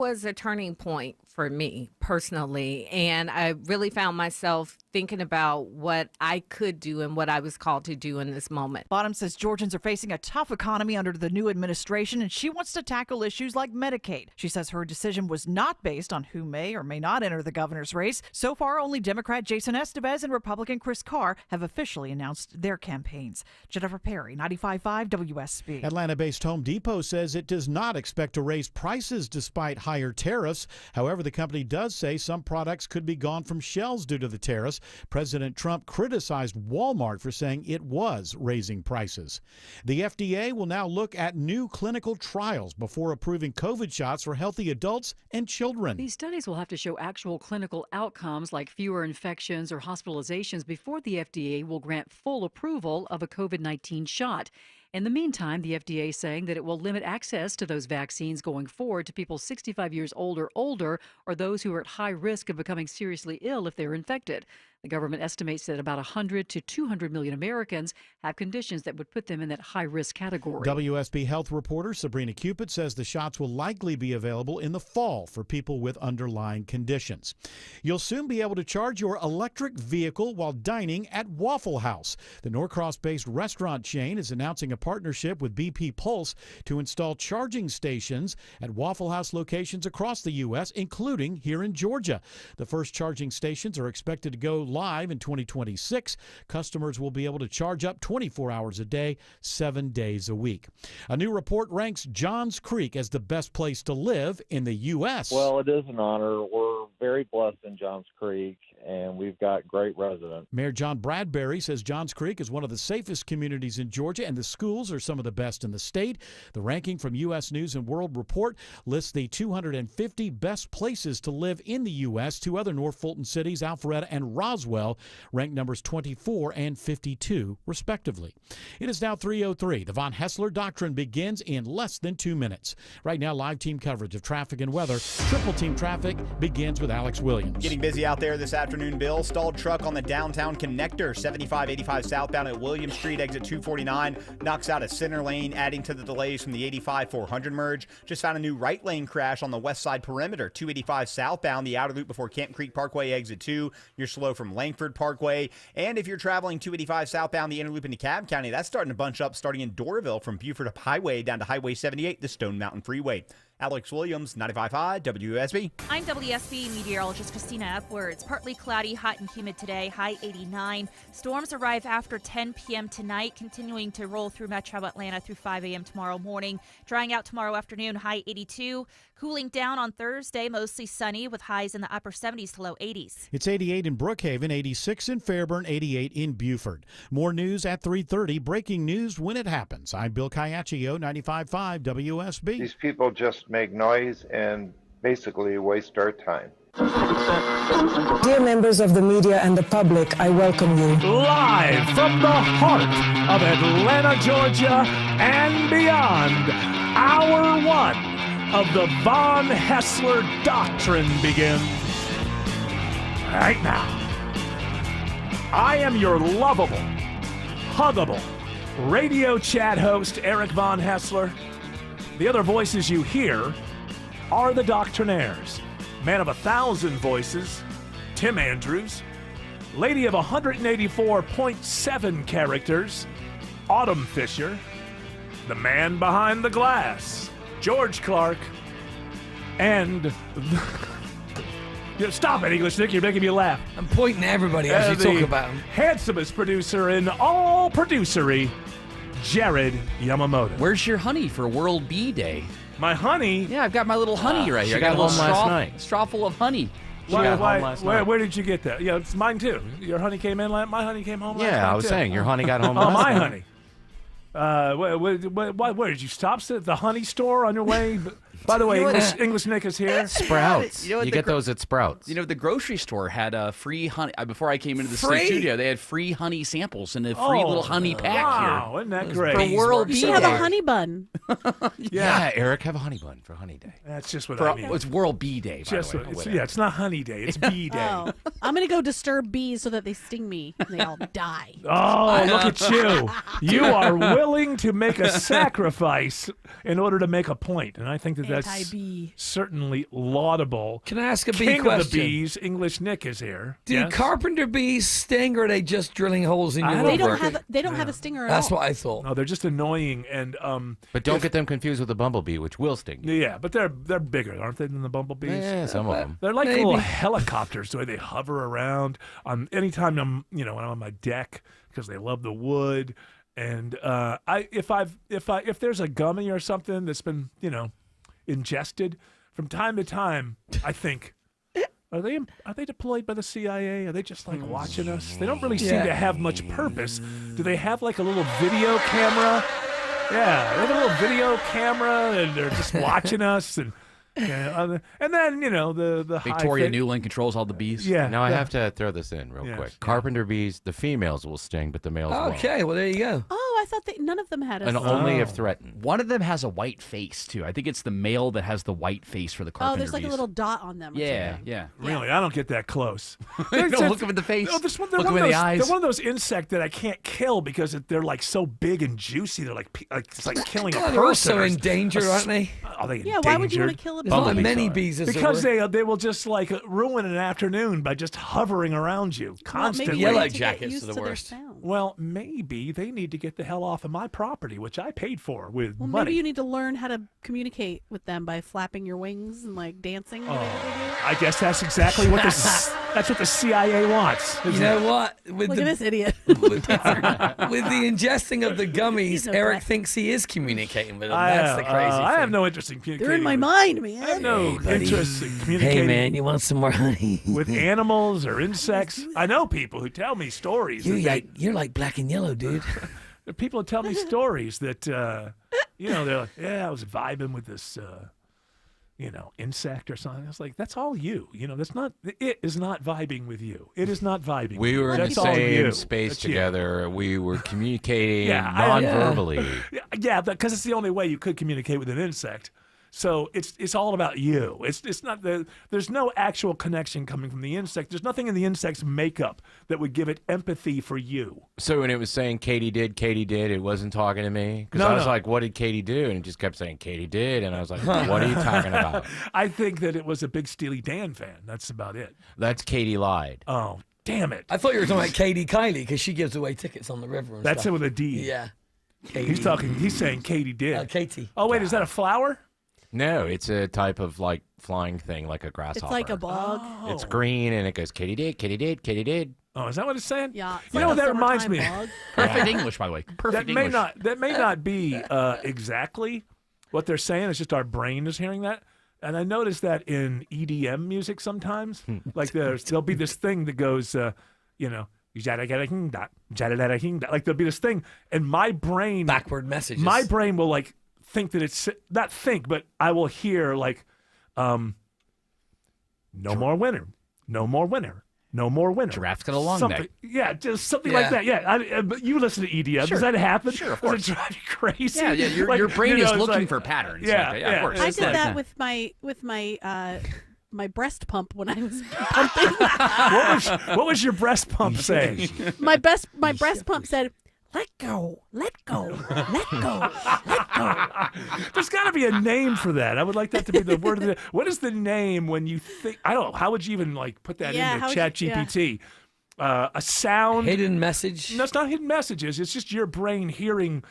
Was a turning point for me personally. And I really found myself thinking about what I could do and what I was called to do in this moment. Bottom says Georgians are facing a tough economy under the new administration, and she wants to tackle issues like Medicaid. She says her decision was not based on who may or may not enter the governor's race. So far, only Democrat Jason Estevez and Republican Chris Carr have officially announced their campaigns. Jennifer Perry, 95.5 WSB. Atlanta-based Home Depot says it does not expect to raise prices despite higher tariffs. However, the company does say some products could be gone from shelves due to the tariffs. President Trump criticized Walmart for saying it was raising prices. The FDA will now look at new clinical trials before approving COVID shots for healthy adults and children. These studies will have to show actual clinical outcomes like fewer infections or hospitalizations before the FDA will grant full approval of a COVID-19 shot. In the meantime, the FDA is saying that it will limit access to those vaccines going forward to people 65 years old or older, or those who are at high risk of becoming seriously ill if they're infected. The government estimates that about 100 to 200 million Americans have conditions that would put them in that high-risk category. WSB Health reporter Sabrina Cupid says the shots will likely be available in the fall for people with underlying conditions. You'll soon be able to charge your electric vehicle while dining at Waffle House. The Norcross-based restaurant chain is announcing a partnership with BP Pulse to install charging stations at Waffle House locations across the U.S., including here in Georgia. The first charging stations are expected to go live in 2026. Customers will be able to charge up 24 hours a day, 7 days a week. A new report ranks Johns Creek as the best place to live in the U.S. Well, it is an honor. We're very blessed in Johns Creek, and we've got great residents. Mayor John Bradbury says Johns Creek is one of the safest communities in Georgia, and the schools are some of the best in the state. The ranking from U.S. News and World Report lists the 250 best places to live in the U.S. Two other North Fulton cities, Alpharetta and Roswell, ranked numbers 24 and 52, respectively. It is now 3:03. The Von Hessler Doctrine begins in less than 2 minutes. Right now, live team coverage of traffic and weather. Triple team traffic begins with Alex Williams. Getting busy out there this afternoon, Bill. Stalled truck on the downtown connector, 7585 southbound at Williams Street, exit 249. Knocks out a center lane, adding to the delays from the 85-400 merge. Just found a new right lane crash on the west side perimeter, 285 southbound, the outer loop before Camp Creek Parkway, exit 2. You're slow from Langford Parkway. And if you're traveling 285 southbound, the inner loop into Cobb County, that's starting to bunch up starting in Doraville from Buford up Highway down to Highway 78, the Stone Mountain Freeway. Alex Williams, 95.5 WSB. I'm WSB meteorologist Christina Upwards. Partly cloudy, hot and humid today, high 89. Storms arrive after 10 p.m. tonight, continuing to roll through metro Atlanta through 5 a.m. tomorrow morning. Drying out tomorrow afternoon, high 82. Cooling down on Thursday, mostly sunny with highs in the upper 70s to low 80s. It's 88 in Brookhaven, 86 in Fairburn, 88 in Buford. More news at 3:30. Breaking news when it happens. I'm Bill Caiaccio, 95.5 WSB. These people just make noise and basically waste our time. Dear members of the media and the public, I welcome you. Live from the heart of Atlanta, Georgia, and beyond, hour one of the Von Hessler Doctrine begins right now. I am your lovable, huggable radio chat host, Eric Von Hessler. The other voices you hear are the Doctrinaires. Man of 1,000 voices, Tim Andrews. Lady of 184.7 characters, Autumn Fisher. The man behind the glass, George Clark. And stop it, English Nick, you're making me laugh. I'm pointing to everybody as you talk about him. Handsomest producer in all producery, Jared Yamamoto. Where's your honey for World Bee Day? My honey? Yeah, I've got my little honey right here. I got a little straw full of honey. Where did you get that? Yeah, it's mine too. Your honey came in. My honey came home. Yeah, I was saying your honey got home. Oh, my honey. Where did you stop? At the honey store on your way? By the way, English Nick is here. Sprouts. You get those at Sprouts. You know, the grocery store had free honey. Before I came into the studio, they had free honey samples and a free little honey pack here. Wow, isn't that great? For World Bee Day. You have a honey bun. Yeah, Eric, have a honey bun for Honey Day. That's just what I mean. It's World Bee Day, by the way. It's not Honey Day. It's Bee Day. I'm going to go disturb bees so that they sting me and they all die. Oh, look at you. You are willing to make a sacrifice in order to make a point. And I think that's Anti-bee. certainly laudable. Can I ask a bee King question? of the bees, English Nick is here. Do Yes? carpenter bees sting, or are they just drilling holes in your They roof? don't have a stinger at That's all. what I thought. No, they're just annoying. And But don't get them confused with a bumblebee, which will sting you. yeah, but they're bigger, aren't they, than the bumblebees? Yeah, some of them. They're like Maybe. little helicopters, the way they hover around. Anytime I'm, when I'm on my deck, because they love the wood. And if there's a gummy or something that's been, ingested, from time to time, I think, are they deployed by the CIA? Are they just like watching us? They don't really seem to have much purpose. Do they have like a little video camera? Yeah, they have a little video camera, and they're just watching us, and then the Victoria high Newland controls all the bees. Yeah. Now, I have to throw this in real Yes. quick. Carpenter bees, the females will sting, but the males won't. Okay, well, there you go. Oh, I thought none of them had a And stinger. only if threatened. One of them has a white face too. I think it's the male that has the white face for the carpenter Oh, there's like a bees. little dot on them. or Yeah, something. yeah. Really, I don't get that close. You don't look them in the face. No, they're Look one them of in the those, eyes. They're one of those insects that I can't kill because they're like so big and juicy. They're like it's like killing a God, person. they're also or in danger, aren't they? Are they Yeah, why would you want to endangered? kill a There's not bee? many bees as there Because were. they will just like ruin an afternoon by just hovering around you Well, constantly. maybe Yellow they need to get jackets used are the to their worst. sound. Well, maybe they need to get the hell off of my property, which I paid for with Well, money. maybe you need to learn how to communicate with them by flapping your wings and like dancing. the way that they do. I guess that's exactly what that's what the CIA wants. You isn't know it? what? With Look the, at this idiot. with the ingesting of the gummies, He's a Eric brat. thinks he is communicating with them. That's the crazy thing. I have no interest in communicating. They're in my with- mind, man. I have no buddy. interest in communicating Hey, man, you want some more honey? with animals or insects. I know people who tell me stories. You're like black and yellow, dude. People tell me stories that, they're like, yeah, I was vibing with this, insect or something. I was like, that's all you. It is not vibing with you. It is not vibing. We were in the That's all you. same space That's you. together. We were communicating Yeah, non-verbally. Yeah, because it's the only way you could communicate with an insect. So it's all about you. It's not there's no actual connection coming from the insect. There's nothing in the insect's makeup that would give it empathy for you. So when it was saying Katie did, it wasn't talking to me? Because I was like, what did Katie do? And it just kept saying Katie did. And I was like, what are you talking about? I think that it was a big Steely Dan fan. That's about it. That's Katie lied. Oh, damn it. I thought you were talking about Katie Kylie because she gives away tickets on the river and That's stuff. it with a D. Yeah. He's saying Katie did. Katie. Oh, wait, is that a flower? No, it's a type of like flying thing, like a grasshopper. It's like a bug. It's green and it goes, Katie did, Katie did, Katie did. Oh, is that what it's saying? Yeah. It's You like know a what that reminds me? summertime bug. Perfect English, by the way. Perfect That may English. not be exactly what they're saying. It's just our brain is hearing that. And I noticed that in EDM music sometimes, like there'll be this thing that goes, like there'll be this thing, and my brain Backward messages. My brain will like think that it's not think, but I will hear like, no more winter, no more winter. No more winter. Giraffe's got a long something, neck. Yeah, just something like that. Yeah, but you listen to EDM. Sure. Does that happen? Sure, of Does course. it drive you crazy? Yeah, your Like, brain is it's looking like- for patterns. Yeah, Like, of course. I it's did like- that with my my breast pump when I was pumping. What was your breast pump saying? my breast pump said, "Let go, let go, let go, let go." There's got to be a name for that. I would like that to be the word of the. What is the name when you think? I don't know. How would you even like put that Yeah, into how Chat would you- GPT? A sound. Hidden message. No, it's not hidden messages. It's just your brain hearing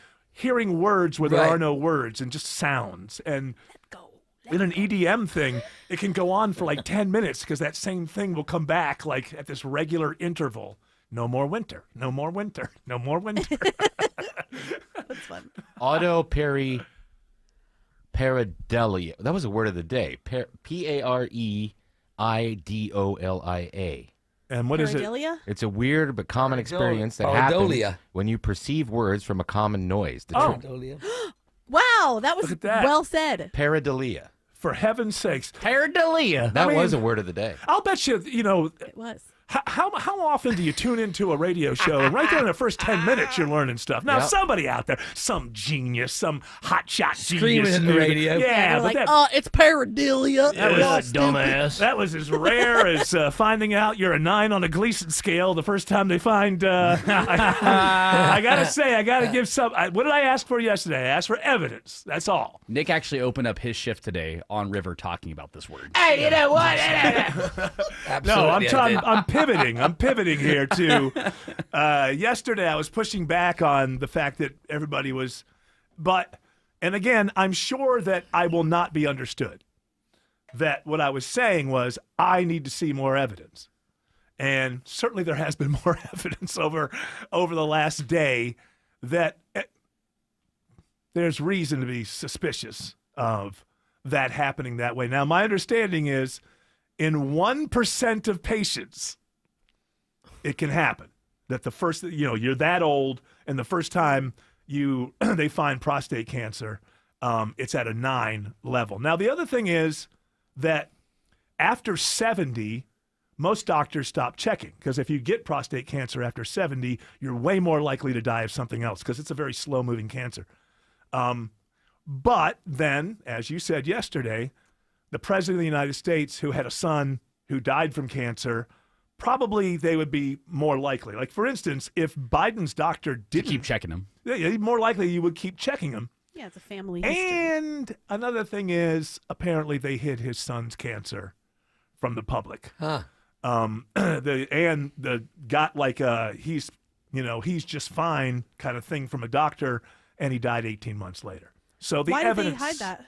words where there Right. are no words and just sounds. And in an EDM thing, it can go on for like 10 minutes because that same thing will come back like at this regular interval. No more winter. No more winter. No more winter. That's fun. Pareidolia. That was a word of the day. Pareidolia. And what is it? Pareidolia? It's a weird but common experience that happens Pareidolia. when you perceive words from a common noise. The Oh. Wow, that was Look at that. well said. Pareidolia. For heaven's sakes. Pareidolia. That I mean- was a word of the day. I'll bet you, It was. How often do you tune into a radio show and right there in the first 10 minutes you're learning stuff? Now, somebody out there, some genius, some hotshot Screaming genius. at the radio. Yeah, They're but like, it's pareidolia. that was dumbass. That was as rare as finding out you're a 9 on a Gleason scale the first time they find. I gotta say, I gotta give some. What did I ask for yesterday? I asked for evidence. That's all. Nick actually opened up his shift today on River talking about this word. Hey, you know what? No, I'm pivoting. I'm pivoting here to yesterday I was pushing back on the fact that everybody was, and again, I'm sure that I will not be understood. That what I was saying was I need to see more evidence. And certainly there has been more evidence over the last day that there's reason to be suspicious of that happening that way. Now, my understanding is in 1% of patients, it can happen that the first, you're that old and the first time they find prostate cancer, it's at a 9 level. Now, the other thing is that after 70, most doctors stop checking because if you get prostate cancer after 70, you're way more likely to die of something else because it's a very slow-moving cancer. But then, as you said yesterday, the president of the United States who had a son who died from cancer, probably they would be more likely. Like, for instance, if Biden's doctor didn't keep checking him, more likely you would keep checking him. Yeah, it's a family history. And another thing is, apparently they hid his son's cancer from the public. Huh. Got like he's just fine kind of thing from a doctor, and he died 18 months later. So the Why evidence. did they hide that?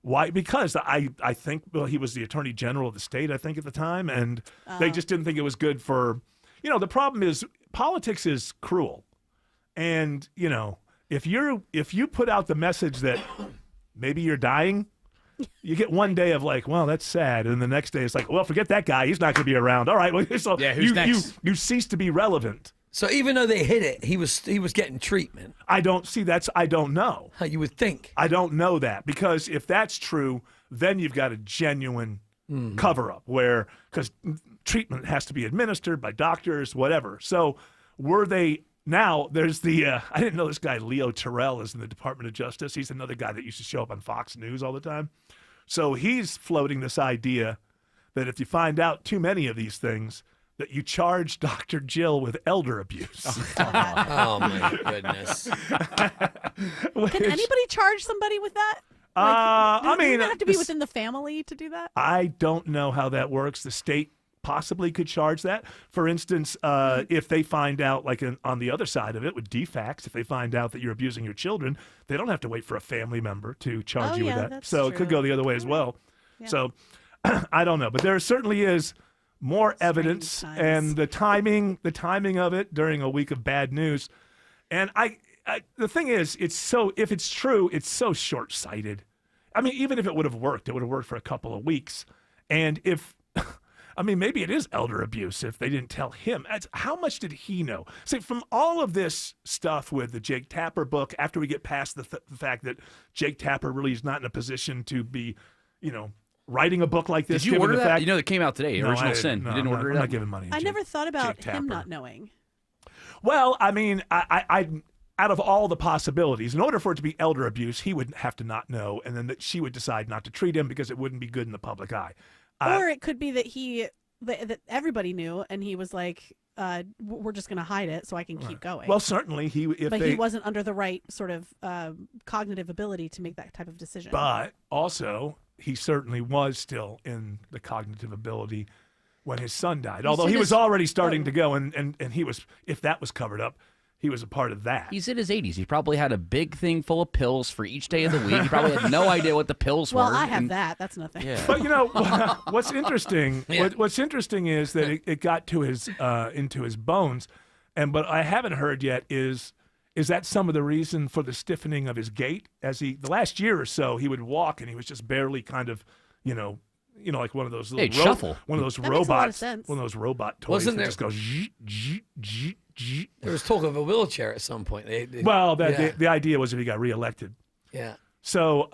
Why? Because I think he was the attorney general of the state, I think, at the time, and they just didn't think it was good for. The problem is politics is cruel, and if you put out the message that maybe you're dying, you get one day of like, well, that's sad, and the next day it's like, well, forget that guy, he's not going to be around. All right, well, so who's next? You cease to be relevant. So even though they hid it, he was getting treatment. I don't know. How you would think. I don't know that because if that's true, then you've got a genuine cover-up because treatment has to be administered by doctors, whatever. So were they? Now there's I didn't know this guy Leo Terrell is in the Department of Justice. He's another guy that used to show up on Fox News all the time. So he's floating this idea that if you find out too many of these things, that you charge Dr. Jill with elder abuse. Oh my goodness. Can anybody charge somebody with that? Does it have to be within the family to do that? I don't know how that works. The state possibly could charge that. For instance, if they find out, like on the other side of it with DFACS, if they find out that you're abusing your children, they don't have to wait for a family member to charge you with that. So it could go the other way as well. Yeah. So I don't know, but there certainly is more evidence and the timing of it during a week of bad news. And the thing is, if it's true, it's so short-sighted. I mean, even if it would have worked, it would have worked for a couple of weeks. And maybe it is elder abuse if they didn't tell him. How much did he know? See, from all of this stuff with the Jake Tapper book, after we get past the fact that Jake Tapper really is not in a position to be, writing a book like this. Did you order that? That came out today, No, Original Sin. No, you didn't order it? I'm not giving money. I never thought about him not knowing. Well, I mean, I out of all the possibilities, in order for it to be elder abuse, he would have to not know, and then that she would decide not to treat him because it wouldn't be good in the public eye. Or it could be that that everybody knew, and he was like, we're just going to hide it so I can keep going. Well, certainly he wasn't under the right sort of cognitive ability to make that type of decision. But also, he certainly was still in the cognitive ability when his son died. Although he was already starting to go, and he was, if that was covered up, he was a part of that. He's in his 80s. He probably had a big thing full of pills for each day of the week. He probably had no idea what the pills were. Well, I have that. That's nothing. Yeah. But what's interesting? What's interesting is that it got to his into his bones, and what I haven't heard yet is that some of the reason for the stiffening of his gait as the last year or so he would walk and he was just barely kind of like one of those little shuffle. One of those that robots, makes a lot of sense. One of those robot toys that just goes. There was talk of a wheelchair at some point. The idea was if he got reelected. Yeah. So,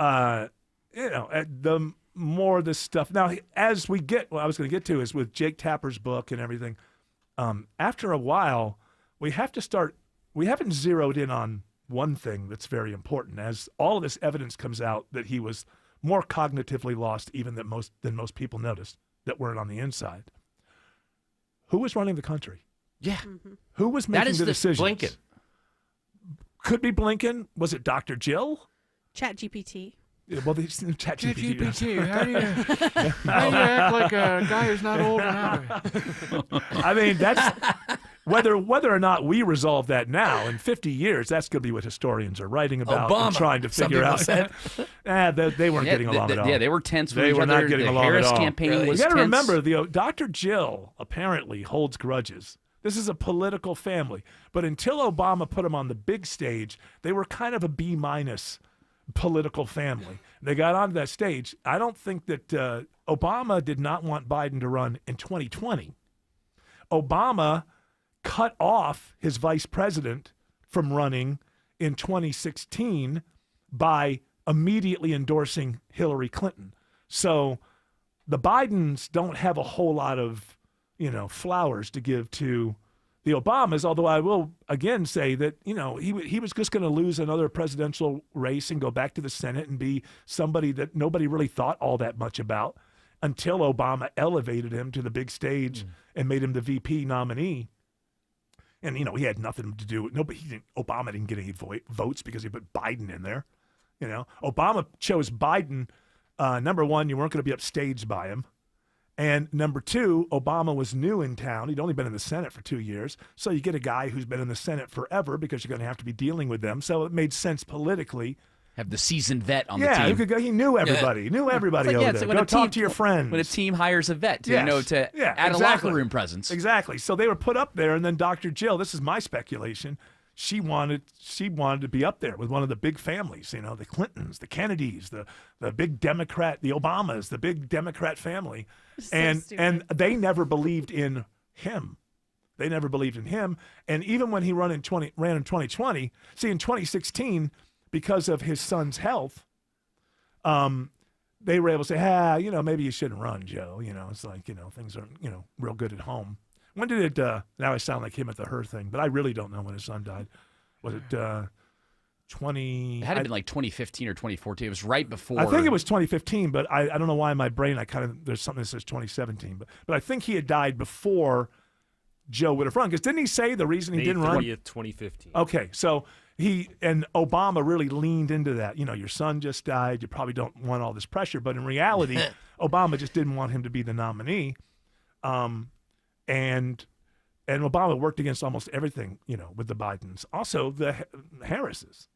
the more this stuff. Now, as we get, what I was going to get to is with Jake Tapper's book and everything, after a while, we haven't zeroed in on one thing that's very important. As all of this evidence comes out that he was more cognitively lost even than most people noticed that weren't on the inside. Who was running the country? Yeah. Mm-hmm. Who was making the decisions? Blinken. Could be Blinken. Was it Dr. Jill? ChatGPT. Well, the ChatGPT. ChatGPT. How do you act like a guy who's not old enough? I mean, that's whether or not we resolve that now in 50 years. That's going to be what historians are writing about and trying to figure out. They weren't getting along at all. Yeah, they were tense with They each were other. not getting the along Harris at all. campaign was You got to tense. remember, Dr. Jill apparently holds grudges. This is a political family, but until Obama put him on the big stage, they were kind of a B- political family. They got onto that stage. I don't think that Obama did not want Biden to run in 2020. Obama cut off his vice president from running in 2016 by immediately endorsing Hillary Clinton. So the Bidens don't have a whole lot of, flowers to give to the Obamas, although I will again say that, he was just going to lose another presidential race and go back to the Senate and be somebody that nobody really thought all that much about until Obama elevated him to the big stage and made him the VP nominee. And, he had nothing to do with Obama didn't get any votes because he put Biden in there. Obama chose Biden. Number one, you weren't going to be upstaged by him. And number two, Obama was new in town. He'd only been in the Senate for 2 years. So you get a guy who's been in the Senate forever because you're going to have to be dealing with them. So it made sense politically. Have the seasoned vet on the Yeah, team. he knew everybody. He knew everybody over there. Go talk to your friends. When a team hires a vet to, add a locker room presence. Exactly. So they were put up there, and then Dr. Jill, this is my speculation, she wanted to be up there with one of the big families, the Clintons, the Kennedys, the big Democrat, the Obamas, the big Democrat family. And they never believed in him. They never believed in him. And even when he ran in 2020, see, in 2016, because of his son's health, they were able to say, maybe you shouldn't run, Joe. It's like, things aren't, real good at home. When did it, now I sound like him at the Her thing, but I really don't know when his son died. Was it 20? It had to been like 2015 or 2014. It was right before. I think it was 2015, but I don't know why in my brain there's something that says 2017. But I think he had died before Joe would have run. Because didn't he say the reason he didn't run? May 30th, 2015. Okay, so he and Obama really leaned into that. Your son just died. You probably don't want all this pressure. But in reality, Obama just didn't want him to be the nominee. And Obama worked against almost everything, with the Bidens. Also, the Harrises,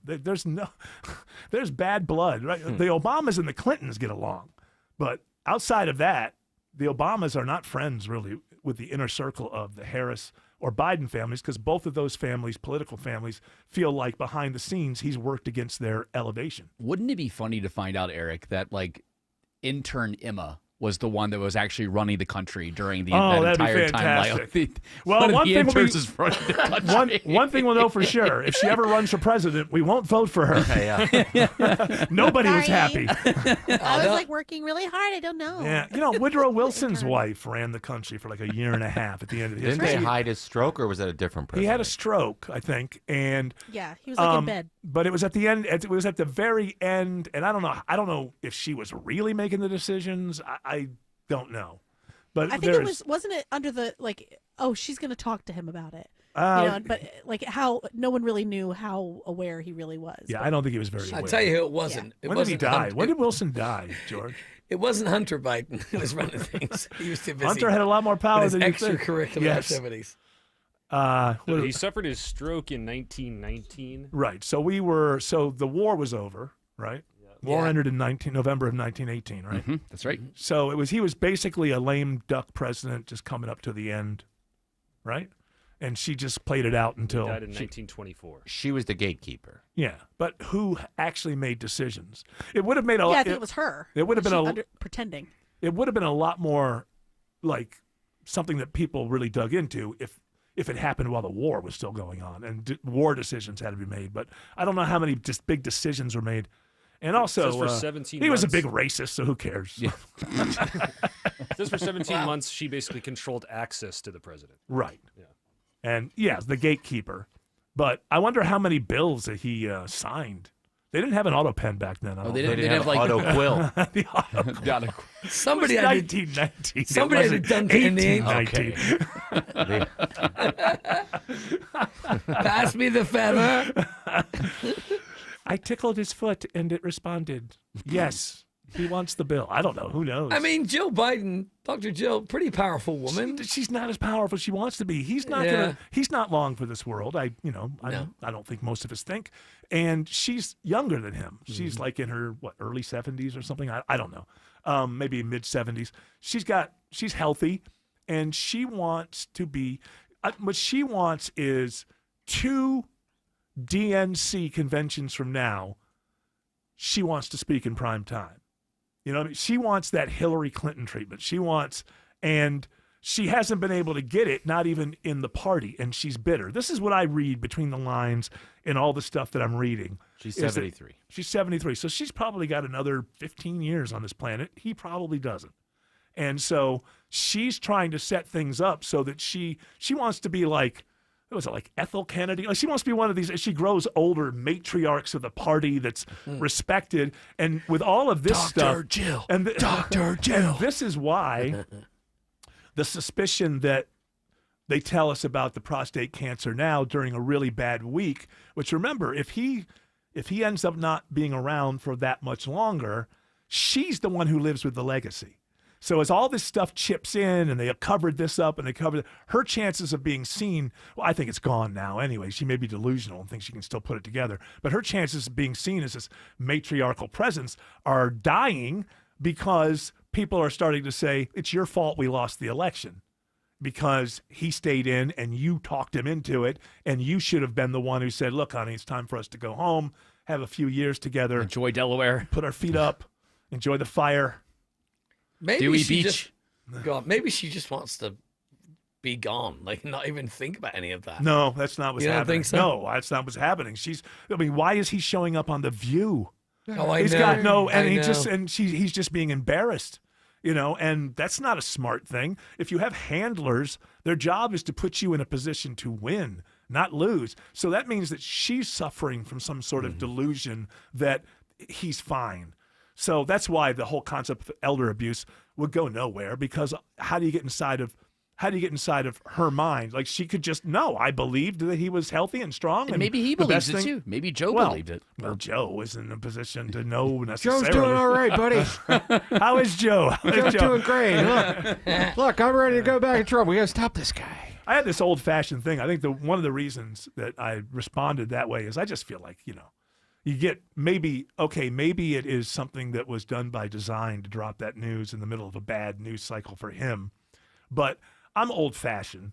there's bad blood, right? The Obamas and the Clintons get along. But outside of that, the Obamas are not friends, really, with the inner circle of the Harris or Biden families, because both of those families, political families, feel like behind the scenes he's worked against their elevation. Wouldn't it be funny to find out, Eric, that intern Emma was the one that was actually running the country during that entire time. One thing is running the country. One thing we'll know for sure: if she ever runs for president, we won't vote for her. Nobody was happy. I was working really hard. I don't know. Yeah, Woodrow Wilson's wife ran the country for like a year and a half at the end of his. Didn't they hide his stroke, or was that a different president? He had a stroke, I think, and yeah, he was in bed. But it was at the end. It was at the very end, and I don't know if she was really making the decisions. I don't know, but I think it was. Wasn't it under the she's going to talk to him about it. But how no one really knew how aware he really was. Yeah, I don't think he was very aware. I'll tell you who it wasn't. When did he die? When did Wilson die, George? It wasn't Hunter Biden who was running things. He was too busy. Hunter had a lot more power than you think. Extracurricular activities. He suffered his stroke in 1919. Right. So the war was over, right? War ended in November of 1918, right? Mm-hmm. That's right. So he was basically a lame duck president just coming up to the end, right? And she just played it out until... He died in 1924. She was the gatekeeper. Yeah, but who actually made decisions? It would have made a lot... Yeah, I think it was her. It would have been pretending. It would have been a lot more like something that people really dug into if it happened while the war was still going on and war decisions had to be made. But I don't know how many just big decisions were made. And also, for 17 he was a months. big racist, so who cares? Yeah. Says for 17 months, she basically controlled access to the president. Right. Yeah. And the gatekeeper. But I wonder how many bills that he signed. They didn't have an auto pen back then. They didn't have like auto quill. The auto quill. Somebody It was had 1919. somebody had done it in the 1819. Pass me the feather. I tickled his foot and it responded, yes, he wants the bill. I don't know. Who knows? I mean, Jill Biden, Dr. Jill, pretty powerful woman. She's not as powerful as she wants to be. He's not he's not long for this world. I don't think most of us think. And she's younger than him. She's like in her early 70s or something. I don't know. Maybe mid 70s. She's healthy, and she wants to be what she wants is 2 DNC conventions from now. She wants to speak in prime time. You know, she wants that Hillary Clinton treatment. And she hasn't been able to get it, not even in the party, and she's bitter. This is what I read between the lines in all the stuff that I'm reading. She's 73. She's 73, so she's probably got another 15 years on this planet. He probably doesn't. And so she's trying to set things up so that she wants to be like, what was it, like Ethel Kennedy? Like she wants to be one of these, as she grows older, matriarchs of the party that's respected. And with all of this stuff. Dr. Jill. Dr. Jill. And this is why the suspicion that they tell us about the prostate cancer now during a really bad week, which remember, if he ends up not being around for that much longer, she's the one who lives with the legacy. So as all this stuff chips in and they have covered this up and they covered her chances of being seen, well, I think it's gone now anyway. She may be delusional and thinks she can still put it together. But her chances of being seen as this matriarchal presence are dying because people are starting to say, it's your fault we lost the election because he stayed in and you talked him into it. And you should have been the one who said, look, honey, it's time for us to go home, have a few years together. Enjoy Delaware. Put our feet up, enjoy the fire. Maybe Dewey she Beach. Maybe she just wants to be gone, like not even think about any of that. No, that's not what's You don't happening. think so? No, that's not what's happening. Why is he showing up on The View? Oh, I He's know. got no, and I he's just being embarrassed, and that's not a smart thing. If you have handlers, their job is to put you in a position to win, not lose. So that means that she's suffering from some sort of delusion that he's fine. So that's why the whole concept of elder abuse would go nowhere, because how do you get inside of her mind? Like she could just know, I believed that he was healthy and strong. And maybe he believes it too. Maybe Joe believed it. Well, Joe is in a position to know necessarily. Joe's doing all right, buddy. How is Joe? Joe's doing great. Look, I'm ready to go back in trouble. We got to stop this guy. I had this old-fashioned thing. I think one of the reasons that I responded that way is I just feel like, you get maybe it is something that was done by design to drop that news in the middle of a bad news cycle for him. But I'm old-fashioned,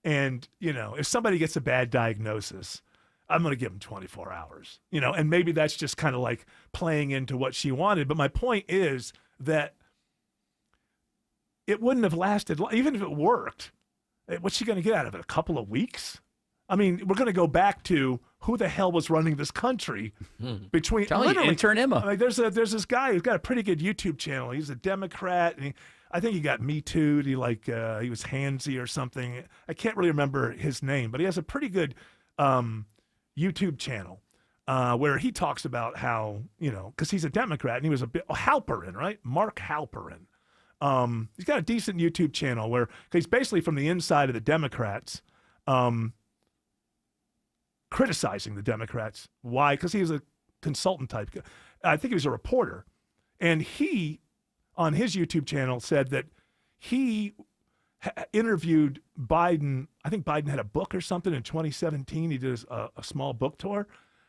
and, if somebody gets a bad diagnosis, I'm going to give them 24 hours, and maybe that's just kind of like playing into what she wanted. But my point is that it wouldn't have lasted, even if it worked. What's she going to get out of it? A couple of weeks? I mean, we're going to go back to who the hell was running this country between intern Emma. Like there's this guy who's got a pretty good YouTube channel. He's a Democrat, and I think he got Me Too'd. He was handsy or something. I can't really remember his name, but he has a pretty good YouTube channel where he talks about how, because he's a Democrat and he was Halperin, right? Mark Halperin. He's got a decent YouTube channel where he's basically from the inside of the Democrats. Criticizing the Democrats. Why? Because he was a consultant type. I think he was a reporter. And he, on his YouTube channel, said that he interviewed Biden. I think Biden had a book or something in 2017. He did a small book tour.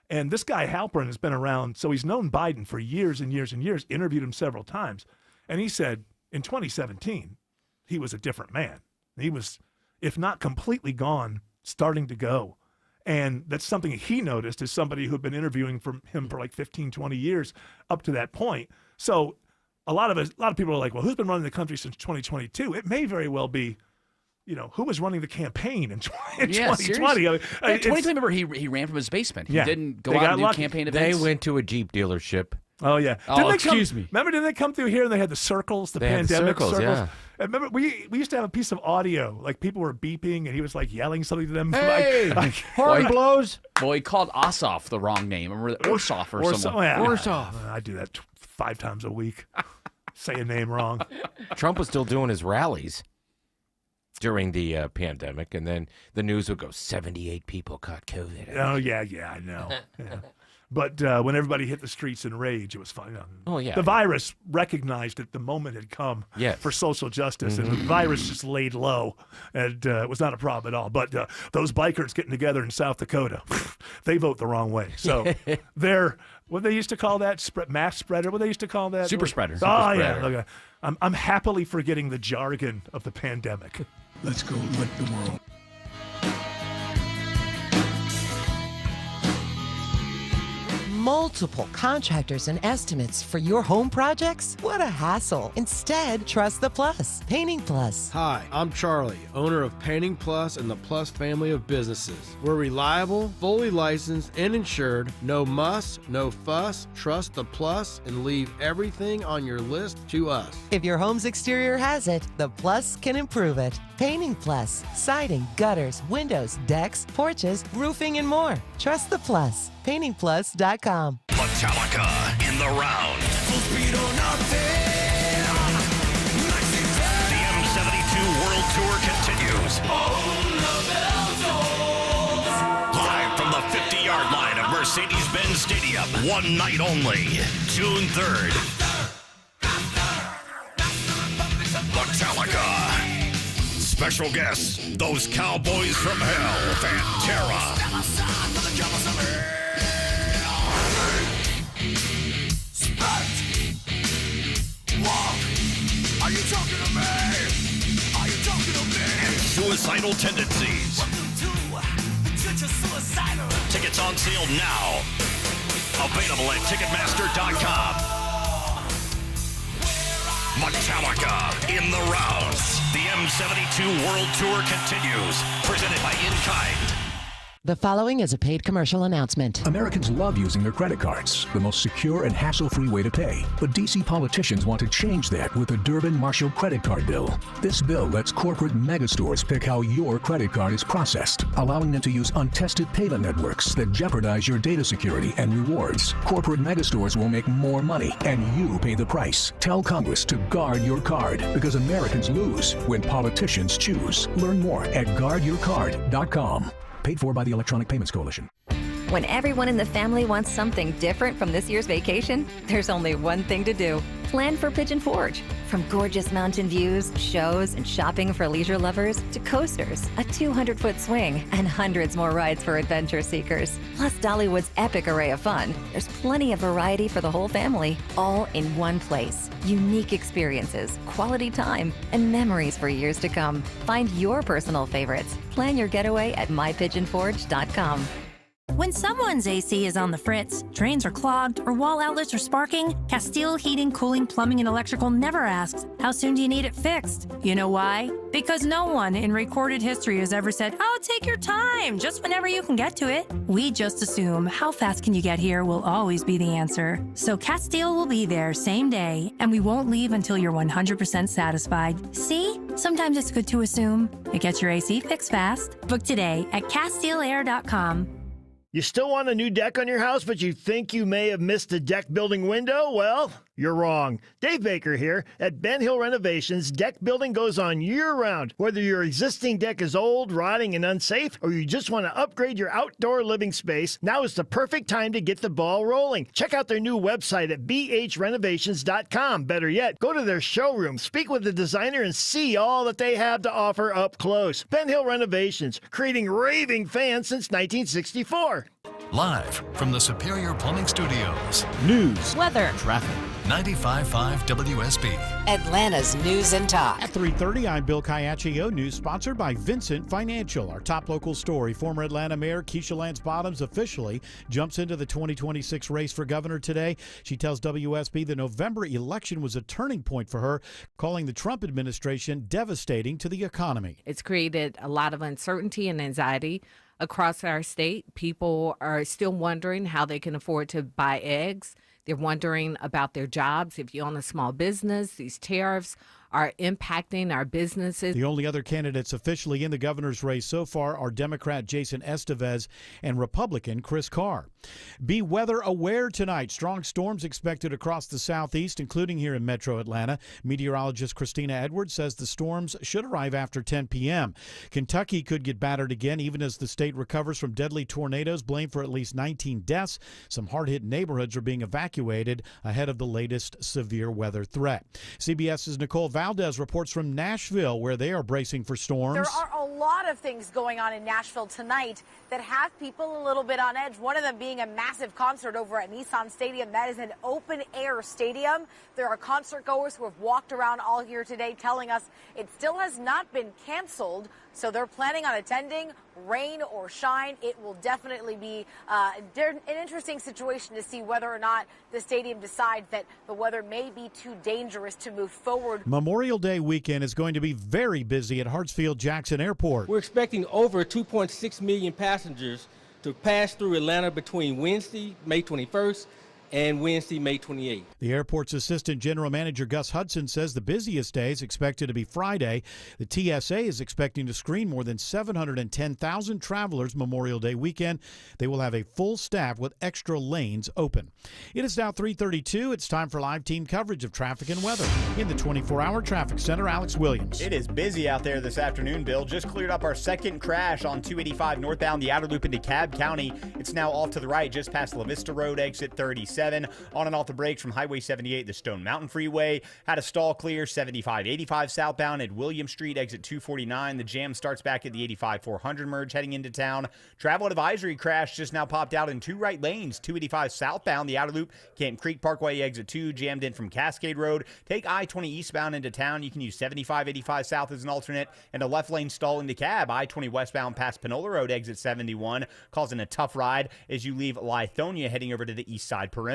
And this guy, Halperin, has been around. So he's known Biden for years and years and years, interviewed him several times. And he said in 2017, he was a different man. He was, if not completely gone, starting to go. And that's something he noticed as somebody who'd been interviewing him for like 15, 20 years up to that point. So a lot of people are like, well, who's been running the country since 2022? It may very well be, who was running the campaign in 2020. I mean, 2020, remember, he ran from his basement. He didn't go they out and do lucky. campaign events. They went to a Jeep dealership. Oh, yeah. Oh, excuse me. Remember, didn't they come through here and they had the circles, They had the pandemic circles, yeah. And remember, we used to have a piece of audio, like people were beeping, and he was like yelling something to them. Hey, horn blows. Well, he called Ossoff the wrong name, or Orsoff or something. Orsoff. I do that 5 times a week. Say a name wrong. Trump was still doing his rallies during the pandemic, and then the news would go, 78 people caught COVID. Oh, yeah, I know. Yeah. But when everybody hit the streets in rage, it was fun. Oh, yeah. The virus recognized that the moment had come for social justice, and the virus just laid low, and it was not a problem at all. But those bikers getting together in South Dakota, they vote the wrong way. So they're, what they used to call that, mass spreader, what they used to call that? Super spreader. Yeah. Okay. I'm happily forgetting the jargon of the pandemic. Let's go lick the world. Multiple contractors and estimates for your home projects? What a hassle. Instead, trust the Plus. Painting Plus. Hi, I'm Charlie, owner of Painting Plus and the Plus family of businesses. We're reliable, fully licensed, and insured. No muss, no fuss. Trust the Plus and leave everything on your list to us. If your home's exterior has it, the Plus can improve it. Painting Plus. Siding, gutters, windows, decks, porches, roofing, and more. Trust the Plus. PaintingPlus.com. Metallica in the round. The M72 World Tour continues. Live from the 50-yard line of Mercedes-Benz Stadium. One night only. June 3rd. Metallica. Special guests, those Cowboys from Hell, Pantera. Are you talking to me? Are you talking to me? And Suicidal Tendencies. Tickets on sale now. Available at Ticketmaster.com. Metallica in the rounds. The M72 World Tour continues. Presented by In Kind. The following is a paid commercial announcement. Americans love using their credit cards, the most secure and hassle-free way to pay. But D.C. politicians want to change that with the Durbin-Marshall credit card bill. This bill lets corporate megastores pick how your credit card is processed, allowing them to use untested payment networks that jeopardize your data security and rewards. Corporate megastores will make more money, and you pay the price. Tell Congress to guard your card, because Americans lose when politicians choose. Learn more at guardyourcard.com. Paid for by the Electronic Payments Coalition. When everyone in the family wants something different from this year's vacation, there's only one thing to do. Plan for Pigeon Forge. From gorgeous mountain views, shows, and shopping for leisure lovers, to coasters, a 200-foot swing, and hundreds more rides for adventure seekers. Plus Dollywood's epic array of fun. There's plenty of variety for the whole family, all in one place. Unique experiences, quality time, and memories for years to come. Find your personal favorites. Plan your getaway at mypigeonforge.com. When someone's AC is on the fritz, drains are clogged, or wall outlets are sparking, Castile Heating, Cooling, Plumbing, and Electrical never asks, how soon do you need it fixed? You know why? Because no one in recorded history has ever said, oh, take your time, just whenever you can get to it. We just assume, how fast can you get here will always be the answer. So Castile will be there same day, and we won't leave until you're 100% satisfied. See? Sometimes it's good to assume. It gets your AC fixed fast. Book today at CastileAir.com. You still want a new deck on your house, but you think you may have missed a deck building window? Well, you're wrong. Dave Baker here. At Ben Hill Renovations, deck building goes on year-round. Whether your existing deck is old, rotting, and unsafe, or you just want to upgrade your outdoor living space, now is the perfect time to get the ball rolling. Check out their new website at bhrenovations.com. Better yet, go to their showroom, speak with the designer, and see all that they have to offer up close. Ben Hill Renovations, creating raving fans since 1964. Live from the Superior Plumbing Studios. News, weather, traffic. 95.5 WSB. Atlanta's News and Talk. At 3:30, I'm Bill Caiaccio. News sponsored by Vincent Financial. Our top local story, former Atlanta Mayor Keisha Lance Bottoms officially jumps into the 2026 race for governor today. She tells WSB the November election was a turning point for her, calling the Trump administration devastating to the economy. It's created a lot of uncertainty and anxiety across our state. People are still wondering how they can afford to buy eggs. They're wondering about their jobs. If you own a small business, these tariffs are impacting our businesses. The only other candidates officially in the governor's race so far are Democrat Jason Estevez and Republican Chris Carr. Be weather aware tonight. Strong storms expected across the southeast, including here in metro Atlanta. Meteorologist Christina Edwards says the storms should arrive after 10 p.m. Kentucky could get battered again, even as the state recovers from deadly tornadoes blamed for at least 19 deaths. Some hard-hit neighborhoods are being evacuated ahead of the latest severe weather threat. CBS's Nicole Valdez reports from Nashville, where they are bracing for storms. There are a lot of things going on in Nashville tonight that have people a little bit on edge. One of them being a massive concert over at Nissan Stadium. That is an open-air stadium. There are concert goers who have walked around all year today telling us it still has not been canceled, so they're planning on attending, rain or shine. It will definitely be an interesting situation to see whether or not the stadium decides that the weather may be too dangerous to move forward. Memorial Day weekend is going to be very busy at Hartsfield-Jackson Airport. We're expecting over 2.6 million passengers to pass through Atlanta between Wednesday, May 21st, and Wednesday, May 28th. The airport's assistant general manager Gus Hudson says the busiest day is expected to be Friday. The TSA is expecting to screen more than 710,000 travelers Memorial Day weekend. They will have a full staff with extra lanes open. It is now 3:32. It's time for live team coverage of traffic and weather. In the 24-hour traffic center, Alex Williams. It is busy out there this afternoon, Bill. Just cleared up our second crash on 285 northbound, the outer loop into Cobb County. It's now off to the right, just past La Vista Road, exit 37. On and off the brakes from Highway 78, the Stone Mountain Freeway. Had a stall clear 75-85 southbound at William Street, exit 249. The jam starts back at the 85-400 merge heading into town. Travel advisory crash just now popped out in two right lanes. 285 southbound, the outer loop, Camp Creek Parkway, exit 2, jammed in from Cascade Road. Take I-20 eastbound into town. You can use 75-85 south as an alternate, and a left lane stall into Cab. I-20 westbound past Panola Road, exit 71, causing a tough ride as you leave Lithonia heading over to the east side perimeter.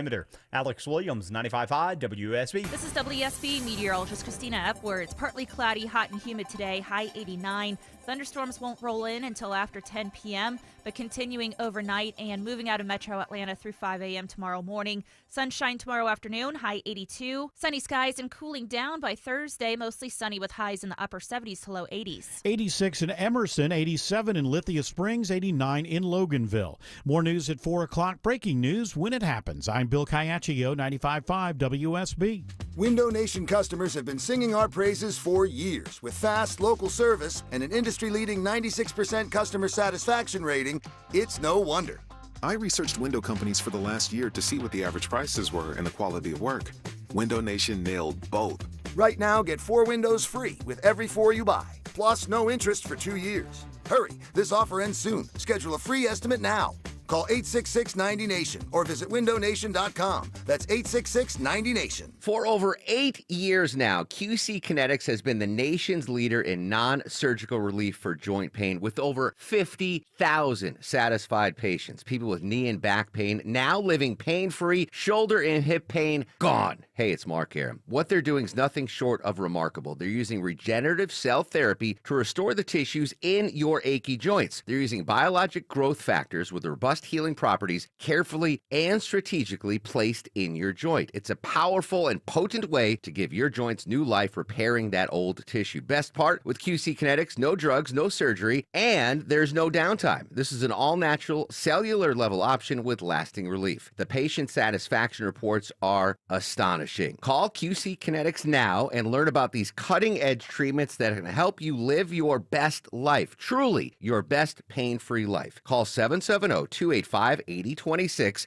Alex Williams, 95.5 WSB. This is WSB meteorologist Christina Epwords. Partly cloudy, hot and humid today, high 89. Thunderstorms won't roll in until after 10 p.m., but continuing overnight and moving out of metro Atlanta through 5 a.m. tomorrow morning. Sunshine tomorrow afternoon, high 82. Sunny skies and cooling down by Thursday, mostly sunny with highs in the upper 70s to low 80s. 86 in Emerson, 87 in Lithia Springs, 89 in Loganville. More news at 4 o'clock. Breaking news when it happens. I'm Bill Caiaccio, 95.5 WSB. Window Nation customers have been singing our praises for years. With fast local service and an industry-leading 96% customer satisfaction rating, it's no wonder. I researched window companies for the last year to see what the average prices were and the quality of work. Window Nation nailed both. Right now, get 4 windows free with every 4 you buy, plus no interest for 2 years. Hurry, this offer ends soon. Schedule a free estimate now. Call 866-90-NATION or visit windownation.com. That's 866-90-NATION. For over 8 years now, QC Kinetics has been the nation's leader in non-surgical relief for joint pain with over 50,000 satisfied patients. People with knee and back pain now living pain-free, shoulder and hip pain gone. Hey, it's Mark here. What they're doing is nothing short of remarkable. They're using regenerative cell therapy to restore the tissues in your achy joints. They're using biologic growth factors with robust healing properties carefully and strategically placed in your joint. It's a powerful and potent way to give your joints new life, repairing that old tissue. Best part, with QC Kinetics, no drugs, no surgery, and there's no downtime. This is an all-natural, cellular-level option with lasting relief. The patient satisfaction reports are astonishing. Call QC Kinetics now and learn about these cutting-edge treatments that can help you live your best life, truly your best pain-free life. Call 770-285-8026,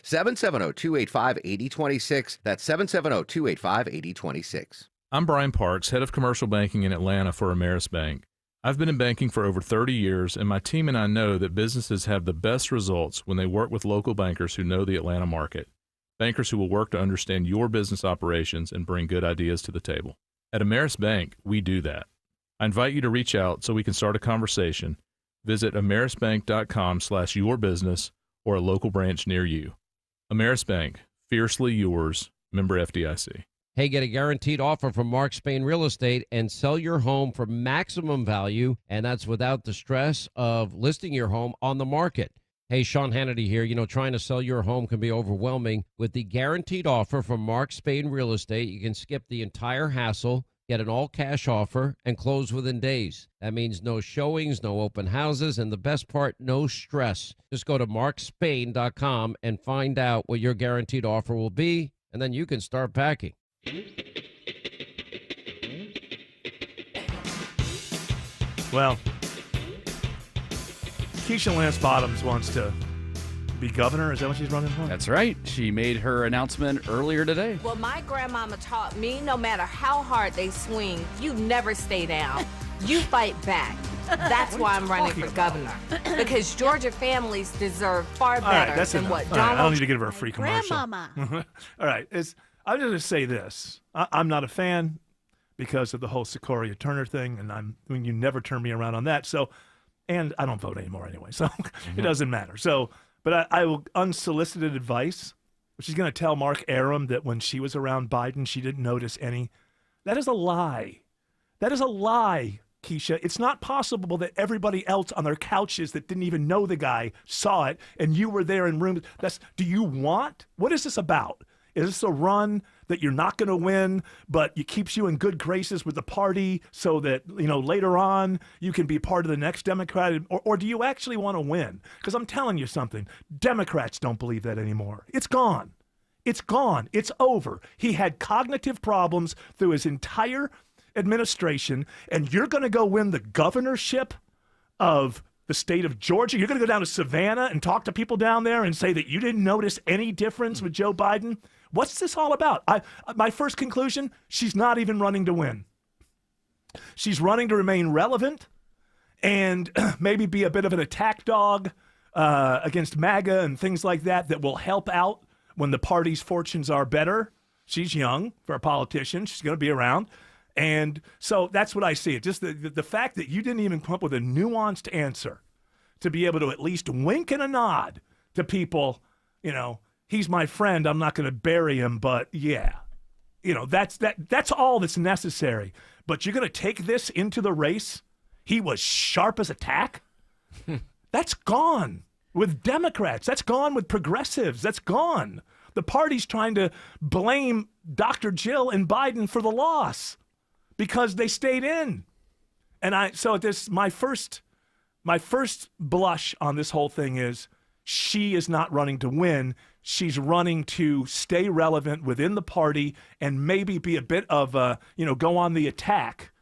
770-285-8026. That's 770-285-8026. I'm Brian Parks, head of commercial banking in Atlanta for Ameris Bank. I've been in banking for over 30 years, and my team and I know that businesses have the best results when they work with local bankers who know the Atlanta market. Bankers who will work to understand your business operations and bring good ideas to the table. At Ameris Bank, we do that. I invite you to reach out so we can start a conversation. Visit amerisbank.com/yourbusiness or a local branch near you. Ameris Bank, fiercely yours, member FDIC. Hey, get a guaranteed offer from Mark Spain Real Estate and sell your home for maximum value, and that's without the stress of listing your home on the market. Hey, Sean Hannity here. You know, trying to sell your home can be overwhelming. With the guaranteed offer from Mark Spain Real Estate, you can skip the entire hassle. Get an all-cash offer and close within days. That means no showings, no open houses, and the best part, no stress. Just go to markspain.com and find out what your guaranteed offer will be, and then you can start packing. Well, Keisha Lance Bottoms wants to be governor. Is that what she's running for? That's right. She made her announcement earlier today. Well, my grandmama taught me no matter how hard they swing, you never stay down. You fight back. That's why I'm running for governor. Because Georgia families deserve far better than what All right, I don't Donald need to give her a free commercial. Grandmama. All right. I'm just going to say this. I'm not a fan because of the whole Secoria Turner thing, and you never turn me around on that. So, and I don't vote anymore anyway, so it doesn't matter. So, but I will unsolicited advice. She's going to tell Mark Arum that when she was around Biden, she didn't notice any. That is a lie. That is a lie, Keisha. It's not possible that everybody else on their couches that didn't even know the guy saw it, and you were there in rooms. Do you want? What is this about? Is this a run that you're not going to win, but it keeps you in good graces with the party so that, later on you can be part of the next Democrat? Or do you actually want to win? Because I'm telling you something, Democrats don't believe that anymore. It's gone. It's gone. It's over. He had cognitive problems through his entire administration, and you're going to go win the governorship of the state of Georgia? You're going to go down to Savannah and talk to people down there and say that you didn't notice any difference with Joe Biden? What's this all about? My first conclusion, she's not even running to win. She's running to remain relevant and maybe be a bit of an attack dog against MAGA and things like that will help out when the party's fortunes are better. She's young for a politician. She's going to be around. And so that's what I see. Just the fact that you didn't even come up with a nuanced answer to be able to at least wink and a nod to people, he's my friend, I'm not going to bury him, but yeah. That's all that's necessary. But you're going to take this into the race? He was sharp as a tack? That's gone with Democrats. That's gone with progressives. That's gone. The party's trying to blame Dr. Jill and Biden for the loss because they stayed in. And my first blush on this whole thing is she is not running to win. She's running to stay relevant within the party and maybe be a bit of go on the attack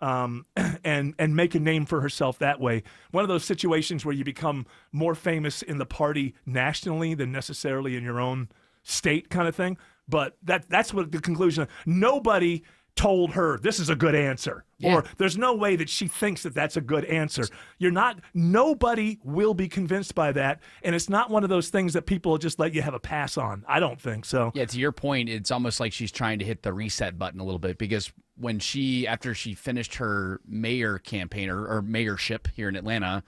and make a name for herself that way. One of those situations where you become more famous in the party nationally than necessarily in your own state kind of thing. But that's what the conclusion. Nobody told her this is a good answer, or there's no way that she thinks that that's a good answer. Nobody will be convinced by that, and it's not one of those things that people will just let you have a pass on. I don't think so. Yeah, to your point, it's almost like she's trying to hit the reset button a little bit, because after she finished her mayor campaign or mayorship here in Atlanta,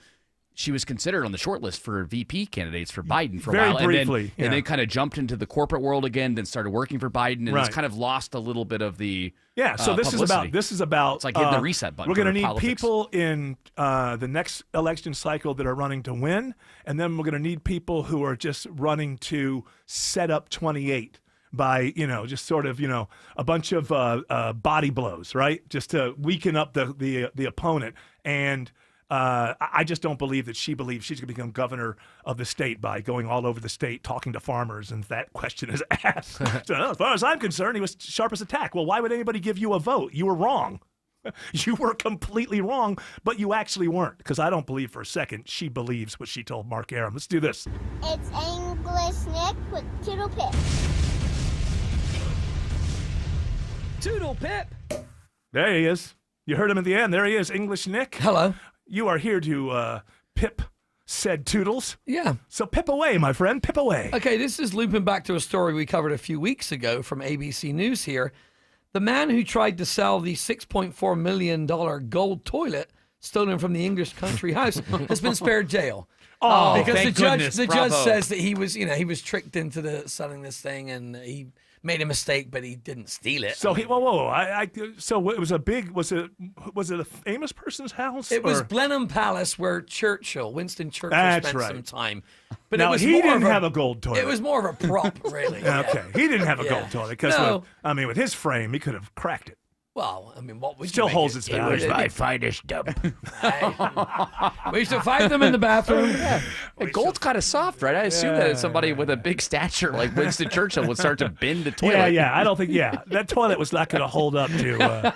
she was considered on the short list for VP candidates for Biden for a while. Very briefly. And then kind of jumped into the corporate world again, then started working for Biden, and Right. has kind of lost a little bit of the So this publicity. is about It's like hitting the reset button. We're going to for need politics. people in the next election cycle that are running to win, and then we're going to need people who are just running to set up 28 by just sort of a bunch of body blows, right? Just to weaken up the opponent. And I just don't believe that she believes she's going to become governor of the state by going all over the state talking to farmers, and that question is asked. So, as far as I'm concerned, he was sharp as a tack. Well, why would anybody give you a vote? You were wrong. You were completely wrong, but you actually weren't, because I don't believe for a second she believes what she told Mark Arum. Let's do this. It's English Nick with Toodle Pip. Toodle Pip. There he is. You heard him at the end. There he is, English Nick. Hello. You are here to pip said Toodles. Yeah. So pip away, my friend. Pip away. Okay, this is looping back to a story we covered a few weeks ago from ABC News here. The man who tried to sell the $6.4 million gold toilet stolen from the English country house has been spared jail. Oh, because thank the judge, goodness. the Bravo. judge says that he was tricked into selling this thing, and he made a mistake, but he didn't steal it. So whoa. So it was was it a famous person's house? It was or? Blenheim Palace, where Winston Churchill That's spent right. some time. But Now, it was he more didn't of have a gold toilet. It was more of a prop, really. Okay, he didn't have a Yeah. gold toilet because No. with his frame, he could have cracked it. Well, I mean, what would Still you make holds it? its It value. was It was my finest dump. We used to fight them in the bathroom. Hey, gold's kind of soft, right? I assume that somebody with a big stature like Winston Churchill would start to bend the toilet. Yeah. I don't think. Yeah, that toilet was not going to hold up to.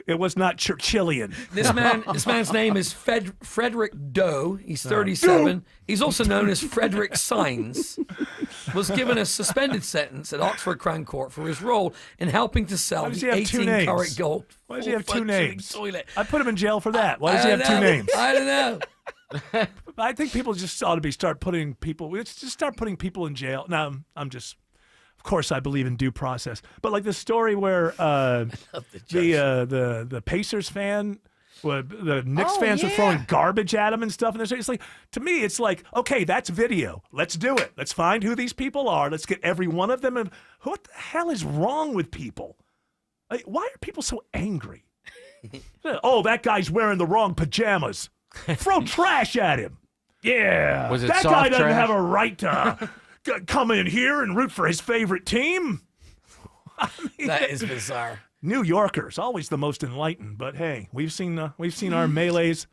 It was not Churchillian. This man's name is Frederick Doe. He's 37. He's also known as Frederick Sines. Was given a suspended sentence at Oxford Crown Court for his role in helping to sell Why does the he have two 18-carat names? gold. Why does he have two full-functioning names? Toilet. I put him in jail for that. Why does he I have don't two know. names? I don't know. I think people just ought to start putting people. Let's just start putting people in jail. Now, I'm just. Of course, I believe in due process, but like the story where the Pacers fan, the Knicks fans were throwing garbage at him and stuff, and it's like, to me, it's like, okay, that's video. Let's do it. Let's find who these people are. Let's get every one of them. And what the hell is wrong with people? Like, why are people so angry? Oh, that guy's wearing the wrong pajamas. Throw trash at him. Yeah, Was it that soft guy doesn't trash? have a right to come in here and root for his favorite team. I mean, That is bizarre. New Yorkers, always the most enlightened, but hey, we've seen our melees,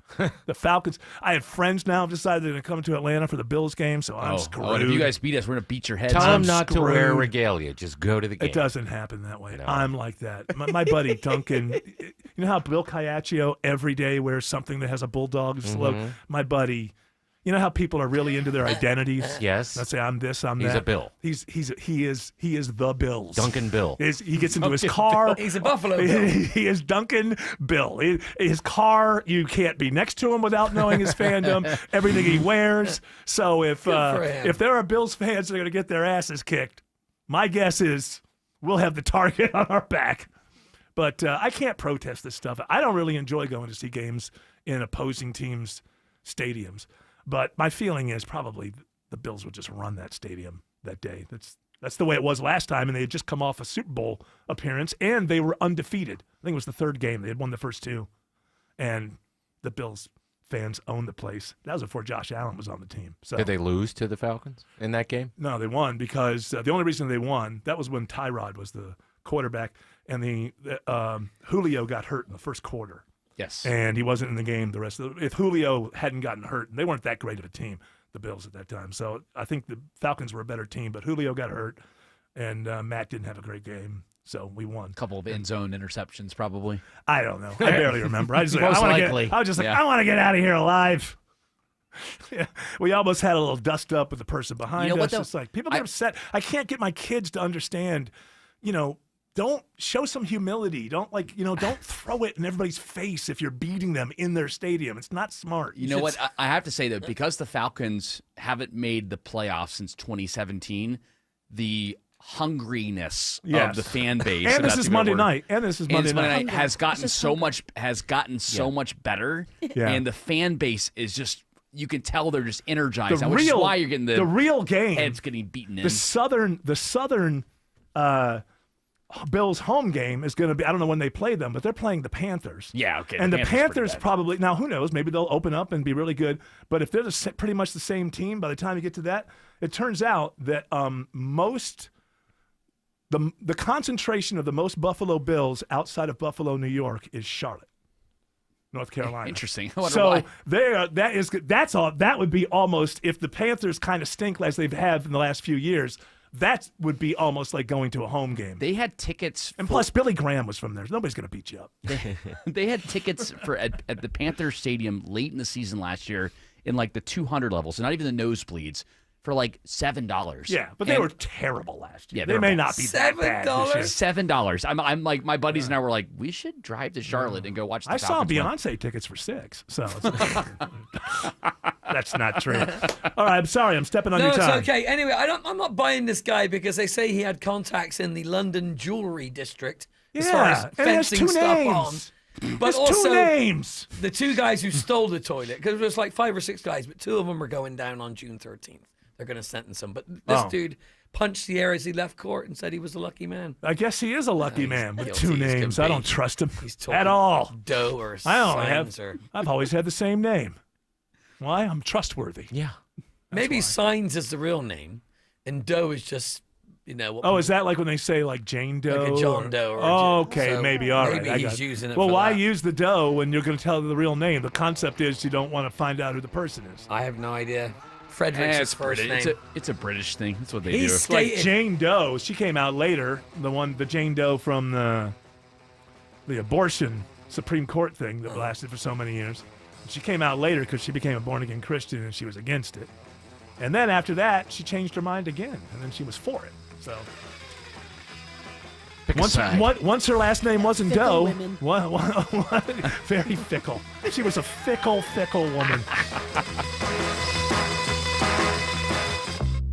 the Falcons. I have friends now have decided they're going to come to Atlanta for the Bills game, so I'm screwed. And if you guys beat us, we're going to beat your heads. Tell I'm him not to wear screwed. regalia. Just go to the game. It doesn't happen that way. I'm like that. My buddy Duncan, you know how Bill Caiaccio every day wears something that has a Bulldog's logo? My buddy, you know how people are really into their identities? Yes. Let's say I'm this, I'm that. He's a Bill. He is the Bills. Duncan Bill. He gets into his car. He's a Buffalo Bill. He is Duncan Bill. His car, you can't be next to him without knowing his fandom. Everything he wears. So if there are Bills fans that are going to get their asses kicked, my guess is we'll have the target on our back. But I can't protest this stuff. I don't really enjoy going to see games in opposing teams' stadiums. But my feeling is probably the Bills would just run that stadium that day. That's the way it was last time, and they had just come off a Super Bowl appearance, and they were undefeated. I think it was the third game. They had won the first two, and the Bills fans owned the place. That was before Josh Allen was on the team. So Did they lose to the Falcons in that game? No, they won because the only reason they won, that was when Tyrod was the quarterback, and Julio got hurt in the first quarter. Yes. And he wasn't in the game the rest of the. If Julio hadn't gotten hurt, and they weren't that great of a team, the Bills at that time. So I think the Falcons were a better team, but Julio got hurt, and Matt didn't have a great game, so we won. A couple of end zone interceptions, probably. I don't know. I barely remember. I was Most likely. I was just like, Yeah. I want to get out of here alive. Yeah, we almost had a little dust up with the person behind You know us. what, though? It's like people get upset. I can't get my kids to understand. Don't show some humility. Don't throw it in everybody's face if you're beating them in their stadium. It's not smart. You know what? I have to say, though, because the Falcons haven't made the playoffs since 2017, the hungriness of the fan base. And this is Monday night. Has gotten so much better. Yeah. And the fan base is just, you can tell they're just energized. The which is real- why you're getting the real game. heads getting beaten in. The Southern Bills home game is going to be, I don't know when they play them, but they're playing the Panthers. Yeah, okay. And the Panthers pretty Panthers bad. probably, now who knows, maybe they'll open up and be really good. But if they're pretty much the same team by the time you get to that, it turns out that the concentration of the most Buffalo Bills outside of Buffalo, New York is Charlotte, North Carolina. Interesting. I wonder So why. that would be almost, if the Panthers kind of stink as they've had in the last few years, that would be almost like going to a home game. They had tickets. And plus, Billy Graham was from there. Nobody's going to beat you up. They had tickets at the Panthers Stadium late in the season last year in like the 200 levels, and not even the nosebleeds, for like $7. Yeah, but they were terrible last year. Yeah, they may not be that bad this year. $7. I'm like, my buddies and I were like, we should drive to Charlotte and go watch the I saw Falcons win. Beyonce tickets for $6, so that's not true. All right, I'm sorry, I'm stepping on No, your it's time. okay. Anyway, I'm not buying this guy because they say he had contacts in the London jewelry district as far as Yeah, and it has fencing two stuff names. on. But There's also, two names. the two guys who stole the toilet, because there's like 5 or 6 guys, but 2 of them are going down on June 13th. They're going to sentence him. But this dude punched the air as he left court and said he was a lucky man. I guess he is a lucky man with guilty 2 as can names. I be. don't trust him He's talking at all. Doe or I don't Signs have. or I've always had the same name. Why? I'm trustworthy. Yeah. maybe Signs is the real name, and Doe is just you know. What Oh, is that like when they say like Jane Doe? Like a John Doe. Or oh, okay, so maybe. All right, maybe I he's got it. using it Well, for why that. use the Doe when you're going to tell the real name? The concept is you don't want to find out who the person is. I have no idea. Frederick's his first name. It's a British thing. That's what they He's do. It's like Jane Doe. She came out later. The Jane Doe from the abortion Supreme Court thing that lasted for so many years. She came out later because she became a born-again Christian and she was against it. And then after that, she changed her mind again, and then she was for it. So Pick a side. once her last name wasn't Fickle Doe, women. very fickle. She was a fickle woman.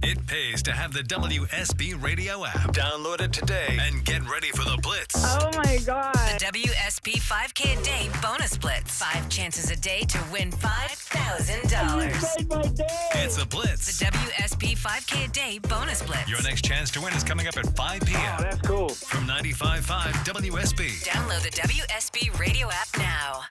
It pays to have the WSB Radio app. Download it today and get ready for the Blitz. Oh my God. The WSP 5K a day bonus blitz. 5 chances a day to win $5,000. It's the Blitz. The WSP 5K a day bonus blitz. Your next chance to win is coming up at 5 p.m. Oh, that's cool. From 95.5 WSB. Download the WSP radio app now.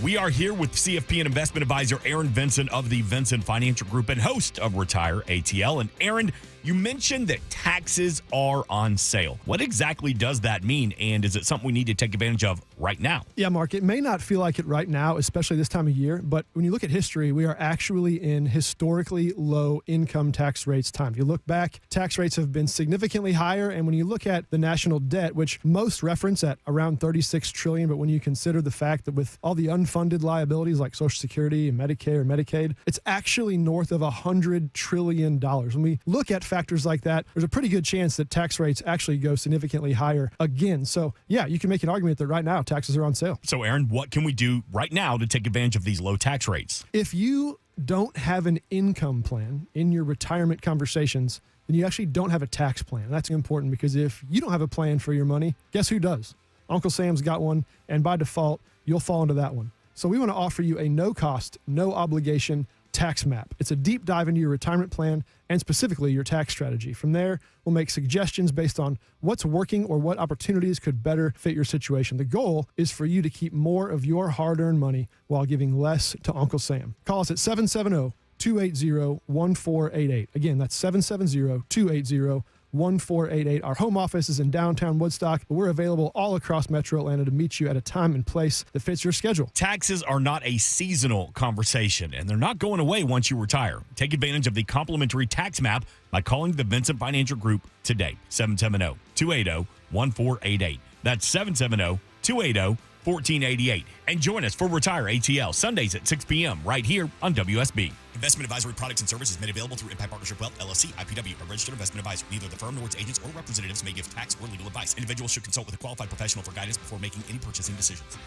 We are here with CFP and investment advisor Aaron Vincent of the Vincent Financial Group and host of Retire ATL. And Aaron, you mentioned that taxes are on sale. What exactly does that mean? And is it something we need to take advantage of right now? Yeah, Mark, it may not feel like it right now, especially this time of year, but when you look at history, we are actually in historically low income tax rates time. If you look back, tax rates have been significantly higher. And when you look at the national debt, which most reference at around $36 trillion, but when you consider the fact that with all the unfunded liabilities like Social Security and Medicare or Medicaid, it's actually north of $100 trillion. When we look at factors like that, there's a pretty good chance that tax rates actually go significantly higher again. So yeah, you can make an argument that right now taxes are on sale. So Aaron, what can we do right now to take advantage of these low tax rates? If you don't have an income plan in your retirement conversations, then you actually don't have a tax plan. That's important because if you don't have a plan for your money, guess who does? Uncle Sam's got one, and by default, you'll fall into that one. So we want to offer you a no-cost, no-obligation tax map. It's a deep dive into your retirement plan and specifically your tax strategy. From there, we'll make suggestions based on what's working or what opportunities could better fit your situation. The goal is for you to keep more of your hard-earned money while giving less to Uncle Sam. Call us at 770-280-1488. Again, that's 770-280-1488. Our home office is in downtown Woodstock, but we're available all across Metro Atlanta to meet you at a time and place that fits your schedule. Taxes are not a seasonal conversation, and they're not going away once you retire. Take advantage of the complimentary tax map by calling the Vincent Financial Group today. 770-280-1488. That's 770-280-1488. And join us for Retire ATL Sundays at 6 p.m. right here on WSB. Investment advisory products and services made available through Impact Partnership Wealth, LLC, IPW, a registered investment advisor. Neither the firm nor its agents or representatives may give tax or legal advice. Individuals should consult with a qualified professional for guidance before making any purchasing decisions.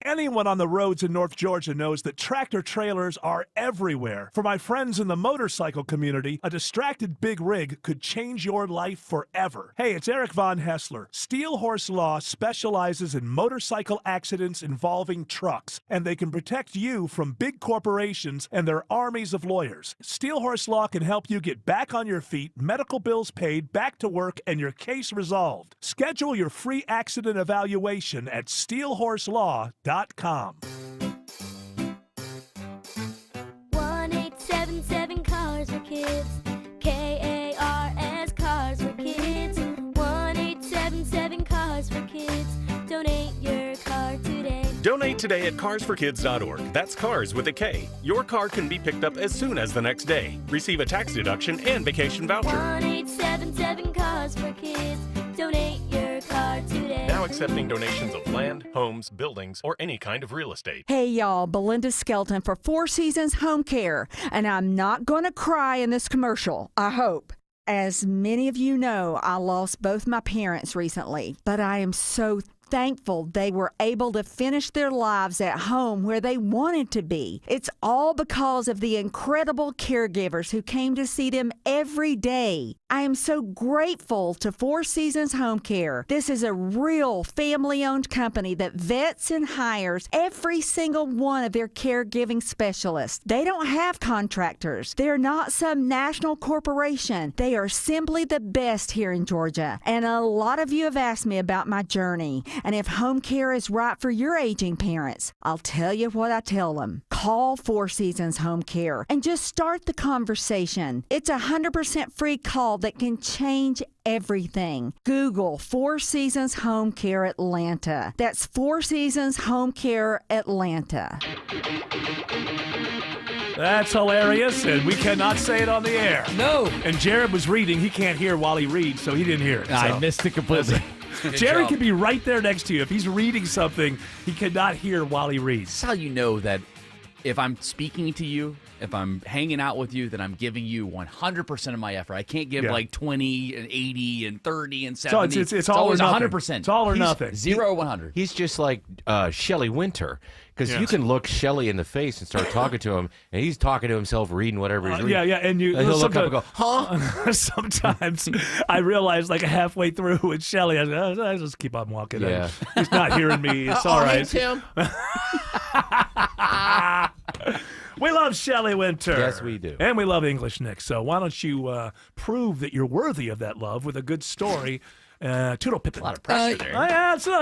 Anyone on the roads in North Georgia knows that tractor trailers are everywhere. For my friends in the motorcycle community, a distracted big rig could change your life forever. Hey, it's Eric Von Hessler. Steel Horse Law specializes in motorcycle accidents involving trucks, and they can protect you from big corporations and their armies of lawyers. Steel Horse Law can help you get back on your feet, medical bills paid, back to work, and your case resolved. Schedule your free accident evaluation at steelhorselaw.com. 1877 Cars for Kids. KARS Cars for Kids. 1877 Cars for Kids. Donate your car today. Donate today at carsforkids.org. That's cars with a K. Your car can be picked up as soon as the next day. Receive a tax deduction and vacation voucher. 1877 Cars for Kids. Donate your car today. Now accepting donations of land, homes, buildings, or any kind of real estate. Hey y'all, Belinda Skelton for Four Seasons Home Care. And I'm not going to cry in this commercial, I hope. As many of you know, I lost both my parents recently, but I am so thankful they were able to finish their lives at home where they wanted to be. It's all because of the incredible caregivers who came to see them every day. I am so grateful to Four Seasons Home Care. This is a real family-owned company that vets and hires every single one of their caregiving specialists. They don't have contractors. They're not some national corporation. They are simply the best here in Georgia. And a lot of you have asked me about my journey and if home care is right for your aging parents. I'll tell you what I tell them. Call Call Four Seasons Home Care and just start the conversation. It's a 100% free call that can change everything. Google Four Seasons Home Care Atlanta. That's Four Seasons Home Care Atlanta. That's hilarious, and we cannot say it on the air. No. And Jared was reading. He can't hear while he reads, so he didn't hear it. I missed it completely. Jared can be right there next to you. If he's reading something, he cannot hear while he reads. That's how you know that if I'm speaking to you, if I'm hanging out with you, then I'm giving you 100% of my effort. I can't give like 20 and 80 and 30 and 70. So it's all or always nothing. 100%. It's all or nothing. 0 or 100. He's just like Shelley Winter. Because you can look Shelley in the face and start talking to him, and he's talking to himself, reading whatever he's reading. Yeah, and he'll look up and go, huh? Sometimes I realize, like halfway through with Shelley, I just keep on walking. Yeah. He's not hearing me. It's all right. Tim. We love Shelley Winter. Yes, we do. And we love English Nick. So why don't you prove that you're worthy of that love with a good story? Toodle Pippin. A lot of pressure there.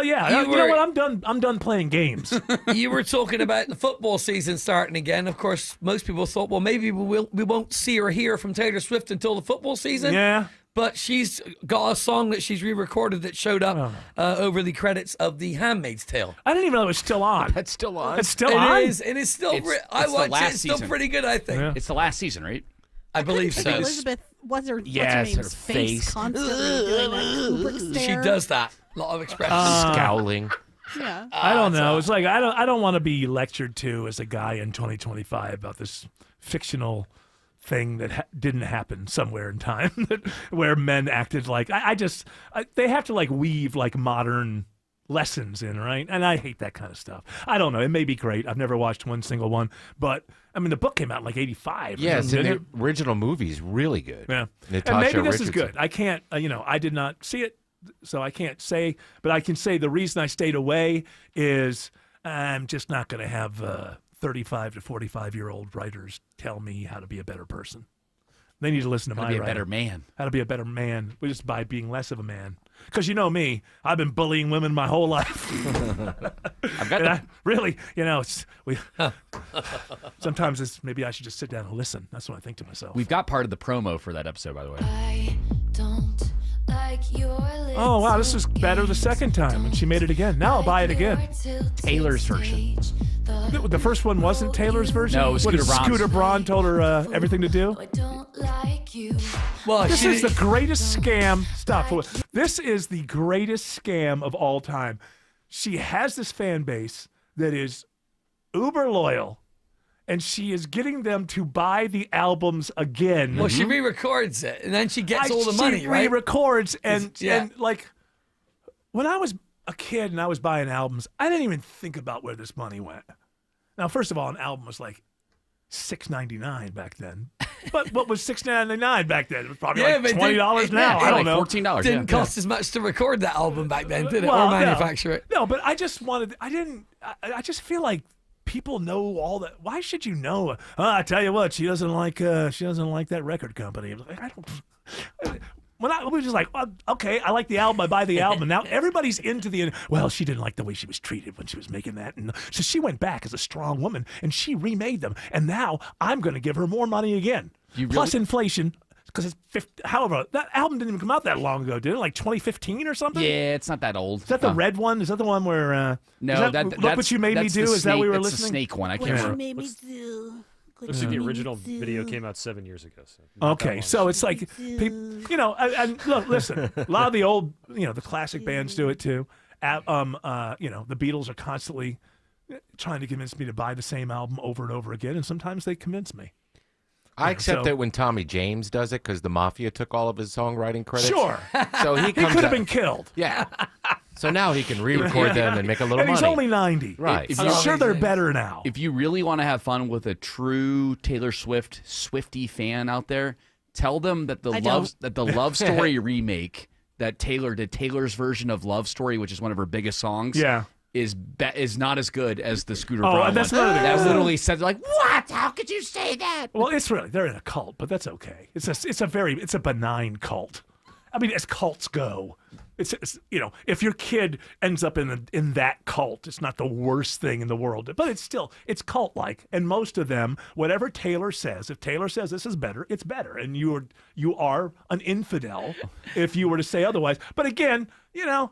You know what? I'm done playing games. You were talking about the football season starting again. Of course, most people thought, well, maybe we won't see or hear from Taylor Swift until the football season. Yeah. But she's got a song that she's re-recorded that showed up over the credits of The Handmaid's Tale. I didn't even know it was still on. That's still on. It's still on? It is still. I watched it. It's still pretty good, I think. Yeah. It's the last season, right? I believe so. Elizabeth, what's her Yes, name's her face. constantly doing that Kubrick She stare. does that. A lot of expressions. Scowling. Yeah. I don't know. It's like I don't want to be lectured to as a guy in 2025 about this fictional thing that didn't happen somewhere in time where men acted like they have to like weave like modern lessons in, right? And I hate that kind of stuff. I don't know. It may be great. I've never watched one single one, but I mean, the book came out in like 85. Yes, and the original movie is really good. Yeah. Natasha And maybe this Richardson. is good. I can't, I did not see it, so I can't say, but I can say the reason I stayed away is I'm just not going to have 35 to 45-year-old writers tell me how to be a better person. They need to listen to How my to be a writing. better man. How to be a better man, just by being less of a man. Because you know me, I've been bullying women my whole life. I've got really, sometimes maybe I should just sit down and listen. That's what I think to myself. We've got part of the promo for that episode, by the way. Oh, wow, this is better the second time, and she made it again. Now I'll buy it again. Taylor's version. The first one wasn't Taylor's version? No, it was What, Scooter Braun's. Scooter Braun told her everything to do? Well, This is the greatest scam. Stop. This is the greatest scam of all time. She has this fan base that is uber loyal, and she is getting them to buy the albums again. Well, she re-records it, and then she gets all the money, She right? re-records, and Yeah. like, when I was a kid and I was buying albums, I didn't even think about where this money went. Now, first of all, an album was like $6.99 back then. But what was $6.99 back then? It was probably like $20 now. I don't know. $14. Didn't cost as much to record that album back then, did it? Well, Or manufacture it? No, but I just feel like people know all that. Why should you know? I tell you what, she doesn't like that record company. I don't. When I was just like, well, okay, I like the album, I buy the album. Now everybody's into well, she didn't like the way she was treated when she was making that. And so she went back as a strong woman and she remade them. And now I'm going to give her more money again. Plus inflation, because it's 50, however, that album didn't even come out that long ago, did it? Like 2015 or something? Yeah, it's not that old. Is that the red one? Is that the one where? No, Look What You Made Me Do? Is that we were that's listening? the snake one. I can't What remember. you made me do. Looks like the original video came out 7 years ago. So Okay, so it's like, and look, listen, a lot of the old, the classic bands do it too. The Beatles are constantly trying to convince me to buy the same album over and over again, and sometimes they convince me. I accept that when Tommy James does it because the Mafia took all of his songwriting credits. Sure. So he could have been killed. Yeah. So now he can re-record them and make a little and money. he's only 90. Right. I'm sure they're better now. If you really want to have fun with a true Taylor Swift Swiftie fan out there, tell them that the Love Story remake that Taylor did, Taylor's version of Love Story, which is one of her biggest songs, is not as good as the Scooter Braun and that's one. another thing. That literally said like, what? How could you say that? Well, they're in a cult, but that's okay. It's a benign cult. I mean, as cults go, it's if your kid ends up in that cult, it's not the worst thing in the world. But it's cult-like, and most of them, whatever Taylor says, if Taylor says this is better, it's better, and you are an infidel if you were to say otherwise. But again,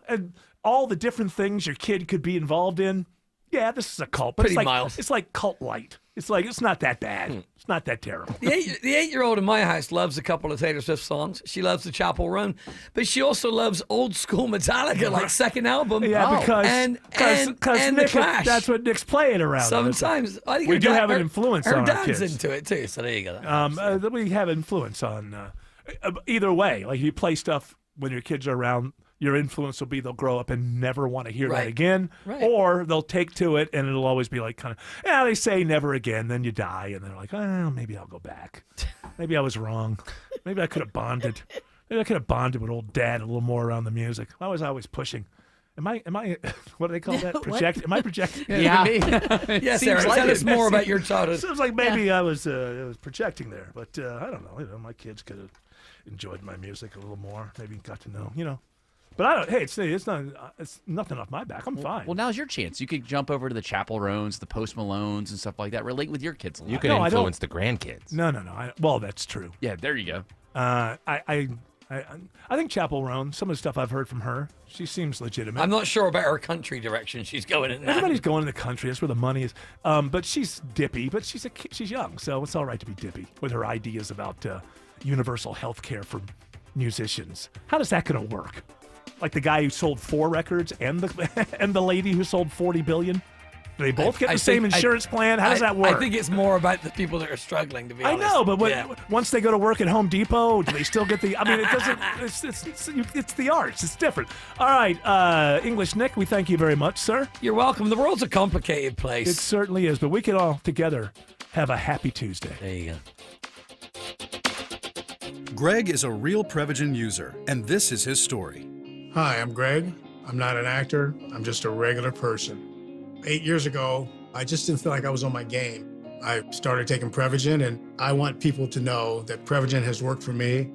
and all the different things your kid could be involved in. Yeah, this is a cult, but Pretty mild. It's like cult light. It's like it's not that bad. It's not that terrible. The 8-year-old in my house loves a couple of Taylor Swift songs. She loves the Chapel Roan, but she also loves old school Metallica, like second album. Yeah, because and Nick, the Clash. That's what Nick's playing around. Sometimes I think we her do dad- have an her- influence her on our dad's kids. into it too. So there you go. We have influence on either way. Like if you play stuff when your kids are around, your influence will be they'll grow up and never want to hear that again, or they'll take to it and it'll always be like they say never again, then you die, and they're like, oh, maybe I'll go back. Maybe I was wrong. Maybe I could have bonded. Maybe I could have bonded with old dad a little more around the music. I was always pushing. Am I? What do they call that? Project? Am I projecting? Yeah. Yes, Eric. Tell us more about your childhood. Seems like maybe I was projecting there, but I don't know. My kids could have enjoyed my music a little more. Maybe got to know. But I don't. Hey, it's nothing off my back. I'm fine. Well, now's your chance. You could jump over to the Chapel Roans, the Post Malones, and stuff like that. Relate with your kids a lot. You can influence the grandkids. No. Well, that's true. Yeah, there you go. I think Chapel Roan. Some of the stuff I've heard from her, she seems legitimate. I'm not sure about her country direction she's going in now. Everybody's going in the country. That's where the money is. But she's dippy. But she's young, so it's all right to be dippy with her ideas about universal health care for musicians. How is that going to work? Like the guy who sold 4 records and the lady who sold 40 billion? Do they both get the same insurance plan? How does that work? I think it's more about the people that are struggling, to be honest. I know, but once they go to work at Home Depot, do they still get the... I mean, it doesn't... It's the arts. It's different. All right, English Nick, we thank you very much, sir. You're welcome. The world's a complicated place. It certainly is, but we can all together have a happy Tuesday. There you go. Greg is a real Prevagen user, and this is his story. Hi, I'm Greg. I'm not an actor. I'm just a regular person. 8 years ago, I just didn't feel like I was on my game. I started taking Prevagen, and I want people to know that Prevagen has worked for me.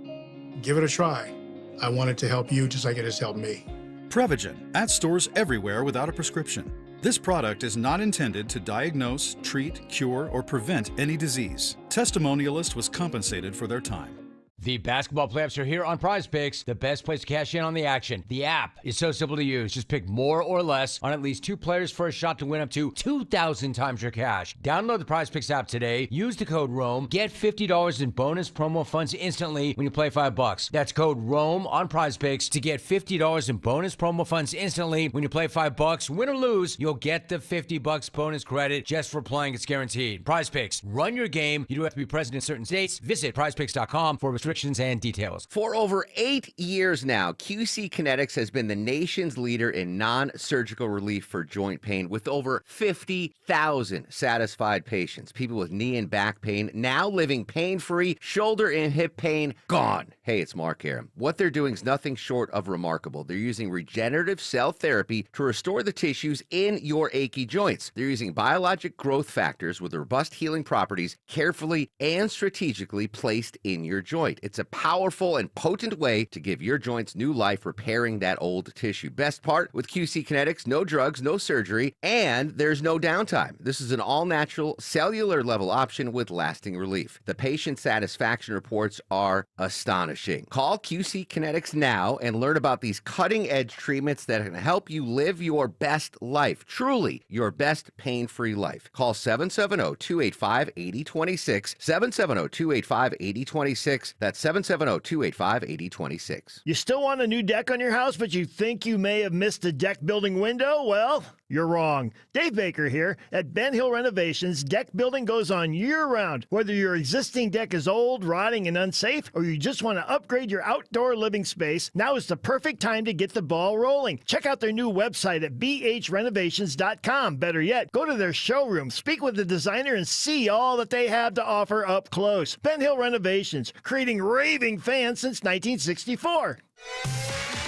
Give it a try. I want it to help you just like it has helped me. Prevagen, at stores everywhere without a prescription. This product is not intended to diagnose, treat, cure, or prevent any disease. Testimonialist was compensated for their time. The basketball playoffs are here on Prize Picks, the best place to cash in on the action. The app is so simple to use. Just pick more or less on at least 2 players for a shot to win up to 2,000 times your cash. Download the Prize Picks app today. Use the code ROAM. Get $50 in bonus promo funds instantly when you play $5. That's code ROAM on Prize Picks to get $50 in bonus promo funds instantly when you play $5. Win or lose, you'll get the $50 bonus credit just for playing. It's guaranteed. Prize Picks. Run your game. You do have to be present in certain states. Visit prizepicks.com for restrictions and details. For over 8 years now, QC Kinetics has been the nation's leader in non-surgical relief for joint pain with over 50,000 satisfied patients. People with knee and back pain now living pain-free, shoulder and hip pain gone. Hey, it's Mark here. What they're doing is nothing short of remarkable. They're using regenerative cell therapy to restore the tissues in your achy joints. They're using biologic growth factors with robust healing properties carefully and strategically placed in your joint. It's a powerful and potent way to give your joints new life, repairing that old tissue. Best part, with QC Kinetics, no drugs, no surgery, and there's no downtime. This is an all-natural, cellular-level option with lasting relief. The patient satisfaction reports are astonishing. Call QC Kinetics now and learn about these cutting-edge treatments that can help you live your best life, truly your best pain-free life. Call 770-285-8026, 770-285-8026. That's 770-285-8026. You still want a new deck on your house, but you think you may have missed the deck building window? Well, you're wrong. Dave Baker here. At Ben Hill Renovations, deck building goes on year-round. Whether your existing deck is old, rotting, and unsafe, or you just want to upgrade your outdoor living space, now is the perfect time to get the ball rolling. Check out their new website at bhrenovations.com. Better yet, go to their showroom, speak with the designer, and see all that they have to offer up close. Ben Hill Renovations, creating raving fans since 1964.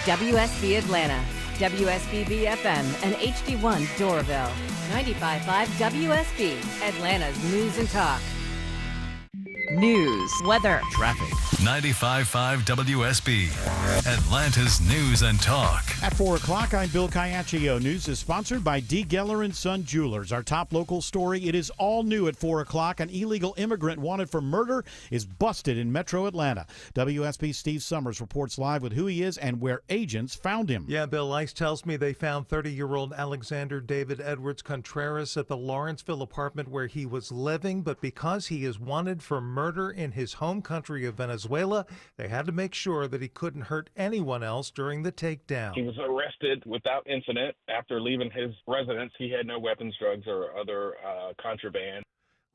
WSB Atlanta, WSBB FM, and HD1 Doraville. 95.5 WSB, Atlanta's News and Talk. news, weather, traffic. 95.5 WSB, Atlanta's news and talk. At 4 o'clock, I'm Bill Caiaccio. News is sponsored by D. Geller & Son Jewelers. Our top local story, it is all new at 4 o'clock. An illegal immigrant wanted for murder is busted in metro Atlanta. WSB's Steve Summers reports live with who he is and where agents found him. Yeah, Bill, ICE tells me they found 30-year-old Alexander David Edwards Contreras at the Lawrenceville apartment where he was living, but because he is wanted for murder in his home country of Venezuela, they had to make sure that he couldn't hurt anyone else during the takedown. He was arrested without incident after leaving his residence. He had no weapons, drugs, or other contraband.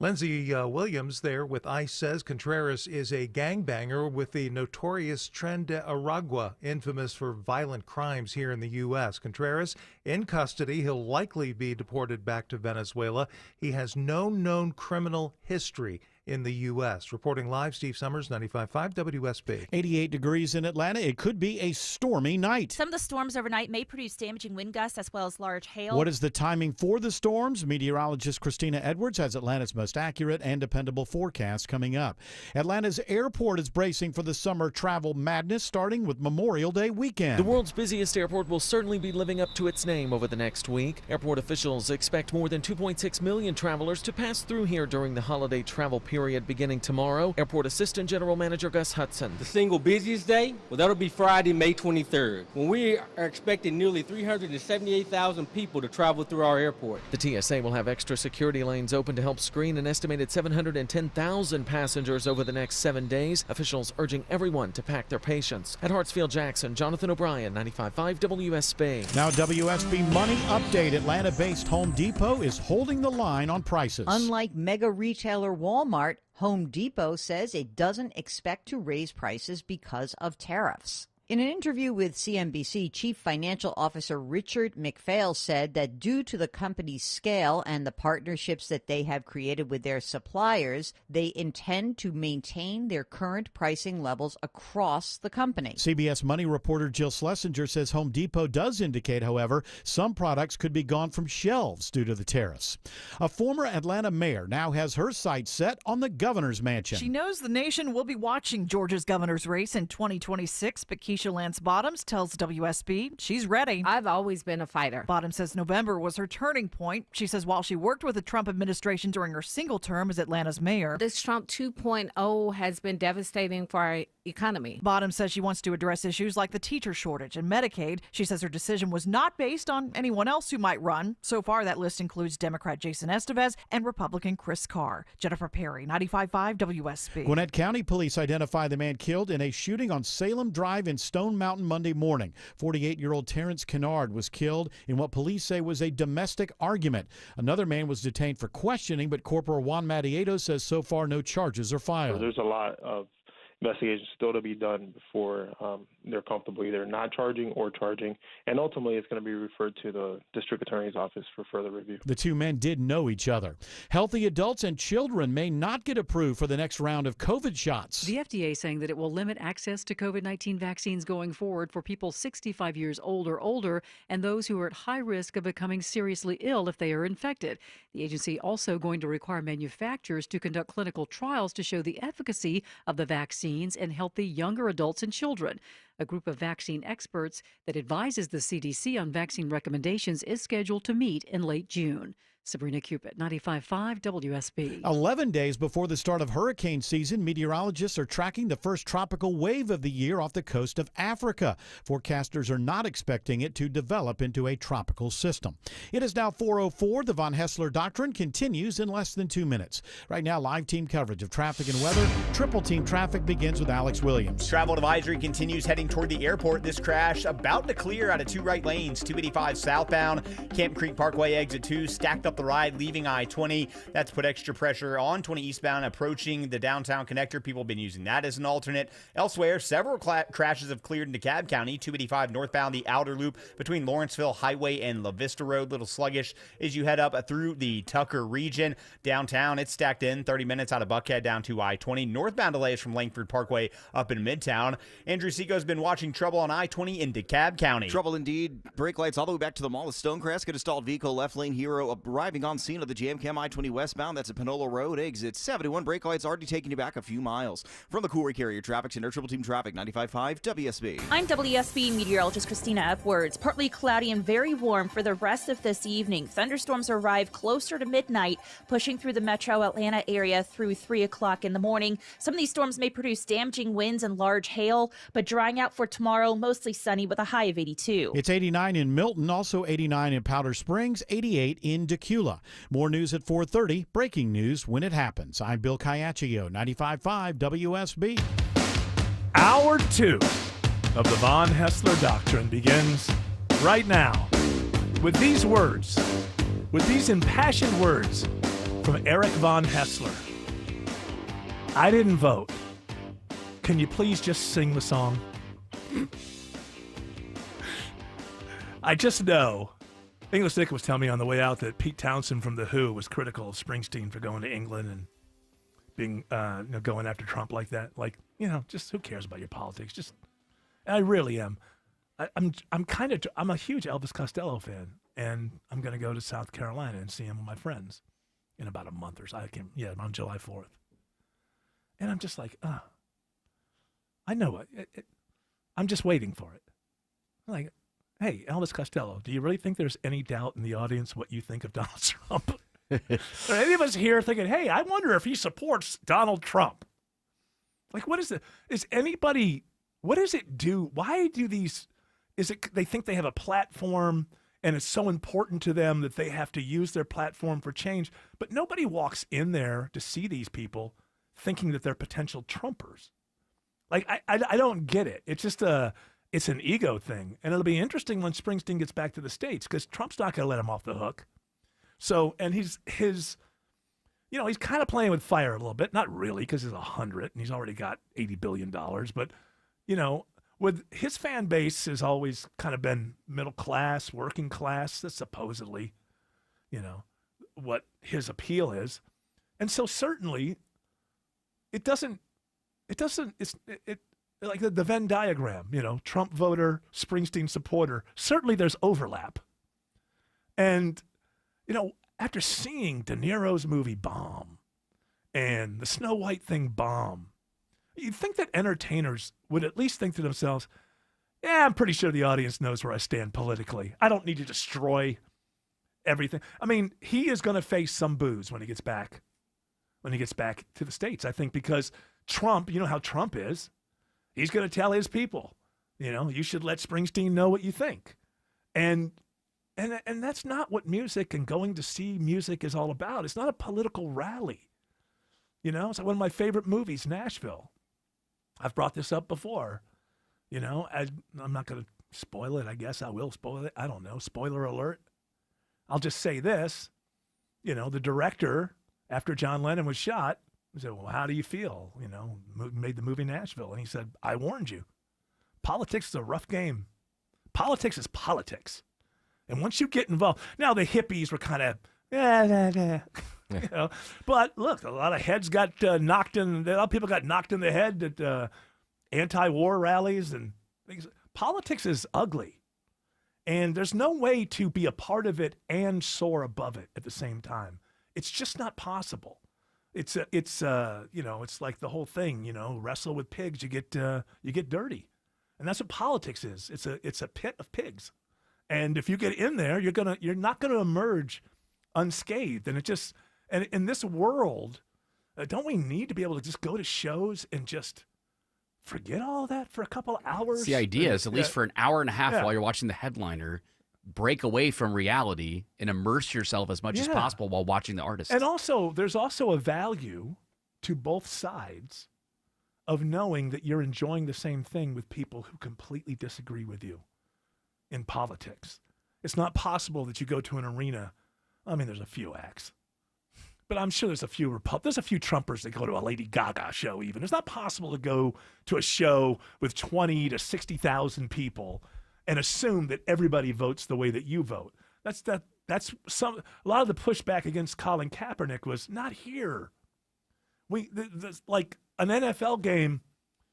Lindsey Williams there with ICE says Contreras is a gangbanger with the notorious Tren de Aragua, infamous for violent crimes here in the U.S. Contreras in custody. He'll likely be deported back to Venezuela. He has no known criminal history in the U.S. Reporting live, Steve Summers, 95.5 WSB. 88 degrees in Atlanta. It could be a stormy night. Some of the storms overnight may produce damaging wind gusts as well as large hail. What is the timing for the storms? Meteorologist Christina Edwards has Atlanta's most accurate and dependable forecast coming up. Atlanta's airport is bracing for the summer travel madness starting with Memorial Day weekend. The world's busiest airport will certainly be living up to its name over the next week. Airport officials expect more than 2.6 million travelers to pass through here during the holiday travel period beginning tomorrow. Airport Assistant General Manager Gus Hudson. The single busiest day? Well, that'll be Friday, May 23rd, when we are expecting nearly 378,000 people to travel through our airport. The TSA will have extra security lanes open to help screen an estimated 710,000 passengers over the next 7 days. Officials urging everyone to pack their patience. At Hartsfield-Jackson, Jonathan O'Brien, 95.5 WSB. Now WSB Money Update. Atlanta-based Home Depot is holding the line on prices. Unlike mega retailer Walmart, Home Depot says it doesn't expect to raise prices because of tariffs. In an interview with CNBC, Chief Financial Officer Richard McPhail said that due to the company's scale and the partnerships that they have created with their suppliers, they intend to maintain their current pricing levels across the company. CBS Money reporter Jill Schlesinger says Home Depot does indicate, however, some products could be gone from shelves due to the tariffs. A former Atlanta mayor now has her sights set on the governor's mansion. She knows the nation will be watching Georgia's governor's race in 2026, but Keisha Lance Bottoms tells WSB she's ready. I've always been a fighter. Bottoms says November was her turning point. She says while she worked with the Trump administration during her single term as Atlanta's mayor, This Trump 2.0 has been devastating for our economy. Bottoms says she wants to address issues like the teacher shortage and Medicaid. She says her decision was not based on anyone else who might run. So far, that list includes Democrat Jason Estevez and Republican Chris Carr. Jennifer Perry, 95.5 WSB. Gwinnett County police identify the man killed in a shooting on Salem Drive in Stone Mountain Monday morning. 48-year-old Terrence Kennard was killed in what police say was a domestic argument. Another man was detained for questioning, but Corporal Juan Matieto says so far no charges are filed. There's a lot of investigations still to be done before they're comfortable either not charging or charging, and ultimately it's going to be referred to the district attorney's office for further review. The two men did know each other. Healthy adults and children may not get approved for the next round of COVID shots. The FDA saying that it will limit access to COVID-19 vaccines going forward for people 65 years old or older and those who are at high risk of becoming seriously ill if they are infected. The agency also going to require manufacturers to conduct clinical trials to show the efficacy of the vaccines in healthy younger adults and children. A group of vaccine experts that advises the CDC on vaccine recommendations is scheduled to meet in late June. Sabrina Cupid, 95.5 WSB. 11 days before the start of hurricane season, meteorologists are tracking the first tropical wave of the year off the coast of Africa. Forecasters are not expecting it to develop into a tropical system. It is now 4:04. The Von Hessler Doctrine continues in less than 2 minutes. Right now, live team coverage of traffic and weather. Triple team traffic begins with Alex Williams. Travel advisory continues heading toward the airport. This crash about to clear out of two right lanes. 285 southbound, Camp Creek Parkway exit 2 stacked up the ride leaving I-20. That's put extra pressure on 20 eastbound approaching the downtown connector. People have been using that as an alternate. Elsewhere, several crashes have cleared in DeKalb County. 285 northbound, the outer loop between Lawrenceville Highway and La Vista Road. Little sluggish as you head up through the Tucker region. Downtown, it's stacked in 30 minutes out of Buckhead down to I-20. Northbound delays from Langford Parkway up in Midtown. Andrew Seco's been watching trouble on I-20 in DeKalb County. Trouble indeed. Brake lights all the way back to the mall of Stonecrest. Get a stalled vehicle left lane hero up right arriving on scene of the Jam-Cam I-20 westbound. That's at Panola Road, exit 71. Brake lights already taking you back a few miles. From the Coolray Carrier Traffic Center, Triple Team Traffic, 95.5 WSB. I'm WSB meteorologist Christina Upwards. Partly cloudy and very warm for the rest of this evening. Thunderstorms arrive closer to midnight, pushing through the metro Atlanta area through 3 o'clock in the morning. Some of these storms may produce damaging winds and large hail, but drying out for tomorrow, mostly sunny with a high of 82. It's 89 in Milton, also 89 in Powder Springs, 88 in Decula. More news at 4:30. Breaking news when it happens. I'm Bill Caiaccio, 95.5 WSB. Hour 2 of the Von Haessler Doctrine begins right now with these words, with these impassioned words from Eric Von Haessler. I didn't vote. Can you please just sing the song? I just know. English Nick was telling me on the way out that Pete Townsend from The Who was critical of Springsteen for going to England and being, going after Trump like that. Like, just who cares about your politics? Just, and I really am. I'm a huge Elvis Costello fan, and I'm going to go to South Carolina and see him with my friends in about a month or so. On July 4th. And I'm just like, I know it. I'm just waiting for it. I'm like, hey, Elvis Costello, do you really think there's any doubt in the audience what you think of Donald Trump? Are any of us here thinking, hey, I wonder if he supports Donald Trump? Like, what does it do? Why do they think they have a platform and it's so important to them that they have to use their platform for change? But nobody walks in there to see these people thinking that they're potential Trumpers. Like, I don't get it. It's just it's an ego thing. And it'll be interesting when Springsteen gets back to the States because Trump's not going to let him off the hook. So, and he's kind of playing with fire a little bit. Not really, because he's 100 and he's already got $80 billion. But, with his fan base has always kind of been middle class, working class. That's supposedly, what his appeal is. And so certainly it's like the Venn diagram, Trump voter, Springsteen supporter. Certainly there's overlap. And, after seeing De Niro's movie bomb and the Snow White thing bomb, you'd think that entertainers would at least think to themselves, yeah, I'm pretty sure the audience knows where I stand politically. I don't need to destroy everything. I mean, he is going to face some boos when he gets back to the States, I think, because Trump, you know how Trump is. He's going to tell his people, you should let Springsteen know what you think. And that's not what music and going to see music is all about. It's not a political rally. It's like one of my favorite movies, Nashville. I've brought this up before. I'm not going to spoil it. I guess I will spoil it. I don't know. Spoiler alert. I'll just say this. The director, after John Lennon was shot, said, well, how do you feel? Made the movie Nashville. And he said, I warned you. Politics is a rough game. Politics is politics. And once you get involved, now the hippies were kind of, but look, a lot of heads got knocked in, a lot of people got knocked in the head at anti-war rallies and things. Politics is ugly. And there's no way to be a part of it and soar above it at the same time. It's just not possible. It's like the whole thing, wrestle with pigs, you get dirty. And that's what politics is. It's a pit of pigs. And if you get in there, you're not gonna emerge unscathed. And in this world, don't we need to be able to just go to shows and just forget all that for a couple of hours? The idea is, at least for an hour and a half while you're watching the headliner, break away from reality and immerse yourself as much as possible while watching the artist. And also, there's also a value to both sides of knowing that you're enjoying the same thing with people who completely disagree with you in politics. It's not possible that you go to an arena. I mean, there's a few acts, but I'm sure there's a few Trumpers that go to a Lady Gaga show even. It's not possible to go to a show with 20 to 60,000 people and assume that everybody votes the way that you vote. A lot of the pushback against Colin Kaepernick was not here. Like an NFL game,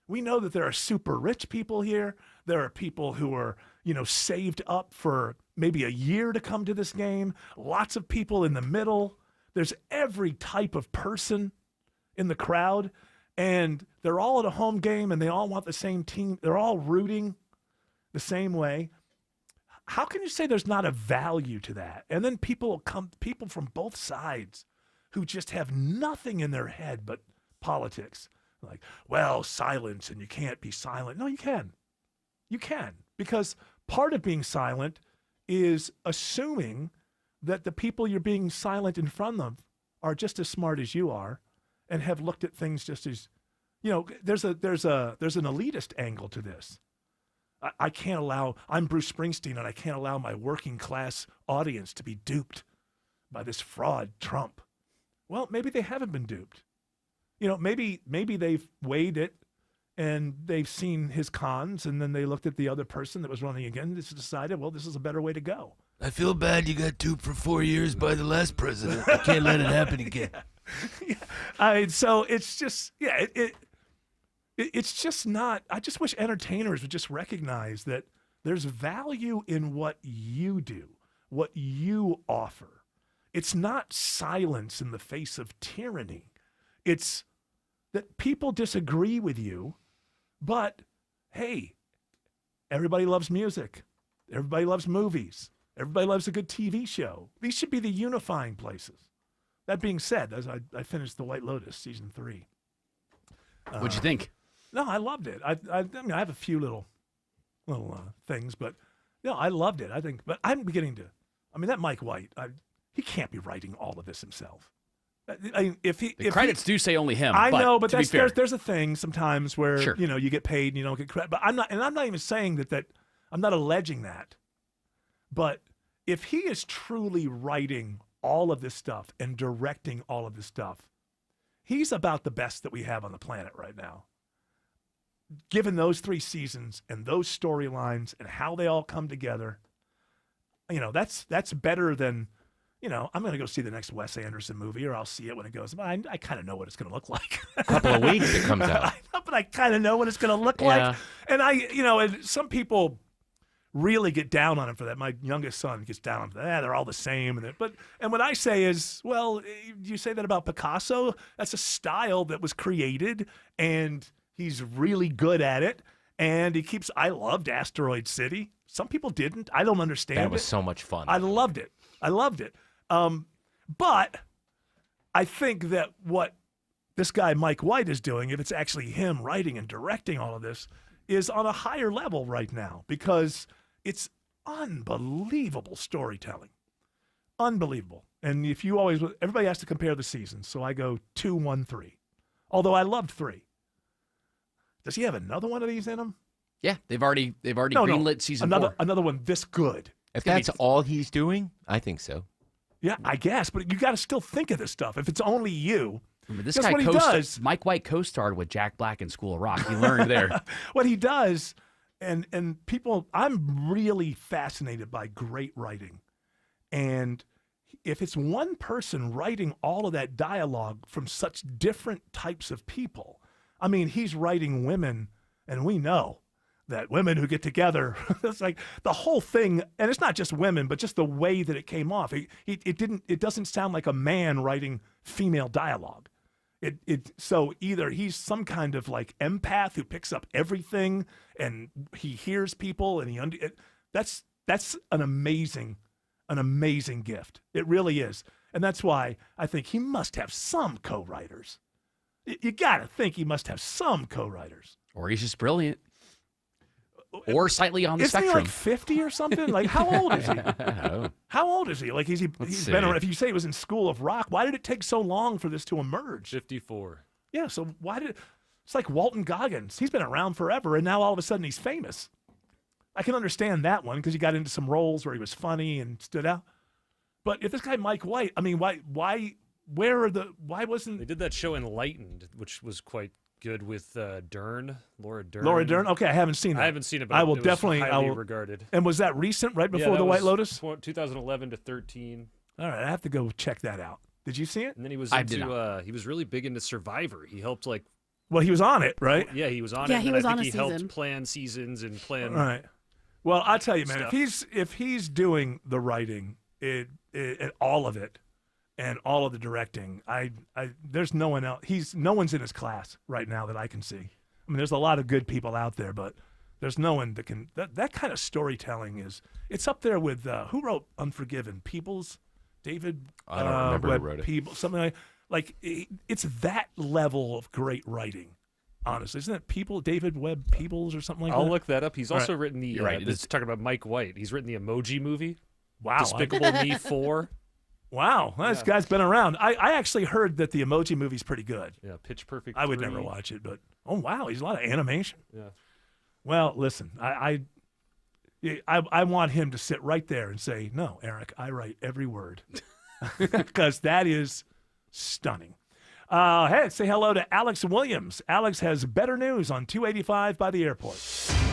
we know that there are super rich people here. There are people who are, saved up for maybe a year to come to this game. Lots of people in the middle. There's every type of person in the crowd, and they're all at a home game, and they all want the same team. They're all rooting the same way. How can you say there's not a value to that? And then people from both sides who just have nothing in their head but politics. Like, well, silence, and you can't be silent. No, you can. You can. Because part of being silent is assuming that the people you're being silent in front of are just as smart as you are and have looked at things just as, there's an elitist angle to this. I'm Bruce Springsteen, and I can't allow my working class audience to be duped by this fraud, Trump. Well, maybe they haven't been duped. Maybe they've weighed it and they've seen his cons, and then they looked at the other person that was running again and just decided, well, this is a better way to go. I feel bad you got duped for 4 years by the last president. I can't let it happen again. So it's just, it's just not, I just wish entertainers would just recognize that there's value in what you do, what you offer. It's not silence in the face of tyranny. It's that people disagree with you, but hey, everybody loves music. Everybody loves movies. Everybody loves a good TV show. These should be the unifying places. That being said, as I finished The White Lotus season 3. What'd you think? No, I loved it. I mean, I have a few little things, but I loved it. I think, but I'm beginning to. I mean, that Mike White, he can't be writing all of this himself. I mean, the credits do say only him. I know, but there's a thing sometimes where sure. You get paid and you don't get credit. But I'm not even saying that. I'm not alleging that. But if he is truly writing all of this stuff and directing all of this stuff, he's about the best that we have on the planet right now. Given those 3 seasons and those storylines and how they all come together, that's better than. I'm going to go see the next Wes Anderson movie, or I'll see it when it goes. I kind of know what it's going to look like. A couple of weeks it comes out. But I kind of know what it's going to look like. And and some people really get down on him for that. My youngest son gets down on that. They're all the same. And what I say is, well, you say that about Picasso? That's a style that was created, and he's really good at it. And I loved Asteroid City. Some people didn't. I don't understand it. That was so much fun. I loved it. But I think that what this guy Mike White is doing, if it's actually him writing and directing all of this, is on a higher level right now because it's unbelievable storytelling. Unbelievable. And everybody has to compare the seasons. So I go 2, 1, 3. Although I loved 3. Does he have another one of these in him? Yeah, they've already greenlit season 4. Another one this good. If that's all he's doing, I think so. Yeah, I guess, but you got to still think of this stuff. If it's only you, this guy does. Mike White co-starred with Jack Black in School of Rock. He learned there. What he does, and people, I'm really fascinated by great writing, and if it's one person writing all of that dialogue from such different types of people, I mean, he's writing women, and we know that women who get together, it's like the whole thing, and it's not just women, but just the way that it came off. It doesn't sound like a man writing female dialogue. So either he's some kind of like empath who picks up everything and he hears people and that's an amazing gift. It really is. And that's why I think he must have some co-writers. You got to think he must have some co-writers. Or he's just brilliant. Or slightly on the spectrum. Isn't he like 50 or something? Like, how old is he? How old is he? Like, he's been around. If you say he was in School of Rock, why did it take so long for this to emerge? 54. Yeah, so it's like Walton Goggins. He's been around forever, and now all of a sudden he's famous. I can understand that one because he got into some roles where he was funny and stood out. But if this guy Mike White, I mean, why wasn't... They did that show Enlightened, which was quite good with Laura Dern. Laura Dern? Okay, I haven't seen that. I haven't seen it, but I will it definitely... was highly regarded. And was that recent, right before The White Lotus? 2011 to 13. All right, I have to go check that out. Did you see it? And then he was he was really big into Survivor. He helped Well, he was on it, right? Yeah, he was on it. Yeah, he was on a He season. helped plan seasons and plan... All right. Well, I'll tell you, man, stuff. if he's doing the writing, all of it, and all of the directing, there's no one else. No one's in his class right now that I can see. I mean, there's a lot of good people out there, but there's no one that can. That kind of storytelling it's up there with who wrote Unforgiven? Peoples, David. I don't remember who wrote it. People, something like it's that level of great writing. Honestly, isn't it David Webb Peoples or something like that? I'll look that up. He's also Right. written the. You're right. This is talking about Mike White. He's written the Emoji Movie. Wow. Despicable Me 4. Wow, this guy's been around. I actually heard that the Emoji Movie's pretty good. Yeah, Pitch Perfect. I would 3. never watch it, but oh wow, he's a lot of animation. Yeah. Well, listen, I want him to sit right there and say, "No, Eric, I write every word," because that is stunning. Hey, say hello to Alex Williams. Alex has better news on 285 by the airport.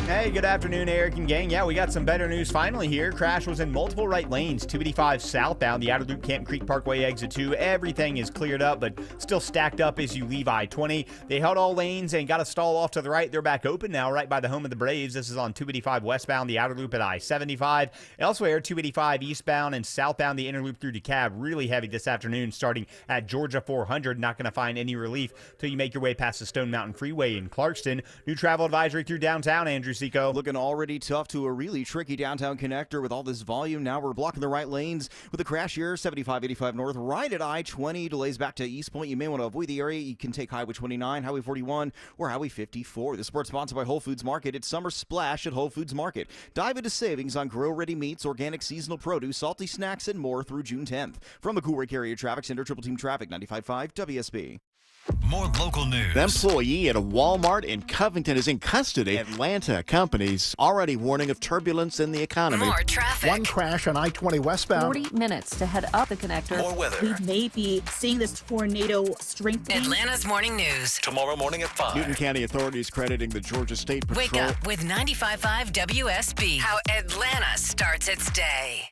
Hey, good afternoon, Eric and gang. Yeah, we got some better news finally here. Crash was in multiple right lanes, 285 southbound, the outer loop, Camp Creek Parkway, exit 2. Everything is cleared up, but still stacked up as you leave I-20. They held all lanes and got a stall off to the right. They're back open now, right by the home of the Braves. This is on 285 westbound, the outer loop at I-75. Elsewhere, 285 eastbound and southbound, the inner loop through DeKalb. Really heavy this afternoon, starting at Georgia 400. Not going to find any relief till you make your way past the Stone Mountain Freeway in Clarkston. New travel advisory through downtown, Andrew Seco. Looking already tough to a really tricky downtown connector with all this volume. Now we're blocking the right lanes with a crash here, 7585 north, right at I-20. Delays back to East Point. You may want to avoid the area. You can take Highway 29, Highway 41, or Highway 54. The sport's sponsored by Whole Foods Market. It's Summer Splash at Whole Foods Market. Dive into savings on grill-ready meats, organic seasonal produce, salty snacks, and more through June 10th. From the Coolray Carrier Traffic Center, Triple Team Traffic, 95.5 WSB. More local news. The employee at a Walmart in Covington is in custody. Atlanta companies already warning of turbulence in the economy. More traffic. One crash on I-20 westbound. 40 minutes to head up the connector. More weather. We may be seeing this tornado strengthening. Atlanta's morning news. Tomorrow morning at 5. Newton County authorities crediting the Georgia State Patrol. Wake up with 95.5 WSB. How Atlanta starts its day.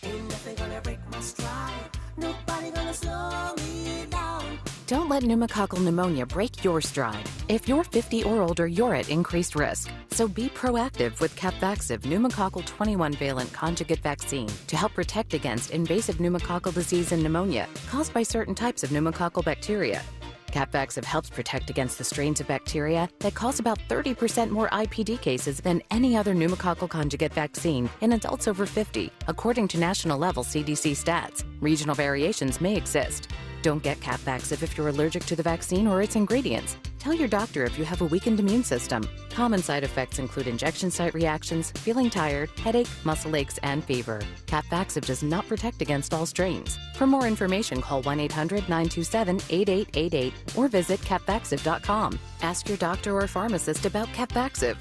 Ain't nothing gonna break my stride. Nobody gonna slow me down. Don't let pneumococcal pneumonia break your stride. If you're 50 or older, you're at increased risk. So be proactive with Capvaxive pneumococcal 21-valent conjugate vaccine to help protect against invasive pneumococcal disease and pneumonia caused by certain types of pneumococcal bacteria. Capvaxive helps protect against the strains of bacteria that cause about 30% more IPD cases than any other pneumococcal conjugate vaccine in adults over 50, according to national-level CDC stats. Regional variations may exist. Don't get Capvaxive if you're allergic to the vaccine or its ingredients. Tell your doctor if you have a weakened immune system. Common side effects include injection site reactions, feeling tired, headache, muscle aches, and fever. Capvaxive does not protect against all strains. For more information, call 1-800-927-8888 or visit capvaxive.com. Ask your doctor or pharmacist about Capvaxive.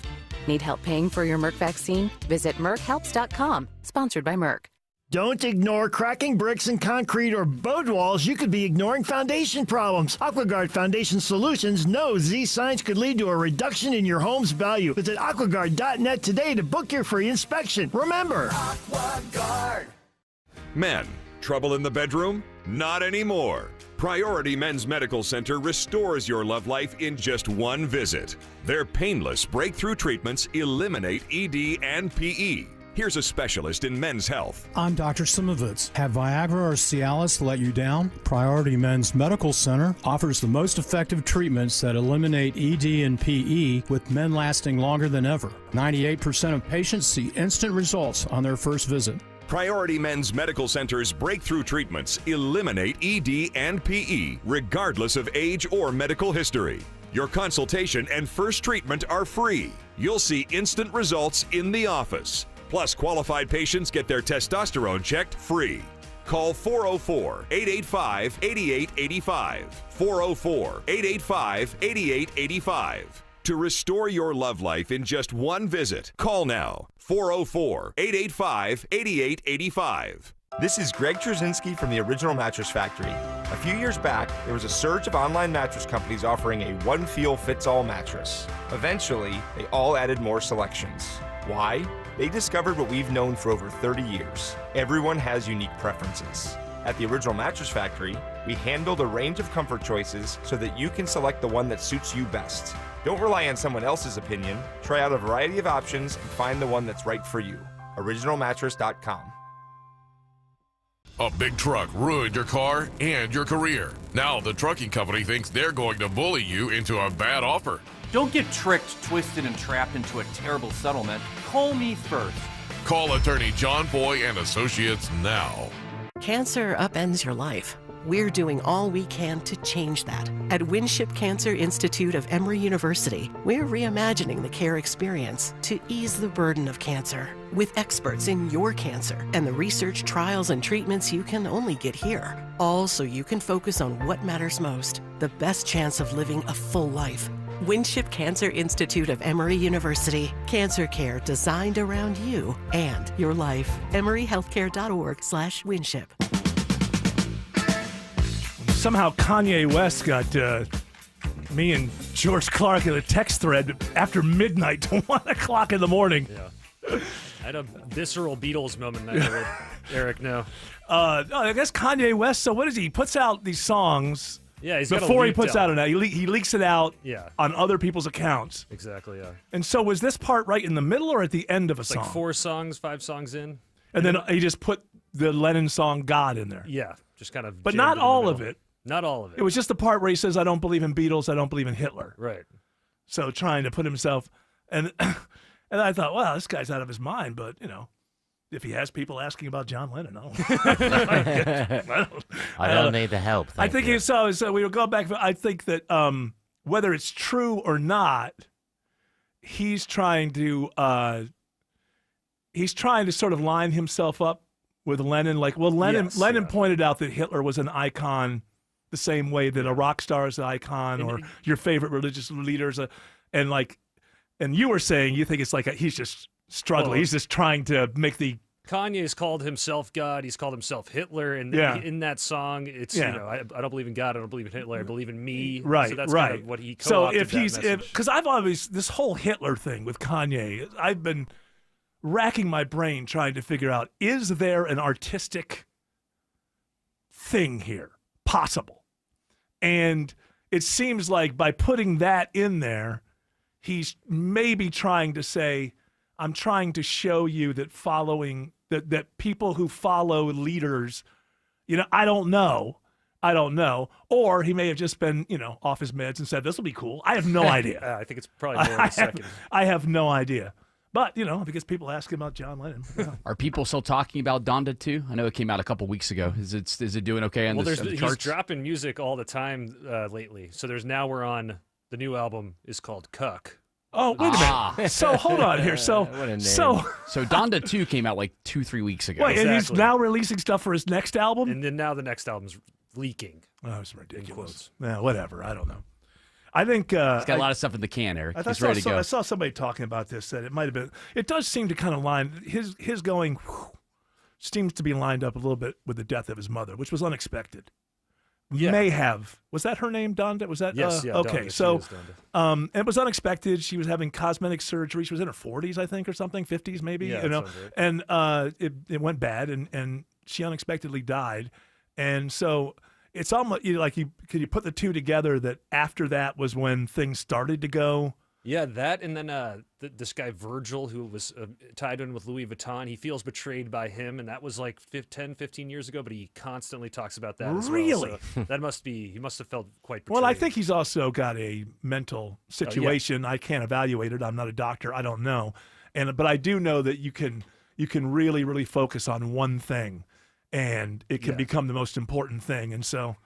Need help paying for your Merck vaccine? Visit merckhelps.com. Sponsored by Merck. Don't ignore cracking bricks in concrete or boat walls. You could be ignoring foundation problems. AquaGuard Foundation Solutions knows these signs could lead to a reduction in your home's value. Visit aquaguard.net today to book your free inspection. Remember, AquaGuard. Men, trouble in the bedroom? Not anymore. Priority Men's Medical Center restores your love life in just one visit. Their painless breakthrough treatments eliminate ED and PE. Here's a specialist in men's health. I'm Dr. Simovitz. Have Viagra or Cialis let you down? Priority Men's Medical Center offers the most effective treatments that eliminate ED and PE, with men lasting longer than ever. 98% of patients see instant results on their first visit. Priority Men's Medical Center's breakthrough treatments eliminate ED and PE, regardless of age or medical history. Your consultation and first treatment are free. You'll see instant results in the office. Plus, qualified patients get their testosterone checked free. Call 404-885-8885. 404-885-8885. To restore your love life in just one visit, call now. 404-885-8885. This is Greg Trzynski from the Original Mattress Factory. A few years back, there was a surge of online mattress companies offering a one-feel-fits-all mattress. Eventually, they all added more selections. Why? They discovered what we've known for over 30 years. Everyone has unique preferences. At the Original Mattress Factory, we handled a range of comfort choices so that you can select the one that suits you best. Don't rely on someone else's opinion. Try out a variety of options and find the one that's right for you. OriginalMattress.com. A big truck ruined your car and your career. Now the trucking company thinks they're going to bully you into a bad offer. Don't get tricked, twisted, and trapped into a terrible settlement. Call me first. Call attorney John Boy and Associates now. Cancer upends your life. We're doing all we can to change that. At Winship Cancer Institute of Emory University, we're reimagining the care experience to ease the burden of cancer with experts in your cancer and the research, trials, and treatments you can only get here. All so you can focus on what matters most, the best chance of living a full life. Winship Cancer Institute of Emory University. Cancer care designed around you and your life. EmoryHealthcare.org/Winship. Somehow Kanye West got me and George Clark in a text thread after midnight to 1 o'clock in the morning. Yeah. I had a visceral Beatles moment that I let Eric know. I guess Kanye West, so what is he? He puts out these songs Yeah, he's got a before he leaked puts out album. he leaks it out Yeah. on other people's accounts. Exactly, yeah. And so was this part right in the middle or at the end of a It's song? like 4 songs, 5 songs in. And then he just put the Lennon song God in there. Yeah, just kind of. But jammed not in the all of middle. it. Not all of it. It was just the part where he says, I don't believe in Beatles, I don't believe in Hitler. Right. So trying to put himself, and I thought, well, this guy's out of his mind, but, you know, if he has people asking about John Lennon, I don't need the help. I think you. so we were going back. I think that whether it's true or not, he's trying to sort of line himself up with Lenin. Like, well, Lenin pointed out that Hitler was an icon the same way that a rock star is an icon, or your favorite religious leaders, and you were saying you think it's like he's just struggling. Well, he's just trying to make the. Kanye's called himself God. He's called himself Hitler, and in that song, it's you know, I don't believe in God. I don't believe in Hitler. I believe in me. Right, So that's right. kind of what he. So co-opted if that he's message. because I've always this whole Hitler thing with Kanye, I've been racking my brain trying to figure out, is there an artistic thing here possible? And it seems like by putting that in there, he's maybe trying to say, I'm trying to show you that following that people who follow leaders, you know, I don't know. Or he may have just been, you know, off his meds and said, this will be cool. I have no idea. I think it's probably more in a second. I have no idea. But, you know, because people ask about John Lennon. You know. Are people still talking about Donda 2? I know it came out a couple weeks ago. Is it doing okay on the he's charts? dropping music all the time lately. So we're on the new album is called Cuck. Oh, wait a minute. So hold on here. So Donda 2 came out like 2-3 weeks ago. Wait, and he's now releasing stuff for his next album? And then now the next album's leaking. Oh, it's ridiculous. Yeah, whatever. I don't know. I think he's got a lot of stuff in the can, Eric. He's ready to go. I saw somebody talking about this, that it might have been. It does seem to kind of line his going. Seems to be lined up a little bit with the death of his mother, which was unexpected. Yeah. May have. Was that her name, Donda? Was that? Yes. Yeah. Okay. Donda. So, She is Donda. it was unexpected. She was having cosmetic surgery. She was in her 40s, I think, or something, 50s maybe. Yeah, you know, that sounds right. and it went bad, and she unexpectedly died, and so. It's almost could you put the two together that after that was when things started to go? Yeah, that and then this guy Virgil, who was tied in with Louis Vuitton, he feels betrayed by him, and that was like 10, 15 years ago, but he constantly talks about that as well. Really? So he must have felt quite betrayed. Well, I think he's also got a mental situation. I can't evaluate it. I'm not a doctor. I don't know. But I do know that you can really, really focus on one thing, and it can become the most important thing. And so,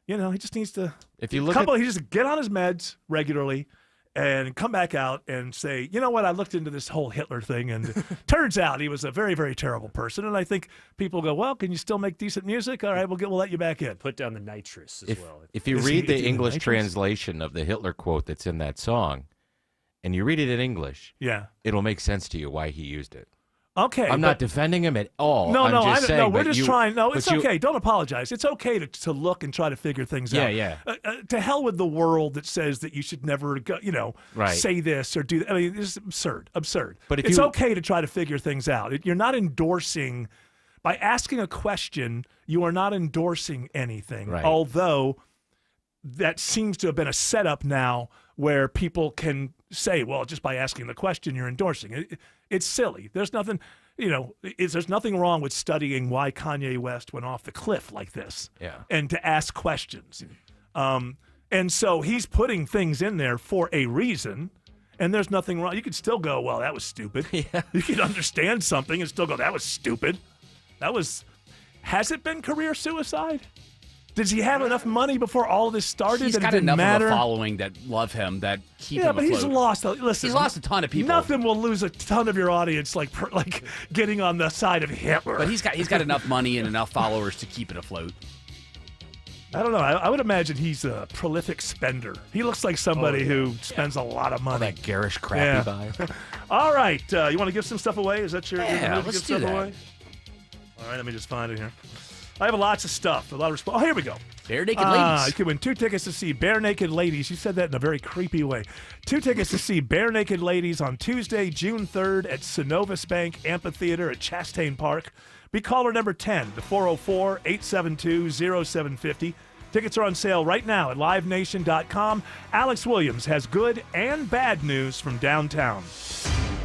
you know, he just needs to he just get on his meds regularly and come back out and say, you know what, I looked into this whole Hitler thing, and turns out he was a very, very terrible person. And I think people go, well, can you still make decent music? All right, we'll let you back in. Put down the nitrous as well. If you read the English translation of the Hitler quote that's in that song, and you read it in English, it'll make sense to you why he used it. Okay, I'm not defending him at all. No, we're just just trying. No, it's okay. Don't apologize. It's okay to look and try to figure things out. Yeah. To hell with the world that says that you should never go, say this or do that. I mean, it's absurd. But it's okay to try to figure things out. You're not endorsing by asking a question, you are not endorsing anything. Right. Although that seems to have been a setup now where people can say, well, just by asking the question, you're endorsing. It's silly. There's nothing, there's nothing wrong with studying why Kanye West went off the cliff like this. Yeah. And to ask questions. And so he's putting things in there for a reason, and there's nothing wrong. You could still go, well, that was stupid. Yeah. You could understand something and still go, that was stupid. Has it been career suicide? Does he have enough money before all of this started He's that got it didn't enough matter? of a following that love him, that keep him but afloat. he's lost. Listen, He's lost a ton of people. Nothing will lose a ton of your audience like getting on the side of Hitler. But he's got enough money and enough followers to keep it afloat. I don't know. I would imagine he's a prolific spender. He looks like somebody who spends a lot of money. All that garish crap he buys. All right. You want to give some stuff away? Is that your Yeah, mood to let's give do stuff that. away? All right, let me just find it here. I have lots of stuff. A lot of here we go. Bare Naked Ladies. You can win 2 tickets to see Bare Naked Ladies. You said that in a very creepy way. 2 tickets to see Bare Naked Ladies on Tuesday, June 3rd at Synovus Bank Amphitheater at Chastain Park. Be caller number 10 to 404-872-0750. Tickets are on sale right now at livenation.com. Alex Williams has good and bad news from downtown.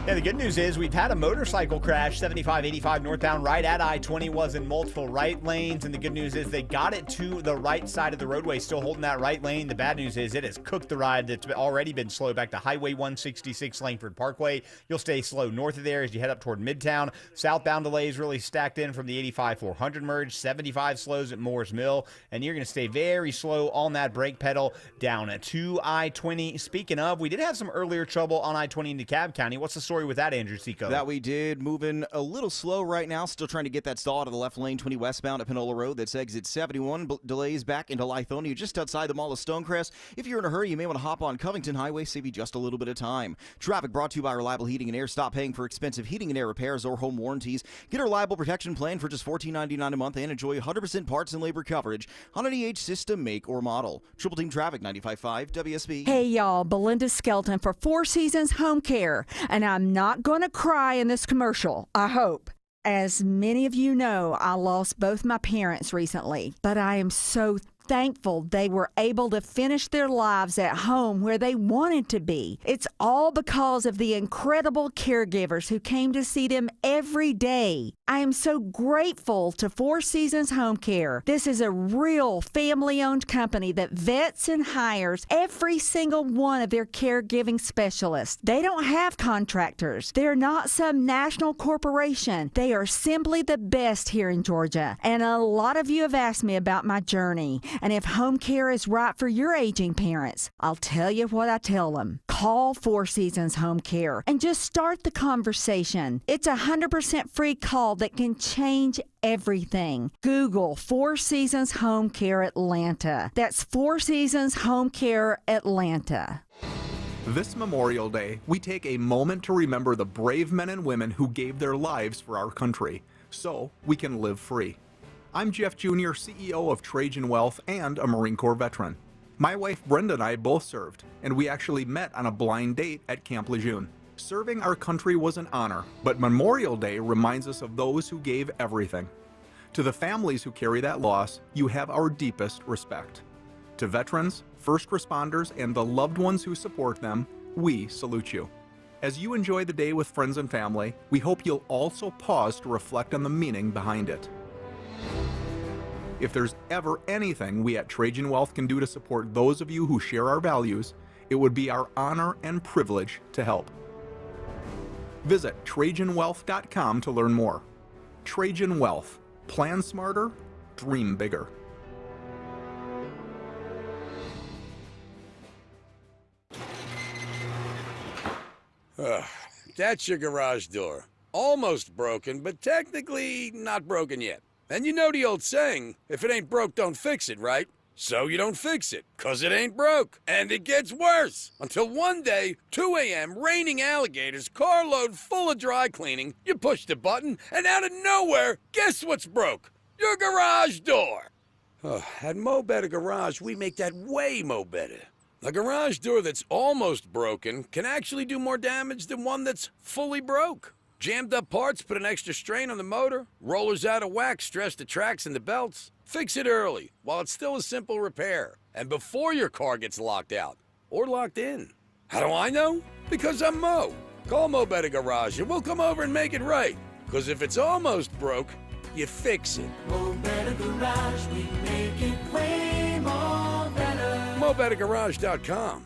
Yeah, the good news is we've had a motorcycle crash, 7585 northbound, right at I-20, was in multiple right lanes. And the good news is they got it to the right side of the roadway, still holding that right lane. The bad news is it has cooked the ride that's already been slow back to Highway 166 Langford Parkway. You'll stay slow north of there as you head up toward Midtown. Southbound delays really stacked in from the 85-400 merge, 75 slows at Moores Mill. And you're going to stay very slow on that brake pedal down to I-20. Speaking of, we did have some earlier trouble on I-20 in DeKalb County. What's the story with that, Andrew Seco? That we did. Moving a little slow right now. Still trying to get that stall out of the left lane, 20 westbound at Panola Road. That's exit 71. Delays back into Lithonia, just outside the Mall of Stonecrest. If you're in a hurry, you may want to hop on Covington Highway, save you just a little bit of time. Traffic brought to you by Reliable Heating and Air. Stop paying for expensive heating and air repairs or home warranties. Get a Reliable Protection Plan for just $14.99 a month and enjoy 100% parts and labor coverage on any age, system, make, or model. Triple Team Traffic, 95.5 WSB. Hey, y'all. Belinda Skelton for Four Seasons Home Care. And I'm not going to cry in this commercial, I hope. As many of you know, I lost both my parents recently, but I am so thankful they were able to finish their lives at home where they wanted to be. It's all because of the incredible caregivers who came to see them every day. I am so grateful to Four Seasons Home Care. This is a real family-owned company that vets and hires every single one of their caregiving specialists. They don't have contractors. They're not some national corporation. They are simply the best here in Georgia. And a lot of you have asked me about my journey and if home care is right for your aging parents. I'll tell you what I tell them. Call Four Seasons Home Care and just start the conversation. It's a 100% free call that can change everything. Google Four Seasons Home Care Atlanta. That's Four Seasons Home Care Atlanta. This Memorial Day, we take a moment to remember the brave men and women who gave their lives for our country, so we can live free. I'm Jeff Jr., CEO of Trajan Wealth and a Marine Corps veteran. My wife Brenda and I both served, and we actually met on a blind date at Camp Lejeune. Serving our country was an honor, but Memorial Day reminds us of those who gave everything. To the families who carry that loss, you have our deepest respect. To veterans, first responders, and the loved ones who support them, we salute you. As you enjoy the day with friends and family, we hope you'll also pause to reflect on the meaning behind it. If there's ever anything we at Trajan Wealth can do to support those of you who share our values, it would be our honor and privilege to help. Visit TrajanWealth.com to learn more. Trajan Wealth. Plan smarter, dream bigger. That's your garage door. Almost broken, but technically not broken yet. And you know the old saying, if it ain't broke, don't fix it, right? So you don't fix it, 'cause it ain't broke. And it gets worse. Until one day, 2 a.m., raining alligators, carload full of dry cleaning, you push the button, and out of nowhere, guess what's broke? Your garage door. At Mo Better Garage, we make that way mo better. A garage door that's almost broken can actually do more damage than one that's fully broke. Jammed up parts put an extra strain on the motor. Rollers out of whack stress the tracks and the belts. Fix it early while it's still a simple repair and before your car gets locked out or locked in. How do I know? Because I'm Mo. Call Mo Better Garage and we'll come over and make it right. Because if it's almost broke, you fix it. Mo Better Garage, we make it way more better. MoBetterGarage.com.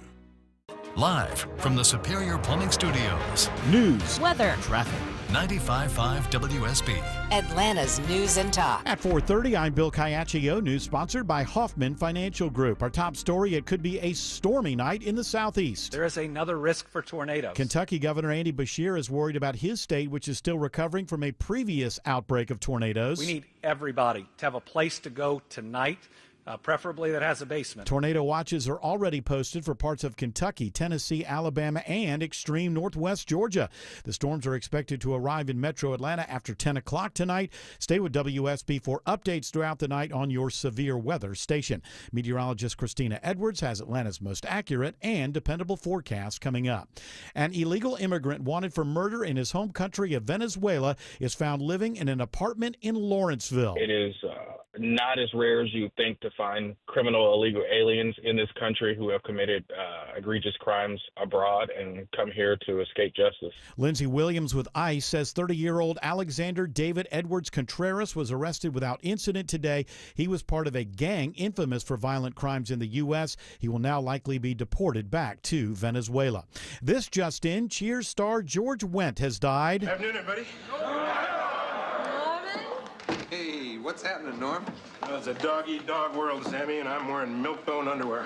Live from the Superior Plumbing Studios. News, weather, traffic. 95.5 WSB. Atlanta's News and Talk. At 4:30, I'm Bill Caiaccio. News sponsored by Hoffman Financial Group. Our top story, it could be a stormy night in the southeast. There is another risk for tornadoes. Kentucky Governor Andy Beshear is worried about his state, which is still recovering from a previous outbreak of tornadoes. We need everybody to have a place to go tonight. Preferably that has a basement. Tornado watches are already posted for parts of Kentucky, Tennessee, Alabama, and extreme northwest Georgia. The storms are expected to arrive in metro Atlanta after 10 o'clock tonight. Stay with WSB for updates throughout the night on your severe weather station. Meteorologist Christina Edwards has Atlanta's most accurate and dependable forecast coming up. An illegal immigrant wanted for murder in his home country of Venezuela is found living in an apartment in Lawrenceville. It is not as rare as you think to find criminal illegal aliens in this country who have committed egregious crimes abroad and come here to escape justice. Lindsey Williams with ICE says 30-year-old Alexander David Edwards Contreras was arrested without incident today. He was part of a gang infamous for violent crimes in the U.S. He will now likely be deported back to Venezuela. This just in, Cheers star George Wendt has died. Afternoon, everybody. Hey, what's happening, Norm? It's a dog-eat-dog world, Sammy, and I'm wearing milk-bone underwear.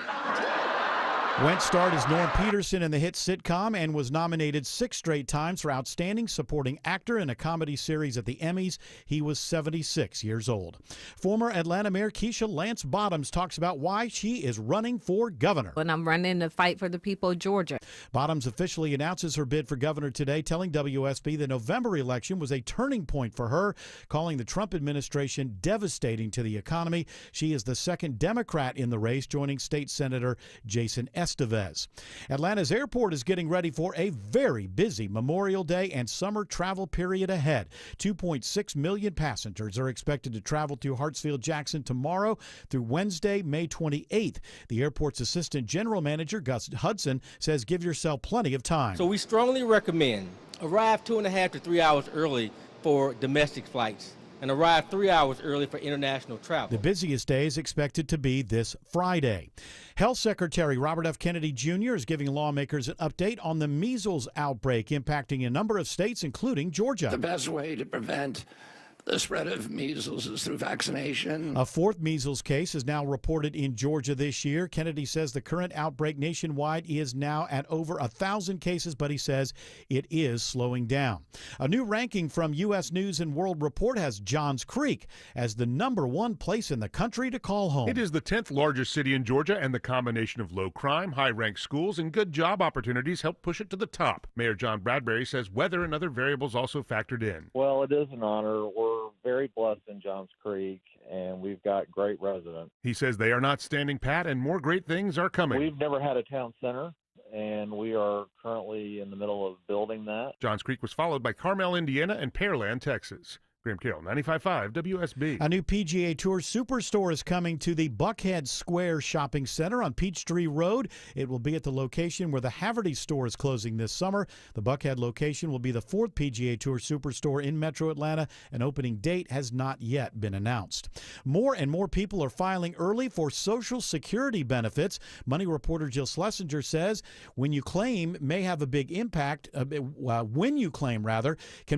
Wendt starred as Norm Peterson in the hit sitcom and was nominated 6 straight times for Outstanding Supporting Actor in a Comedy Series at the Emmys. He was 76 years old. Former Atlanta Mayor Keisha Lance Bottoms talks about why she is running for governor. When I'm running to fight for the people of Georgia. Bottoms officially announces her bid for governor today, telling WSB the November election was a turning point for her, calling the Trump administration devastating to the economy. She is the second Democrat in the race, joining State Senator Jason Estevez. Atlanta's airport is getting ready for a very busy Memorial Day and summer travel period ahead. 2.6 million passengers are expected to travel to Hartsfield-Jackson tomorrow through Wednesday, May 28th. The airport's assistant general manager, Gus Hudson, says give yourself plenty of time. So we strongly recommend arrive 2.5 to 3 hours early for domestic flights and arrive 3 hours early for international travel. The busiest day is expected to be this Friday. Health Secretary Robert F. Kennedy Jr. is giving lawmakers an update on the measles outbreak impacting a number of states, including Georgia. The best way to prevent the spread of measles is through vaccination. A 4th measles case is now reported in Georgia this year. Kennedy says the current outbreak nationwide is now at over 1,000 cases, but he says it is slowing down. A new ranking from U.S. News and World Report has Johns Creek as the #1 place in the country to call home. It is the 10th largest city in Georgia, and the combination of low crime, high-ranked schools, and good job opportunities helped push it to the top. Mayor John Bradbury says weather and other variables also factored in. Well, it is an honor. We're very blessed in Johns Creek, and we've got great residents. He says they are not standing pat, and more great things are coming. We've never had a town center, and we are currently in the middle of building that. Johns Creek was followed by Carmel, Indiana, and Pearland, Texas. Graham Carroll, 95.5 WSB. A new PGA Tour Superstore is coming to the Buckhead Square Shopping Center on Peachtree Road. It will be at the location where the Haverty store is closing this summer. The Buckhead location will be the 4th PGA Tour Superstore in Metro Atlanta. An opening date has not yet been announced. More and more people are filing early for Social Security benefits. Money reporter Jill Schlesinger says when you claim can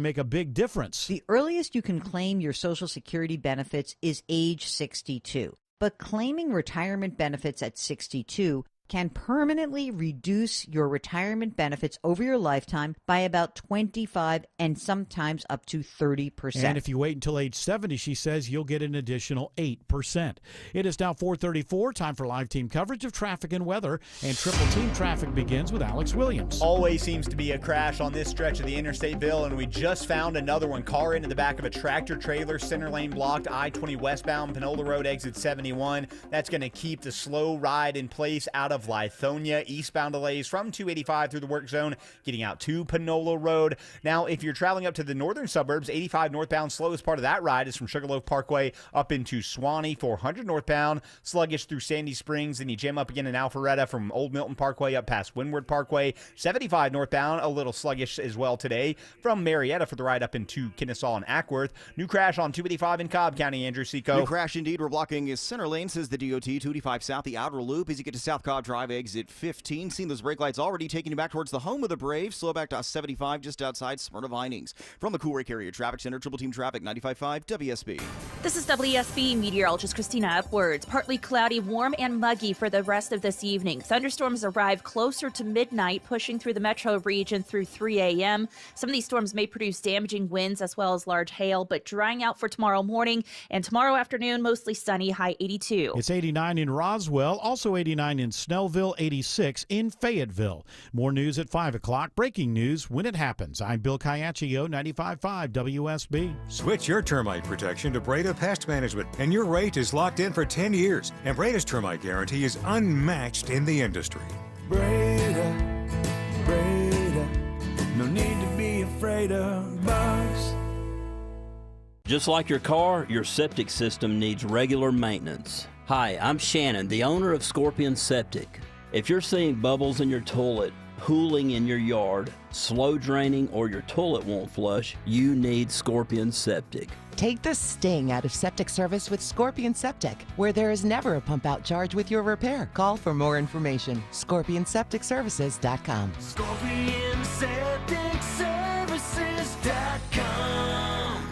make a big difference. The earliest you can claim your Social Security benefits is age 62. But claiming retirement benefits at 62 can permanently reduce your retirement benefits over your lifetime by about 25 and sometimes up to 30%. And if you wait until age 70, she says, you'll get an additional 8%. It is now 4:34, time for live team coverage of traffic and weather, and Triple Team traffic begins with Alex Williams. Always seems to be a crash on this stretch of the interstate, Bill, and we just found another one. Car into the back of a tractor trailer, center lane blocked, I-20 westbound, Panola Road, exit 71. That's going to keep the slow ride in place out of of Lithonia. Eastbound delays from 285 through the work zone, getting out to Panola Road. Now, if you're traveling up to the northern suburbs, 85 northbound slowest part of that ride is from Sugarloaf Parkway up into Swanee. 400 northbound, sluggish through Sandy Springs, and you jam up again in Alpharetta from Old Milton Parkway up past Windward Parkway. 75 northbound, a little sluggish as well today from Marietta for the ride up into Kennesaw and Ackworth. New crash on 285 in Cobb County. Andrew Seco. New crash indeed. We're blocking his center lane, says the DOT. 285 south, the outer loop as you get to South Cobb Drive, exit 15. Seen those brake lights already taking you back towards the home of the Braves. Slow back to 75 just outside Smyrna Vinings. From the Coolray Carrier Traffic Center, Triple Team Traffic 95.5 WSB. This is WSB meteorologist Christina Upwards. Partly cloudy, warm and muggy for the rest of this evening. Thunderstorms arrive closer to midnight, pushing through the metro region through 3 a.m. Some of these storms may produce damaging winds as well as large hail, but drying out for tomorrow morning and tomorrow afternoon, mostly sunny, high 82. It's 89 in Roswell, also 89 in Snellville, 86 in Fayetteville. More news at 5 o'clock. Breaking news when it happens. I'm Bill Caiaccio, 95.5 WSB. Switch your termite protection to Breda Pest Management, and your rate is locked in for 10 years. And Breda's termite guarantee is unmatched in the industry. Breda, Breda, no need to be afraid of bugs. Just like your car, your septic system needs regular maintenance. Hi, I'm Shannon, the owner of Scorpion Septic. If you're seeing bubbles in your toilet, pooling in your yard, slow draining, or your toilet won't flush, you need Scorpion Septic. Take the sting out of septic service with Scorpion Septic, where there is never a pump out charge with your repair. Call for more information. ScorpionSepticServices.com. ScorpionSepticServices.com.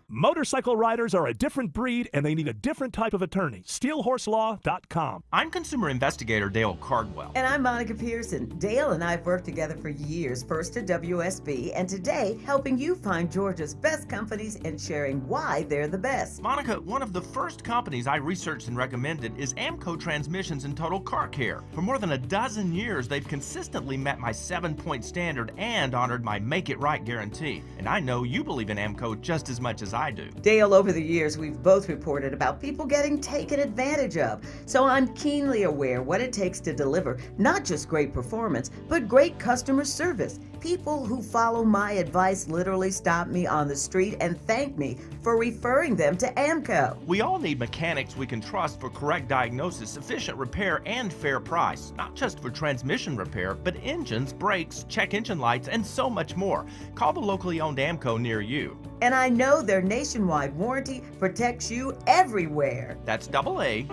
Motorcycle riders are a different breed, and they need a different type of attorney. SteelHorseLaw.com. I'm consumer investigator Dale Cardwell. And I'm Monica Pearson. Dale and I have worked together for years, first at WSB, and today helping you find Georgia's best companies and sharing why they're the best. Monica, one of the first companies I researched and recommended is AMCO Transmissions and Total Car Care. For more than a dozen years, they've consistently met my 7-point standard and honored my Make It Right guarantee. And I know you believe in AMCO just as much as I do. Dale, over the years, we've both reported about people getting taken advantage of. So I'm keenly aware what it takes to deliver not just great performance, but great customer service. People who follow my advice literally stop me on the street and thank me for referring them to AMCO. We all need mechanics we can trust for correct diagnosis, efficient repair, and fair price. Not just for transmission repair, but engines, brakes, check engine lights, and so much more. Call the locally owned AMCO near you. And I know their nationwide warranty protects you everywhere. That's AA.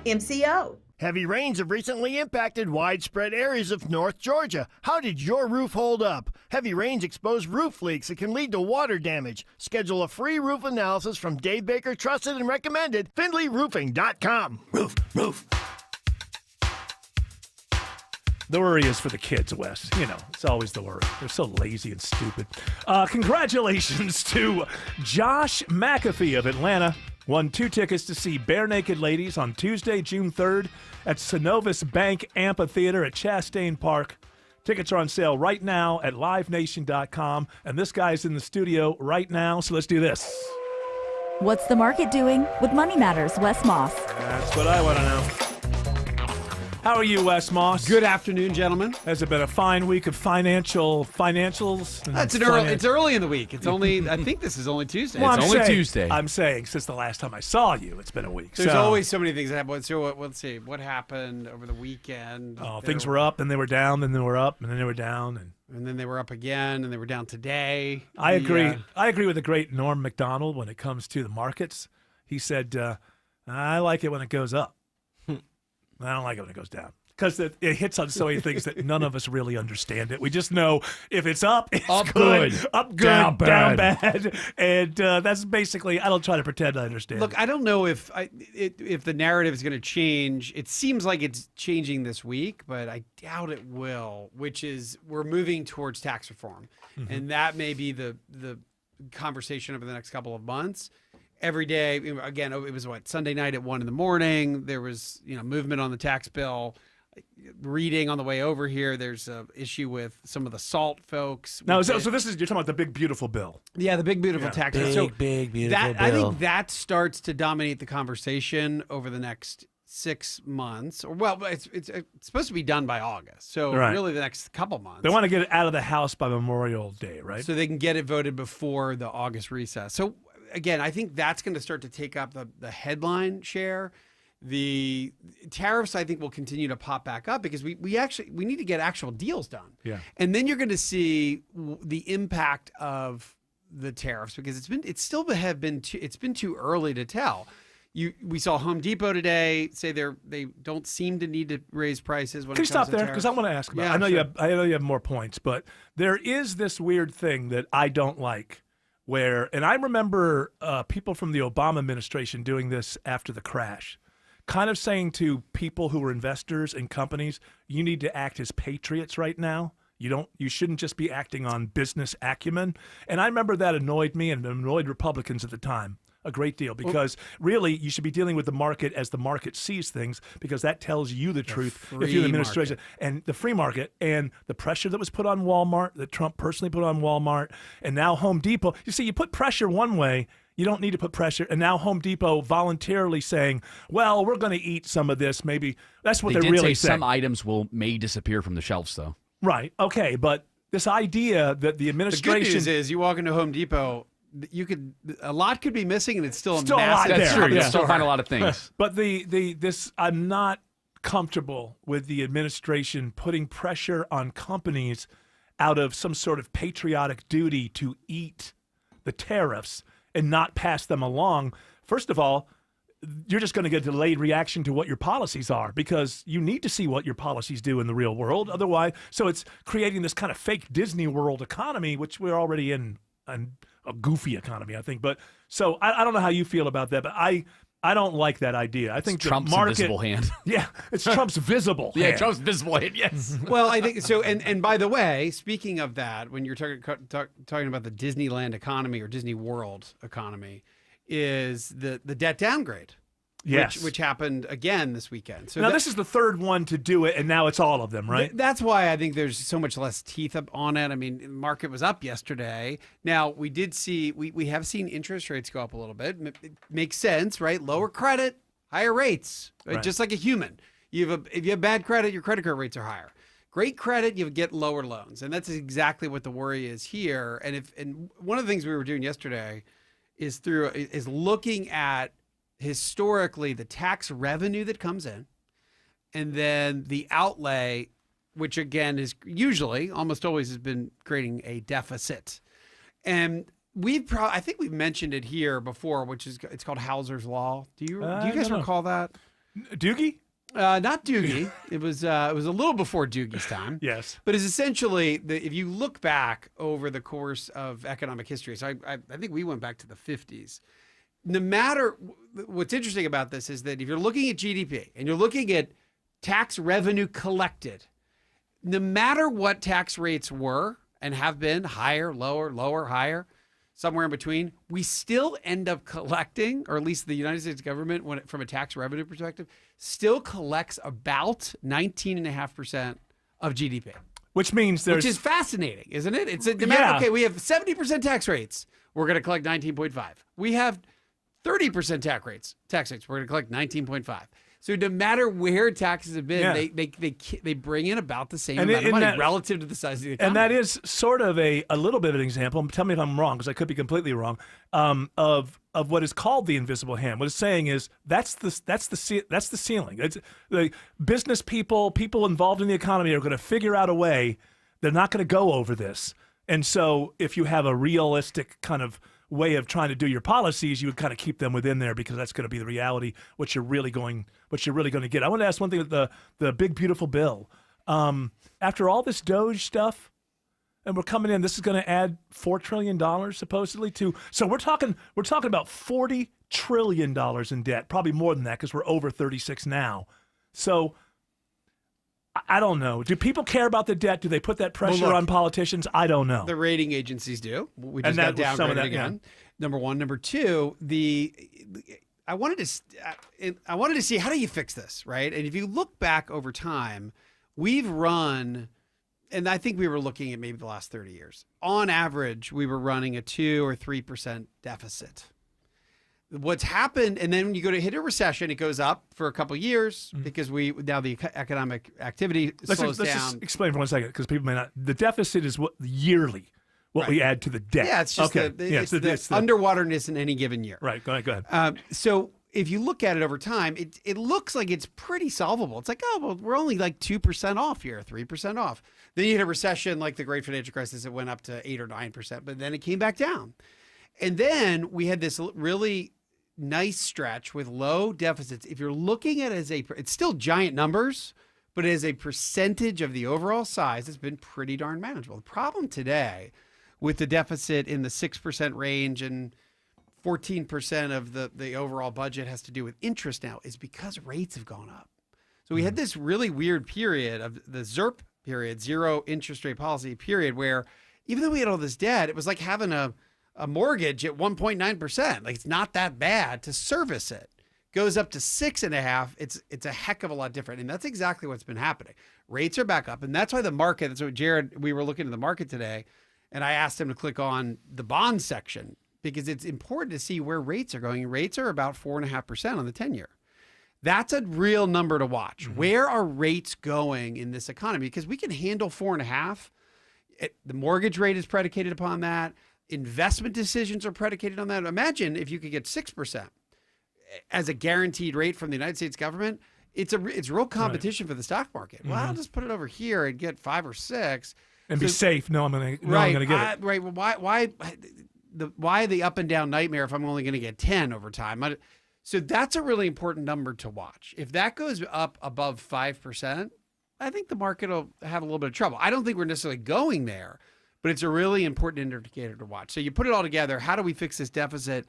MCO. Heavy rains have recently impacted widespread areas of North Georgia. How did your roof hold up? Heavy rains expose roof leaks that can lead to water damage. Schedule a free roof analysis from Dave Baker, trusted and recommended, FindlayRoofing.com. Roof. The worry is for the kids, Wes. You know, it's always the worry. They're so lazy and stupid. Congratulations to Josh McAfee of Atlanta. Won 2 tickets to see Bare Naked Ladies on Tuesday, June 3rd at Synovus Bank Amphitheater at Chastain Park. Tickets are on sale right now at livenation.com. And this guy's in the studio right now, so let's do this. What's the market doing with Money Matters, Wes Moss? That's what I want to know. How are you, Wes Moss? Good afternoon, gentlemen. Has it been a fine week of financials? It's early in the week. It's only, I think this is only Tuesday. Well, it's only Tuesday. I'm saying since the last time I saw you, it's been a week. There's always so many things that happen. So let's see, what happened over the weekend? Things were up, then they were down, then they were up, and then they were down. And then they were up again, and they were down today. I agree. I agree with the great Norm Macdonald when it comes to the markets. He said, I like it when it goes up. I don't like it when it goes down because it hits on so many things that none of us really understand it. We just know if it's up, it's good. Up good, down bad. And that's basically, I don't try to pretend I understand. Look, I don't know if the narrative is going to change. It seems like it's changing this week, but I doubt it will, which is we're moving towards tax reform. Mm-hmm. And that may be the conversation over the next couple of months. Every day, again, it was Sunday night at 1 a.m. There was, movement on the tax bill. Reading on the way over here, there's an issue with some of the SALT folks. Now, so this is, you're talking about the big, beautiful bill. Yeah, the big, beautiful tax bill. Big, beautiful bill. I think that starts to dominate the conversation over the next 6 months, or well, it's supposed to be done by August. So Right. really the next couple months. They want to get it out of the House by Memorial Day, right? So they can get it voted before the August recess. So again, I think that's going to start to take up the headline share. The tariffs, I think, will continue to pop back up because we need to get actual deals done. Yeah. And then you're going to see the impact of the tariffs because it's been too early to tell. We saw Home Depot today say they don't seem to need to raise prices when Can it you comes stop to there? tariffs. Because I want to ask about. Yeah, I know sure. I know you have more points, but there is this weird thing that I don't like. And I remember people from the Obama administration doing this after the crash, kind of saying to people who were investors and companies, you need to act as patriots right now. You shouldn't just be acting on business acumen. And I remember that annoyed me and annoyed Republicans at the time a great deal because really you should be dealing with the market as the market sees things because that tells you the truth if you're the administration. And the free market and the pressure that was put on Walmart, that Trump personally put on Walmart, and now Home Depot. You see, you put pressure one way, you don't need to put pressure. And now Home Depot voluntarily saying, well, we're going to eat some of this. Maybe that's what they they're did really say saying. some items may disappear from the shelves, though. Right. Okay. But this idea that the administration. The good news is you walk into Home Depot, a lot could be missing and it's still a a lot massive. there. That's true. Yeah. You'll still find a lot of things. But I'm not comfortable with the administration putting pressure on companies out of some sort of patriotic duty to eat the tariffs and not pass them along. First of all, you're just going to get a delayed reaction to what your policies are because you need to see what your policies do in the real world. Otherwise, so it's creating this kind of fake Disney World economy, which we're already in a goofy economy, I think. But so I don't know how you feel about that, but I don't like that idea. I think Trump's the market, invisible hand. Yeah, it's Trump's visible Yeah, hand. Trump's visible hand, yes. Well, I think so. And by the way, speaking of that, when you're talking about the Disneyland economy or Disney World economy, is the debt downgrade. Yes. Which happened again this weekend. So now this is the third one to do it, and now it's all of them, right? That's why I think there's so much less teeth up on it. I mean, the market was up yesterday. Now we did see we have seen interest rates go up a little bit. It makes sense, right? Lower credit, higher rates, Right. just like a human. If you have bad credit, your credit card rates are higher. Great credit, you get lower loans, and that's exactly what the worry is here. And one of the things we were doing yesterday is looking at historically the tax revenue that comes in and then the outlay, which again is usually almost always has been creating a deficit. And I think we've mentioned it here before, it's called Hauser's Law. Do you guys recall that? Doogie? Not Doogie. It was a little before Doogie's time. Yes. But it's essentially if you look back over the course of economic history, so I think we went back to the 50s. No matter what's interesting about this is that if you're looking at GDP and you're looking at tax revenue collected, no matter what tax rates were and have been higher, lower, higher, somewhere in between, we still end up collecting, or at least the United States government, from a tax revenue perspective, still collects about 19.5% of GDP. Which means which is fascinating, isn't it? It's okay, we have 70% tax rates. We're going to collect 19.5. We have 30% tax rates. We're going to collect 19.5. So no matter where taxes have been, they bring in about the same amount of money relative to the size of the economy. And that is sort of a little bit of an example. Tell me if I'm wrong, because I could be completely wrong. Of what is called the invisible hand. What it's saying is that's the ceiling. It's the business people involved in the economy are going to figure out a way. They're not going to go over this. And so if you have a realistic kind of way of trying to do your policies, you would kind of keep them within there because that's going to be the reality, what you're really going to get. I want to ask one thing with the big, beautiful bill. After all this DOGE stuff, and we're coming in, this is going to add $4 trillion supposedly to, so we're talking about $40 trillion in debt, probably more than that because we're over 36 now. So I don't know. Do people care about the debt? Do they put that pressure on politicians? I don't know. The rating agencies do. We just And got that- some of downgraded that, again. Number one. Number two, I wanted to see how do you fix this, right? And if you look back over time, we've run, and I think we were looking at maybe the last 30 years. On average, we were running a 2 or 3% deficit. what's happened, and then when you go to hit a recession, it goes up for a couple years because now the economic activity slows let's down. Just explain for 1 second, because people may not. The deficit is what yearly, what we add to the debt. Yeah, it's just it's the the underwaterness in any given year. Right. Go ahead. So if you look at it over time, it looks like it's pretty solvable. It's like, oh, well, we're only like 2% off here, 3% off. Then you hit a recession like the Great Financial Crisis, it went up to 8 or 9%, but then it came back down. And then we had this really nice stretch with low deficits. If you're looking at it it's still giant numbers, but as a percentage of the overall size, it's been pretty darn manageable. The problem today with the deficit in the 6% range and 14% of the overall budget has to do with interest now is because rates have gone up. So we had this really weird period of the ZIRP period, zero interest rate policy period, where even though we had all this debt, it was like having a mortgage at 1.9%. Like, it's not that bad to service it. Goes up to 6.5%. It's a heck of a lot different. And that's exactly what's been happening. Rates are back up. And that's why the market, that's what Jared, we were looking at the market today, and I asked him to click on the bond section because it's important to see where rates are going. Rates are about 4.5% on the 10-year. That's a real number to watch. Mm-hmm. Where are rates going in this economy? Because we can handle 4.5%. The mortgage rate is predicated upon that. Investment decisions are predicated on that. Imagine if you could get 6% as a guaranteed rate from the United States government. It's real competition for the stock market. Well, I'll just put it over here and get 5 or 6 and be safe. I'm going to get it. Right. Well, why the up and down nightmare if I'm only going to get 10 over time? So that's a really important number to watch. If that goes up above 5%, I think the market will have a little bit of trouble. I don't think we're necessarily going there, but it's a really important indicator to watch. So you put it all together. How do we fix this deficit?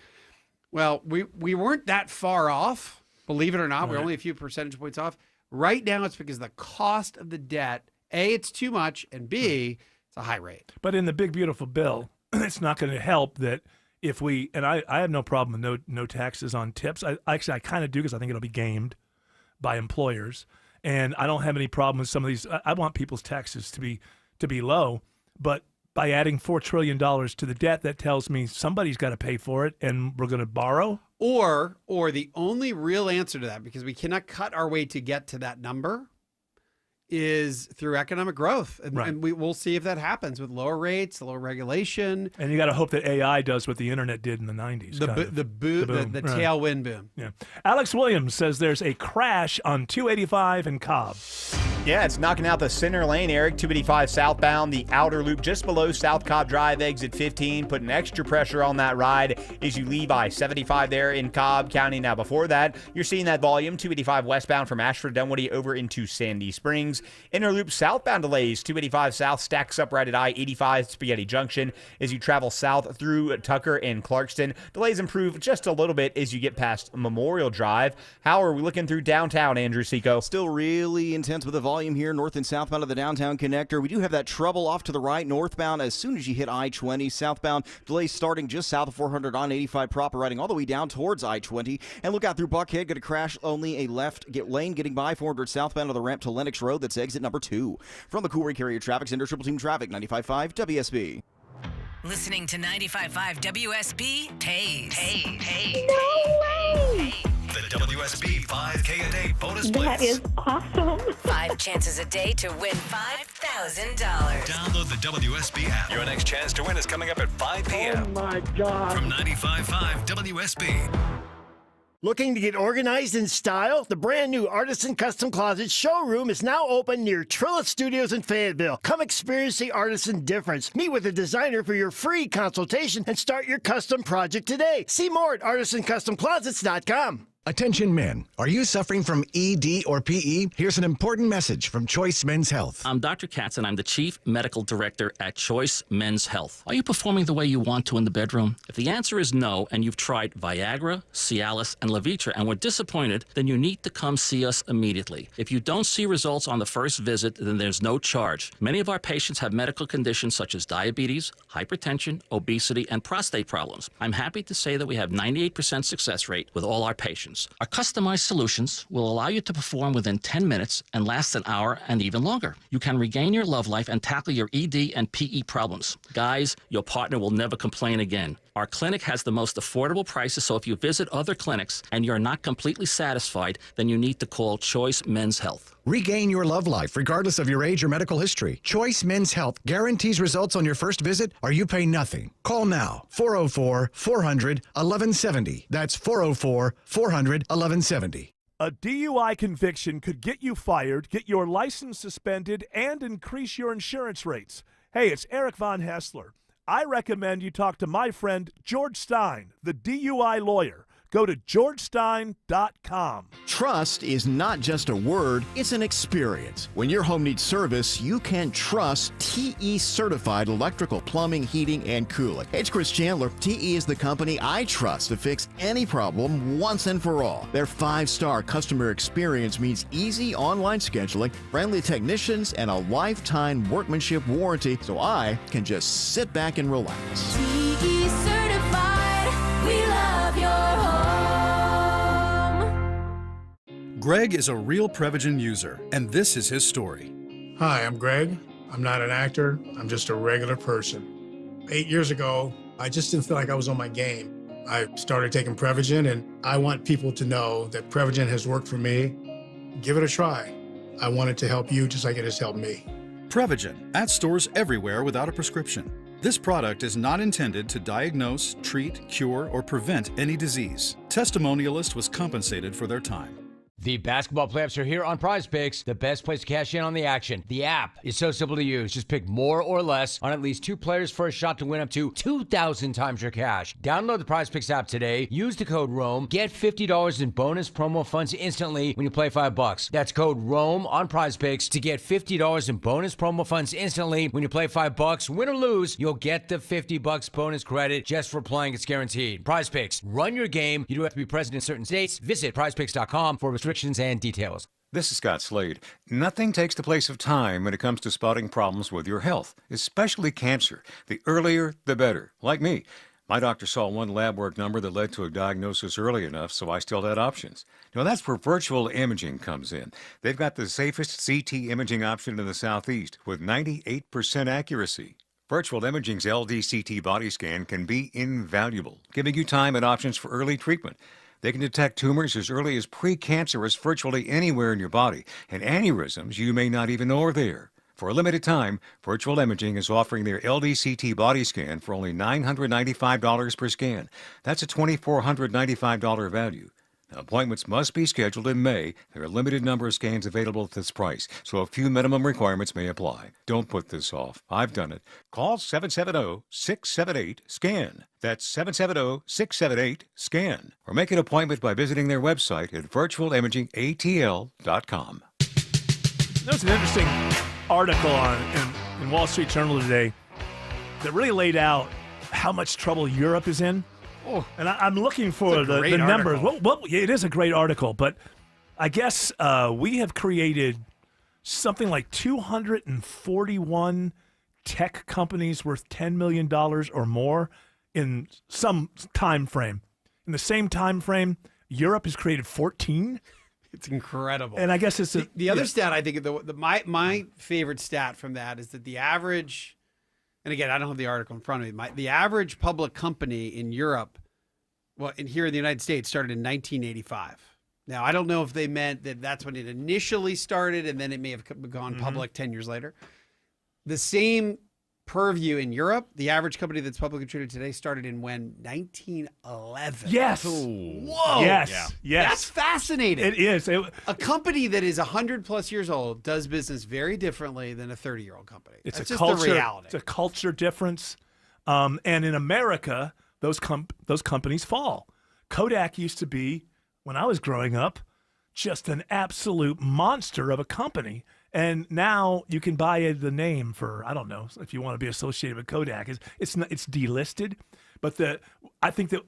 Well, we weren't that far off, believe it or not. We're only a few percentage points off. Right now, it's because the cost of the debt, A, it's too much, and B, it's a high rate. But in the big, beautiful bill, it's not going to help that if we, and I have no problem with no taxes on tips. I kind of do because I think it'll be gamed by employers. And I don't have any problem with some of these. I want people's taxes to be low, but by adding $4 trillion to the debt, that tells me somebody's got to pay for it, and we're going to borrow. Or the only real answer to that, because we cannot cut our way to get to that number, is through economic growth. And we'll see if that happens with lower rates, lower regulation. And you got to hope that AI does what the internet did in the 90s. The tailwind boom. Yeah. Alex Williams says there's a crash on 285 in Cobb. Yeah, it's knocking out the center lane, Eric. 285 southbound, the outer loop just below South Cobb Drive, exit 15, putting extra pressure on that ride as you leave I-75 there in Cobb County. Now, before that, you're seeing that volume, 285 westbound from Ashford Dunwoody over into Sandy Springs. Inner loop southbound delays, 285 south stacks up right at I-85 Spaghetti Junction as you travel south through Tucker and Clarkston. Delays improve just a little bit as you get past Memorial Drive. How are we looking through downtown, Andrew Seco? Still really intense with the volume here north and southbound of the downtown connector. We do have that trouble off to the right northbound as soon as you hit I-20. Southbound delays starting just south of 400 on 85 proper, riding all the way down towards I-20. And look out through Buckhead, going to crash only a left lane getting by 400 southbound of the ramp to Lenox Road. That's exit number 2. From the Coolray Carrier Traffic Center, Triple Team Traffic, 95.5 WSB. Listening to 95.5 WSB pays. No way! The WSB 5K a day bonus That blitz. is awesome. 5 chances a day to win $5,000. Download the WSB app. Your next chance to win is coming up at 5 p.m. Oh my God. From 95.5 WSB. Looking to get organized in style? The brand new Artisan Custom Closet showroom is now open near Trilith Studios in Fayetteville. Come experience the Artisan difference. Meet with a designer for your free consultation and start your custom project today. See more at artisancustomclosets.com. Attention men, are you suffering from ED or PE? Here's an important message from Choice Men's Health. I'm Dr. Katz, and I'm the Chief Medical Director at Choice Men's Health. Are you performing the way you want to in the bedroom? If the answer is no, and you've tried Viagra, Cialis, and Levitra and were disappointed, then you need to come see us immediately. If you don't see results on the first visit, then there's no charge. Many of our patients have medical conditions such as diabetes, hypertension, obesity, and prostate problems. I'm happy to say that we have 98% success rate with all our patients. Our customized solutions will allow you to perform within 10 minutes and last an hour and even longer. You can regain your love life and tackle your ED and PE problems. Guys, your partner will never complain again. Our clinic has the most affordable prices, so if you visit other clinics and you're not completely satisfied, then you need to call Choice Men's Health. Regain your love life regardless of your age or medical history. Choice Men's Health guarantees results on your first visit or you pay nothing. Call now. 404-400-1170. That's 404-400-1170. A DUI conviction could get you fired, get your license suspended, and increase your insurance rates. Hey, it's Eric Von Hessler. I recommend you talk to my friend George Stein, the DUI lawyer. Go to georgestein.com. Trust is not just a word, it's an experience. When your home needs service, you can trust TE certified electrical, plumbing, heating, and cooling. Hey, it's Chris Chandler. TE is the company I trust to fix any problem once and for all. Their 5-star customer experience means easy online scheduling, friendly technicians, and a lifetime workmanship warranty, so I can just sit back and relax. TE certified, we love your home. Greg is a real Prevagen user, and this is his story. Hi, I'm Greg. I'm not an actor. I'm just a regular person. 8 years ago, I just didn't feel like I was on my game. I started taking Prevagen, and I want people to know that Prevagen has worked for me. Give it a try. I want it to help you just like it has helped me. Prevagen, at stores everywhere without a prescription. This product is not intended to diagnose, treat, cure, or prevent any disease. Testimonialist was compensated for their time. The basketball playoffs are here on Prize Picks, the best place to cash in on the action. The app is so simple to use. Just pick more or less on at least 2 players for a shot to win up to 2,000 times your cash. Download the Prize Picks app today. Use the code ROAM. Get $50 in bonus promo funds instantly when you play $5. That's code ROAM on Prize Picks to get $50 in bonus promo funds instantly when you play $5. Win or lose, you'll get the $50 bonus credit just for playing. It's guaranteed. Prize Picks. Run your game. You do have to be present in certain states. Visit prizepicks.com for restrictions and details. This is Scott Slade. Nothing takes the place of time when it comes to spotting problems with your health, especially cancer. The earlier, the better. Like me. My doctor saw one lab work number that led to a diagnosis early enough, so I still had options. Now, that's where virtual imaging comes in. They've got the safest CT imaging option in the Southeast with 98% accuracy. Virtual Imaging's LDCT body scan can be invaluable, giving you time and options for early treatment. They can detect tumors as early as precancerous virtually anywhere in your body, and aneurysms you may not even know are there. For a limited time, Virtual Imaging is offering their LDCT body scan for only $995 per scan. That's a $2,495 value. Now, appointments must be scheduled in May. There are a limited number of scans available at this price, so a few minimum requirements may apply. Don't put this off. I've done it. Call 770-678-SCAN. That's 770-678-SCAN. Or make an appointment by visiting their website at virtualimagingatl.com. There's an interesting article in Wall Street Journal today that really laid out how much trouble Europe is in. Oh, and I'm looking for the numbers. Well, it is a great article, but I guess we have created something like 241 tech companies worth $10 million or more in some time frame. In the same time frame, Europe has created 14. It's incredible. And I guess it's the other stat. I think my favorite stat from that is that the average. And again, I don't have the article in front of me. The average public company in Europe, and here in the United States, started in 1985. Now, I don't know if they meant that that's when it initially started and then it may have gone public 10 years later. The same purview in Europe, the average company that's publicly traded today started in 1911. Yes. Whoa. Yes. Yeah. Yes. That's fascinating. It is. A company that is 100 plus years old does business very differently than a 30-year-old company. It's That's a just culture. the reality. It's a culture difference. And in America, those companies fall. Kodak used to be, when I was growing up, just an absolute monster of a company. And now you can buy the name for, I don't know, if you want to be associated with Kodak. It's delisted. But I think that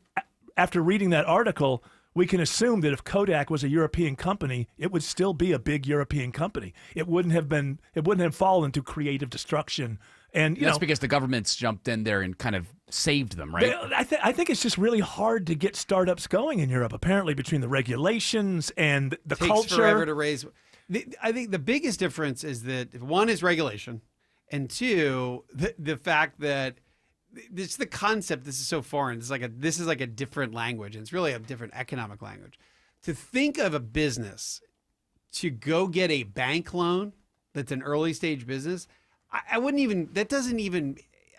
after reading that article, we can assume that if Kodak was a European company, it would still be a big European company. It wouldn't have fallen to creative destruction. And that's because the government's jumped in there and kind of saved them, right? I think it's just really hard to get startups going in Europe, apparently, between the regulations and the culture. Takes forever to raise. I think the biggest difference is that one is regulation, and two, the fact that It's the concept. This is so foreign. This is like a different language, and it's really a different economic language. To think of a business to go get a bank loan that's an early stage business, I wouldn't even. That doesn't even.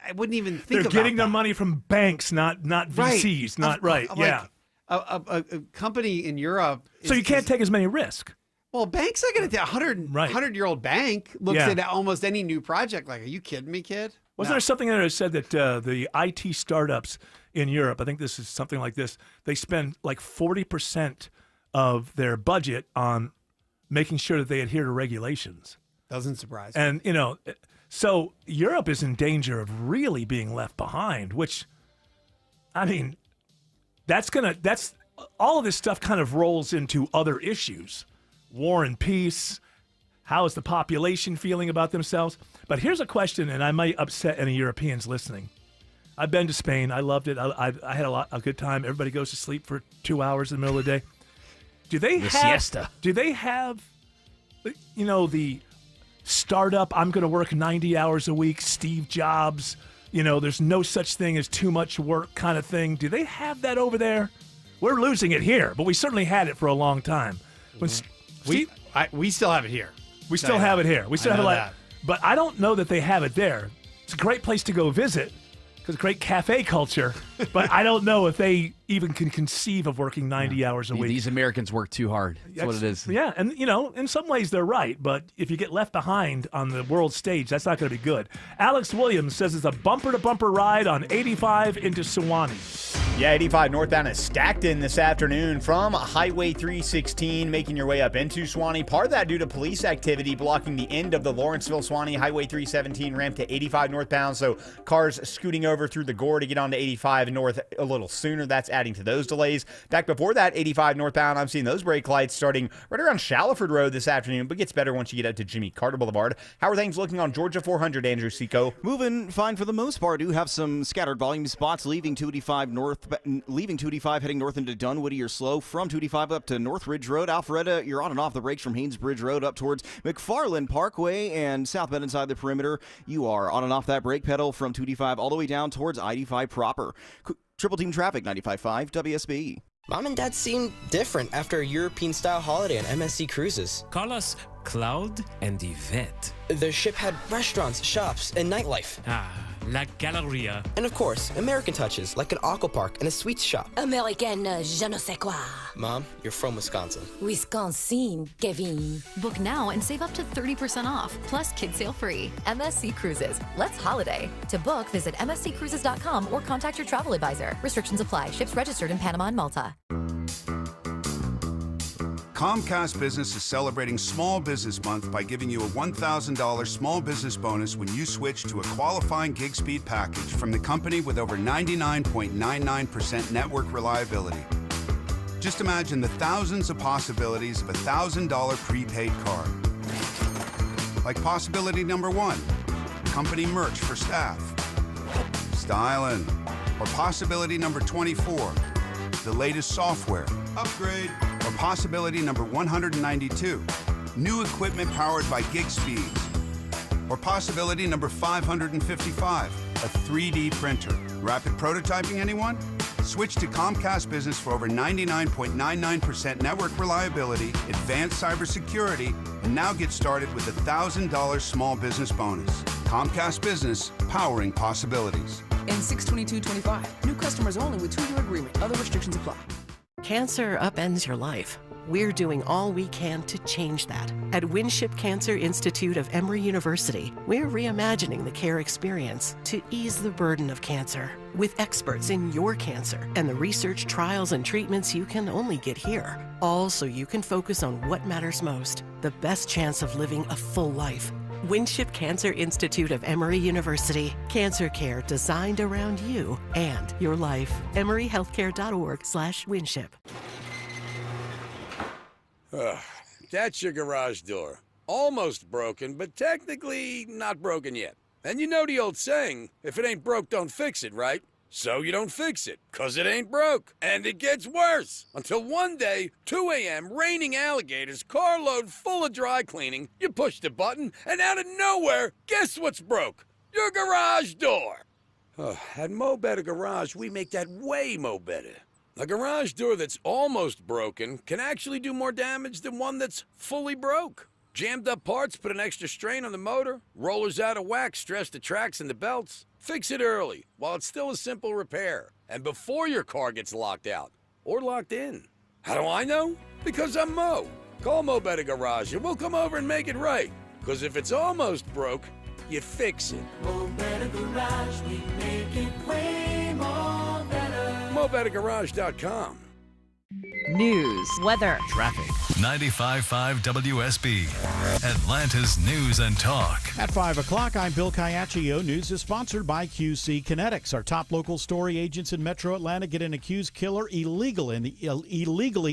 I wouldn't even think. They're about getting their that. money from banks, not VCs, not right. Yeah. A company in Europe. So you can't take as many risks. Well, banks are going to take 100-year-old bank looks at almost any new project like, are you kidding me, kid? Wasn't there something that said that the IT startups in Europe, I think this is something like this, they spend like 40% of their budget on making sure that they adhere to regulations. Doesn't surprise me. And, so Europe is in danger of really being left behind, which, I mean, that's all of this stuff kind of rolls into other issues. War and peace. How is the population feeling about themselves? But here's a question, and I might upset any Europeans listening. I've been to Spain. I loved it. I had a good time. Everybody goes to sleep for 2 hours in the middle of the day. Do they have siesta? Do they have, the startup? I'm going to work 90 hours a week. Steve Jobs. There's no such thing as too much work kind of thing. Do they have that over there? We're losing it here, but we certainly had it for a long time. When we still have it here. We still have it here. We still have it that. But I don't know that they have it there. It's a great place to go visit because great cafe culture. But I don't know if they even can conceive of working 90 hours a week. These Americans work too hard. That's what it is. Yeah, and in some ways they're right. But if you get left behind on the world stage, that's not going to be good. Alex Williams says it's a bumper-to-bumper ride on 85 into Sewanee. Yeah, 85 northbound is stacked in this afternoon from Highway 316, making your way up into Sewanee. Part of that due to police activity blocking the end of the Lawrenceville-Sewanee Highway 317 ramp to 85 northbound. So cars scooting over through the Gore to get onto 85 north a little sooner. That's adding to those delays. Back before that, 85 northbound, I'm seeing those brake lights starting right around Shallowford Road this afternoon, but gets better once you get out to Jimmy Carter Boulevard. How are things looking on Georgia 400, Andrew Seco? Moving fine for the most part. Do have some scattered volume spots leaving 285 heading north into Dunwoody. You're slow from 285 up to North Ridge Road. Alpharetta, you're on and off the brakes from Haynesbridge Road up towards McFarland Parkway and South Bend inside the perimeter. You are on and off that brake pedal from 285 all the way down towards I-85 proper. Triple team traffic, 95.5 WSB. Mom and Dad seem different after a European-style holiday on MSC Cruises. Call us Cloud and Yvette. The ship had restaurants, shops, and nightlife. La Galleria. And of course, American touches, like an aqua park and a sweets shop. American je ne sais quoi. Mom, you're from Wisconsin. Wisconsin, Kevin. Book now and save up to 30% off, plus kids sale free. MSC Cruises. Let's holiday. To book, visit msccruises.com or contact your travel advisor. Restrictions apply. Ships registered in Panama and Malta. Comcast Business is celebrating Small Business Month by giving you a $1,000 small business bonus when you switch to a qualifying gig speed package from the company with over 99.99% network reliability. Just imagine the thousands of possibilities of a $1,000 prepaid card. Like possibility number 1, company merch for staff. Styling. Or possibility number 24, the latest software. Upgrade. Or possibility number 192, new equipment powered by gig speeds. Or possibility number 555, a 3D printer. Rapid prototyping, anyone? Switch to Comcast Business for over 99.99% network reliability, advanced cybersecurity, and now get started with a $1,000 small business bonus. Comcast Business, powering possibilities. And 6/22/25. New customers only with 2-year agreement. Other restrictions apply. Cancer upends your life. We're doing all we can to change that. At Winship Cancer Institute of Emory University, we're reimagining the care experience to ease the burden of cancer. With experts in your cancer and the research, trials, and treatments you can only get here. All so you can focus on what matters most, the best chance of living a full life. Winship Cancer Institute of Emory University. Cancer care designed around you and your life. EmoryHealthcare.org/Winship. That's your garage door. Almost broken, but technically not broken yet. And you know the old saying, if it ain't broke, don't fix it, right? So you don't fix it, 'cause it ain't broke. And it gets worse. Until one day, 2 a.m., raining alligators, carload full of dry cleaning, you push the button, and out of nowhere, guess what's broke? Your garage door. At Mo Better Garage, we make that way mo better. A garage door that's almost broken can actually do more damage than one that's fully broke. Jammed up parts put an extra strain on the motor, rollers out of whack stress the tracks and the belts. Fix it early while it's still a simple repair and before your car gets locked out or locked in. How do I know? Because I'm Mo. Call Mo Better Garage and we'll come over and make it right. Because if it's almost broke, you fix it. Mo Better Garage, we make it way more better. MoBetterGarage.com. News, weather, traffic. 95.5 WSB, Atlanta's News and Talk. At 5 o'clock, I'm Bill Caiaccio. News is sponsored by QC Kinetics. Our top local story: agents in Metro Atlanta get an accused killer illegally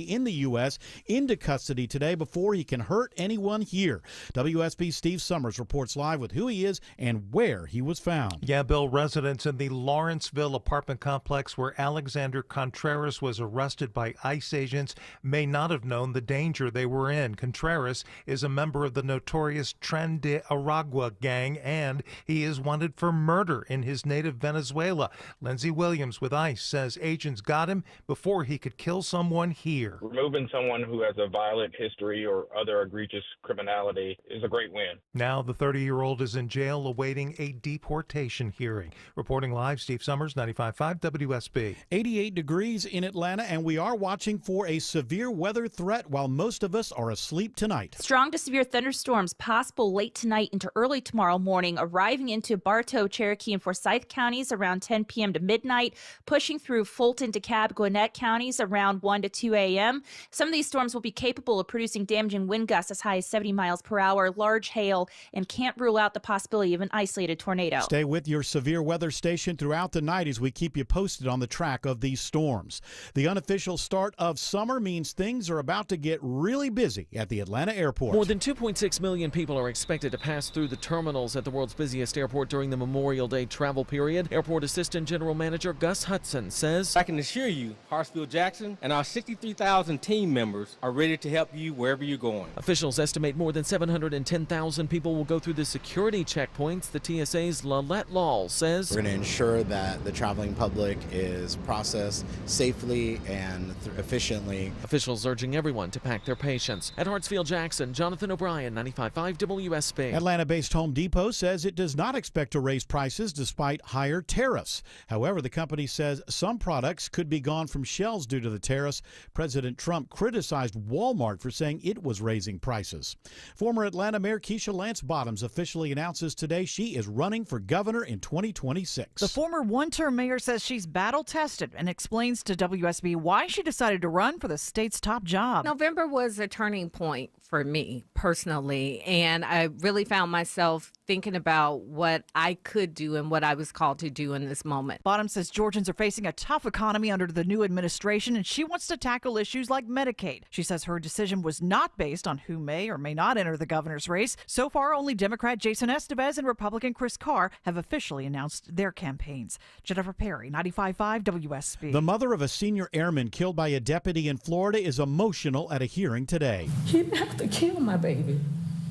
in the U.S. into custody today before he can hurt anyone here. WSB's Steve Summers reports live with who he is and where he was found. Yeah, Bill, residents in the Lawrenceville apartment complex where Alexander Contreras was arrested by ICE agents may not have known the danger they were in. Contreras is a member of the notorious Tren de Aragua gang, and he is wanted for murder in his native Venezuela. Lindsey Williams with ICE says agents got him before he could kill someone here. Removing someone who has a violent history or other egregious criminality is a great win. Now the 30-year-old is in jail awaiting a deportation hearing. Reporting live, Steve Summers, 95.5 WSB. 88 degrees in Atlanta, and we are watching for a severe weather threat while most of us are asleep tonight. Strong to severe thunderstorms possible late tonight into early tomorrow morning, arriving into Bartow, Cherokee, and Forsyth counties around 10 p.m. to midnight, pushing through Fulton, DeKalb, Gwinnett counties around 1 to 2 a.m. Some of these storms will be capable of producing damaging wind gusts as high as 70 miles per hour, large hail, and can't rule out the possibility of an isolated tornado. Stay with your severe weather station throughout the night as we keep you posted on the track of these storms. The unofficial start of summer means things are about to get really busy at the Atlanta airport. More than 2.6 million people are expected to pass through the terminals at the world's busiest airport during the Memorial Day travel period. Airport Assistant General Manager Gus Hudson says, I can assure you, Hartsfield-Jackson and our 63,000 team members are ready to help you wherever you're going. Officials estimate more than 710,000 people will go through the security checkpoints. The TSA's Lalette Lal says, we're going to ensure that the traveling public is processed safely and efficiently. Officials urging everyone to pack their patience. At Hartsfield-Jackson, Jonathan O'Brien, 95.5 WSB. Atlanta-based Home Depot says it does not expect to raise prices despite higher tariffs. However, the company says some products could be gone from shelves due to the tariffs. President Trump criticized Walmart for saying it was raising prices. Former Atlanta Mayor Keisha Lance Bottoms officially announces today she is running for governor in 2026. The former one-term mayor says she's battle-tested and explains to WSB why she decided to run for the state's top job. November was a turning point for me personally, and I really found myself thinking about what I could do and what I was called to do in this moment. Bottoms says Georgians are facing a tough economy under the new administration, and she wants to tackle issues like Medicaid. She says her decision was not based on who may or may not enter the governor's race. So far, only Democrat Jason Estevez and Republican Chris Carr have officially announced their campaigns. Jennifer Perry, 95.5 WSB. The mother of a senior airman killed by a deputy in Florida is emotional at a hearing today. He didn't have to kill my baby,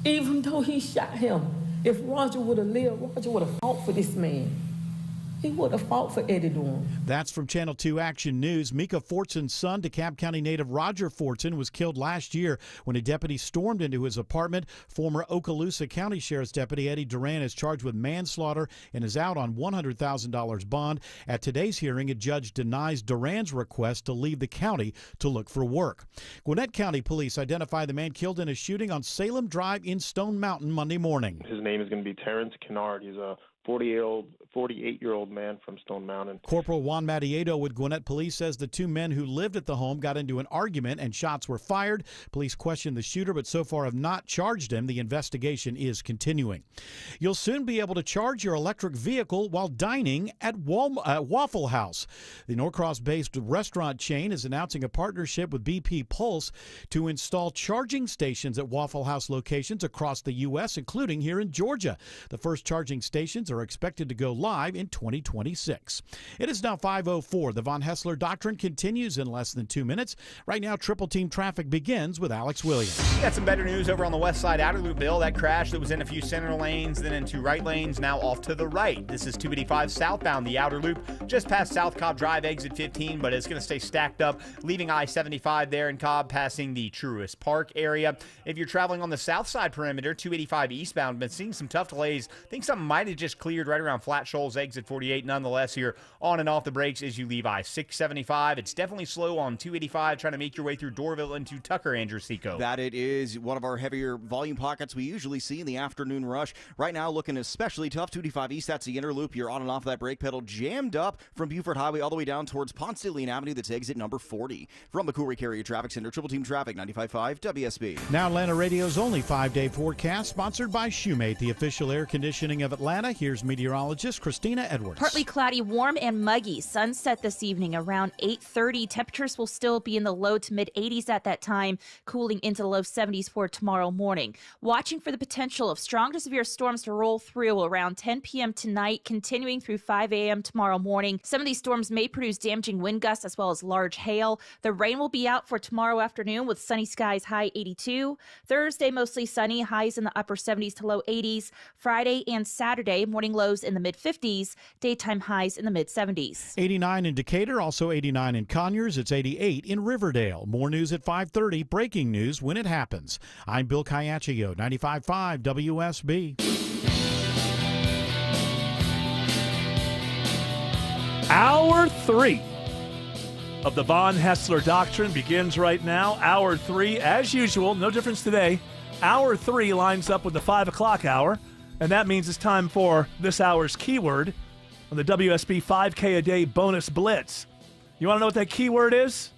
even though he shot him. If Roger would have lived, Roger would have fought for this man. He would have fought for Eddie Dorn. That's from Channel 2 Action News. Mika Fortson's son, DeKalb County native Roger Fortson, was killed last year when a deputy stormed into his apartment. Former Okaloosa County Sheriff's Deputy Eddie Duran is charged with manslaughter and is out on $100,000 bond. At today's hearing, a judge denies Duran's request to leave the county to look for work. Gwinnett County Police identify the man killed in a shooting on Salem Drive in Stone Mountain Monday morning. His name is going to be Terrence Kennard. He's a 48-year-old man from Stone Mountain. Corporal Juan Matiedo with Gwinnett Police says the two men who lived at the home got into an argument and shots were fired. Police questioned the shooter, but so far have not charged him. The investigation is continuing. You'll soon be able to charge your electric vehicle while dining at Waffle House. The Norcross-based restaurant chain is announcing a partnership with BP Pulse to install charging stations at Waffle House locations across the U.S., including here in Georgia. The first charging stations are expected to go live in 2026. It is now 5:04. The Von Hessler Doctrine continues in less than 2 minutes. Right now, Triple Team Traffic begins with Alex Williams. Got some better news over on the west side outer loop, Bill. That crash that was in a few center lanes, then into right lanes, now off to the right. This is 285 southbound, the outer loop, just past South Cobb Drive, exit 15, but it's going to stay stacked up, leaving I-75 there in Cobb, passing the Truist Park area. If you're traveling on the south side perimeter, 285 eastbound, been seeing some tough delays. I think something might have just cleared right around Flat Shoals, exit 48. Nonetheless, you're on and off the brakes as you leave I-675. It's definitely slow on 285, trying to make your way through Dorville into Tucker, Andrew Seco. That it is one of our heavier volume pockets we usually see in the afternoon rush. Right now, looking especially tough. 285 east, that's the inner loop. You're on and off that brake pedal, jammed up from Buford Highway all the way down towards Ponce de Leon Avenue. That's exit number 40. From the Coolray Carrier Traffic Center, Triple Team Traffic, 95.5 WSB. Now Atlanta Radio's only 5-day forecast, sponsored by Shoemate, the official air conditioning of Atlanta. Here's meteorologist Christina Edwards. Partly cloudy, warm and muggy. Sunset this evening around 8:30. Temperatures will still be in the low to mid 80s at that time, cooling into the low 70s for tomorrow morning. Watching for the potential of strong to severe storms to roll through around 10 p.m. tonight, continuing through 5 a.m. tomorrow morning. Some of these storms may produce damaging wind gusts as well as large hail. The rain will be out for tomorrow afternoon with sunny skies, high 82. Thursday, mostly sunny, highs in the upper 70s to low 80s. Friday and Saturday, morning lows in the mid 50s, daytime highs in the mid 70s. 89 in Decatur, also 89 in Conyers. It's 88 in Riverdale. More news at 5:30. Breaking news when it happens. I'm Bill Caiaccio, 95.5 WSB. Hour 3 of the Von Hessler Doctrine begins right now. Hour 3, as usual, no difference today. Hour 3 lines up with the 5 o'clock hour, and that means it's time for this hour's keyword on the WSB 5K a day bonus blitz. You want to know what that keyword is?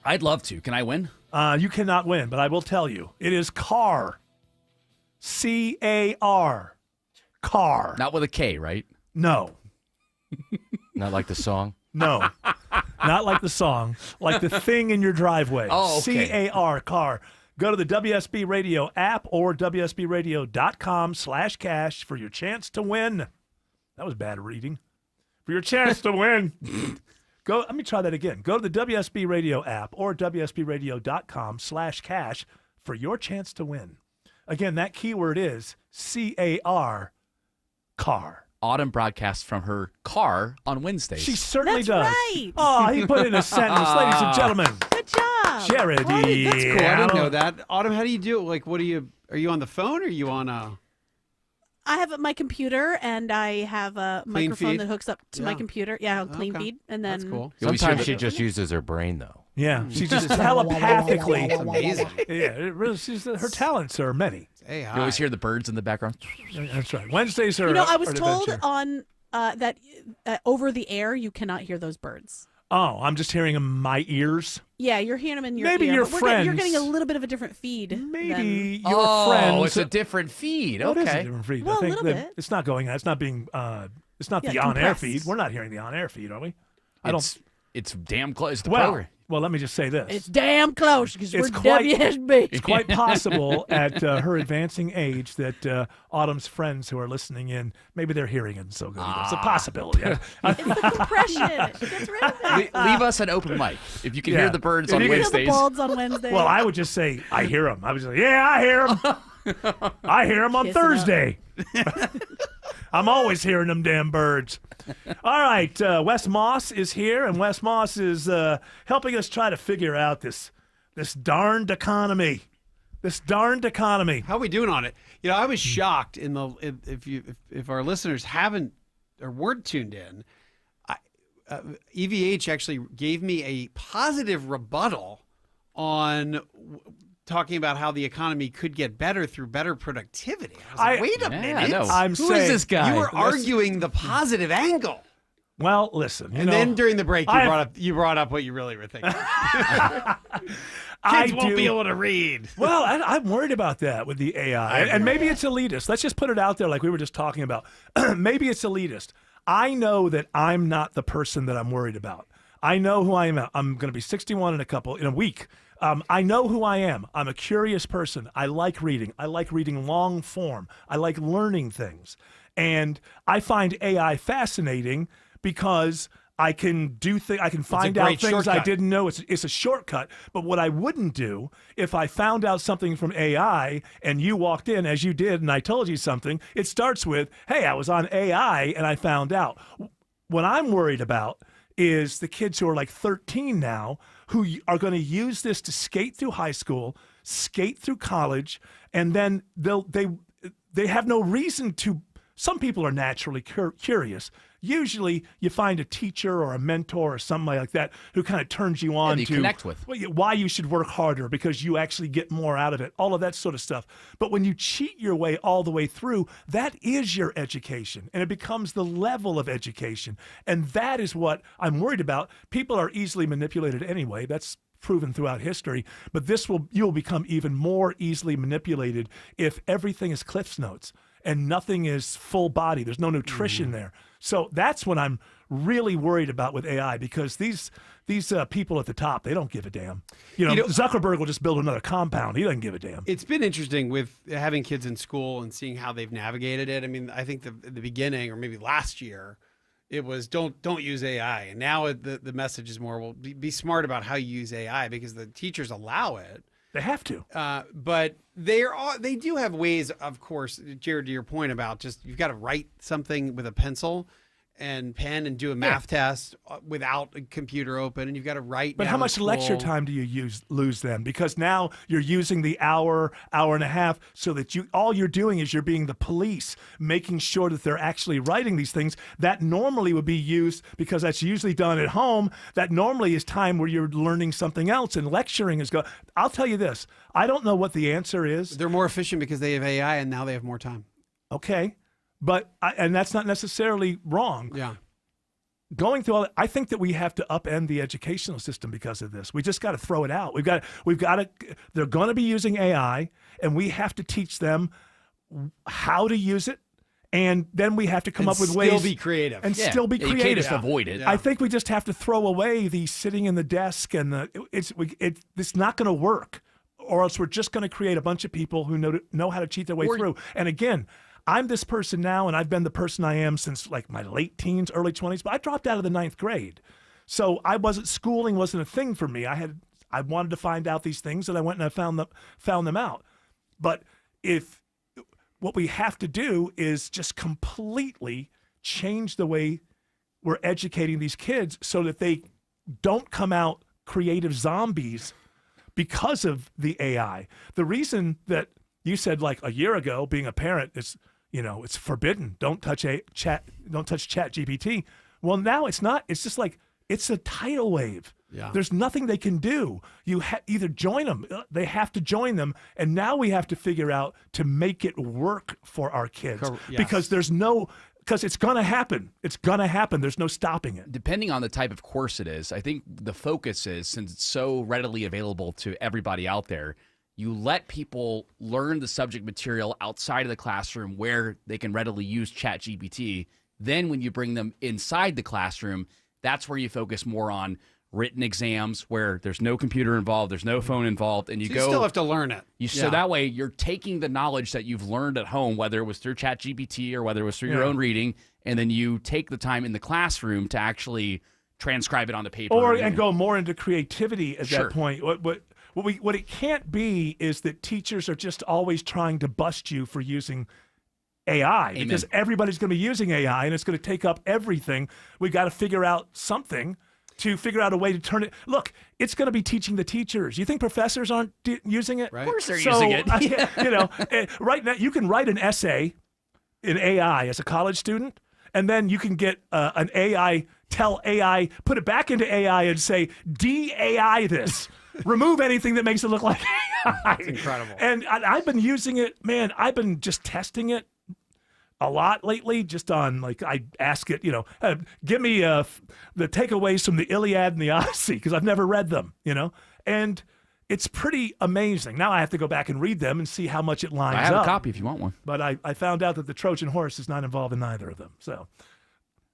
I'd love to. Can I win? You cannot win, but I will tell you. It is car. C-A-R. Car. Not with a K, right? No. Not like the song? No. Not like the song. Like the thing in your driveway. Oh, okay. C-A-R, car. Go to the WSB Radio app or WSBRadio.com/cash for your chance to win. That was bad reading. For your chance to win. Let me try that again. Go to the WSB Radio app or WSBRadio.com/cash for your chance to win. Again, that keyword is C-A-R, car. Autumn broadcasts from her car on Wednesdays. She certainly That's does. right. Oh, he put it in a sentence. Ladies and gentlemen. Good job. Jared. That's cool. I didn't know that. that. Autumn, how do you do it? Like, are you on the phone or are you on a... I have my computer, and I have a Clean microphone feed? that hooks up to my computer. Yeah, clean Okay. feed, and then That's cool. Sometimes she just uses her brain, though. Yeah, she just telepathically. That's amazing. Yeah, it really, her talents are many. Hey, You always hear the birds in the background. That's right. Wednesdays are. You know, I was are an told adventure. on that over the air you cannot hear those birds. Oh, I'm just hearing them in my ears. Yeah, you're hearing them in your Maybe ear. your but you're friends. getting a little bit of a different feed. Maybe than... your friends. Oh, it's a different feed. Well, Okay. it is a different feed. Well, I a think little that bit. it's not going. It's not being. It's not Yeah, the on-air compressed. feed. We're not hearing the on-air feed, are we? It's damn close to the Well, program. well, let me just say this. It's damn close because we're It's quite- WSB. It's quite possible at her advancing age that Autumn's friends who are listening in, maybe their hearing isn't so good. It's a possibility. It's the compression. She gets rid of it. Leave us an open mic. If you can Yeah. hear the birds If on you can hear Hear the Wednesdays. bulbs on Wednesday. Well, I would just say, I hear them. I would say, yeah, I hear them. I hear them on Kiss it up. Thursday. I'm always hearing them damn birds. All right, Wes Moss is here, and Wes Moss is helping us try to figure out this darned economy. This darned economy. How are we doing on it? You know, I was shocked if our listeners haven't or weren't tuned in. EVH actually gave me a positive rebuttal on talking about how the economy could get better through better productivity. I was like, wait a minute. I'm Who saying, is this guy? You were arguing the positive angle. Well, listen. And then during the break, you brought up what you really were thinking. Kids won't be able to read. Well, I'm worried about that with the AI. And maybe it's elitist. Let's just put it out there like we were just talking about. Maybe it's elitist. I know that I'm not the person that I'm worried about. I know who I am. I'm going to be 61 in a week. I know who I am. I'm a curious person. I like reading. I like reading long form. I like learning things. And I find AI fascinating because I can do things. I can find out things shortcut. I didn't know. It's a shortcut. But what I wouldn't do if I found out something from AI and you walked in as you did and I told you something, it starts with, hey, I was on AI and I found out. What I'm worried about is the kids who are like 13 now who are going to use this to skate through high school, skate through college, and then they have no reason to. Some people are naturally curious. Usually you find a teacher or a mentor or somebody like that who kind of turns you on that you to connect with. why you should work harder because you actually get more out of it, all of that sort of stuff. But when you cheat your way all the way through, that is your education, and it becomes the level of education. And that is what I'm worried about. People are easily manipulated anyway. That's proven throughout history, but you'll become even more easily manipulated if everything is Cliff's Notes and nothing is full body. There's no nutrition there. So that's what I'm really worried about with AI, because these people at the top, they don't give a damn. Zuckerberg will just build another compound. He doesn't give a damn. It's been interesting with having kids in school and seeing how they've navigated it. I mean, I think the beginning, or maybe last year, it was don't use AI, and now the message is more, well, be smart about how you use AI, because the teachers allow it. They have to. But they do have ways, of course, Jared, to your point about just you've got to write something with a pencil and pen and do a math test without a computer open, and you've got to write. But how much lecture time do you lose then? Because now you're using the hour and a half so that all you're doing is you're being the police, making sure that they're actually writing these things that normally would be used, because that's usually done at home. That normally is time where you're learning something else, and lecturing is I'll tell you this. I don't know what the answer is. They're more efficient because they have AI and now they have more time. Okay. But and that's not necessarily wrong. Yeah. Going through all that, I think that we have to upend the educational system because of this. We just got to throw it out. We've got to. They're going to be using AI, and we have to teach them how to use it, and then we have to come up with ways. Still be creative. And still be creative. You can't just avoid it. I think we just have to throw away the sitting in the desk and it's not going to work, or else we're just going to create a bunch of people who know how to cheat their way through. And again, I'm this person now, and I've been the person I am since like my late teens, early 20s, but I dropped out of the 9th grade. So schooling wasn't a thing for me. I wanted to find out these things, and I went and I found them out. But what we have to do is just completely change the way we're educating these kids so that they don't come out creative zombies because of the AI. The reason that you said like a year ago, being a parent is, it's forbidden. Don't touch ChatGPT. Well, now it's not. It's just like it's a tidal wave. Yeah. There's nothing they can do. You either join them. They have to join them, and now we have to figure out to make it work for our kids because because it's going to happen. It's going to happen. There's no stopping it. Depending on the type of course it is, I think the focus is, since it's so readily available to everybody out there, you let people learn the subject material outside of the classroom where they can readily use ChatGPT. Then when you bring them inside the classroom, that's where you focus more on written exams where there's no computer involved, there's no phone involved, and you still have to learn it. So that way you're taking the knowledge that you've learned at home, whether it was through ChatGPT or whether it was through your own reading, and then you take the time in the classroom to actually transcribe it onto paper. And go more into creativity at that point. What it can't be is that teachers are just always trying to bust you for using AI. Amen. Because everybody's going to be using AI, and it's going to take up everything. We got to figure out something to figure out a way to turn it. Look, it's going to be teaching the teachers. You think professors aren't using it? Right. Of course they're using it. Right now you can write an essay in AI as a college student, and then you can get an AI, tell AI, put it back into AI and say, de-AI this. Remove anything that makes it look like AI. That's incredible. And I've been using it, man. I've been just testing it a lot lately, just on I ask it, give me the takeaways from the Iliad and the Odyssey, because I've never read them, and it's pretty amazing. Now I have to go back and read them and see how much it lines up. I have a copy if you want one. But I found out that the Trojan horse is not involved in either of them. So,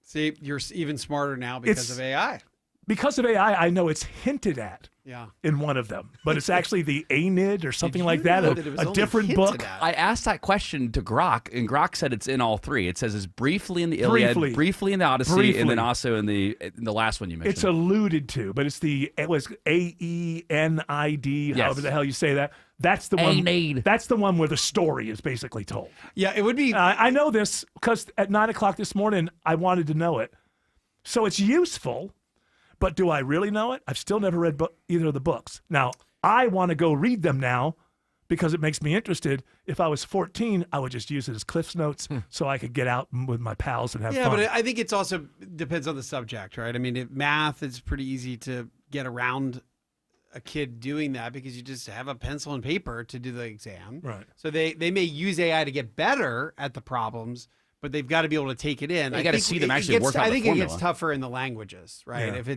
see, you're even smarter now because of AI. because of AI, I know it's hinted at Yeah. in one of them, but it's actually the ANID or something like that, know that it was a only different hinted book. at? I asked that question to Grok, and Grok said it's in all three. It says it's briefly in the Iliad, briefly in the Odyssey, and then also in the last one you mentioned. It's alluded to, but it was AENID, however the hell you say that. That's the one. ANID. That's the one where the story is basically told. Yeah, it would be. I know this because at 9:00 this morning I wanted to know it, so it's useful. But do I really know it? I've still never read either of the books. Now, I want to go read them now because it makes me interested. If I was 14, I would just use it as Cliff's Notes so I could get out with my pals and have fun. Yeah, but I think it's also depends on the subject, right? I mean, math is pretty easy to get around a kid doing that because you just have a pencil and paper to do the exam. Right. So they may use AI to get better at the problems, but they've got to be able to take it in. You got to see them actually work out I the think formula. it gets tougher in the languages, right? Yeah.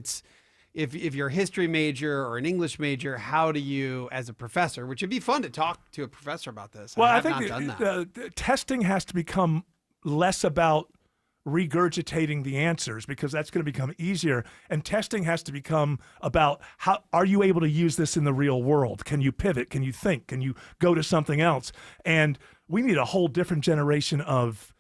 If you're a history major or an English major, how do you, as a professor, which would be fun to talk to a professor about this. Well, I have think not done that. the testing has to become less about regurgitating the answers because that's going to become easier, and testing has to become about how are you able to use this in the real world? Can you pivot? Can you think? Can you go to something else? And we need a whole different generation of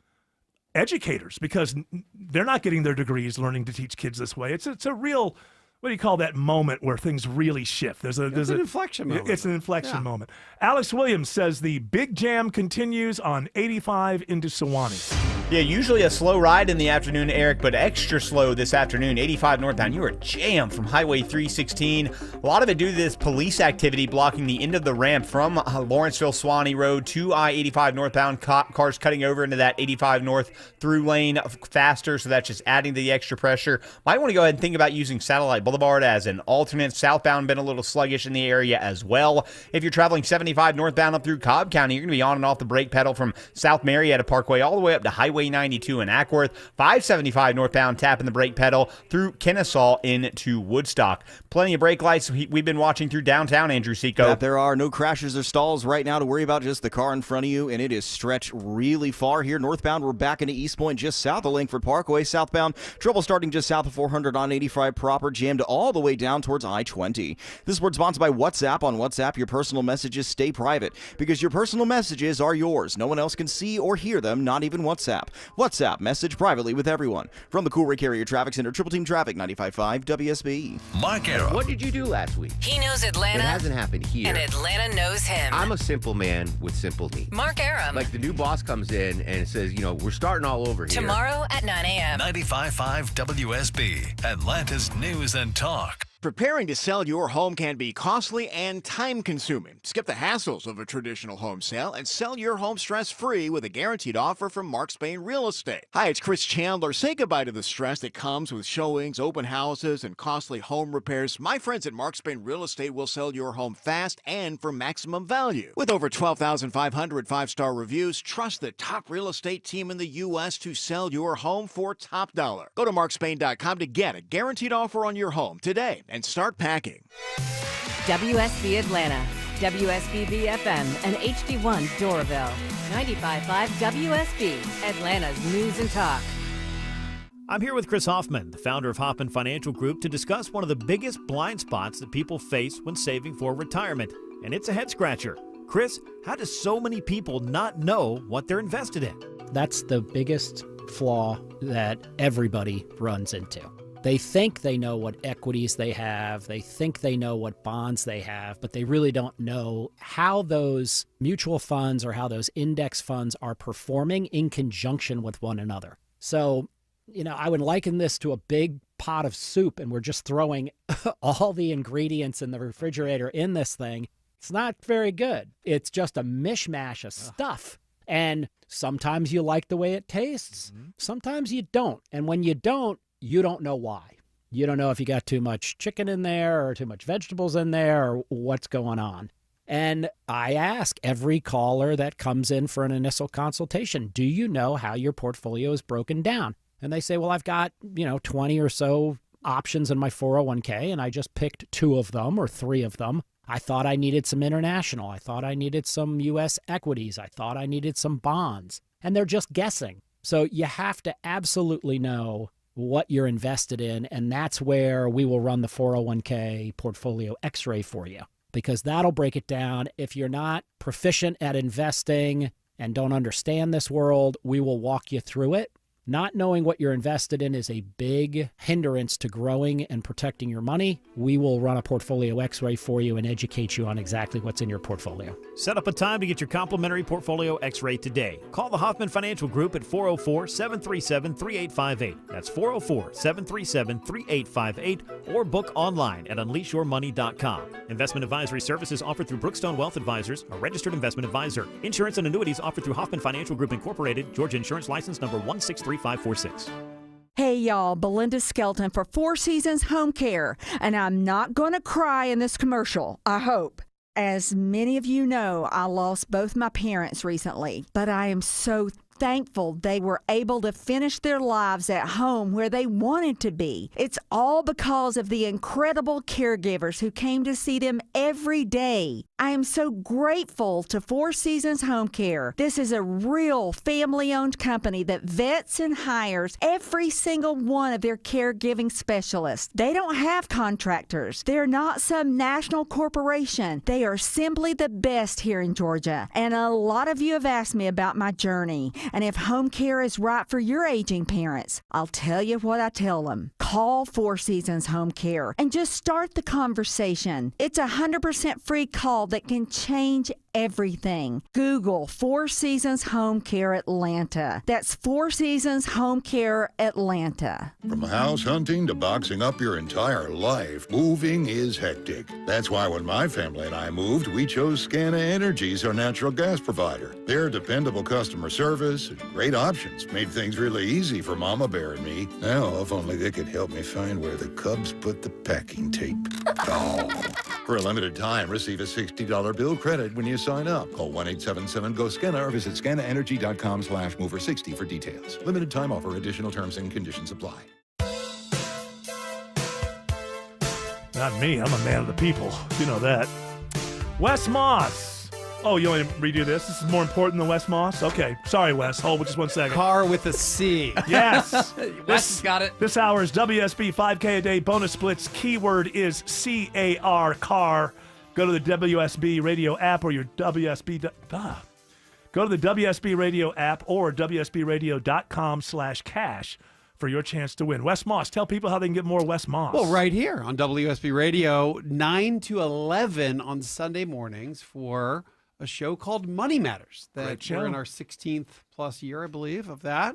educators because they're not getting their degrees learning to teach kids this way. It's a real, what do you call that moment where things really shift? There's an inflection moment. It's an inflection moment. Alex Williams says the big jam continues on 85 into Sewanee. Yeah, usually a slow ride in the afternoon, Eric, but extra slow this afternoon. 85 northbound, you are jammed from Highway 316. A lot of it due to this police activity blocking the end of the ramp from Lawrenceville Swanee Road to I-85 northbound. Cars cutting over into that 85 north through lane faster, so that's just adding to the extra pressure. Might want to go ahead and think about using Satellite Boulevard as an alternate. Southbound been a little sluggish in the area as well. If you're traveling 75 northbound up through Cobb County, you're going to be on and off the brake pedal from South Marietta Parkway all the way up to Highway 92 in Ackworth. 575 northbound tapping the brake pedal through Kennesaw into Woodstock. Plenty of brake lights we've been watching through downtown, Andrew Seco. Yeah, there are no crashes or stalls right now to worry about, just the car in front of you, and it is stretched really far here. Northbound, we're back into East Point just south of Langford Parkway. Southbound, trouble starting just south of 400 on 85 proper, jammed all the way down towards I-20. This word sponsored by WhatsApp. On WhatsApp, your personal messages stay private because your personal messages are yours. No one else can see or hear them, not even WhatsApp. WhatsApp, message privately with everyone. From the Cool Ray Carrier Traffic Center, Triple Team Traffic, 95.5 WSB. Mark Arum. What did you do last week? He knows Atlanta. It hasn't happened here. And Atlanta knows him. I'm a simple man with simple needs. Mark Arum. Like the new boss comes in and says, we're starting all over here. Tomorrow at 9 a.m. 95.5 WSB, Atlanta's News and Talk. Preparing to sell your home can be costly and time-consuming. Skip the hassles of a traditional home sale and sell your home stress-free with a guaranteed offer from Mark Spain Real Estate. Hi, it's Chris Chandler. Say goodbye to the stress that comes with showings, open houses, and costly home repairs. My friends at Mark Spain Real Estate will sell your home fast and for maximum value. With over 12,500 five-star reviews, trust the top real estate team in the U.S. to sell your home for top dollar. Go to markspain.com to get a guaranteed offer on your home today and start packing. WSB Atlanta, WSBB FM, and HD1 Doraville. 95.5 WSB, Atlanta's News and Talk. I'm here with Chris Hoffman, the founder of Hoffman Financial Group, to discuss one of the biggest blind spots that people face when saving for retirement, and it's a head-scratcher. Chris, how do so many people not know what they're invested in? That's the biggest flaw that everybody runs into. They think they know what equities they have, they think they know what bonds they have, but they really don't know how those mutual funds or how those index funds are performing in conjunction with one another. So, I would liken this to a big pot of soup and we're just throwing all the ingredients in the refrigerator in this thing. It's not very good. It's just a mishmash of stuff. And sometimes you like the way it tastes, sometimes you don't. And when you don't know why. You don't know if you got too much chicken in there or too much vegetables in there or what's going on. And I ask every caller that comes in for an initial consultation, do you know how your portfolio is broken down? And they say, well, I've got, 20 or so options in my 401k, and I just picked 2 of them or 3 of them. I thought I needed some international. I thought I needed some U.S. equities. I thought I needed some bonds. And they're just guessing. So you have to absolutely know what you're invested in, and that's where we will run the 401k portfolio x-ray for you, because that'll break it down. If you're not proficient at investing and don't understand this world, we will walk you through it. Not knowing what you're invested in is a big hindrance to growing and protecting your money. We will run a portfolio x-ray for you and educate you on exactly what's in your portfolio. Set up a time to get your complimentary portfolio x-ray today. Call the Hoffman Financial Group at 404-737-3858. That's 404-737-3858, or book online at unleashyourmoney.com. Investment advisory services offered through Brookstone Wealth Advisors, a registered investment advisor. Insurance and annuities offered through Hoffman Financial Group Incorporated, Georgia Insurance License number 163546. Hey y'all, Belinda Skelton for Four Seasons Home Care, and I'm not going to cry in this commercial, I hope. As many of you know, I lost both my parents recently, but I am so thankful they were able to finish their lives at home where they wanted to be. It's all because of the incredible caregivers who came to see them every day. I am so grateful to Four Seasons Home Care. This is a real family-owned company that vets and hires every single one of their caregiving specialists. They don't have contractors. They're not some national corporation. They are simply the best here in Georgia. And a lot of you have asked me about my journey and if home care is right for your aging parents. I'll tell you what I tell them. Call Four Seasons Home Care and just start the conversation. It's a 100% free call that can change everything. Google Four Seasons Home Care Atlanta. That's Four Seasons Home Care Atlanta. From house hunting to boxing up your entire life, moving is hectic. That's why when my family and I moved, we chose Scana Energy as our natural gas provider. Their dependable customer service and great options made things really easy for Mama Bear and me. Now, if only they could help me find where the Cubs put the packing tape. Oh. For a limited time, receive a $60 bill credit when you sign up. Call 1-877-GO-SCANA or visit scanaenergy.com/mover60 for details. Limited time offer. Additional terms and conditions apply. Not me. I'm a man of the people. You know that. Wes Moss. Oh, you want to redo this? This is more important than Wes Moss? Okay. Sorry, Wes. Hold just one second. Car with a C. Yes. Wes got it. This hour's WSB 5K a day bonus splits. Keyword is CAR, car. Go to the WSB radio app or your WSB. Go to the WSB radio app or WSBradio.com/cash for your chance to win. Wes Moss, tell people how they can get more Wes Moss. Well, right here on WSB Radio, 9 to 11 on Sunday mornings for a show called Money Matters. That we're in our 16th plus year, I believe, of that.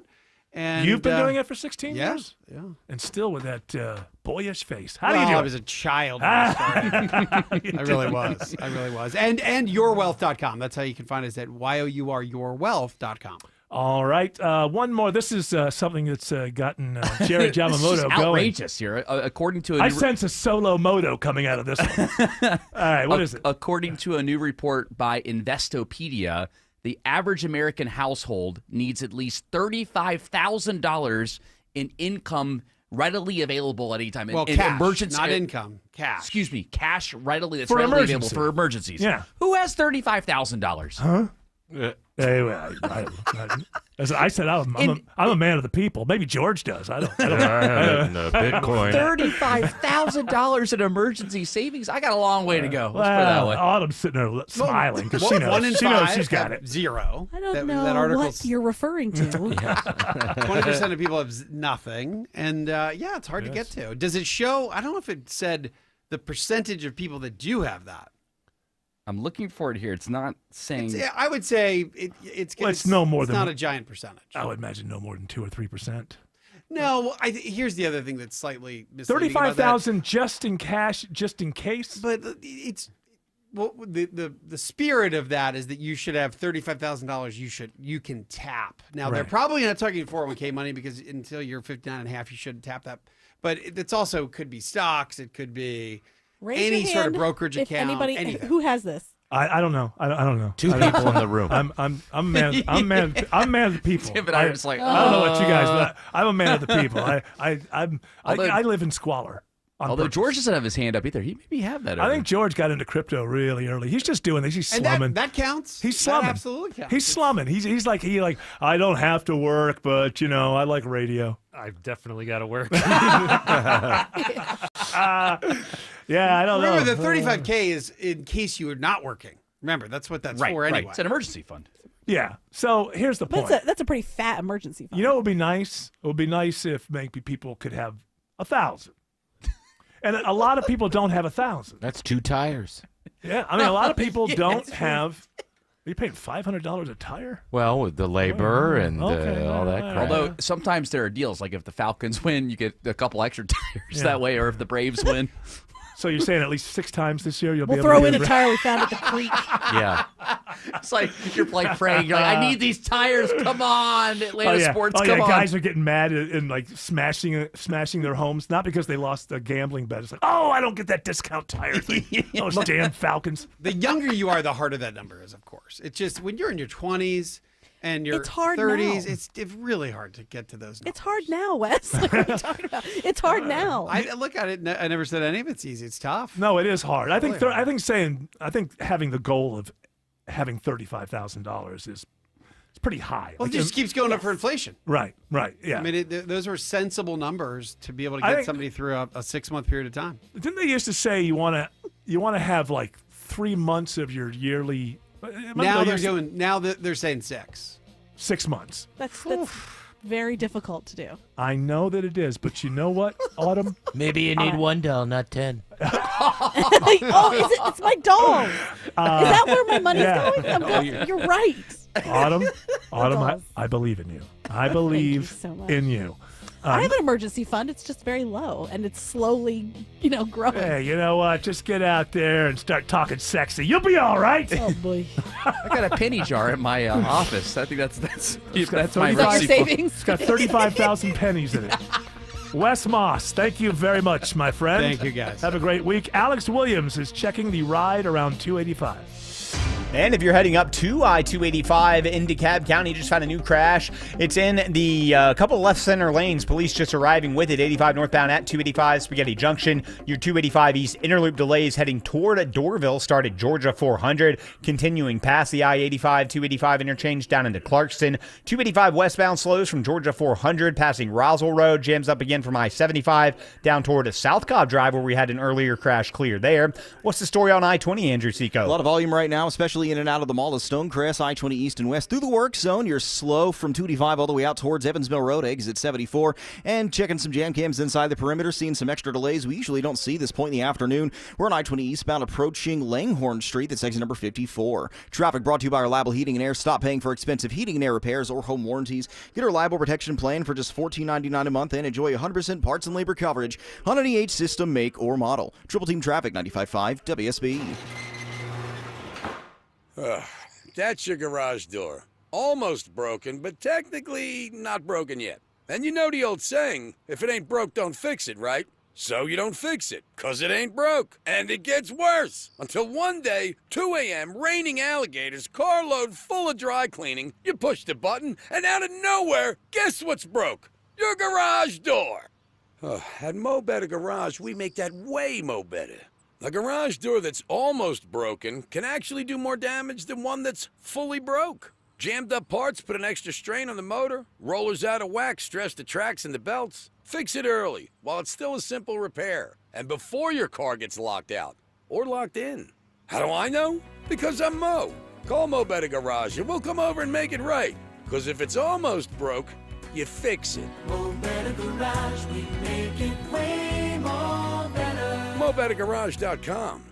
And you've been doing it for 16 yeah, years? Yeah. And still with that boyish face. How do well, you do I it? was a child when I started. I really was. I really was. And yourwealth.com. That's how you can find us at yourwealth.com. All right. One more. This is something that's gotten Jared Yamamoto going. Outrageous here. According to I sense a solo moto coming out of this one. All right. What is it? According to a new report by Investopedia, the average American household needs at least $35,000 in income readily available at any time. Well, in cash, emergency, not income. Cash. Excuse me. Cash readily For available emergency. for emergencies. Yeah. Who has $35,000? Huh? Anyway, I said I'm a man of the people. Maybe George does. I don't Bitcoin. $35,000 in emergency savings. I got a long way to go. Let's put it that way. Autumn's sitting there smiling because she knows. 1 in 5 she knows she's got it. Zero. I don't know that what you're referring to. 20% of people have nothing. And yeah, it's hard to get to. Does it show? I don't know if it said the percentage of people that do have that. I'm looking for it here. It's not saying. I would say it's no more it's than not a giant percentage. I would imagine no more than 2 or 3%. No, here's the other thing that's slightly misleading about that. $35,000 just in cash, just in case. But it's the spirit of that is that you should have $35,000 you can tap. Now they're probably not talking 401k money because until you're 59 and a half you shouldn't tap that. But it's also could be stocks. It could be any sort of brokerage if account. Anybody anything. who has this. I don't know. I don't know. Two people in the room. I'm a man. I'm a man of the people. Tim and I are just like, I don't know what you guys, but I'm a man of the people. I live in squalor. Although George doesn't have his hand up either. He maybe have that. I think George got into crypto really early. He's just doing this. He's slumming. And that counts. He's slumming. That absolutely counts. He's slumming. He's like I don't have to work, but I like radio. I've definitely got to work. Yeah, I don't know. Remember, the 35K is in case you are not working. Remember, that's what that's for anyway. It's an emergency fund. Yeah. So here's the But point. that's a pretty fat emergency fund. You know what would be nice? It would be nice if maybe people could have 1,000. And a lot of people don't have 1,000. That's 2 tires. Yeah, I mean, a lot of people Yeah, don't that's true. have. Are you paying $500 a tire? Well, with the labor and Okay, all that all crap. Although sometimes there are deals, like if the Falcons win, you get a couple extra tires that way, or if the Braves win. So you're saying at least 6 times this year you'll We'll be throw able in to a tire we found at the creek. Yeah. It's like you're like praying. You're like, I need these tires. Come on, Atlanta Sports. Come on. Guys are getting mad and like smashing their homes, not because they lost a gambling bet. It's like, oh, I don't get that discount tire thing. Those damn Falcons. The younger you are, the harder that number is, of course. It's just when you're in your 20s and your It's hard 30s, now. it's really hard to get to those numbers. It's hard now, Wes. Like, what are you talking about? It's hard now. I look at it, I never said any of it's easy. It's tough. No, it is hard. I think Really hard. I think having the goal of having $35,000 is pretty high. Well, it just keeps going up for inflation. Right. Yeah. I mean, those are sensible numbers to be able to I get think- somebody through a 6-month period of time. Didn't they used to say you want to have like 3 months of your yearly? Now they're saying 6. 6 months. That's very difficult to do. I know that it is, but you know what, Autumn? Maybe you need $1, not 10. It's my dog. Is that where my money's going? You're right. Autumn, I believe in you. I believe so much. in you. I have an emergency fund. It's just very low, and it's slowly, growing. Hey, you know what? Just get out there and start talking sexy. You'll be all right. Oh boy. I got a penny jar at my office. I think that's my 35 emergency fund. savings. It's got 35,000 pennies in it. Wes Moss, thank you very much, my friend. Thank you, guys. Have a great week. Alex Williams is checking the ride around 285. And if you're heading up to I-285 in DeKalb County, just found a new crash. It's in the couple of left center lanes. Police just arriving with it. 85 northbound at 285 Spaghetti Junction. Your 285 East inner loop delays heading toward Dorville started Georgia 400, continuing past the I-85 285 interchange down into Clarkston. 285 westbound slows from Georgia 400 passing Roswell Road. Jams up again from I-75 down toward South Cobb Drive where we had an earlier crash clear there. What's the story on I-20, Andrew Seco? A lot of volume right now, especially in and out of the mall of Stonecrest, I-20 east and west. Through the work zone, you're slow from 285 all the way out towards Evans Mill Road, exit 74. And checking some jam cams inside the perimeter, seeing some extra delays we usually don't see this point in the afternoon. We're on I-20 eastbound approaching Langhorne Street. That's exit number 54. Traffic brought to you by Reliable Heating and Air. Stop paying for expensive heating and air repairs or home warranties. Get a reliable protection plan for just $14.99 a month and enjoy 100% parts and labor coverage on any H system, make, or model. Triple Team Traffic, 95.5 WSB. That's your garage door. Almost broken, but technically not broken yet. And you know the old saying, if it ain't broke, don't fix it, right? So you don't fix it, 'cause it ain't broke. And it gets worse. Until one day, 2 a.m., raining alligators, carload full of dry cleaning, you push the button, and out of nowhere, guess what's broke? Your garage door. At Mo Better Garage, we make that way mo better. A garage door that's almost broken can actually do more damage than one that's fully broke. Jammed up parts put an extra strain on the motor, rollers out of whack stress the tracks and the belts. Fix it early while it's still a simple repair and before your car gets locked out or locked in. How do I know? Because I'm Mo. Call Mo Better Garage and we'll come over and make it right. 'Cause if it's almost broke, you fix it. Mo Better Garage, we make it way more better. MoBetterGarage.com.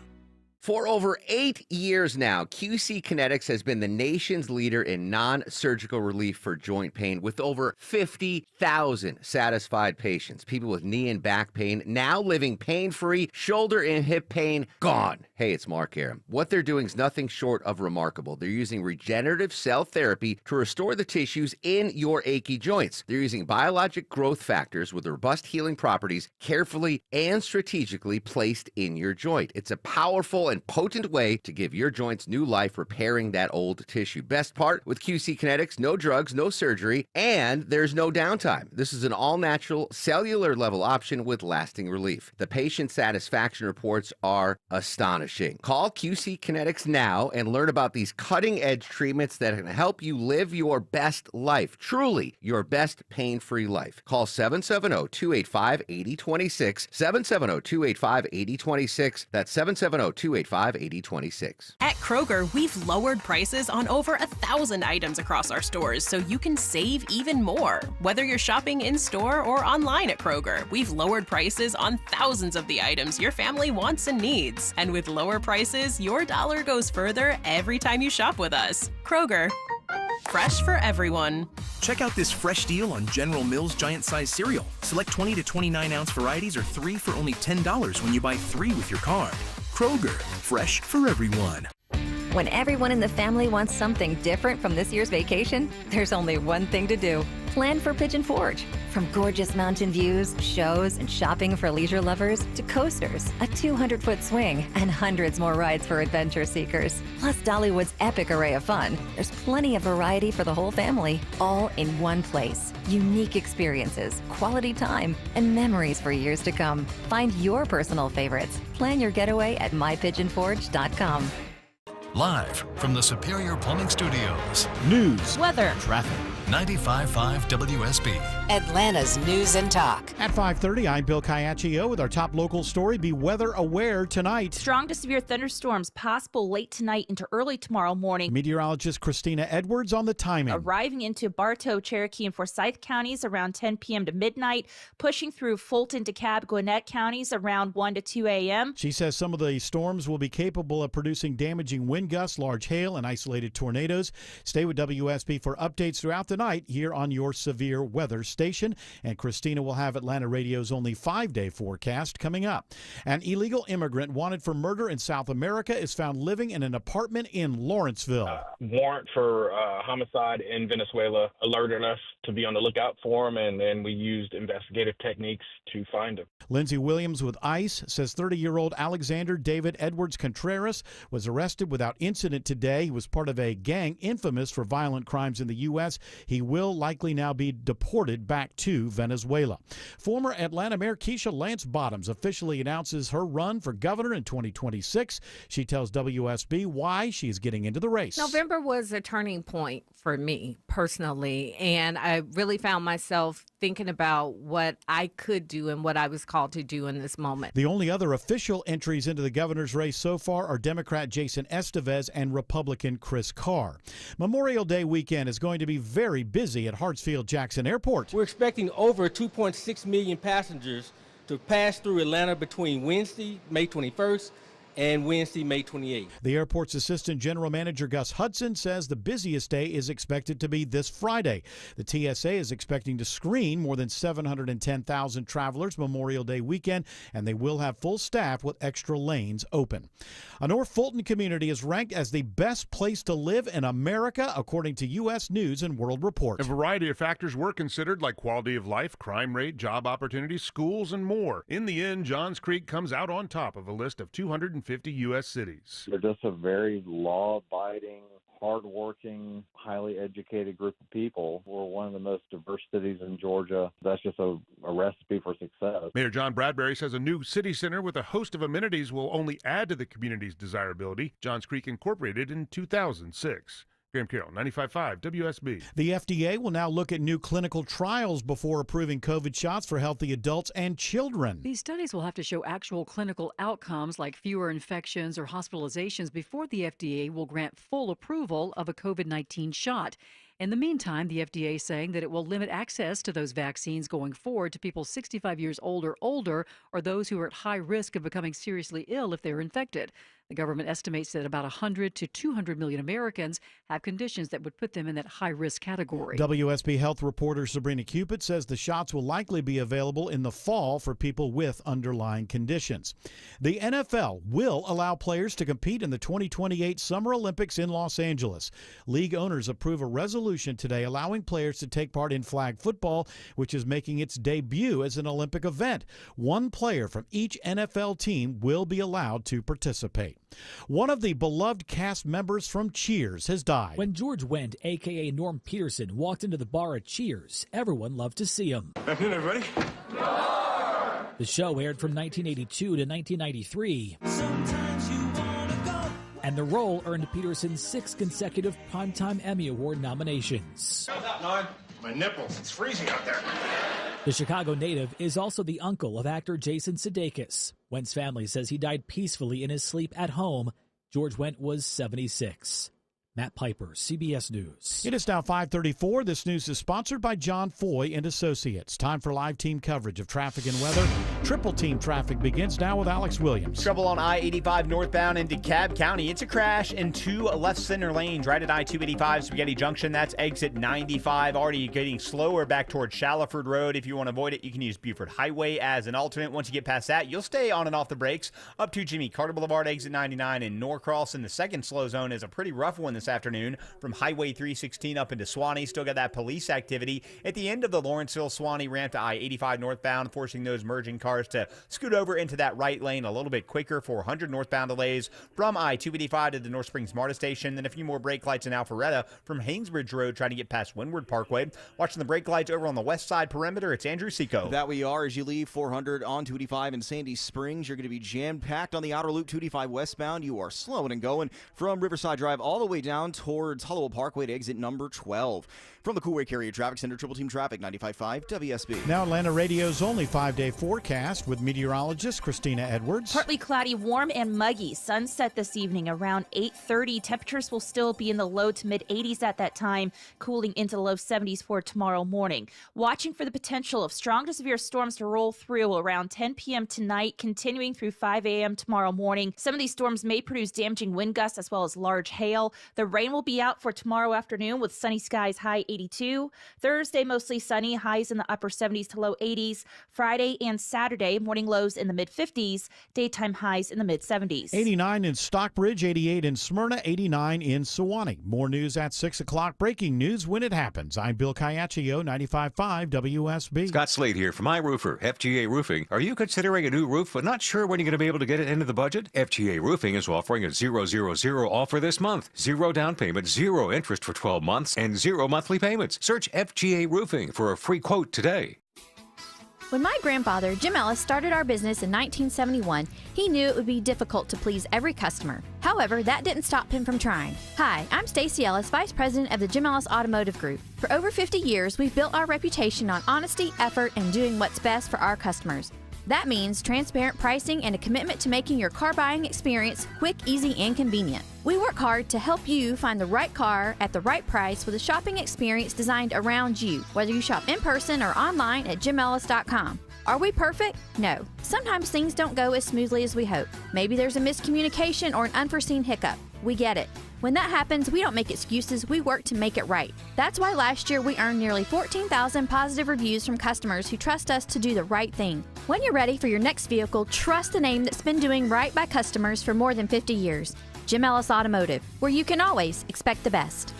For over 8 years now, QC Kinetics has been the nation's leader in non-surgical relief for joint pain with over 50,000 satisfied patients. People with knee and back pain now living pain-free, shoulder and hip pain gone. Hey, it's Mark here. What they're doing is nothing short of remarkable. They're using regenerative cell therapy to restore the tissues in your achy joints. They're using biologic growth factors with robust healing properties carefully and strategically placed in your joint. It's a powerful and potent way to give your joints new life, repairing that old tissue. Best part, with QC Kinetics, no drugs, no surgery, and there's no downtime. This is an all-natural, cellular-level option with lasting relief. The patient satisfaction reports are astonishing. Call QC Kinetics now and learn about these cutting-edge treatments that can help you live your best life, truly your best pain-free life. Call 770-285-8026, 770-285-8026. That's 770-285-8026. At Kroger, we've lowered prices on over 1,000 items across our stores so you can save even more. Whether you're shopping in-store or online at Kroger, we've lowered prices on thousands of the items your family wants and needs. And with lower prices, your dollar goes further every time you shop with us. Kroger, fresh for everyone. Check out this fresh deal on General Mills Giant Size cereal. Select 20 to 29 ounce varieties are 3 for only $10 when you buy 3 with your card. Kroger, fresh for everyone. When everyone in the family wants something different from this year's vacation, there's only one thing to do. Plan for Pigeon Forge. From gorgeous mountain views, shows, and shopping for leisure lovers to coasters, a 200-foot swing, and hundreds more rides for adventure seekers. Plus Dollywood's epic array of fun. There's plenty of variety for the whole family, all in one place. Unique experiences, quality time, and memories for years to come. Find your personal favorites. Plan your getaway at mypigeonforge.com. Live from the Superior Plumbing Studios. News, weather, traffic. 95.5 WSB. Atlanta's News and Talk. At 5:30, I'm Bill Caiaccio with our top local story. Be weather aware tonight. Strong to severe thunderstorms possible late tonight into early tomorrow morning. Meteorologist Christina Edwards on the timing. Arriving into Bartow, Cherokee, and Forsyth counties around 10 p.m. to midnight, pushing through Fulton, DeKalb, Gwinnett counties around 1 to 2 a.m. She says some of the storms will be capable of producing damaging wind gusts, large hail, and isolated tornadoes. Stay with WSB for updates throughout the night here on your severe weather station. And Christina will have Atlanta Radio's only 5-day forecast coming up. An illegal immigrant wanted for murder in South America is found living in an apartment in Lawrenceville. Warrant for homicide in Venezuela alerted us to be on the lookout for him, and then we used investigative techniques to find him. Lindsay Williams with ICE says 30-year-old Alexander David Edwards Contreras was arrested without incident today. He was part of a gang infamous for violent crimes in the U.S. He will likely now be deported back to Venezuela. Former Atlanta Mayor Keisha Lance Bottoms officially announces her run for governor in 2026. She tells WSB why she is getting into the race. November was a turning point for me personally, and I really found myself thinking about what I could do and what I was called to do in this moment. The only other official entries into the governor's race so far are Democrat Jason Estevez and Republican Chris Carr. Memorial Day weekend is going to be very busy at Hartsfield-Jackson Airport. We're expecting over 2.6 million passengers to pass through Atlanta between Wednesday, May 21st, and Wednesday, May 28th. The airport's assistant general manager Gus Hudson says the busiest day is expected to be this Friday. The TSA is expecting to screen more than 710,000 travelers Memorial Day weekend, and they will have full staff with extra lanes open. A North Fulton community is ranked as the best place to live in America, according to U.S. News and World Report. A variety of factors were considered, like quality of life, crime rate, job opportunities, schools, and more. In the end, Johns Creek comes out on top of a list of 250 U.S. cities. They're just a very law-abiding, hardworking, highly educated group of people. We're one of the most diverse cities in Georgia. That's just a recipe for success. Mayor John Bradbury says a new city center with a host of amenities will only add to the community's desirability. Johns Creek incorporated in 2006. Graham Carroll, 95.5 WSB. The FDA will now look at new clinical trials before approving COVID shots for healthy adults and children. These studies will have to show actual clinical outcomes like fewer infections or hospitalizations before the FDA will grant full approval of a COVID-19 shot. In the meantime, the FDA is saying that it will limit access to those vaccines going forward to people 65 years old or older, or those who are at high risk of becoming seriously ill if they're infected. The government estimates that about 100 to 200 million Americans have conditions that would put them in that high-risk category. WSB Health reporter Sabrina Cupid says the shots will likely be available in the fall for people with underlying conditions. The NFL will allow players to compete in the 2028 Summer Olympics in Los Angeles. League owners approve a resolution today allowing players to take part in flag football, which is making its debut as an Olympic event. One player from each NFL team will be allowed to participate. One of the beloved cast members from Cheers has died. When George Wendt, a.k.a. Norm Peterson, walked into the bar at Cheers, everyone loved to see him. Afternoon, everybody. The show aired from 1982 to 1993. And the role earned Peterson 6 consecutive Primetime Emmy Award nominations. What's up, Norm? My nipples. It's freezing out there. The Chicago native is also the uncle of actor Jason Sudeikis. Wendt's family says he died peacefully in his sleep at home. George Wendt was 76. Matt Piper, CBS News. It is now 5:34. This news is sponsored by John Foy and Associates. Time for live team coverage of traffic and weather. Triple team traffic begins now with Alex Williams. Trouble on I-85 northbound in DeKalb County. It's a crash in 2 left center lanes right at I-285 Spaghetti Junction. That's exit 95. Already getting slower back towards Shallowford Road. If you want to avoid it, you can use Buford Highway as an alternate. Once you get past that, you'll stay on and off the brakes up to Jimmy Carter Boulevard, exit 99 in Norcross. And the second slow zone is a pretty rough one this afternoon from Highway 316 up into Swanee. Still got that police activity at the end of the Lawrenceville-Swanee ramp to I-85 northbound, forcing those merging cars to scoot over into that right lane a little bit quicker. 400 northbound delays from I-285 to the North Springs MARTA station. Then a few more brake lights in Alpharetta from Haynesbridge Road trying to get past Windward Parkway. Watching the brake lights over on the west side perimeter, it's Andrew Seco. That we are as you leave 400 on 285 in Sandy Springs. You're going to be jam-packed on the outer loop 285 westbound. You are slowing and going from Riverside Drive all the way down towards Hollowell Parkway to exit number 12. From the Coolway Carrier Traffic Center, Triple Team Traffic, 95.5 WSB. Now Atlanta Radio's only 5-day forecast with meteorologist Christina Edwards. Partly cloudy, warm and muggy. Sunset this evening around 8:30. Temperatures will still be in the low to mid 80s at that time, cooling into the low 70s for tomorrow morning. Watching for the potential of strong to severe storms to roll through around 10 p.m. tonight, continuing through 5 a.m. tomorrow morning. Some of these storms may produce damaging wind gusts as well as large hail. The rain will be out for tomorrow afternoon with sunny skies, high 82. Thursday, mostly sunny, highs in the upper 70s to low 80s. Friday and Saturday, morning lows in the mid 50s, daytime highs in the mid 70s. 89 in Stockbridge, 88 in Smyrna, 89 in Sewanee. More news at 6 o'clock. Breaking news when it happens. I'm Bill Caiaccio, 95.5 WSB. Scott Slade here from iRoofer, FGA Roofing. Are you considering a new roof but not sure when you're going to be able to get it into the budget? FGA Roofing is offering a 000 offer this month. 0 down payment, 0 interest for 12 months, and 0 monthly payments. Search FGA Roofing for a free quote today. When my grandfather, Jim Ellis, started our business in 1971, he knew it would be difficult to please every customer. However, that didn't stop him from trying. Hi, I'm Stacy Ellis, Vice President of the Jim Ellis Automotive Group. For over 50 years, we've built our reputation on honesty, effort, and doing what's best for our customers. That means transparent pricing and a commitment to making your car buying experience quick, easy, and convenient. We work hard to help you find the right car at the right price with a shopping experience designed around you, whether you shop in person or online at jimellis.com. Are we perfect? No. Sometimes things don't go as smoothly as we hope. Maybe there's a miscommunication or an unforeseen hiccup. We get it. When that happens, we don't make excuses, we work to make it right. That's why last year we earned nearly 14,000 positive reviews from customers who trust us to do the right thing. When you're ready for your next vehicle, trust the name that's been doing right by customers for more than 50 years. Jim Ellis Automotive, where you can always expect the best.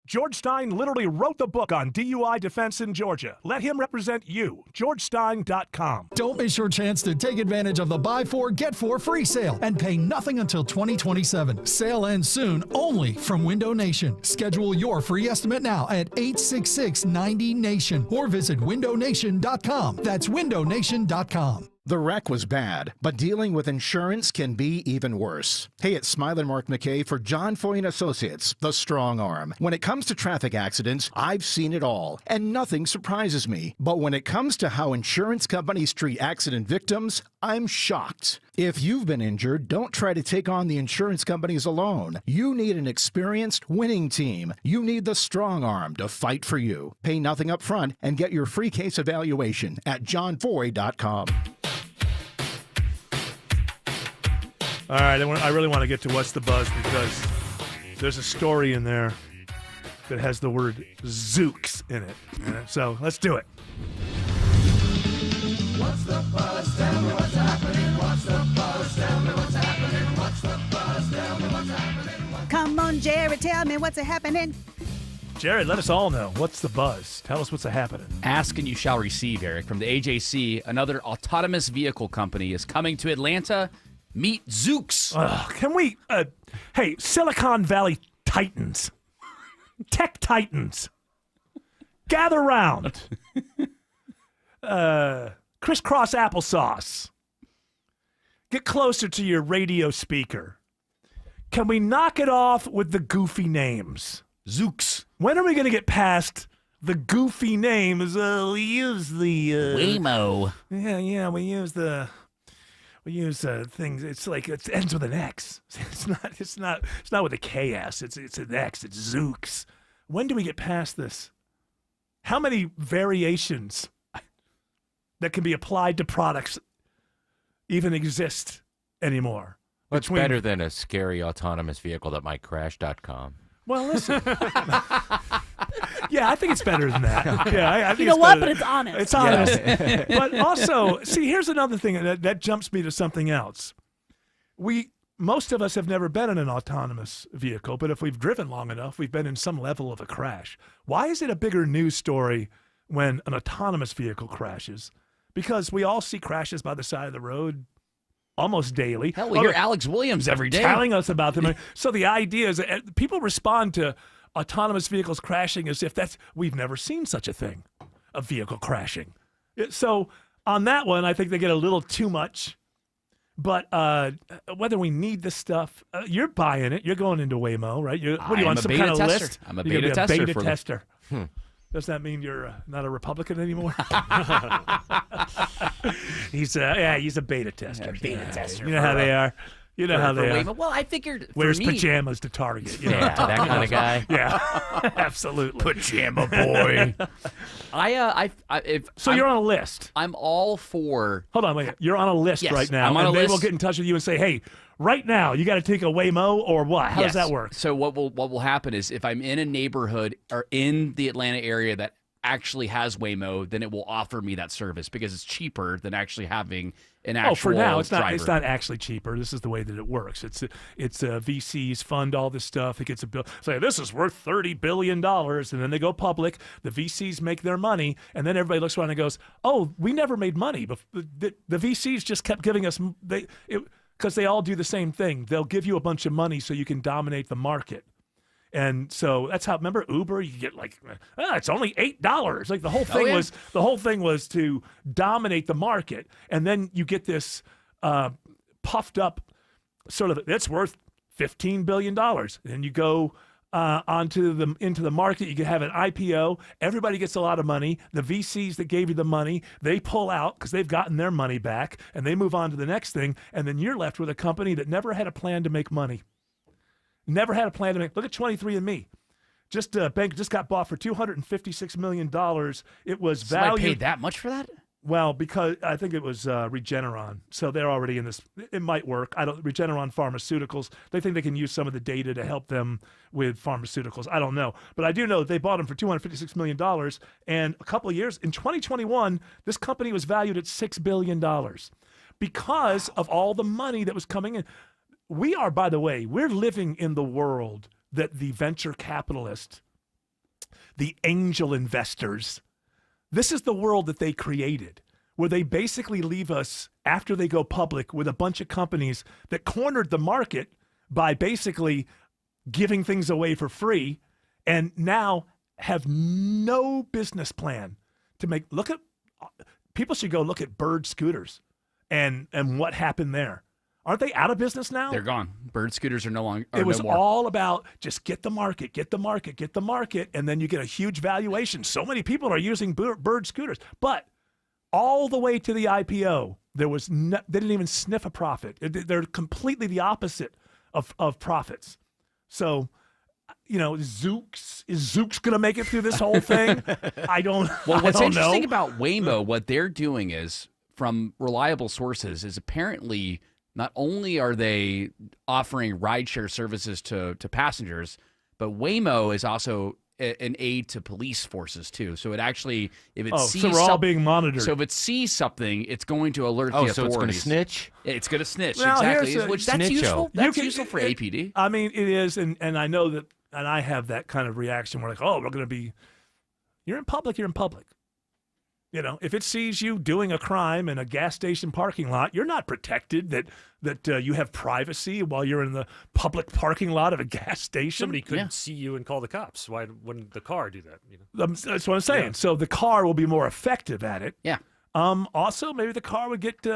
George Stein literally wrote the book on DUI defense in Georgia. Let him represent you. GeorgeStein.com. Don't miss your chance to take advantage of the Buy 4, Get 4 free sale and pay nothing until 2027. Sale ends soon only from Window Nation. Schedule your free estimate now at 866-90-NATION or visit windownation.com. That's windownation.com. The wreck was bad, but dealing with insurance can be even worse. Hey, it's Smiler Mark McKay for John Foy & Associates, the strong arm. When it comes to traffic accidents, I've seen it all, and nothing surprises me. But when it comes to how insurance companies treat accident victims, I'm shocked. If you've been injured, don't try to take on the insurance companies alone. You need an experienced, winning team. You need the strong arm to fight for you. Pay nothing up front and get your free case evaluation at johnfoy.com. All right, I really want to get to What's the Buzz because there's a story in there that has the word Zooks in it. So let's do it. What's the buzz? Tell me what's happening. What's the buzz? Tell me what's happening. What's the buzz? Tell me what's happening. Come on, Jerry, tell me what's happening. Jared, let us all know. What's the buzz? Tell us what's happening. Ask and you shall receive, Eric. From the AJC, another autonomous vehicle company is coming to Atlanta. Meet Zoox. Can we, hey, Silicon Valley Titans, Tech Titans, gather round. Crisscross applesauce. Get closer to your radio speaker. Can we knock it off with the goofy names? Zoox. When are we going to get past the goofy names? We use the Waymo. Yeah, we use things. It's like it ends with an X. It's not with a KS. It's an X. It's Zoox. When do we get past this? How many variations that can be applied to products even exist anymore? What's better than a scary autonomous vehicle that might crash.com? Well, listen. Yeah, I think it's better than that. Yeah, I think You know it's what? better But than- it's honest. It's honest. But also, see, here's another thing that jumps me to something else. Most of us have never been in an autonomous vehicle, but if we've driven long enough, we've been in some level of a crash. Why is it a bigger news story when an autonomous vehicle crashes? Because we all see crashes by the side of the road almost daily. Hell, we hear Alex Williams every day telling us about them. So the idea is that people respond to autonomous vehicles crashing as if we've never seen such a thing, a vehicle crashing. So on that one, I think they get a little too much. But whether we need this stuff, you're buying it. You're going into Waymo, right? What are you on, some kind of list? I'm a You're beta gonna be tester. a beta tester. Does that mean you're not a Republican anymore? He's a beta tester. Beta tester. You know how they are. You know how they are. Waymo. Well, I figured for Wears me, pajamas to Target. You know? Yeah, that kind of guy. Yeah, absolutely. Pajama boy. So you're on a list. I'm all for. Hold on, wait. You're on a list Yes, right now, I'm on and a they will list. get in touch with you and say, "Hey, right now, you got to take a Waymo or what? How does Yes. that work?" So what will happen is if I'm in a neighborhood or in the Atlanta area that actually has Waymo, then it will offer me that service because it's cheaper than actually having an actual for now, it's not. driver. It's not actually cheaper. This is the way that it works. It's VCs fund all this stuff. It gets a bill. Say this is worth $30 billion, and then they go public. The VCs make their money, and then everybody looks around and goes, "Oh, we never made money." But the VCs just kept giving us because they all do the same thing. They'll give you a bunch of money so you can dominate the market. And so that's how. Remember Uber? You get like, it's only $8. Like the whole thing was to dominate the market, and then you get this puffed up sort of. It's worth $15 billion. And you go into the market. You can have an IPO. Everybody gets a lot of money. The VCs that gave you the money, they pull out because they've gotten their money back, and they move on to the next thing. And then you're left with a company that never had a plan to make money. Never had a plan to make. Look at 23andMe. Bank just got bought for $256 million. It was Somebody valued. paid that much for that? Well, because I think it was Regeneron, so they're already in this. It might work. Regeneron Pharmaceuticals. They think they can use some of the data to help them with pharmaceuticals. I don't know, but I do know that they bought them for $256 million. And a couple of years in 2021, this company was valued at $6 billion because of all the money that was coming in. We are, by the way, we're living in the world that the venture capitalists, the angel investors, this is the world that they created, where they basically leave us after they go public with a bunch of companies that cornered the market by basically giving things away for free and now have no business plan to make. People should go look at Bird Scooters and what happened there. Aren't they out of business now? They're gone. Bird scooters are no longer. It was no more. all about just get the market, and then you get a huge valuation. So many people are using Bird scooters, but all the way to the IPO, they didn't even sniff a profit. They're completely the opposite of profits. So, Zoox going to make it through this whole thing? I don't. Well, what's I don't interesting know. about Waymo, what they're doing is, from reliable sources, is apparently. Not only are they offering rideshare services to passengers, but Waymo is also an aid to police forces too. So it actually, if it sees so we're all being monitored. So if it sees something, it's going to alert the authorities. So it's going to snitch? It's going to snitch, Well, exactly. Which that's Snitcho. useful. That's useful for APD. I mean, it is, and I know that and I have that kind of reaction. We're like, oh, we're going to be. You're in public. You're in public. You know, if it sees you doing a crime in a gas station parking lot, you're not protected that you have privacy while you're in the public parking lot of a gas station. Somebody could see you and call the cops. Why wouldn't the car do that? You know? That's what I'm saying. Yeah. So the car will be more effective at it. Yeah. Also, maybe the car would get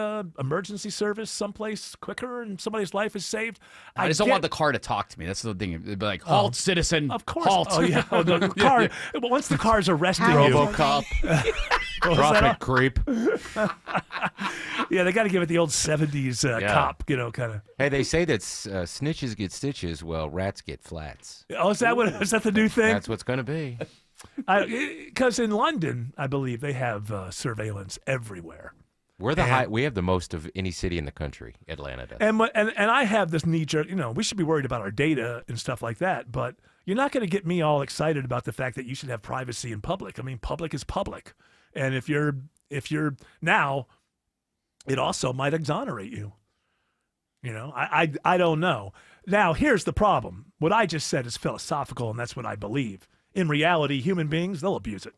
emergency service someplace quicker and somebody's life is saved. I just don't want the car to talk to me. That's the thing. It'd be like, halt, citizen. Of course. Halt. Oh, yeah. Oh, the car, but once the car's arresting you. RoboCop. Drop it, creep. Yeah, they got to give it the old 70s cop, you know, kind of. Hey, they say that snitches get stitches. Well, rats get flats. Oh, is that the new thing? That's what's going to be. Because in London, I believe they have surveillance everywhere. We have the most of any city in the country. Atlanta does. And I have this knee-jerk, you know, we should be worried about our data and stuff like that, but you're not going to get me all excited about the fact that you should have privacy in public. I mean, public is public. And if you're now, it also might exonerate you. You know, I don't know. Now, here's the problem. What I just said is philosophical, and that's what I believe. In reality, human beings, they'll abuse it.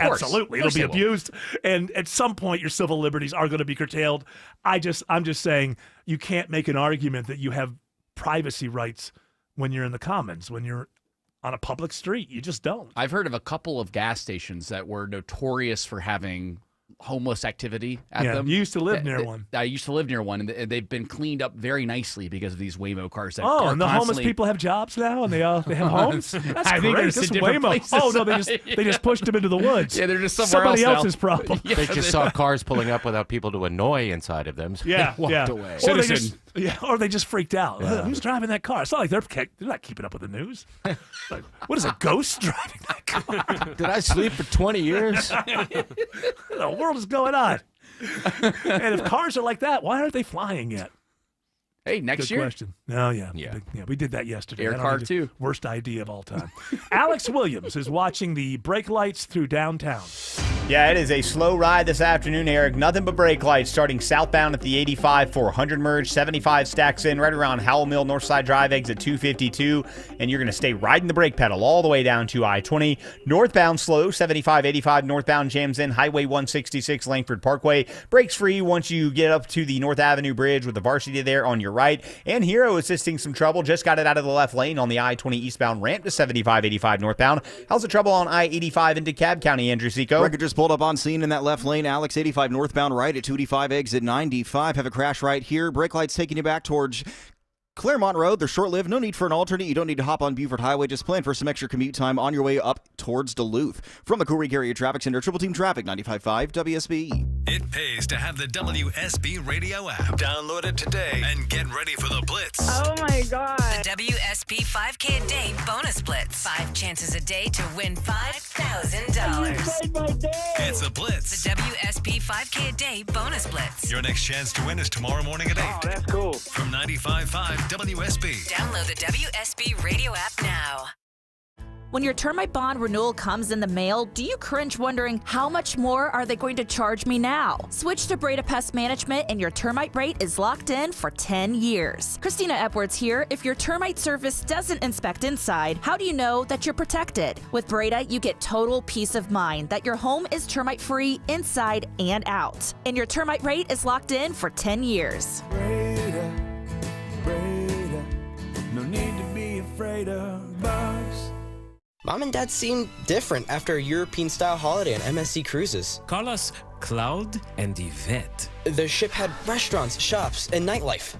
Absolutely. It'll be abused. And at some point, your civil liberties are going to be curtailed. I'm just saying you can't make an argument that you have privacy rights when you're in the commons, when you're on a public street. You just don't. I've heard of a couple of gas stations that were notorious for having homeless activity at them. You used to live near one. I used to live near one, and they've been cleaned up very nicely because of these Waymo cars. That Oh, are and the homeless people have jobs now, and they have homes. That's I think great. they're This in different Waymo. places. Oh no, they just pushed them into the woods. Yeah, they're just somewhere Somebody else now. else's problem. Yeah. They just saw cars pulling up without people to annoy inside of them. So Yeah, they walked away. Or they just freaked out. Who's driving that car? It's not like they're not keeping up with the news. Like, what is a ghost driving that car? Did I sleep for 20 years? What the world is going on? And if cars are like that, why aren't they flying yet? Hey, next Good year. question. Oh, yeah. We did that yesterday. Air I don't car need to- too. Worst idea of all time. Alex Williams is watching the brake lights through downtown. Yeah, it is a slow ride this afternoon, Eric. Nothing but brake lights starting southbound at the 85 400 merge. 75 stacks in right around Howell Mill Northside Drive, exit 252. And you're going to stay riding the brake pedal all the way down to I-20. Northbound slow, 75 85 northbound jams in. Highway 166 Langford Parkway. Brakes free once you get up to the North Avenue Bridge with the Varsity there on your right. And Hero assisting some trouble. Just got it out of the left lane on the I-20 eastbound ramp to 75 85 northbound. How's the trouble on I-85 into Cab County, Andrew Seco? Wrecker just pulled up on scene in that left lane. Alex 85 northbound right at 285 exit 95. Have a crash right here. Brake lights taking you back towards Claremont Road. They're short-lived. No need for an alternate. You don't need to hop on Buford Highway. Just plan for some extra commute time on your way up towards Duluth. From the Cool Creek Area Traffic Center, Triple Team Traffic, 95.5 WSB. It pays to have the WSB radio app. Download it today and get ready for the Blitz. Oh my God. The WSB 5K a day bonus blitz. 5 chances a day to win $5,000. It's the Blitz. The WSB 5K a day bonus blitz. Your next chance to win is tomorrow morning at 8. Oh, that's cool. From 95.5 WSB. Download the WSB radio app now. When your termite bond renewal comes in the mail, do you cringe wondering how much more are they going to charge me now? Switch to Breda Pest Management and your termite rate is locked in for 10 years. Christina Edwards here. If your termite service doesn't inspect inside, how do you know that you're protected? With Breda, you get total peace of mind that your home is termite free inside and out. And your termite rate is locked in for 10 years. Breda, no need to be afraid of bugs. Mom and Dad seem different after a European-style holiday on MSC Cruises. Call us Cloud and Yvette. The ship had restaurants, shops, and nightlife.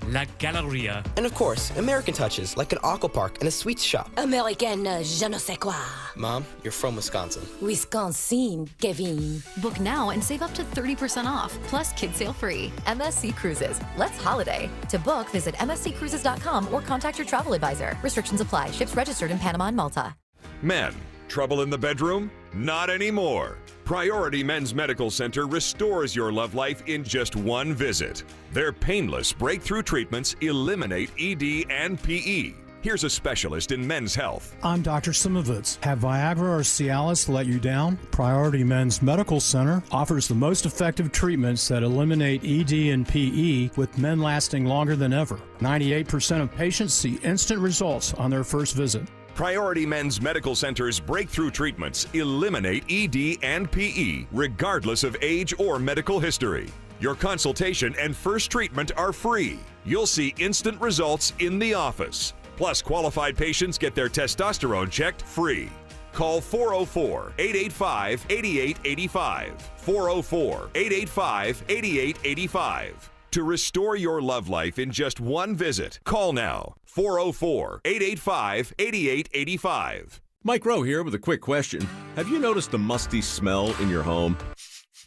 La Galleria. And of course, American touches like an aqua park and a sweets shop. American je ne sais quoi. Mom, you're from Wisconsin. Wisconsin, Kevin. Book now and save up to 30% off, plus kids sale free. MSC Cruises. Let's holiday. To book, visit msccruises.com or contact your travel advisor. Restrictions apply. Ships registered in Panama and Malta. Men, trouble in the bedroom? Not anymore. Priority Men's Medical Center restores your love life in just one visit. Their painless breakthrough treatments eliminate ED and PE. Here's a specialist in men's health. I'm Dr. Simovitz. Have Viagra or Cialis let you down? Priority Men's Medical Center offers the most effective treatments that eliminate ED and PE, with men lasting longer than ever. 98% of patients see instant results on their first visit. Priority Men's Medical Center's breakthrough treatments eliminate ED and PE, regardless of age or medical history. Your consultation and first treatment are free. You'll see instant results in the office. Plus, qualified patients get their testosterone checked free. Call 404-885-8885. 404-885-8885. To restore your love life in just one visit, call now. 404-885-8885. Mike Rowe here with a quick question. Have you noticed the musty smell in your home?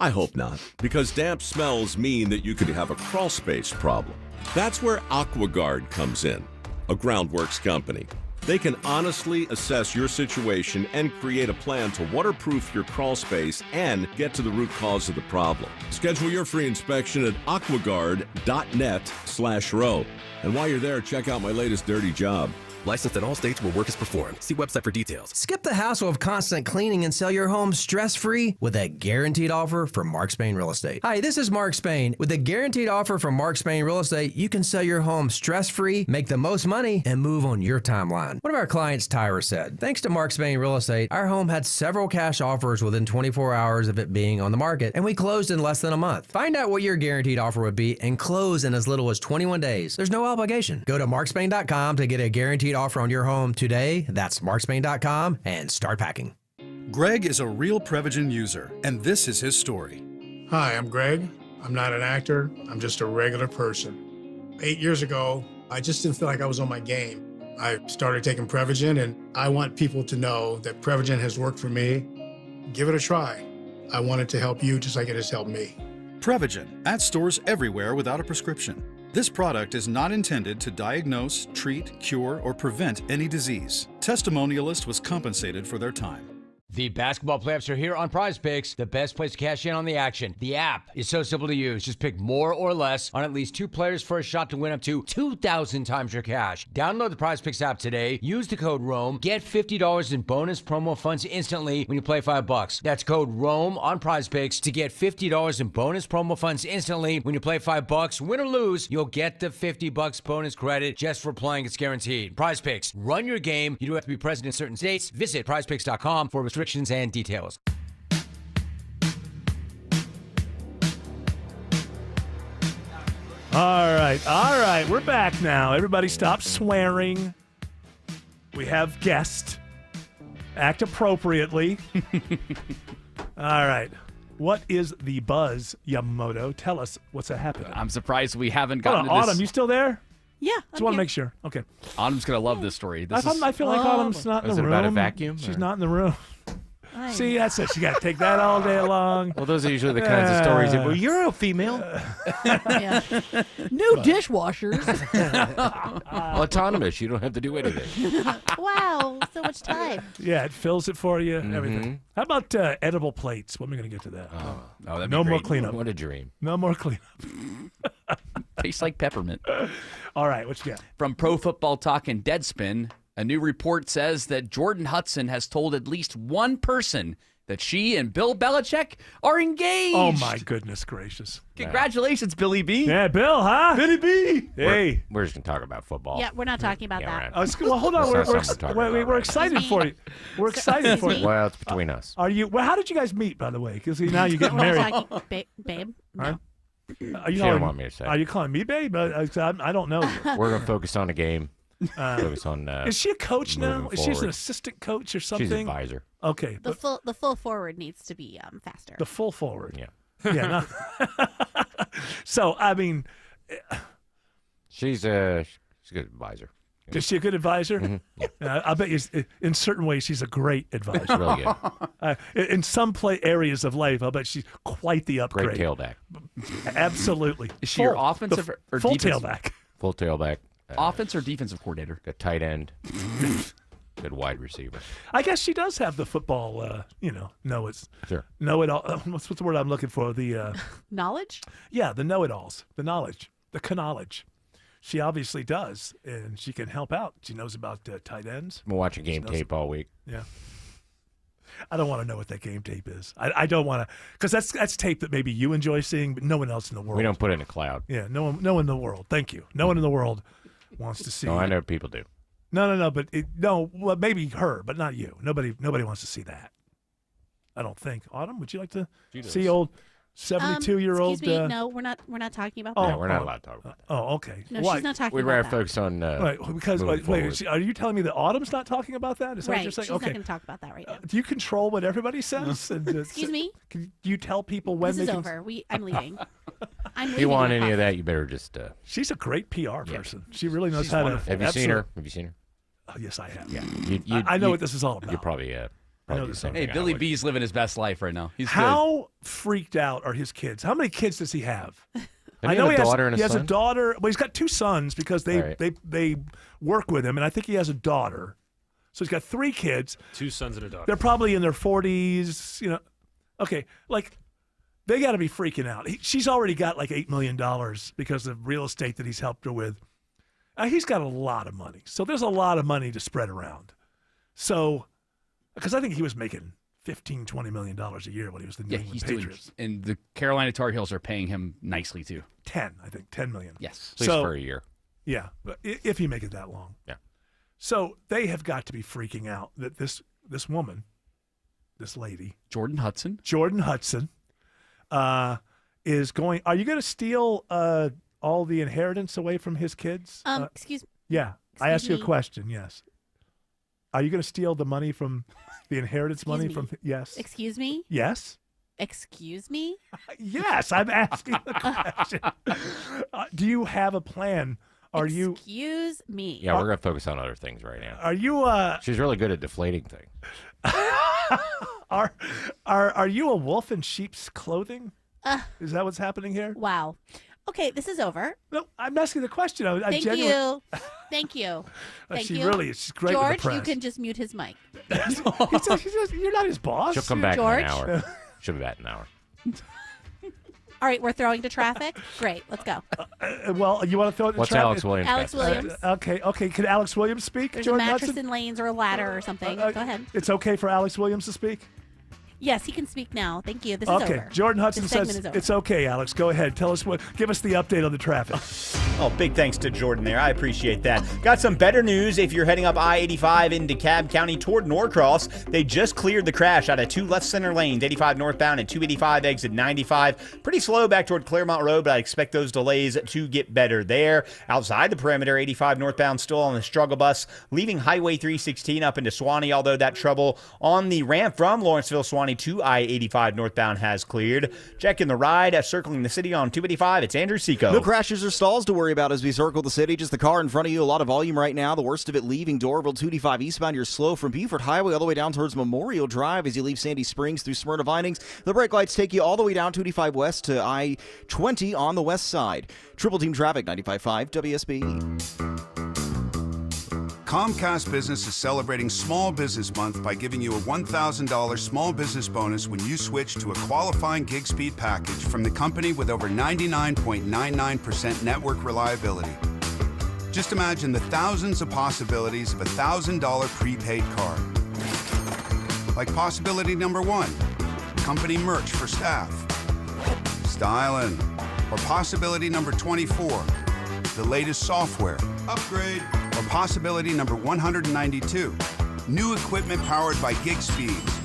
I hope not, because damp smells mean that you could have a crawl space problem. That's where AquaGuard comes in, a Groundworks company. They can honestly assess your situation and create a plan to waterproof your crawl space and get to the root cause of the problem. Schedule your free inspection at aquaguard.net/row. And while you're there, check out my latest dirty job. Licensed in all states where work is performed. See website for details. Skip the hassle of constant cleaning and sell your home stress-free with a guaranteed offer from Mark Spain Real Estate. Hi, this is Mark Spain. With a guaranteed offer from Mark Spain Real Estate, you can sell your home stress-free, make the most money, and move on your timeline. One of our clients, Tyra, said, thanks to Mark Spain Real Estate, our home had several cash offers within 24 hours of it being on the market, and we closed in less than a month. Find out what your guaranteed offer would be and close in as little as 21 days. There's no obligation. Go to markspain.com to get a guaranteed offer on your home today. That's markspain.com and start packing. Greg is a real Prevagen user, and this is his story. Hi, I'm Greg. I'm not an actor. I'm just a regular person. 8 years ago, I just didn't feel like I was on my game. I started taking Prevagen, and I want people to know that Prevagen has worked for me. Give it a try. I want it to help you just like it has helped me. Prevagen, at stores everywhere without a prescription. This product is not intended to diagnose, treat, cure, or prevent any disease. Testimonialist was compensated for their time. The basketball playoffs are here on Prize Picks, the best place to cash in on the action. The app is so simple to use. Just pick more or less on at least 2 players for a shot to win up to 2,000 times your cash. Download the Prize Picks app today. Use the code ROAM. Get $50 in bonus promo funds instantly when you play $5. That's code ROAM on Prize Picks to get $50 in bonus promo funds instantly when you play $5. Win or lose, you'll get the $50 bonus credit just for playing. It's guaranteed. Prize Picks. Run your game. You do have to be present in certain states. Visit prizepicks.com for restrictions and details. All right. We're back now. Everybody stop swearing. We have guests. Act appropriately. All right. What is the buzz, Yamamoto? Tell us what's happening. I'm surprised we haven't Hold gotten on, to this. Autumn, you still there? Yeah. Just want to make sure. Okay. Autumn's going to love this story. I feel like Autumn's not in the room. Is it about a vacuum? She's or? not in the room. See, that's it. You got to take that all day long. Well, those are usually the kinds of stories that, well, you're a female. New dishwashers. Autonomous. You don't have to do anything. Wow, so much time. Yeah, it fills it for you, everything. How about edible plates? When are we going to get to that? that'd be No more great. cleanup. What a dream. No more cleanup. Tastes like peppermint. All right, what you got? From Pro Football Talk and Deadspin, a new report says that Jordan Hudson has told at least one person that she and Bill Belichick are engaged. Oh, my goodness gracious. Congratulations, Billy B. Yeah, Bill, huh? Billy B. Hey. We're just going to talk about football. Yeah, we're not talking about Yeah, that. right. Well, hold on. That's not something we're talking about We're right excited for you. We're excited for you. Well, it's between us. Are you? Well, how did you guys meet, by the way? Because now you're getting married. Babe. Huh? Are She you don't calling, want me to say. Are you calling me babe? I don't know you. We're going to focus on the game. Focus on. Is she a coach now? moving Is she an forward. assistant coach or something? She's an advisor. Okay. The full forward needs to be faster. The full forward. Yeah. Yeah. No. So I mean, She's a good advisor. is she a good advisor? Mm-hmm. I bet you, in certain ways, she's a great advisor. She's really good. In some areas of life, I'll bet she's quite the upgrade. Great tailback. Absolutely. Is she your offensive or full defensive? tailback? Full tailback. Offense or defensive coordinator? A tight end. Good wide receiver. I guess she does have the football, Sure. know-it-all. What's the word I'm looking for? The Knowledge? Yeah, the know-it-alls, the knowledge, the knowledge. She obviously does, and she can help out. She knows about tight ends. I've been watching game knows- tape all week. Yeah. I don't want to know what that game tape is. I don't want to, because that's tape that maybe you enjoy seeing, but no one else in the world. We don't put it in a cloud. Yeah, no one in the world. Thank you. No one in the world wants to see. No, I know people do. No. But well, maybe her, but not you. Nobody wants to see that. I don't think. Autumn, would you like to see old 72-year-old? Excuse me. No, we're not talking about No, that. we're not allowed to talk about that. Oh, okay. No, Why? she's not talking We'd about rather that. focus on. Right, because moving forward. are you telling me that Autumn's not talking about that? Is that what Right. you're saying? She's Okay. not going to talk about that right now. Do you control what everybody says? Excuse me? Can you tell people when This they is can? over. I'm leaving. I'm If you want leaving. any of that, you better just. She's a great PR person. She really knows how to. Have you seen her? Have you seen her? Oh, yes, I have. Yeah. I know what this is all about. You probably. Probably do the same Hey, thing I Billy would. B's living his best life right now. He's How freaked out are his kids? How many kids does he have? I know he has a daughter and a he has a son? daughter. Well, he's got 2 sons because they Right. they work with him, and I think he has a daughter. So he's got 3 kids. 2 sons and a daughter. They're probably in their 40s. Okay, like they got to be freaking out. She's already got like $8 million because of real estate that he's helped her with. He's got a lot of money, so there's a lot of money to spread around. So, because I think he was making $15-20 million a year when he was the New England he's Patriots. doing, and the Carolina Tar Heels are paying him nicely too. 10, I think, $10 million. Yes, At least for a year. Yeah, but if he make it that long. Yeah. So they have got to be freaking out that this woman, this lady, Jordan Hudson, is going. Are you going to steal all the inheritance away from his kids? Excuse me. Yeah, I asked you a me. question. Yes. Are you going to steal the money from the inheritance money from? Yes. Excuse me? Yes. Excuse me? Yes, I'm asking the question. Do you have a plan? Are you? Excuse me. Yeah, we're gonna focus on other things right now. Are you? She's really good at deflating things. Are you a wolf in sheep's clothing? Is that what's happening here? Wow. Okay, this is over. No, I'm asking the question. I Thank genuinely- you. Thank you. Thank She you. really is. She's great with the George, you press. can just mute his mic. You're not his boss. She'll come back George? in an hour. She'll be back in an hour. All right, we're throwing to traffic. Great, let's go. Well, you want to throw it in What's traffic? Alex Williams? Alex Williams. Okay. Can Alex Williams speak? There's Jordan a mattress Hudson? in lanes or a ladder or something. Go ahead. It's okay for Alex Williams to speak? Yes, he can speak now. Thank you. This is Okay. over. Jordan Hudson This segment says is over. it's okay, Alex. Go ahead. Give us the update on the traffic. Oh, big thanks to Jordan there. I appreciate that. Got some better news if you're heading up I-85 in DeKalb County toward Norcross. They just cleared the crash out of 2 left center lanes, 85 northbound and 285 exit 95. Pretty slow back toward Claremont Road, but I expect those delays to get better there. Outside the perimeter, 85 northbound still on the struggle bus, leaving Highway 316 up into Suwanee, although that trouble on the ramp from Lawrenceville, Suwanee to I-85 northbound has cleared. Checking the ride, circling the city on 285, it's Andrew Seco. No crashes or stalls to worry about as we circle the city. Just the car in front of you. A lot of volume right now. The worst of it leaving Doraville 285 eastbound. You're slow from Beaufort Highway all the way down towards Memorial Drive as you leave Sandy Springs through Smyrna Vinings. The brake lights take you all the way down 285 west to I-20 on the west side. Triple Team Traffic, 95.5 WSB. Comcast Business is celebrating Small Business Month by giving you a $1,000 small business bonus when you switch to a qualifying gig speed package from the company with over 99.99% network reliability. Just imagine the thousands of possibilities of a $1,000 prepaid card. Like possibility number 1, company merch for staff. Styling. Or possibility number 24, the latest software. Upgrade. Or possibility number 192, new equipment powered by gig speeds.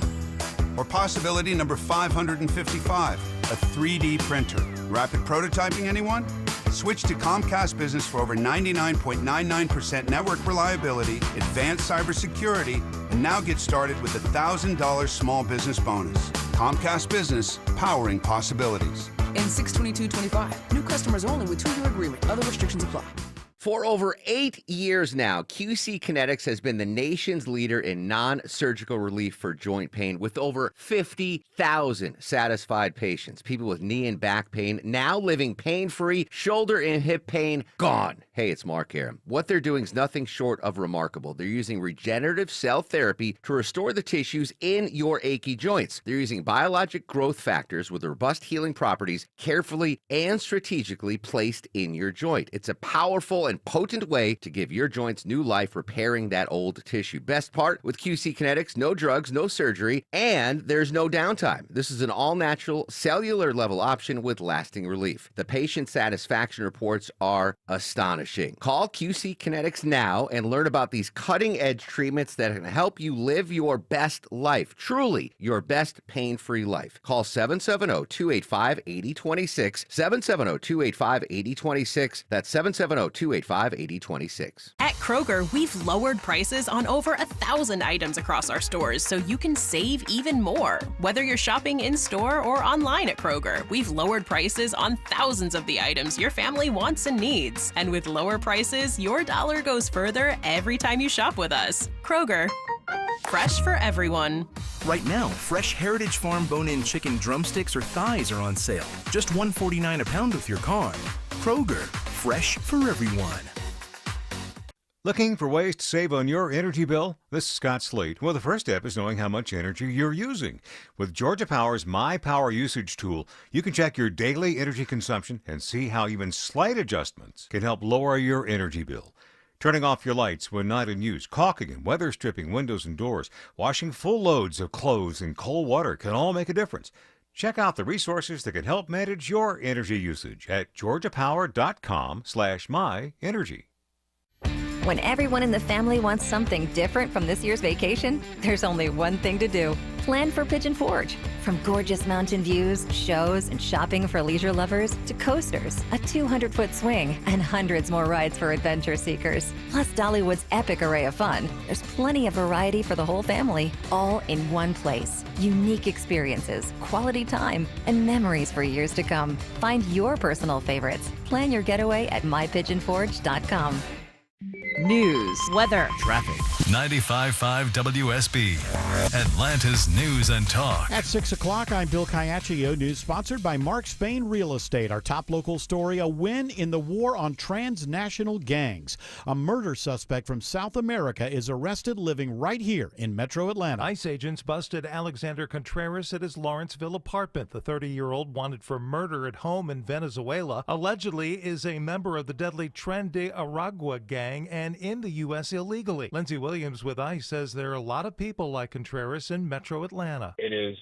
Or possibility number 555, a 3D printer. Rapid prototyping, anyone? Switch to Comcast Business for over 99.99% network reliability, advanced cybersecurity, and now get started with a $1,000 small business bonus. Comcast Business, powering possibilities. In 62225, new customers only with 2-year agreement. Other restrictions apply. For over 8 years now, QC Kinetics has been the nation's leader in non-surgical relief for joint pain with over 50,000 satisfied patients. People with knee and back pain now living pain-free, shoulder and hip pain gone. Hey, it's Mark here. What they're doing is nothing short of remarkable. They're using regenerative cell therapy to restore the tissues in your achy joints. They're using biologic growth factors with robust healing properties carefully and strategically placed in your joint. It's a powerful and and potent way to give your joints new life, repairing that old tissue. Best part, with QC Kinetics, no drugs, no surgery, and there's no downtime. This is an all-natural, cellular-level option with lasting relief. The patient satisfaction reports are astonishing. Call QC Kinetics now and learn about these cutting-edge treatments that can help you live your best life, truly your best pain-free life. Call 770-285-8026, 770-285-8026. That's 770-285-8026. At Kroger, we've lowered prices on over 1,000 items across our stores so you can save even more. Whether you're shopping in-store or online at Kroger, we've lowered prices on thousands of the items your family wants and needs. And with lower prices, your dollar goes further every time you shop with us. Kroger, fresh for everyone. Right now, fresh Heritage Farm bone-in chicken drumsticks or thighs are on sale. Just $1.49 a pound with your card. Kroger, fresh for everyone. Looking for ways to save on your energy bill? This is Scott Slate. Well, the first step is knowing how much energy you're using. With Georgia Power's My Power Usage tool, you can check your daily energy consumption and see how even slight adjustments can help lower your energy bill. Turning off your lights when not in use, caulking and weather stripping windows and doors, washing full loads of clothes in cold water can all make a difference. Check out the resources that can help manage your energy usage at georgiapower.com/myenergy. When everyone in the family wants something different from this year's vacation, there's only one thing to do. Plan for Pigeon Forge. From gorgeous mountain views, shows, and shopping for leisure lovers to coasters, a 200-foot swing, and hundreds more rides for adventure seekers. Plus Dollywood's epic array of fun. There's plenty of variety for the whole family, all in one place. Unique experiences, quality time, and memories for years to come. Find your personal favorites. Plan your getaway at mypigeonforge.com. News, weather, traffic. 95.5 WSB, Atlanta's News and Talk. At 6 o'clock, I'm Bill Caiaccio. News sponsored by Mark Spain Real Estate. Our top local story, a win in the war on transnational gangs. A murder suspect from South America is arrested living right here in Metro Atlanta. ICE agents busted Alexander Contreras at his Lawrenceville apartment. The 30-year-old wanted for murder at home in Venezuela allegedly is a member of the deadly Tren de Aragua gang and in the U.S. illegally. Lindsey Williams with ICE says there are a lot of people like Contreras in Metro Atlanta. It is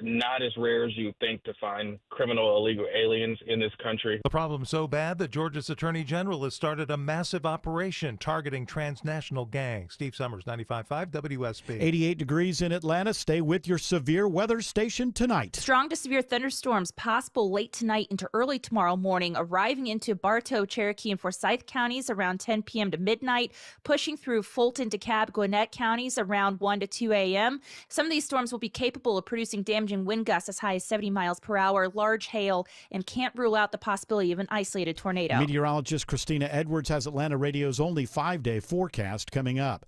not as rare as you think to find criminal illegal aliens in this country. The problem's so bad that Georgia's Attorney General has started a massive operation targeting transnational gangs. Steve Summers, 95.5 WSB. 88 degrees in Atlanta. Stay with your severe weather station tonight. Strong to severe thunderstorms possible late tonight into early tomorrow morning, arriving into Bartow, Cherokee, and Forsyth counties around 10 p.m. to midnight, pushing through Fulton, DeKalb, Gwinnett counties around 1 to 2 a.m. Some of these storms will be capable of producing damaging wind gusts as high as 70 miles per hour, large hail, and can't rule out the possibility of an isolated tornado. Meteorologist Christina Edwards has Atlanta Radio's only 5-day forecast coming up.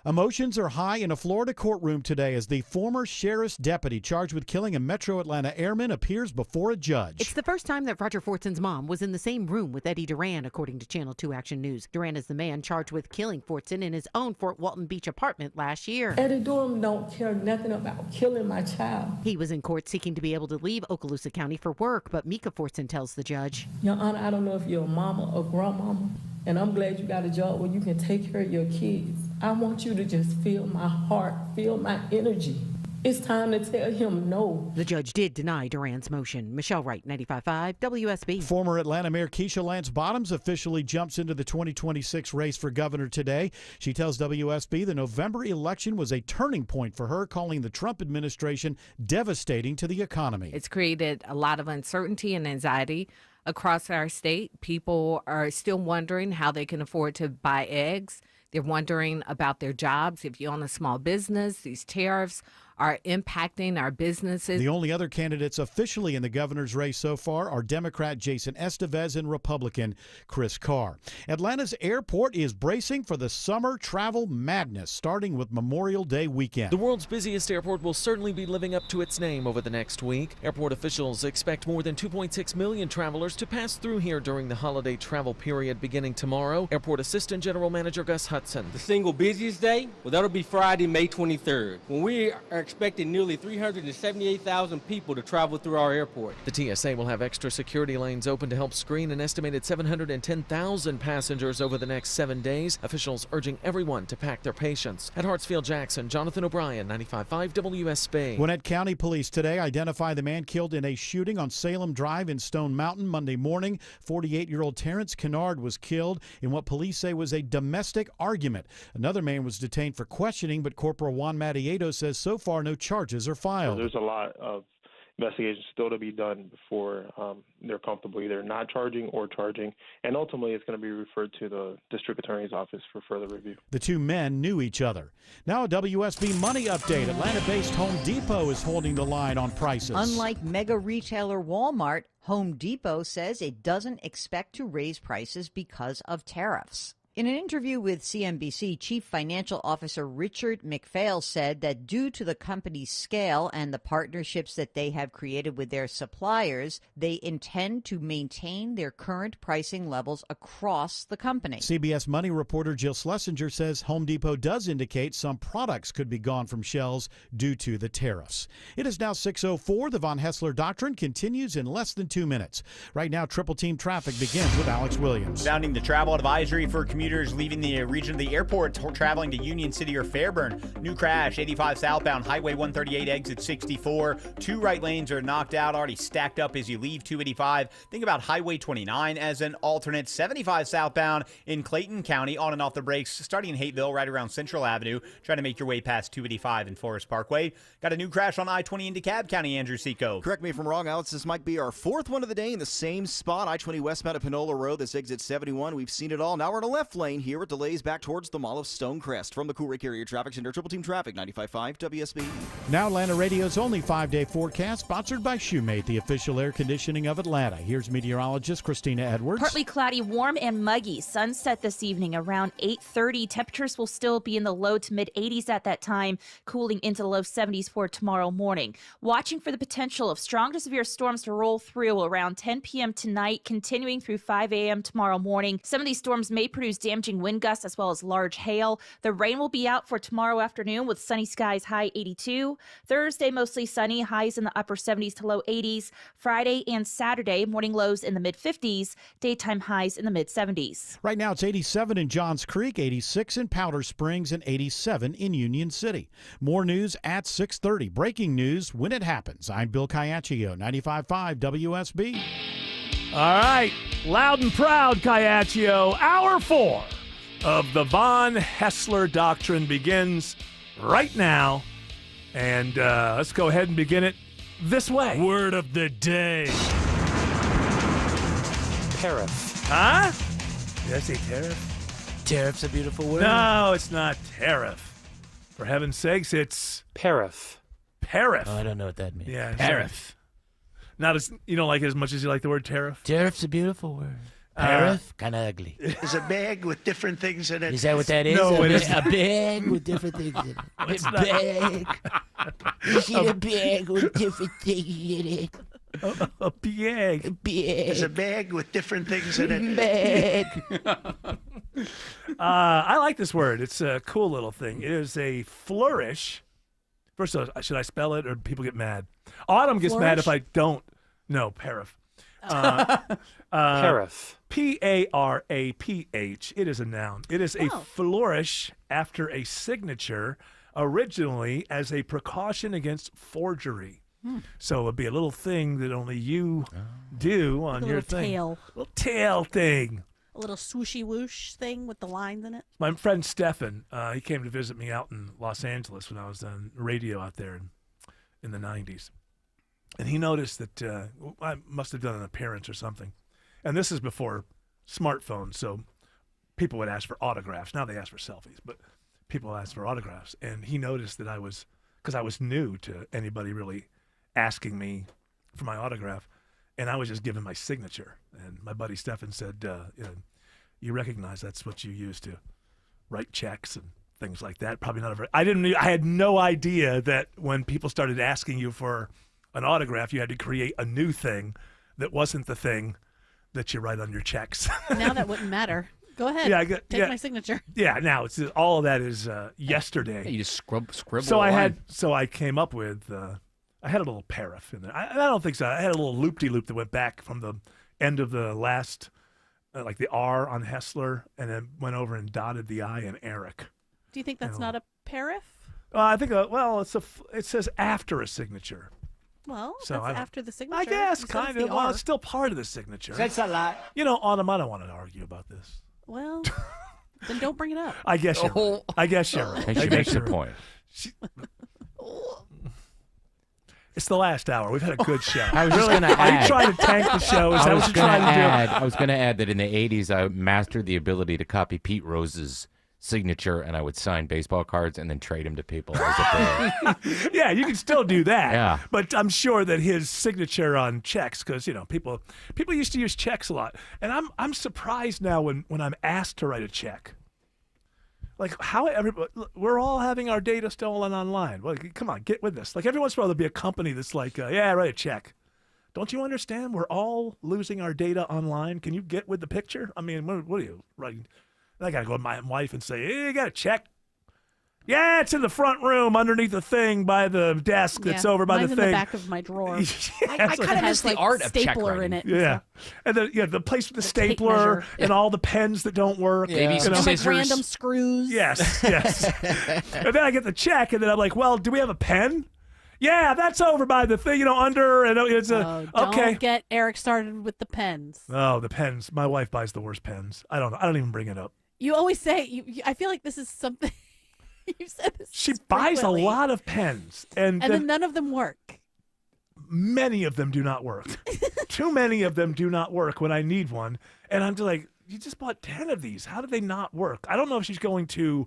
Emotions are high in a Florida courtroom today as the former sheriff's deputy charged with killing a Metro Atlanta airman appears before a judge. It's the first time that Roger Fortson's mom was in the same room with Eddie Duran, according to Channel 2 Action News. Duran is the man charged with killing Fortson in his own Fort Walton Beach apartment last year. Eddie Duran don't care nothing about killing my child. He was in court seeking to be able to leave Okaloosa County for work, but Mika Fortson tells the judge, Your Honor, I don't know if you're a mama or grandmama, and I'm glad you got a job where you can take care of your kids. I want you to just feel my heart, feel my energy. It's time to tell him no. The judge did deny Duran's motion. Michelle Wright, 95.5 WSB. Former Atlanta Mayor Keisha Lance Bottoms officially jumps into the 2026 race for governor today. She tells WSB the November election was a turning point for her, calling the Trump administration devastating to the economy. It's created a lot of uncertainty and anxiety across our state. People are still wondering how they can afford to buy eggs. They're wondering about their jobs. If you own a small business, these tariffs are impacting our businesses. The only other candidates officially in the governor's race so far are Democrat Jason Estevez and Republican Chris Carr. Atlanta's airport is bracing for the summer travel madness, starting with Memorial Day weekend. The world's busiest airport will certainly be living up to its name over the next week. Airport officials expect more than 2.6 million travelers to pass through here during the holiday travel period beginning tomorrow. Airport Assistant General Manager Gus Hudson. The single busiest day? Well, that'll be Friday, May 23rd, when we are expecting nearly 378,000 people to travel through our airport. The TSA will have extra security lanes open to help screen an estimated 710,000 passengers over the next 7 days. Officials urging everyone to pack their patience. At Hartsfield-Jackson, Jonathan O'Brien, 95.5 WSB. Gwinnett County Police today identify the man killed in a shooting on Salem Drive in Stone Mountain Monday morning. 48-year-old Terrence Kennard was killed in what police say was a domestic argument. Another man was detained for questioning, but Corporal Juan Matiedo says so far no charges are filed. There's a lot of investigations still to be done before they're comfortable either not charging or charging, and ultimately it's going to be referred to the district attorney's office for further review. The two men knew each other. Now a WSB Money update. Atlanta-based Home Depot is holding the line on prices. Unlike mega retailer Walmart, Home Depot says it doesn't expect to raise prices because of tariffs. In an interview with CNBC, Chief Financial Officer Richard McPhail said that due to the company's scale and the partnerships that they have created with their suppliers, they intend to maintain their current pricing levels across the company. CBS Money reporter Jill Schlesinger says Home Depot does indicate some products could be gone from shelves due to the tariffs. It is now 6:04. The Von Hessler Doctrine continues in less than 2 minutes. Right now, Triple Team Traffic begins with Alex Williams. Sounding the travel advisory for commuters leaving the region of the airport traveling to Union City or Fairburn. New crash, 85 southbound, Highway 138 exit 64. 2 right lanes are knocked out, already stacked up as you leave 285. Think about Highway 29 as an alternate. 75 southbound in Clayton County, on and off the brakes, starting in Hateville, right around Central Avenue, trying to make your way past 285 and Forest Parkway. Got a new crash on I-20 in DeKalb County, Andrew Seco. Correct me if I'm wrong, Alex. This might be our 4th one of the day in the same spot. I-20 westbound at Panola Road. This exit 71. We've seen it all. Now we're in a left lane here with delays back towards the Mall of Stonecrest. From the Cool Rick Area Traffic Center, Triple Team Traffic, 95.5 WSB. Now Atlanta Radio's only 5-day forecast, sponsored by Shoemate, the official air conditioning of Atlanta. Here's meteorologist Christina Edwards. Partly cloudy, warm and muggy. Sunset this evening around 8:30. Temperatures will still be in the low to mid 80s at that time, cooling into the low 70s for tomorrow morning. Watching for the potential of strong to severe storms to roll through around 10 p.m. tonight, continuing through 5 a.m. tomorrow morning. Some of these storms may produce damaging wind gusts as well as large hail. The rain will be out for tomorrow afternoon with sunny skies, high 82. Thursday, mostly sunny, highs in the upper 70s to low 80s. Friday and Saturday, morning lows in the mid 50s, daytime highs in the mid 70s. Right now it's 87 in Johns Creek, 86 in Powder Springs, and 87 in Union City. More news at 6:30. Breaking news when it happens. I'm Bill Caiaccio, 95.5 WSB. All right, loud and proud, Caiaccio. Hour 4 of the Von Hessler Doctrine begins right now. And let's go ahead and begin it this way. Word of the day. Tariff. Huh? Did I say tariff? Tariff's a beautiful word. No, it's not tariff. For heaven's sakes, it's... Paraff. Paraff. Oh, I don't know what that means. Yeah. Paraff. Not as... You don't like it as much as you like the word tariff? Tariff's a beautiful word. Paraff, kind of ugly. Is a bag with different things in it. Is that what that is? No, it a bag with different things in it. It's a not. bag. You see a bag with different things in it. A bag. A bag. Is a bag with different things in it. Bag. I like this word. It's a cool little thing. It is a flourish. First of all, should I spell it or do people get mad? Autumn gets mad if I don't. No, paraff. Paraff. P-A-R-A-P-H. It is a noun. It is a flourish after a signature, originally as a precaution against forgery. So it would be a little thing that only you do on your thing. Little tail thing. A little swooshy whoosh thing with the lines in it. My friend Stefan, he came to visit me out in Los Angeles when I was on radio out there in the 90s. And he noticed that I must have done an appearance or something. And this is before smartphones, so people would ask for autographs. Now they ask for selfies, but people ask for autographs. And he noticed that because I was new to anybody really asking me for my autograph, and I was just giving my signature. And my buddy Stefan said, you recognize that's what you use to write checks and things like that. Probably not I had no idea that when people started asking you for an autograph, you had to create a new thing that wasn't the thing that you write on your checks. Now that wouldn't matter. Go ahead. Yeah, Take my signature. Yeah, now it's all of that is yesterday. You just scribble. So a line. I came up with I had a little paragraph in there. I don't think so. I had a little loop-de-loop that went back from the end of the last, like the R on Hessler, and then went over and dotted the I in Eric. Do you think that's not a parif? I think it says after a signature. Well, So that's I don't- after the signature. I guess instead kind the of. Well, R. it's still part of the signature. That's a lot. You know, Autumn, I don't want to argue about this. Well, then don't bring it up. I guess you're right. I guess you're right. And she I guess makes a you're right. point. It's the last hour. We've had a good show. I was just Really? going to Are add. you trying to tank the show? Is that what you're trying to do? I was going to add that in the 80s, I mastered the ability to copy Pete Rose's signature, and I would sign baseball cards and then trade them to people as a player. Yeah, you can still do that. Yeah. But I'm sure that his signature on checks, because people used to use checks a lot, and I'm surprised now when I'm asked to write a check. Like how everybody, we're all having our data stolen online. Well, come on, get with this. Like every once in a while there'll be a company that's like, yeah, write a check. Don't you understand? We're all losing our data online. Can you get with the picture? I mean, what are you writing? I got to go to my wife and say, hey, you got a check? Yeah, it's in the front room underneath the thing by the desk that's over by Mine's the in thing. the back of my drawer. I kind of miss the art of check stapler writing. in it. Yeah, and the place with the tape stapler measure. and all the pens that don't work. Maybe some And like scissors. random screws. Yes. And then I get the check, and then I'm like, well, do we have a pen? Yeah, that's over by the thing, under, and it's a Don't okay. get Eric started with the pens. Oh, the pens. My wife buys the worst pens. I don't even bring it up. You always say, I feel like this is something, you said this She buys a frequently. lot of pens, and And then none of them work. many of them do not work. Too many of them do not work when I need one. And I'm just like, you just bought 10 of these. How did they not work? I don't know if she's going to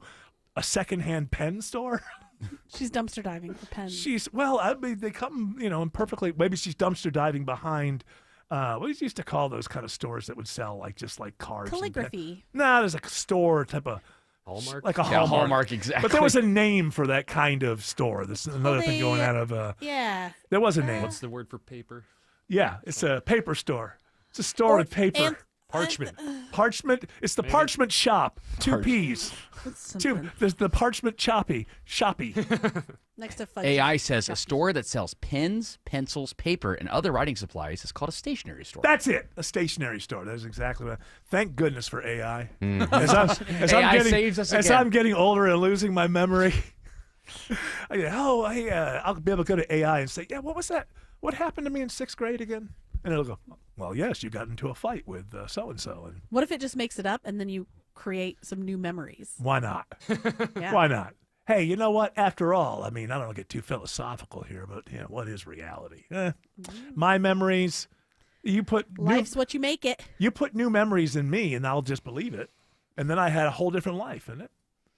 a secondhand pen store. She's dumpster diving for pens. I mean, they come, imperfectly. Maybe she's dumpster diving behind, what do you used to call those kind of stores that would sell just like cards? and Calligraphy. No, there's a store type of. Hallmark? Like a Yeah, Hallmark. Hallmark, exactly. But there was a name for that kind of store. This is another thing going out of. Yeah. There was a name. What's the word for paper? Yeah, it's a paper store. It's a store with paper. Parchment. Parchment. It's the parchment shop. Two P's. There's the parchment shoppy. Next to fudge. AI says a store that sells pens, pencils, paper, and other writing supplies is called a stationery store. That's it. A stationery store. That's exactly what. Thank goodness for AI. AI saves us as again. I'm getting older and losing my memory, I'll be able to go to AI and say, yeah, what was that? What happened to me in 6th grade again? And it'll go, well, yes, you got into a fight with so-and-so. And What if it just makes it up and then you create some new memories? why not? Yeah. Why not? Hey, you know what? After all, I mean, I don't want to get too philosophical here, but what is reality? My memories, you put Life's what you make it. You put new memories in me, and I'll just believe it. And then I had a whole different life, isn't it?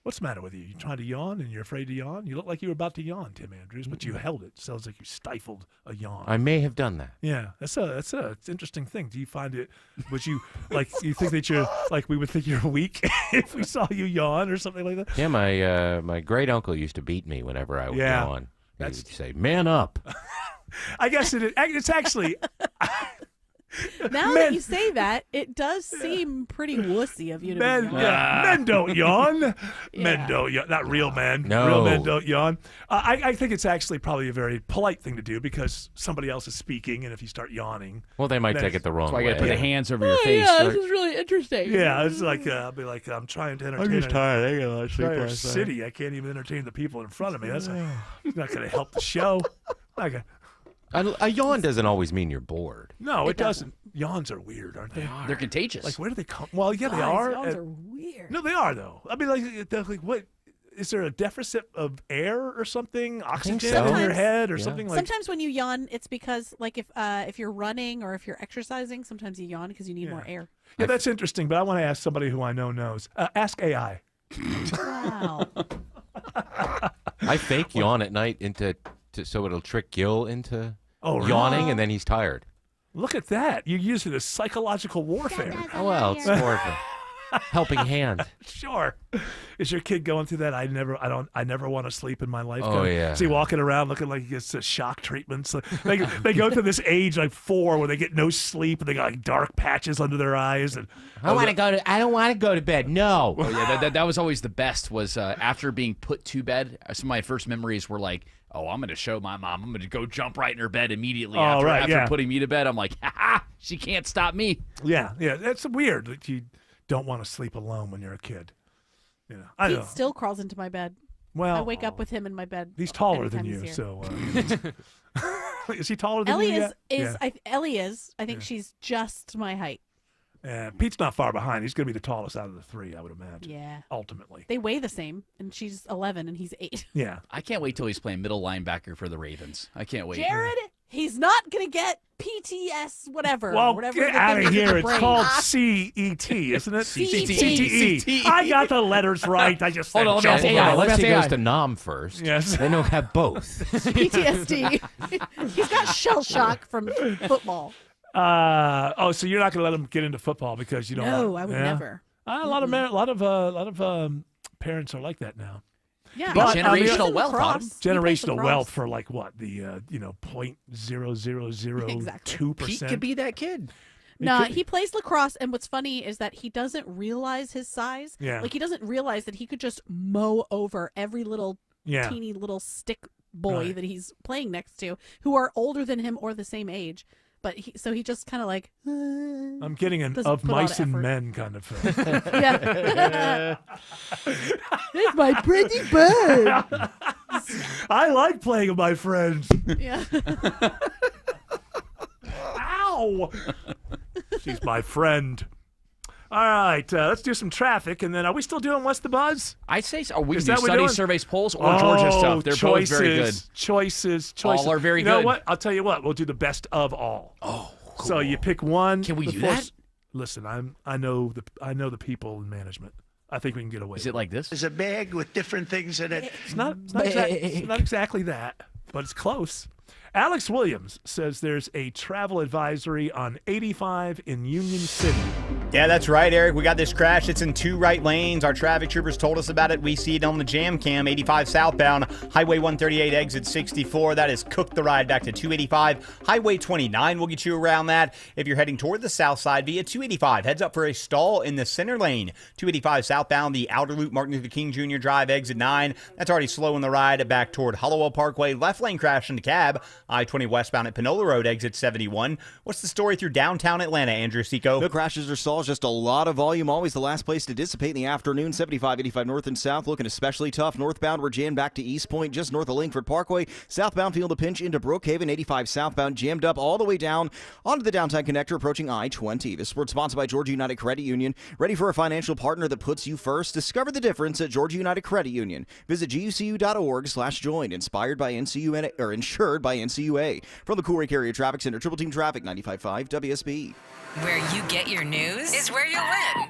What's the matter with you? You trying to yawn, and you're afraid to yawn? You look like you were about to yawn, Tim Andrews, but you held it. Sounds like you stifled a yawn. I may have done that. Yeah, it's an interesting thing. Do you find it? Would you you think that you're like we would think you're weak if we saw you yawn or something like that? Yeah, my great uncle used to beat me whenever I would yawn. He would say, "Man up." I guess it's actually. Now that you say that, it does seem pretty wussy of you to be yawning. Men don't yawn. Men don't yawn. Not real men. No. Real men don't yawn. I think it's actually probably a very polite thing to do because somebody else is speaking, and if you start yawning, Well, they might take it the wrong That's why way. you got to put the hands over your Oh, face. yeah, right? this is really interesting. yeah, it's like I'll be like I'm trying to entertain. I'm just tired. I got a lot of sleep entire last night. city. I can't even entertain the people in front of me. That's not going to help the show. Okay. A yawn doesn't always mean you're bored. No, it doesn't. Yawns are weird, aren't they? They're contagious. Like, where do they come? Well, yeah, they Guys, are. yawns are weird. No, they are though. I mean, like what? Is there a deficit of air or something? Oxygen so. in your head or Yeah. something like? Sometimes when you yawn, it's because like if you're running or if you're exercising, sometimes you yawn because you need more air. Yeah, that's interesting. But I want to ask somebody who I know knows. Ask AI. Wow. I fake yawn at night so it'll trick Gil into Oh, yawning, really? and then he's tired. Look at that. You use it as psychological warfare. Oh, well, it's more of a... helping hand. Sure. Is your kid going through that? I never want to sleep in my life. Oh, yeah. Is he walking around looking like he gets shock treatments? They go through this age like 4 where they get no sleep and they got like dark patches under their eyes. And I don't want to go to bed. No. Oh yeah, that was always the best. Was after being put to bed. Some of my first memories were like, oh, I'm going to show my mom. I'm going to go jump right in her bed immediately after putting me to bed. I'm like, ha, she can't stop me. Yeah. That's weird that you don't want to sleep alone when you're a kid. You know, I Pete don't know. still crawls into my bed. Well, I wake up with him in my bed. He's taller anytime than he's you, here. so is he taller than Ellie you is yet? Ellie is. I think she's just my height. Pete's not far behind. He's going to be the tallest out of the 3, I would imagine. Yeah. Ultimately. They weigh the same, and she's 11 and he's 8. Yeah. I can't wait till he's playing middle linebacker for the Ravens. I can't wait. Jared, he's not gonna get PTS whatever. Well, whatever get the out thing of is in here. the It's brain. called CET, isn't it? CTE. CTE. I got the letters right. I just Hold on, said let's jumble. see. He goes to NOM first. Yes. Then he'll have both. PTSD. He's got shell shock from football. So you're not going to let him get into football because you don't. No, I would never. A lot of parents are like that now. Yeah, But, generational wealth. Generational wealth for like what the 0.0002%. Pete could be that kid. No, he plays lacrosse, and what's funny is that he doesn't realize his size. Yeah. Like he doesn't realize that he could just mow over every little teeny little stick boy that he's playing next to, who are older than him or the same age. But he just kind of like. I'm getting an doesn't of put a lot mice of and effort. men kind of. Yeah. It's my pretty bird. I like playing with my friends. Yeah. Ow! She's my friend. All right, let's do some traffic, and then are we still doing What's the Buzz? I'd say so. We Is can that do what we're studies, doing? surveys, polls, or Georgia stuff. They're both very good. Choices. All are very You know good. what? I'll tell you what. We'll do the best of all. Oh, cool. So you pick one. Can we do that? Listen, I know the people in management. I think we can get away. Is it like this? There's a bag with different things in it. It's not exactly that, but it's close. Alex Williams says there's a travel advisory on 85 in Union City. Yeah, that's right, Eric. We got this crash. It's in 2 right lanes. Our traffic troopers told us about it. We see it on the jam cam. 85 southbound, Highway 138 exit 64. That is cooked the ride back to 285. Highway 29 will get you around that. If you're heading toward the south side via 285, heads up for a stall in the center lane. 285 southbound, the outer loop, Martin Luther King Jr. Drive, exit 9. That's already slowing the ride back toward Hollowell Parkway. Left lane crash into cab. I-20 westbound at Panola Road, exit 71. What's the story through downtown Atlanta, Andrew Seco? No crashes or stalls, just a lot of volume. Always the last place to dissipate in the afternoon. 75, 85 north and south looking especially tough. Northbound, we're jammed back to East Point, just north of Langford Parkway. Southbound, feel the pinch into Brookhaven. 85 southbound, jammed up all the way down onto the downtown connector approaching I-20. This sports sponsored by Georgia United Credit Union. Ready for a financial partner that puts you first? Discover the difference at Georgia United Credit Union. Visit gucu.org/join. Inspired by NCUA or insured by NCUA. From the Cool Ray Carrier Traffic Center, Triple Team Traffic, 95.5 WSB. Where you get your news is where you win.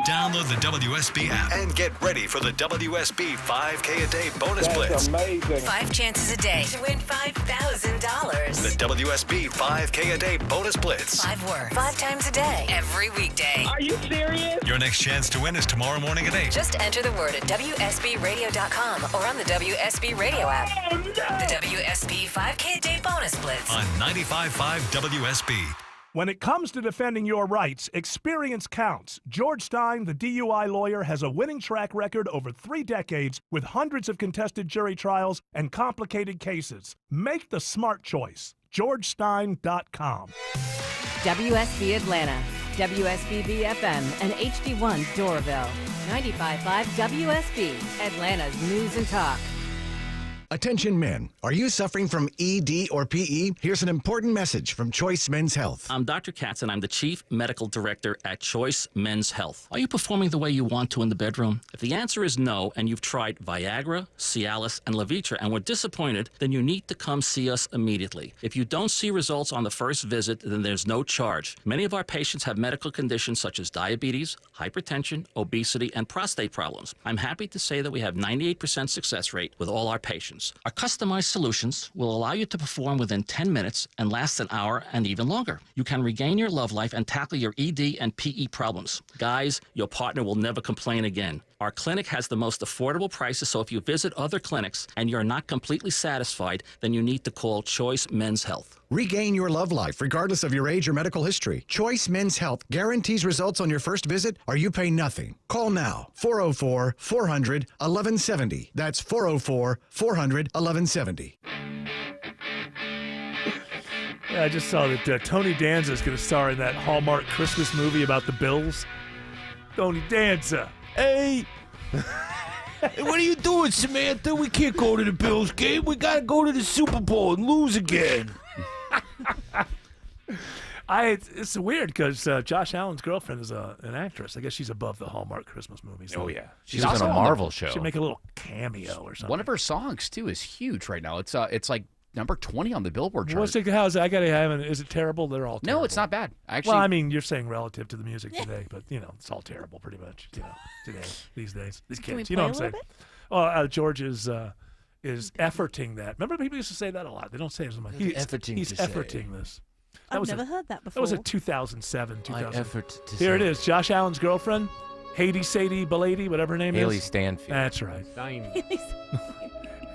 Download the WSB app and get ready for the WSB 5K a day bonus blitz. Amazing. 5 chances a day to win $5,000. The WSB 5K a day bonus blitz. 5 words, 5 times a day, every weekday. Are you serious? Your next chance to win is tomorrow morning at 8. Just enter the word at WSBRadio.com or on the WSB Radio app. Oh, no. The WSB 5K a day bonus blitz. On 95.5 WSB. When it comes to defending your rights, experience counts. George Stein, the DUI lawyer, has a winning track record over 3 decades with hundreds of contested jury trials and complicated cases. Make the smart choice. GeorgeStein.com. WSB Atlanta, WSBB FM, and HD1 Doraville. 95.5 WSB, Atlanta's News and Talk. Attention men, are you suffering from ED or PE? Here's an important message from Choice Men's Health. I'm Dr. Katz, and I'm the Chief Medical Director at Choice Men's Health. Are you performing the way you want to in the bedroom? If the answer is no, and you've tried Viagra, Cialis, and Levitra and were disappointed, then you need to come see us immediately. If you don't see results on the first visit, then there's no charge. Many of our patients have medical conditions such as diabetes, hypertension, obesity, and prostate problems. I'm happy to say that we have 98% success rate with all our patients. problems. Our customized solutions will allow you to perform within 10 minutes and last an hour and even longer. You can regain your love life and tackle your ED and PE problems. Guys, your partner will never complain again. Our clinic has the most affordable prices, so if you visit other clinics and you're not completely satisfied, then you need to call Choice Men's Health. Regain your love life regardless of your age or medical history. Choice Men's Health guarantees results on your first visit or you pay nothing. Call now. 404-400-1170. That's 404-400-1170. Yeah, I just saw that Tony Danza is going to star in that Hallmark Christmas movie about the Bills. Tony Danza. Hey, what are you doing, Samantha? We can't go to the Bills game. We got to go to the Super Bowl and lose again. It's weird because Josh Allen's girlfriend is an actress. I guess she's above the Hallmark Christmas movies. Oh, yeah. She's also on a Marvel show. She'd make a little cameo or something. One of her songs, too, is huge right now. It's like number 20 on the Billboard chart. Is it terrible? They're all terrible. No, it's not bad. Actually, well, I mean, you're saying relative to the music today, but, it's all terrible pretty much, today, these days. These kids, you know what I'm saying? Oh, George is efforting that. Remember people used to say that a lot. They don't say it as much. He's efforting this. I've never heard that before. That was a 2007, 2000. I effort to Here it say. is. Josh Allen's girlfriend, Sadie Belady, whatever her name Haley is. Stanfield. That's right.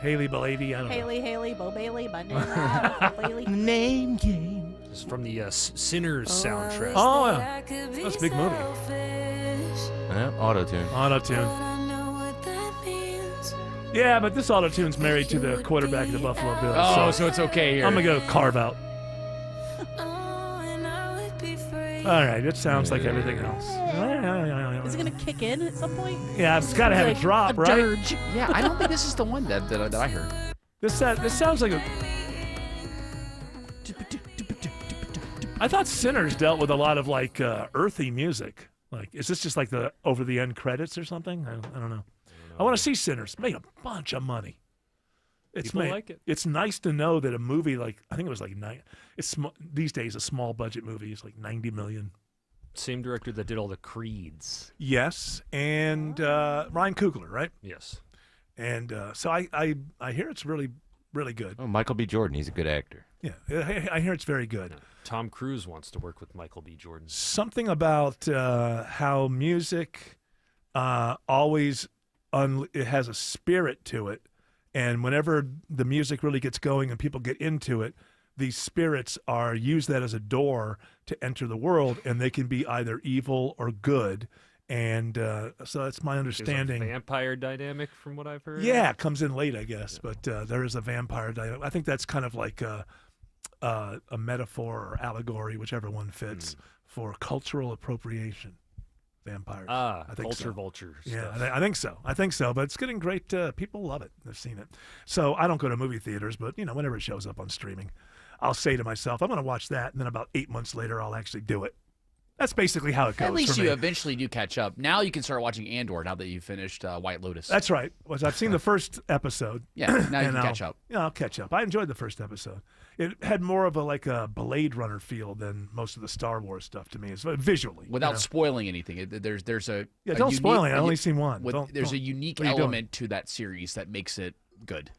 Haley Belady, I don't know. Haley, Bo Bailey, my name, Name game. This is from the Sinners soundtrack. Oh, yeah. That's a big movie. Yeah, auto-tune. Yeah, but this auto-tune's married to the quarterback of the Buffalo Bills. Oh, so it's okay here. I'm going to go carve out. All right, it sounds like everything else. Is it going to kick in at some point? Yeah, it's got to have a drop, right? Dirge. Yeah, I don't think this is the one that I heard. This sounds like a... I thought Sinners dealt with a lot of like earthy music. Like, is this just like the over the end credits or something? I don't know. I want to see Sinners. Made a bunch of money. People like it. It's nice to know that a movie like I think it was like these days a small budget movie is like $90 million. Same director that did all the Creeds. Yes, and Ryan Coogler, right? Yes. And so I hear it's really really good. Oh, Michael B. Jordan, he's a good actor. Yeah, I hear it's very good. Yeah. Tom Cruise wants to work with Michael B. Jordan. Something about how music always it has a spirit to it, and whenever the music really gets going and people get into it, these spirits use that as a door to enter the world, and they can be either evil or good. And so that's my understanding. There's a vampire dynamic from what I've heard. Yeah, it comes in late, I guess, but there is a vampire dynamic. I think that's kind of like a metaphor or allegory, whichever one fits, for cultural appropriation. Vampires. I think culture vultures. Yeah, I think so. I think so. But it's getting great. People love it. They've seen it. So I don't go to movie theaters, but whenever it shows up on streaming, I'll say to myself, I'm going to watch that, and then about 8 months later, I'll actually do it. That's basically how it goes. At least for you me. eventually do catch up. Now you can start watching Andor now that you finished White Lotus. That's right. I've seen the first episode. Yeah, now you can catch up. Yeah, I'll catch up. I enjoyed the first episode. It had more of a Blade Runner feel than most of the Star Wars stuff to me. It's visually. Without spoiling anything, there's a don't spoil it. I only seen one. There's a unique element to that series that makes it good.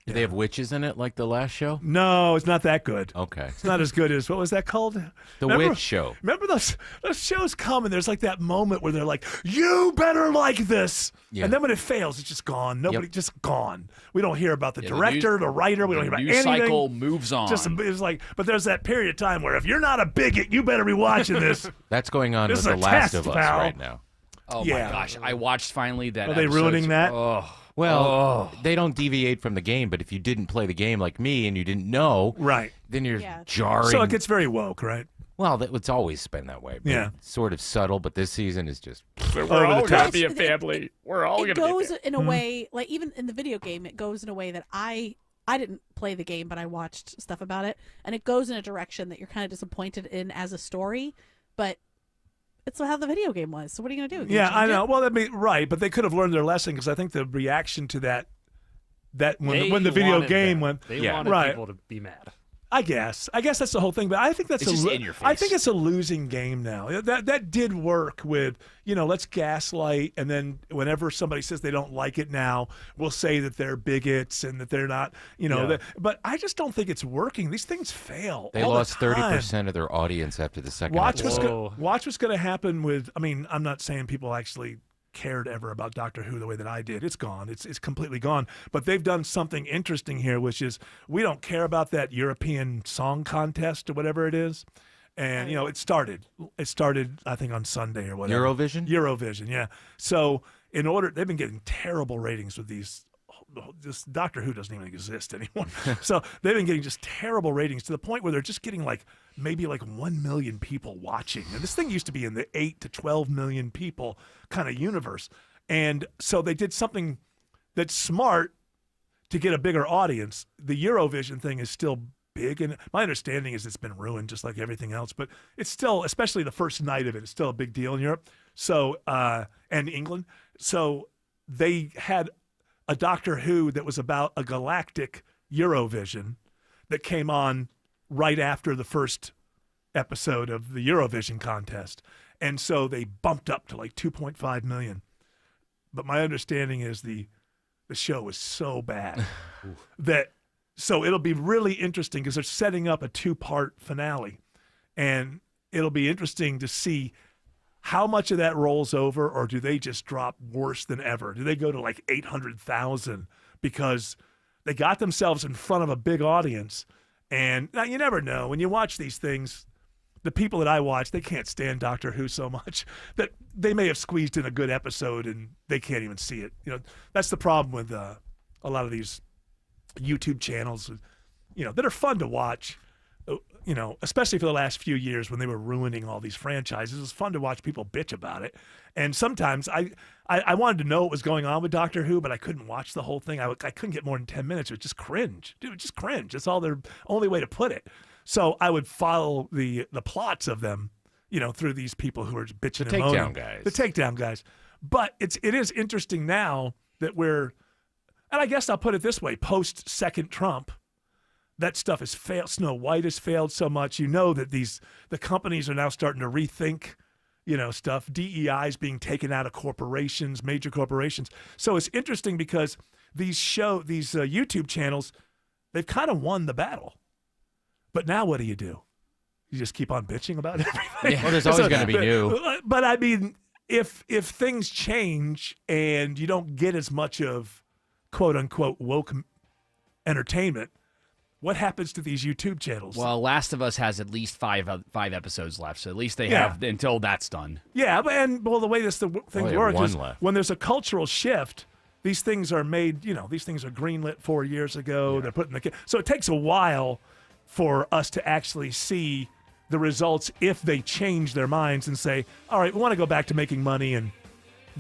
Do they have witches in it like the last show? No, it's not that good. Okay. It's not as good as, what was that called? Witch Show. Remember those shows come and there's like that moment where they're like, you better like this. Yeah. And then when it fails, it's just gone. Just gone. We don't hear about the director, the writer. We don't hear about anything. The news cycle moves on. It's like, but there's that period of time where if you're not a bigot, you better be watching this. That's going on with The Last of Us right now. Oh my gosh. I watched finally that Are they ruining that? Oh. Well, they don't deviate from the game, but if you didn't play the game like me and you didn't know, right, then you're jarring. So it gets very woke, right? Well, it's always been that way. But it's sort of subtle, but this season is just... We're all going to be a family. We're all going to be a family. It goes in a way, like even in the video game, it goes in a way that I didn't play the game, but I watched stuff about it, and it goes in a direction that you're kind of disappointed in as a story, but... It's how the video game was. So what are you going to do? Yeah, I know. Well, right, but they could have learned their lesson because I think the reaction to that when the video game went, they wanted people to be mad. I guess that's the whole thing, but I think that's It's just in your face. I think it's a losing game now. That did work with, let's gaslight, and then whenever somebody says they don't like it now, we'll say that they're bigots and that they're not, but I just don't think it's working. These things fail. They all lost the time. 30% of their audience after the second Watch episode. what's going to happen with. I mean, I'm not saying people actually cared ever about Doctor Who the way that I did. It's gone. It's completely gone. But they've done something interesting here, which is we don't care about that European song contest or whatever it is. And it started. I think on Sunday or whatever. Eurovision, yeah. So they've been getting terrible ratings with these. This Doctor Who doesn't even exist anymore. So they've been getting just terrible ratings to the point where they're just getting maybe 1 million people watching. And this thing used to be in the 8 to 12 million people kind of universe. And so they did something that's smart to get a bigger audience. The Eurovision thing is still big, and my understanding is it's been ruined just like everything else, but it's still, especially the first night of it, it's still a big deal in Europe. So and England. So they had a Doctor Who that was about a galactic Eurovision that came on right after the first episode of the Eurovision contest. And so they bumped up to 2.5 million. But my understanding is the show was so bad so it'll be really interesting because they're setting up a 2-part finale. And it'll be interesting to see how much of that rolls over, or do they just drop worse than ever? Do they go to 800,000 because they got themselves in front of a big audience? And now you never know. When you watch these things, the people that I watch, they can't stand Doctor Who so much that they may have squeezed in a good episode and they can't even see it. That's the problem with a lot of these YouTube channels, that are fun to watch. Especially for the last few years when they were ruining all these franchises. It was fun to watch people bitch about it. And sometimes I wanted to know what was going on with Doctor Who, but I couldn't watch the whole thing. I couldn't get more than 10 minutes. It was just cringe. Dude, just cringe. That's all their only way to put it. So I would follow the plots of them, through these people who are bitching and moaning. The takedown guys. But it is interesting now that and I guess I'll put it this way, post second Trump, that stuff has failed. Snow White has failed so much. That the companies are now starting to rethink, stuff. DEI is being taken out of corporations, major corporations. So it's interesting because these YouTube channels, they've kind of won the battle. But now what do? You just keep on bitching about everything. Yeah. Well, there's always going to be new. But I mean, if things change and you don't get as much of quote unquote woke entertainment, what happens to these YouTube channels? Well, Last of Us has at least five episodes left, so at least they have until that's done. Yeah, the way things work is when there's a cultural shift, these things are made. These things are greenlit 4 years ago. Yeah. They're put in so it takes a while for us to actually see the results if they change their minds and say, all right, we want to go back to making money and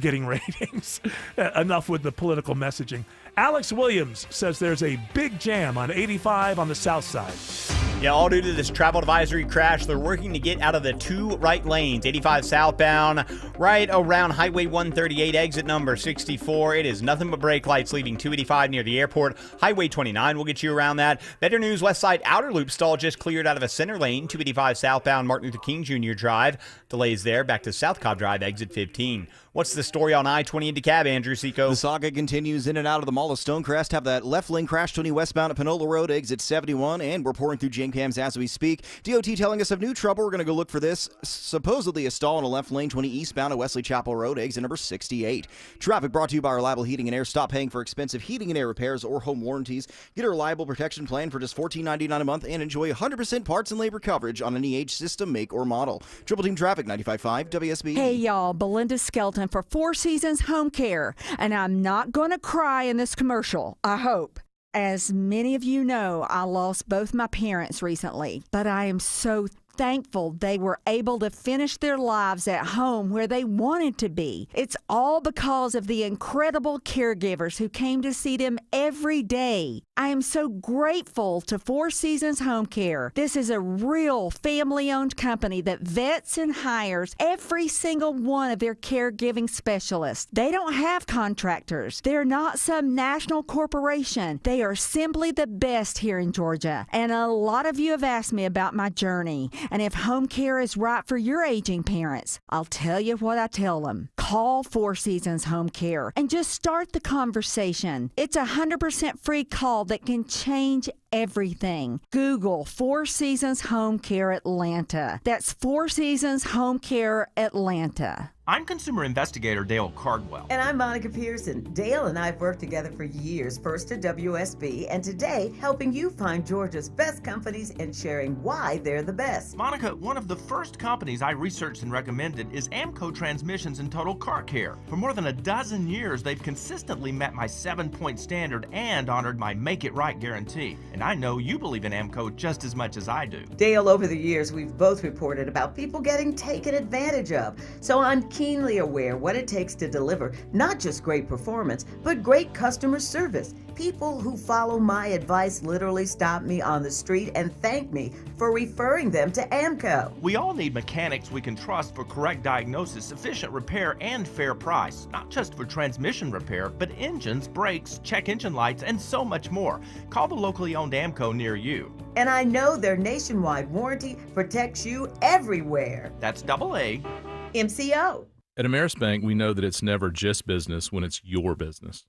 getting ratings. Enough with the political messaging. Alex Williams says there's a big jam on 85 on the south side. Yeah, all due to this travel advisory crash. They're working to get out of the 2 right lanes, 85 southbound, right around Highway 138, exit number 64. It is nothing but brake lights leaving 285 near the airport. Highway 29 will get you around that. Better news, West Side Outer Loop stall just cleared out of a center lane, 285 southbound Martin Luther King Jr. Drive. Delays there, back to South Cobb Drive, exit 15. What's the story on I-20 in DeKalb, Andrew Seco? The saga continues in and out of the Mall of Stonecrest. Have that left lane crash 20 westbound at Panola Road, exit 71, and we're pouring through jam cams as we speak. DOT telling us of new trouble. We're going to go look for this. Supposedly a stall in a left lane 20 eastbound at Wesley Chapel Road, exit number 68. Traffic brought to you by Reliable Heating and Air. Stop paying for expensive heating and air repairs or home warranties. Get a reliable protection plan for just $14.99 a month and enjoy 100% parts and labor coverage on any age, system, make, or model. Triple Team Traffic, 95.5 WSB. Hey, y'all. Belinda Skelton for Four Seasons Home Care. And I'm not going to cry in this commercial, I hope. As many of you know, I lost both my parents recently, but I am so thankful they were able to finish their lives at home where they wanted to be. It's all because of the incredible caregivers who came to see them every day. I am so grateful to Four Seasons Home Care. This is a real family-owned company that vets and hires every single one of their caregiving specialists. They don't have contractors. They're not some national corporation. They are simply the best here in Georgia. And a lot of you have asked me about my journey and if home care is right for your aging parents. I'll tell you what I tell them. Call Four Seasons Home Care and just start the conversation. It's a 100% free call that can change everything. Google Four Seasons Home Care Atlanta. That's Four Seasons Home Care Atlanta. I'm consumer investigator Dale Cardwell. And I'm Monica Pearson. Dale and I have worked together for years, first at WSB, and today helping you find Georgia's best companies and sharing why they're the best. Monica, one of the first companies I researched and recommended is Amco Transmissions and Total Car Care. For more than a dozen years, they've consistently met my 7-point standard and honored my Make It Right guarantee. And I know you believe in Amco just as much as I do. Dale, over the years, we've both reported about people getting taken advantage of. So I'm keenly aware what it takes to deliver not just great performance, but great customer service. People who follow my advice literally stop me on the street and thank me for referring them to Amco. We all need mechanics we can trust for correct diagnosis, efficient repair, and fair price. Not just for transmission repair, but engines, brakes, check engine lights, and so much more. Call the locally owned Amco near you. And I know their nationwide warranty protects you everywhere. That's AA. MCO. At Ameris Bank, we know that it's never just business when it's your business.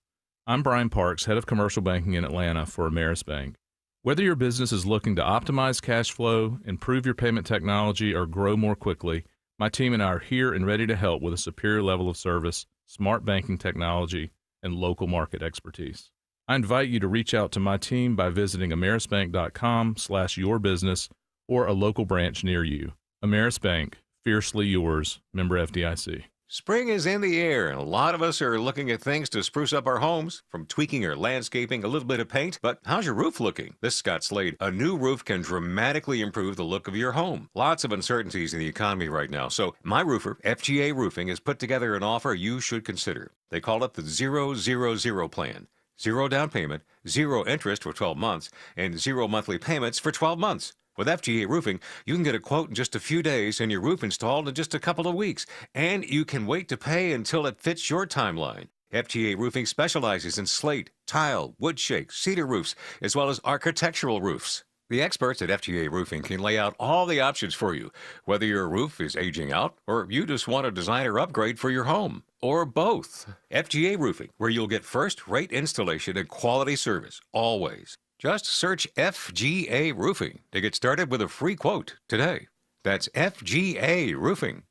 I'm Brian Parks, head of commercial banking in Atlanta for Ameris Bank. Whether your business is looking to optimize cash flow, improve your payment technology, or grow more quickly, my team and I are here and ready to help with a superior level of service, smart banking technology, and local market expertise. I invite you to reach out to my team by visiting amerisbank.com/yourbusiness or a local branch near you. Ameris Bank, fiercely yours, member FDIC. Spring is in the air, and a lot of us are looking at things to spruce up our homes, from tweaking or landscaping, a little bit of paint. But how's your roof looking? This is Scott Slade. A new roof can dramatically improve the look of your home. Lots of uncertainties in the economy right now, so my roofer, FGA Roofing, has put together an offer you should consider. They call it the 000 plan. 0 down payment, 0 interest for 12 months, and 0 monthly payments for 12 months. With FGA Roofing, you can get a quote in just a few days and your roof installed in just a couple of weeks. And you can wait to pay until it fits your timeline. FGA Roofing specializes in slate, tile, wood shake, cedar roofs, as well as architectural roofs. The experts at FGA Roofing can lay out all the options for you, whether your roof is aging out or you just want a designer upgrade for your home, or both. FGA Roofing, where you'll get first-rate installation and quality service, always. Just search FGA Roofing to get started with a free quote today. That's FGA Roofing.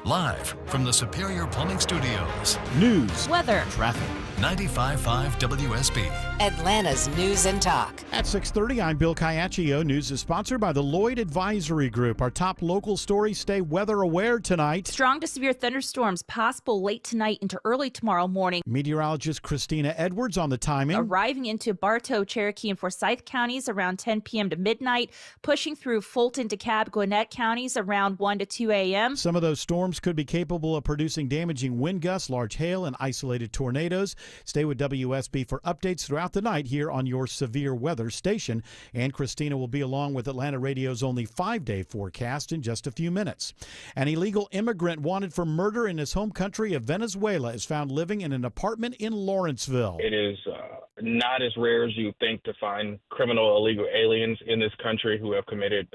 Live from the Superior Plumbing Studios. News, weather, traffic. 95.5 WSB. Atlanta's News and Talk. At 6:30, I'm Bill Caiaccio. News is sponsored by the Lloyd Advisory Group. Our top local stories stay weather aware tonight. Strong to severe thunderstorms possible late tonight into early tomorrow morning. Meteorologist Christina Edwards on the timing. Arriving into Bartow, Cherokee, and Forsyth counties around 10 p.m. to midnight, pushing through Fulton, DeKalb, Gwinnett counties around 1 to 2 a.m. Some of those storms could be capable of producing damaging wind gusts, large hail, and isolated tornadoes. Stay with WSB for updates throughout the night here on your severe weather station. And Christina will be along with Atlanta Radio's only 5-day forecast in just a few minutes. An illegal immigrant wanted for murder in his home country of Venezuela is found living in an apartment in Lawrenceville. It is not as rare as you think to find criminal illegal aliens in this country who have committed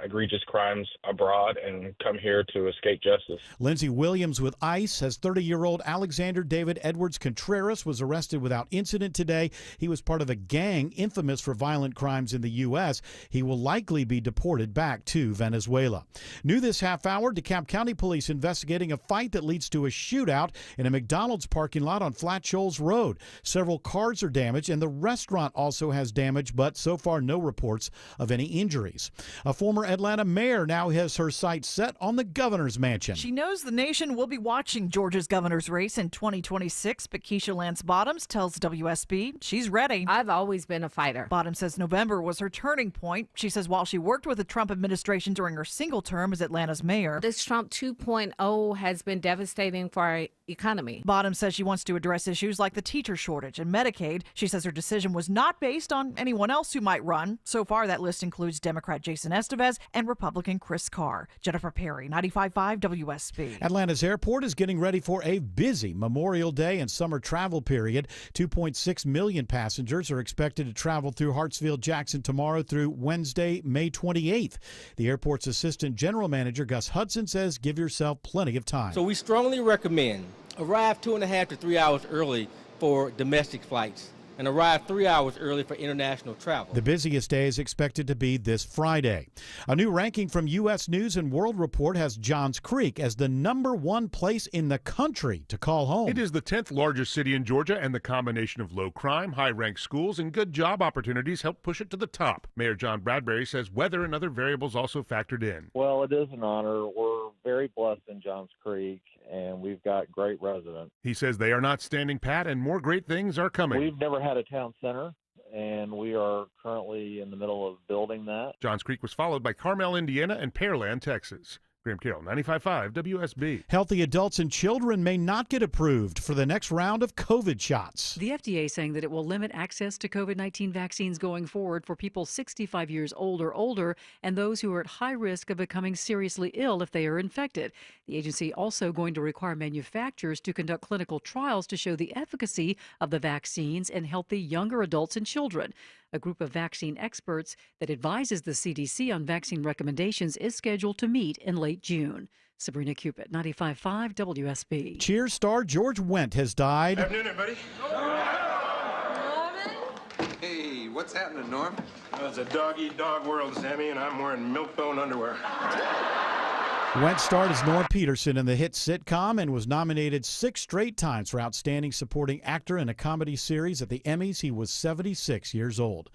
egregious crimes abroad and come here to escape justice. Lindsey Williams with ICE says 30-year-old Alexander David Edwards Contreras was arrested without incident today. He was part of a gang infamous for violent crimes in the U.S. He will likely be deported back to Venezuela. New this half hour, DeKalb County Police investigating a fight that leads to a shootout in a McDonald's parking lot on Flat Shoals Road. Several cars are damaged and the restaurant also has damage, but so far no reports of any injuries. A former Atlanta mayor now has her sights set on the governor's mansion. She knows the nation will be watching Georgia's governor's race in 2026, but Keisha Lance Bottoms tells WSB she's ready. I've always been a fighter. Bottom says November was her turning point. She says while she worked with the Trump administration during her single term as Atlanta's mayor, This Trump 2.0 has been devastating for our economy. Bottom says she wants to address issues like the teacher shortage and Medicaid. She says her decision was not based on anyone else who might run. So far, that list includes Democrat Jason Estevez and Republican Chris Carr. Jennifer Perry, 95.5 WSB. Atlanta's airport is getting ready for a busy Memorial Day and summer travel period. 2.6 million passengers are expected to travel through Hartsfield-Jackson tomorrow through Wednesday, May 28th. The airport's assistant general manager, Gus Hudson, says give yourself plenty of time. So we strongly recommend arrive 2.5 to 3 hours early for domestic flights and arrive 3 hours early for international travel. The busiest day is expected to be this Friday. A new ranking from U.S. News and World Report has Johns Creek as the #1 place in the country to call home. It is the 10th largest city in Georgia, and the combination of low crime, high-ranked schools, and good job opportunities help push it to the top. Mayor John Bradbury says weather and other variables also factored in. Well, it is an honor. We're very blessed in Johns Creek, and we've got great residents. He says they are not standing pat, and more great things are coming. We've never had a town center, and we are currently in the middle of building that. Johns Creek was followed by Carmel, Indiana, and Pearland, Texas. Graham Carroll, 95.5 WSB. Healthy adults and children may not get approved for the next round of COVID shots. The FDA saying that it will limit access to COVID-19 vaccines going forward for people 65 years old or older and those who are at high risk of becoming seriously ill if they are infected. The agency also going to require manufacturers to conduct clinical trials to show the efficacy of the vaccines in healthy younger adults and children. A group of vaccine experts that advises the CDC on vaccine recommendations is scheduled to meet in late June. Sabrina Cupid, 95.5 WSB. Cheers star George Wendt has died. Afternoon, everybody. Hey, what's happening, Norm? It's a dog-eat-dog world, Sammy, and I'm wearing milk-bone underwear. Wendt starred as Norm Peterson in the hit sitcom and was nominated 6 straight times for Outstanding Supporting Actor in a Comedy Series at the Emmys. He was 76 years old.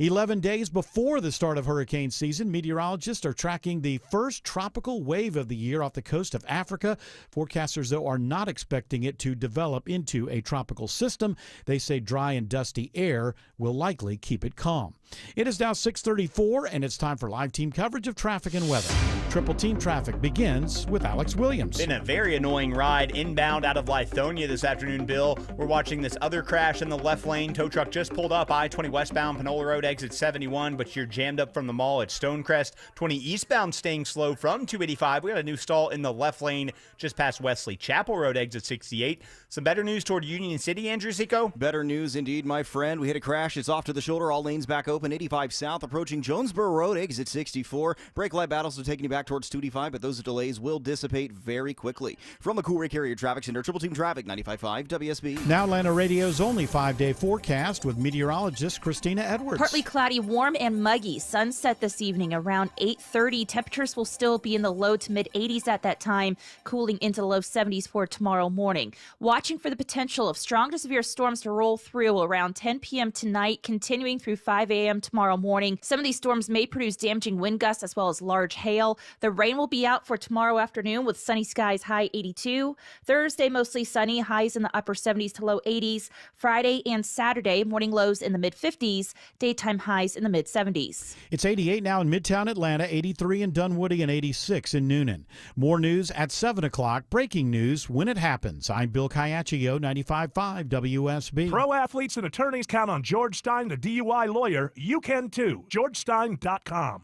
11 days before the start of hurricane season, meteorologists are tracking the first tropical wave of the year off the coast of Africa. Forecasters, though, are not expecting it to develop into a tropical system. They say dry and dusty air will likely keep it calm. It is now 6:34, and it's time for live team coverage of traffic and weather. Triple Team Traffic begins with Alex Williams. Been a very annoying ride inbound out of Lithonia this afternoon, Bill. We're watching this other crash in the left lane. Tow truck just pulled up I-20 westbound, Panola Road, exit 71, but you're jammed up from the mall at Stonecrest. 20 eastbound staying slow from 285. We got a new stall in the left lane just past Wesley Chapel Road, exit 68. Some better news toward Union City, Andrew Zico? Better news indeed, my friend. We hit a crash. It's off to the shoulder. All lanes back open. 85 south, approaching Jonesboro Road, exit 64. Brake light battles are taking you back towards 285, but those delays will dissipate very quickly. From the Cool Ray Carrier Traffic Center, Triple Team Traffic, 95.5 WSB. Now Atlanta Radio's only 5-day forecast with meteorologist Christina Edwards. Partly cloudy, warm and muggy. Sunset this evening around 8:30. Temperatures will still be in the low to mid 80s at that time, cooling into the low 70s for tomorrow morning. Watching for the potential of strong to severe storms to roll through around 10 p.m. tonight, continuing through 5 a.m. tomorrow morning. Some of these storms may produce damaging wind gusts as well as large hail. The rain will be out for tomorrow afternoon with sunny skies, high 82. Thursday, mostly sunny, highs in the upper 70s to low 80s. Friday and Saturday, morning lows in the mid 50s, daytime highs in the mid 70s. It's 88 now in Midtown Atlanta, 83 in Dunwoody, and 86 in Noonan. More news at 7 o'clock. Breaking news when it happens. I'm Bill Caiaccio, 95.5 WSB. Pro athletes and attorneys count on George Stein, the DUI lawyer. You can too. GeorgeStein.com.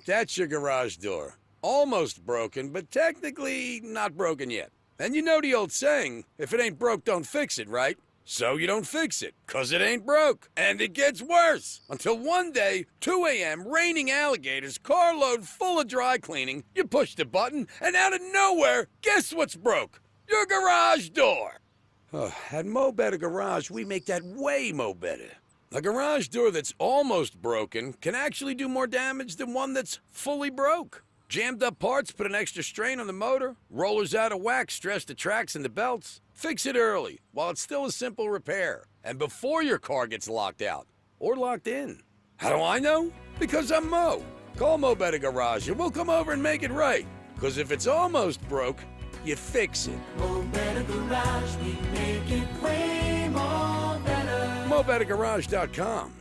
That's your garage door. Almost broken, but technically not broken yet. And you know the old saying, if it ain't broke, don't fix it, right? So you don't fix it, 'cause it ain't broke. And it gets worse. Until one day, 2 a.m., raining alligators, carload full of dry cleaning, you push the button, and out of nowhere, guess what's broke? Your garage door. At Mo Better Garage, we make that way mo better. A garage door that's almost broken can actually do more damage than one that's fully broke. Jammed up parts put an extra strain on the motor, rollers out of whack stress the tracks and the belts. Fix it early, while it's still a simple repair, and before your car gets locked out, or locked in. How do I know? Because I'm Mo. Call Mo Better Garage and we'll come over and make it right. 'Cause if it's almost broke, you fix it. Mo Better Garage, we make it way mobetigarage.com.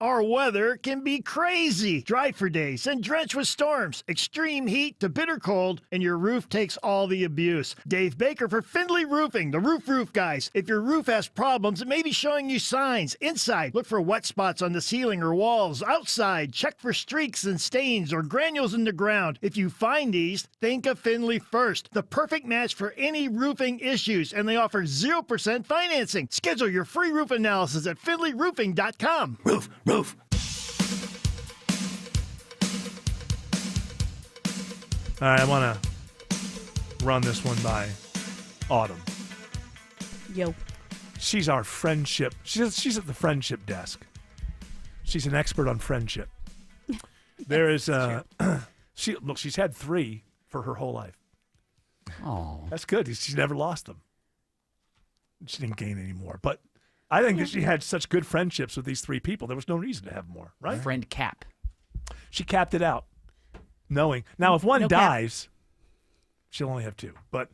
Our weather can be crazy. Dry for days and drenched with storms, extreme heat to bitter cold, and your roof takes all the abuse. Dave Baker for Findlay Roofing, the roof guys. If your roof has problems, it may be showing you signs. Inside, look for wet spots on the ceiling or walls. Outside, check for streaks and stains or granules in the ground. If you find these, think of Findlay first. The perfect match for any roofing issues, and they offer 0% financing. Schedule your free roof analysis at findlayroofing.com. Roof. All right, I want to run this one by Autumn. Yo. She's our friendship. She's at the friendship desk. She's an expert on friendship. There is she's had 3 for her whole life. Oh, that's good. She's never lost them. She didn't gain any more, but I think that she had such good friendships with these 3 people. There was no reason to have more, right? Friend cap. She capped it out, knowing. Now, if one dies, she'll only have 2. But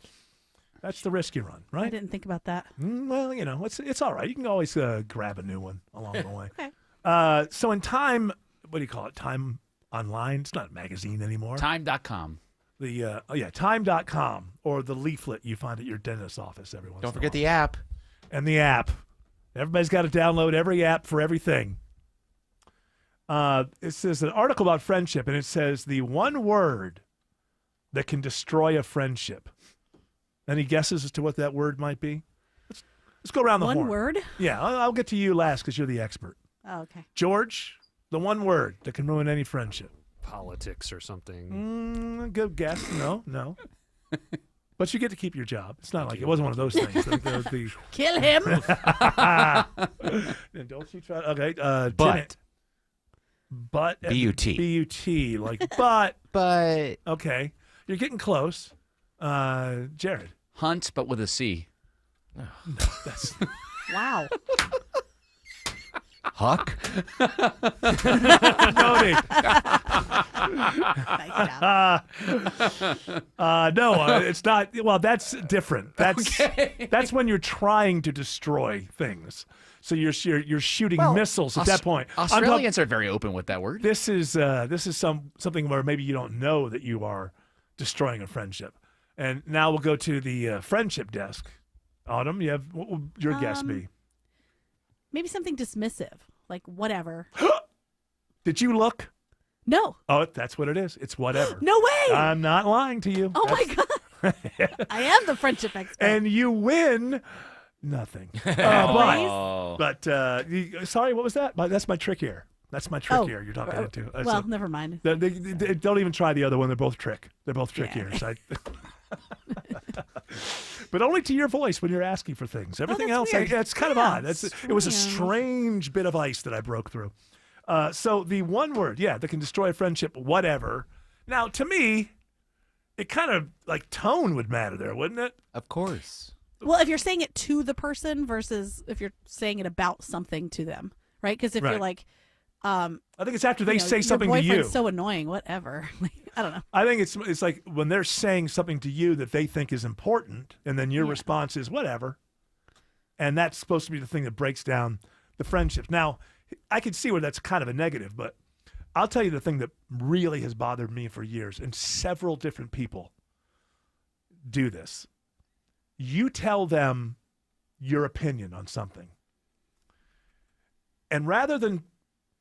that's the risk you run, right? I didn't think about that. Well, it's all right. You can always grab a new one along the way. Okay. So in Time, what do you call it? Time Online? It's not a magazine anymore. Time.com. Time.com, or the leaflet you find at your dentist's office every once in a while. Don't forget the app. And the app. Everybody's got to download every app for everything. It says an article about friendship, and it says the one word that can destroy a friendship. Any guesses as to what that word might be? Let's go around the horn. One word? Yeah, I'll get to you last because you're the expert. Oh, okay. George, the one word that can ruin any friendship. Politics or something. Good guess. No. But you get to keep your job. It's not like it wasn't one of those things. Kill him. Don't you try? Okay. But. But. B-U-T. B-U-T. Like but. But. Okay. You're getting close. Jared. Hunt, but with a C. No, that's. Wow. Huck? Noted. No, it's not. Well, that's different. That's when you're trying to destroy things. So you're shooting missiles at that point. Australians are very open with that word. This is something where maybe you don't know that you are destroying a friendship. And now we'll go to the friendship desk. Autumn, what will your guess be? Maybe something dismissive, like whatever. Did you look? No. Oh, that's what it is. It's whatever. No way. I'm not lying to you. Oh my God. I am the friendship expert. And you win nothing. But sorry, what was that? That's my trick here. That's my trick here. You're talking into. Well, never mind. They don't even try the other one. They're both trick. They're both trick ears. But only to your voice when you're asking for things. Everything else, it's kind of odd. It was a strange bit of ice that I broke through. So the one word, that can destroy a friendship, whatever. Now, to me, it kind of like tone would matter there, wouldn't it? Of course. Well, if you're saying it to the person versus if you're saying it about something to them, right? Because if you're like, I think it's after they say something your to you. boyfriend's so annoying, whatever. I don't know. I think it's like when they're saying something to you that they think is important, and then your response is whatever. And that's supposed to be the thing that breaks down the friendships. Now, I can see where that's kind of a negative, but I'll tell you the thing that really has bothered me for years, and several different people do this. You tell them your opinion on something. And rather than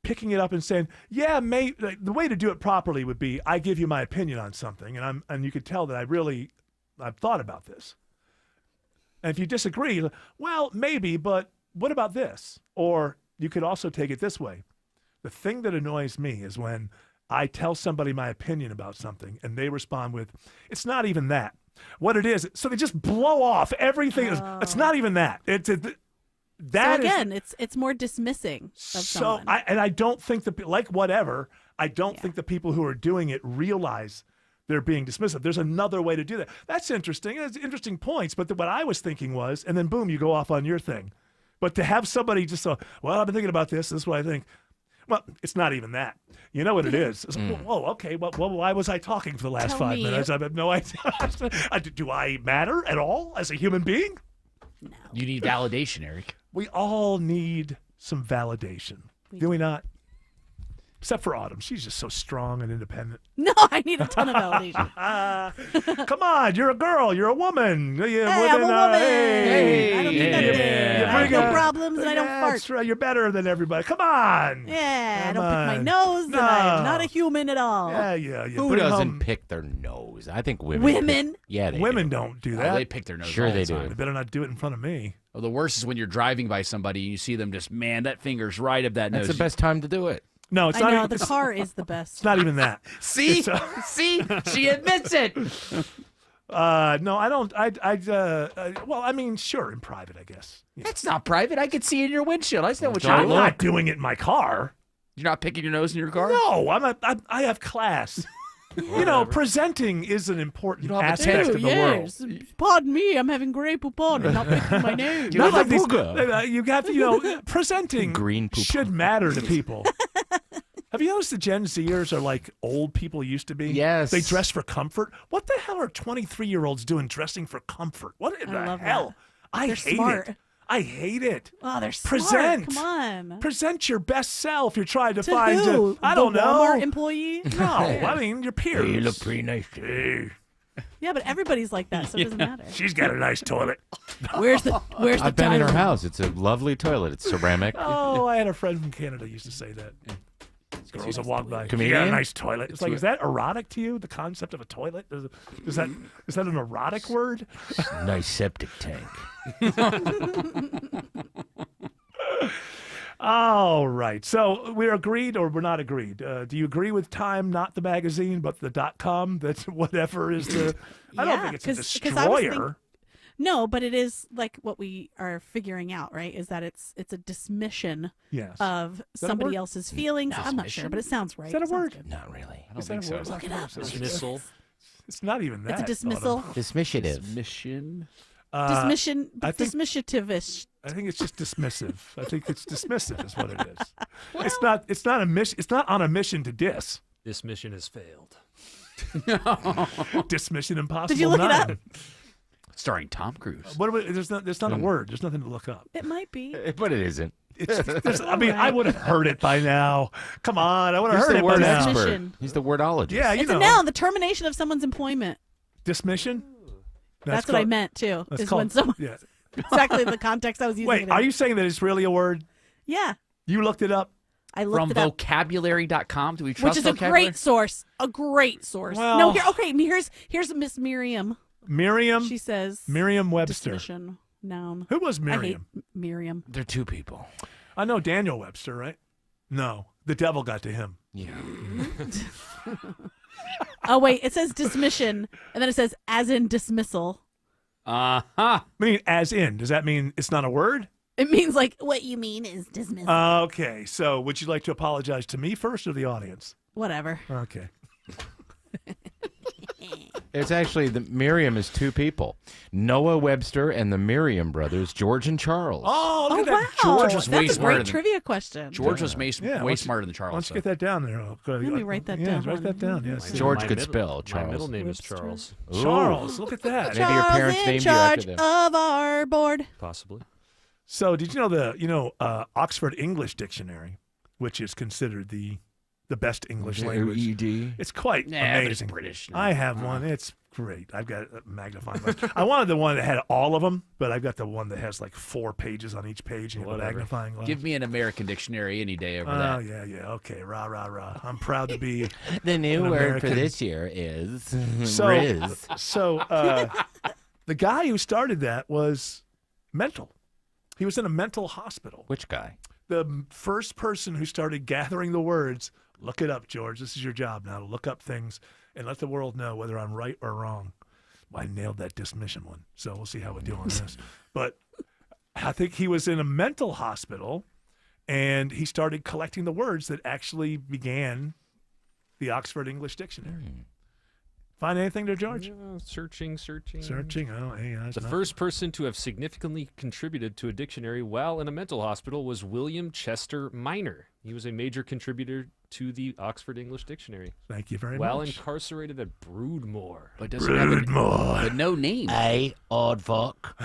picking it up and saying, the way to do it properly would be, I give you my opinion on something, and you could tell that I've thought about this. And if you disagree, well, maybe, but what about this? Or you could also take it this way. The thing that annoys me is when I tell somebody my opinion about something and they respond with, it's not even that. What it is, so they just blow off everything. It's not even that. It's more dismissing of someone. I don't think I don't think the people who are doing it realize they're being dismissive. There's another way to do that. That's interesting. It's interesting points. But what I was thinking was, and then boom, you go off on your thing. But to have somebody just I've been thinking about this. This is what I think. Well, it's not even that. You know what it is. It's like, okay. Well, why was I talking for the last 5 minutes? I have no idea. Do I matter at all as a human being? No. You need validation, Eric. We all need some validation. Do we not? Except for Autumn. She's just so strong and independent. No, I need a ton of validation. Come on, you're a girl. You're a woman. Hey, I'm a woman. Hey, I don't need nothing. I have no problems and I don't fart. That's right. You're better than everybody. Come on. Yeah, I Come don't pick my on. nose, and I'm No. not a human at all. Yeah. Who doesn't pick their nose? I think women. Women? Yeah, they Women do. don't do Oh, that. they pick their nose. Sure all they the time. do. They better not do it in front of me. Oh, the worst is when you're driving by somebody and you see them just, man, that finger's right up that That's nose. the best time to do it. No, it's I not. know, Even, the it's, car is the best. it's not even that. See? It's, See? She admits it. No, I don't. Well, I mean, sure, in private, I guess. Yeah. That's not private. I could see in your windshield. I know what you're I'm doing. not doing it in my car. You're not picking your nose in your car? No, I have class. You know, presenting is an important don't have a aspect of the world. Yes. Pardon me, I'm having grey poupon and not picking my nose. Not like these, you got to, presenting Green poop. should matter to people. Have you noticed the Gen Zers are like old people used to be? Yes. They dress for comfort. What the hell are 23-year-olds doing dressing for comfort? What in I the love hell? that. I They're hate smart. it. I hate it. Oh, they're Present. smart. Come on. Present your best self. You're trying to To find. who? I don't the know. Walmart employee? No, I mean your peers. Hey, you look pretty nice. Hey. Yeah, but everybody's like that, so it doesn't matter. She's got a nice toilet. Where's the I've been in her tile? house. It's a lovely toilet. It's ceramic. Oh, I had a friend from Canada used to say that. Girls that walk by. You got a Comedian? nice toilet. It's like, is that erotic to you? The concept of a toilet? Is that an erotic word? Nice septic tank. All right. So we're agreed or we're not agreed. Do you agree with Time, not the magazine, but the .com? That whatever is the. I don't think it's a 'cause I was destroyer. No, but it is like what we are figuring out, right? Is that it's a dismission Yes. of Is that a somebody word? else's feelings. I'm not sure, Dismission? but it sounds right. Is that a It sounds word? good. Not really. I don't Is that think a so. word? It's not- Look it up. Dismissal. It's not even that. It's a dismissal. Dismissive. Mission. Dismission. I think- Dismissive-ish. I think it's just dismissive. I think it's dismissive is what it is. It's not. It's not a mission. It's not on a mission to diss. This mission has failed. Dismission Impossible. Did you look it 9. up? Starring Tom Cruise. What? There's not a word. There's nothing to look up. It might be. But it isn't. I mean, I would have heard it by now. Come on, I would have He's heard the it by word now. expert. Dismission. He's the wordologist. Yeah, you It's know. a noun. The termination of someone's employment. Dismission. That's what I meant too. That's Is called, when someone Yeah. exactly the context I was using. Wait, it are in. you saying that it's really a word? Yeah, You looked it up. I looked From it up. vocabulary.com. Do we trust Which is a vocabulary? great source. A great source. Well- No, here's Miss Miriam. Miriam. She says Merriam-Webster. dismission noun. Who was I hate Miriam? Miriam. They're two people. I know Daniel Webster, right? No, the devil got to him. Yeah. Oh wait, it says dismission, and then it says as in dismissal. Uh-huh. I mean, as in. Does that mean it's not a word? It means like what you mean is dismissal. Okay, so would you like to apologize to me first or the audience? Whatever. Okay. It's actually the Miriam is two people. Noah Webster and the Miriam brothers, George and Charles. Oh, look at wow. that. George was That's way a smarter great than trivia question. George was way Yeah, why don't smarter than Why Charles. don't you get that down there? Let me write that yeah, down. write that down. Yes. George My could middle- spell, Charles. My middle name is Webster. Charles. Ooh. Charles, look at that. Maybe your Charles parents in named you charge after them. of our board. Possibly. So, did you know the Oxford English Dictionary, which is considered the best English language? ED. It's quite Nah, but it's amazing. British. I have one. It's great. I've got a magnifying glass. I wanted the one that had all of them, but I've got the one that has like 4 pages on each page and a Whatever. magnifying glass. Give me an American dictionary any day over Oh, that. yeah. Okay. Rah, rah, rah. I'm proud to be The new an word American. for this year is So, Riz. the guy who started that was mental. He was in a mental hospital. Which guy? The first person who started gathering the words. Look it up, George. This is your job now to look up things and let the world know whether I'm right or wrong. Well, I nailed that dismission one, so we'll see how we do on this. But I think he was in a mental hospital, and he started collecting the words that actually began the Oxford English Dictionary. Find anything there, George? Yeah, searching. Searching. Oh, hey, that's The not- first person to have significantly contributed to a dictionary while in a mental hospital was William Chester Minor. He was a major contributor to the Oxford English Dictionary. Thank you very while much. incarcerated at Broodmoor. But doesn't have a, Broodmoor. but no name. A odd fuck.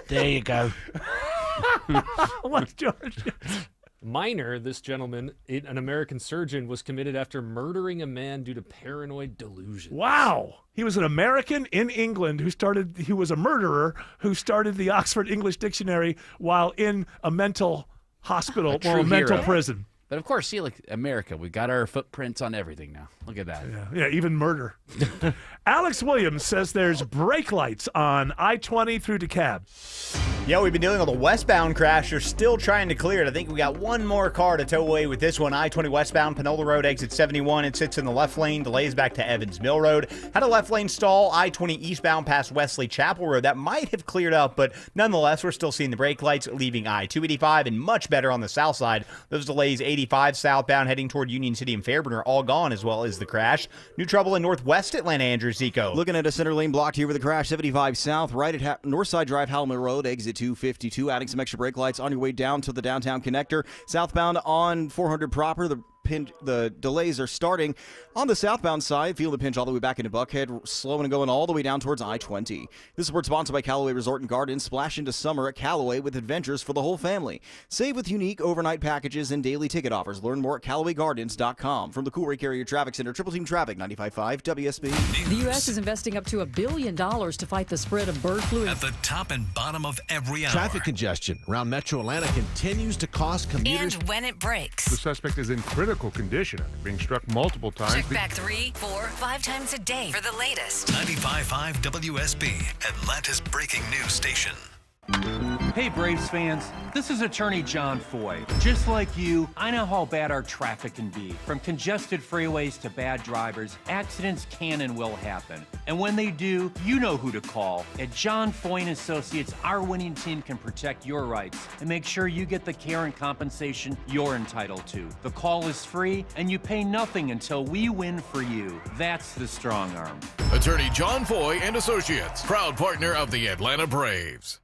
There you go. What's George? Minor, this gentleman, an American surgeon, was committed after murdering a man due to paranoid delusion. Wow. He was an American in England he was a murderer who started the Oxford English Dictionary while in a mental hospital or a mental prison. But of course, see, like America, we got our footprints on everything now. Look at that. Yeah, even murder. Alex Williams says there's brake lights on I-20 through DeKalb. Yeah, we've been dealing with a westbound crash. They're still trying to clear it. I think we got one more car to tow away with this one. I-20 westbound, Panola Road, exit 71. It sits in the left lane. Delays back to Evans Mill Road. Had a left lane stall. I-20 eastbound past Wesley Chapel Road. That might have cleared up, but nonetheless, we're still seeing the brake lights leaving I-285 and much better on the south side. Those delays, 85 southbound heading toward Union City and Fairburn, are all gone, as well as the crash. New trouble in northwest Atlanta, Andrew Zico. Looking at a center lane blocked here with a crash, 75 south, right at Northside Drive, Halleman Road, exit 252. Adding some extra brake lights on your way down to the downtown connector. Southbound on 400 proper, the delays are starting on the southbound side. Feel the pinch all the way back into Buckhead, slowing and going all the way down towards I-20. This report sponsored by Callaway Resort and Garden. Splash into summer at Callaway with adventures for the whole family. Save with unique overnight packages and daily ticket offers. Learn more at CallawayGardens.com. From the Cool Ray Carrier Traffic Center, Triple Team Traffic, 95.5 WSB. The U.S. is investing up to $1 billion to fight the spread of bird flu. At the top and bottom of every hour. Traffic congestion around Metro Atlanta continues to cost commuters. And when it breaks. The suspect is in critical condition after being struck multiple times. Check back 3, 4, 5 times a day for the latest. 95.5 WSB, Atlanta's breaking news station. Hey Braves fans, this is attorney John Foy. Just like you, I know how bad our traffic can be. From congested freeways to bad drivers, accidents can and will happen. And when they do, you know who to call. At John Foy & Associates, our winning team can protect your rights and make sure you get the care and compensation you're entitled to. The call is free and you pay nothing until we win for you. That's the strong arm. Attorney John Foy & Associates, proud partner of the Atlanta Braves.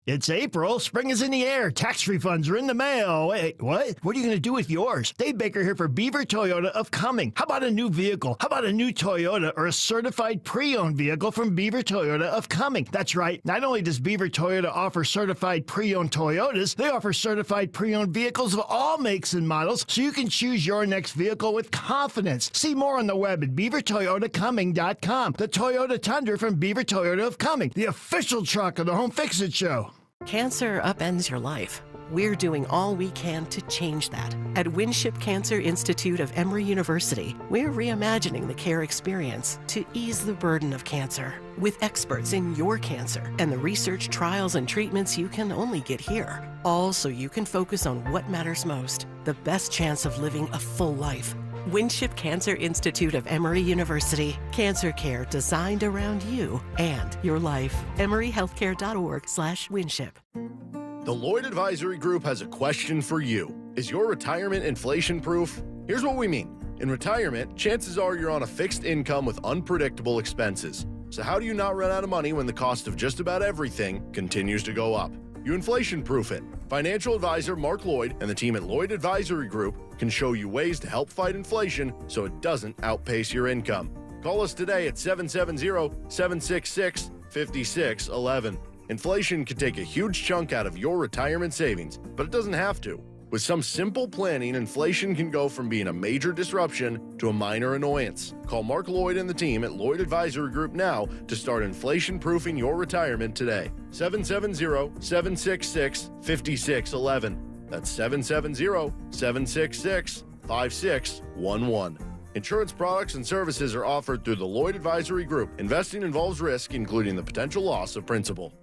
It's April. Spring is in the air. Tax refunds are in the mail. Wait, what? What are you going to do with yours? Dave Baker here for Beaver Toyota of Cumming. How about a new vehicle? How about a new Toyota or a certified pre-owned vehicle from Beaver Toyota of Cumming? That's right. Not only does Beaver Toyota offer certified pre-owned Toyotas, they offer certified pre-owned vehicles of all makes and models, so you can choose your next vehicle with confidence. See more on the web at beavertoyotacumming.com. The Toyota Tundra from Beaver Toyota of Cumming, the official truck of the Home Fix-It Show. Cancer upends your life. We're doing all we can to change that. At Winship Cancer Institute of Emory University, we're reimagining the care experience to ease the burden of cancer. With experts in your cancer and the research, trials, and treatments you can only get here. All so you can focus on what matters most, the best chance of living a full life. Winship Cancer Institute of Emory University. Cancer care designed around you and your life. EmoryHealthcare.org/Winship. The Lloyd Advisory Group has a question for you. Is your retirement inflation-proof? Here's what we mean. In retirement, chances are you're on a fixed income with unpredictable expenses. So how do you not run out of money when the cost of just about everything continues to go up? You inflation-proof it. Financial advisor Mark Lloyd and the team at Lloyd Advisory Group can show you ways to help fight inflation so it doesn't outpace your income. Call us today at 770-766-5611. Inflation can take a huge chunk out of your retirement savings, but it doesn't have to. With some simple planning, inflation can go from being a major disruption to a minor annoyance. Call Mark Lloyd and the team at Lloyd Advisory Group now to start inflation-proofing your retirement today. 770-766-5611. That's 770-766-5611. Insurance products and services are offered through the Lloyd Advisory Group. Investing involves risk, including the potential loss of principal.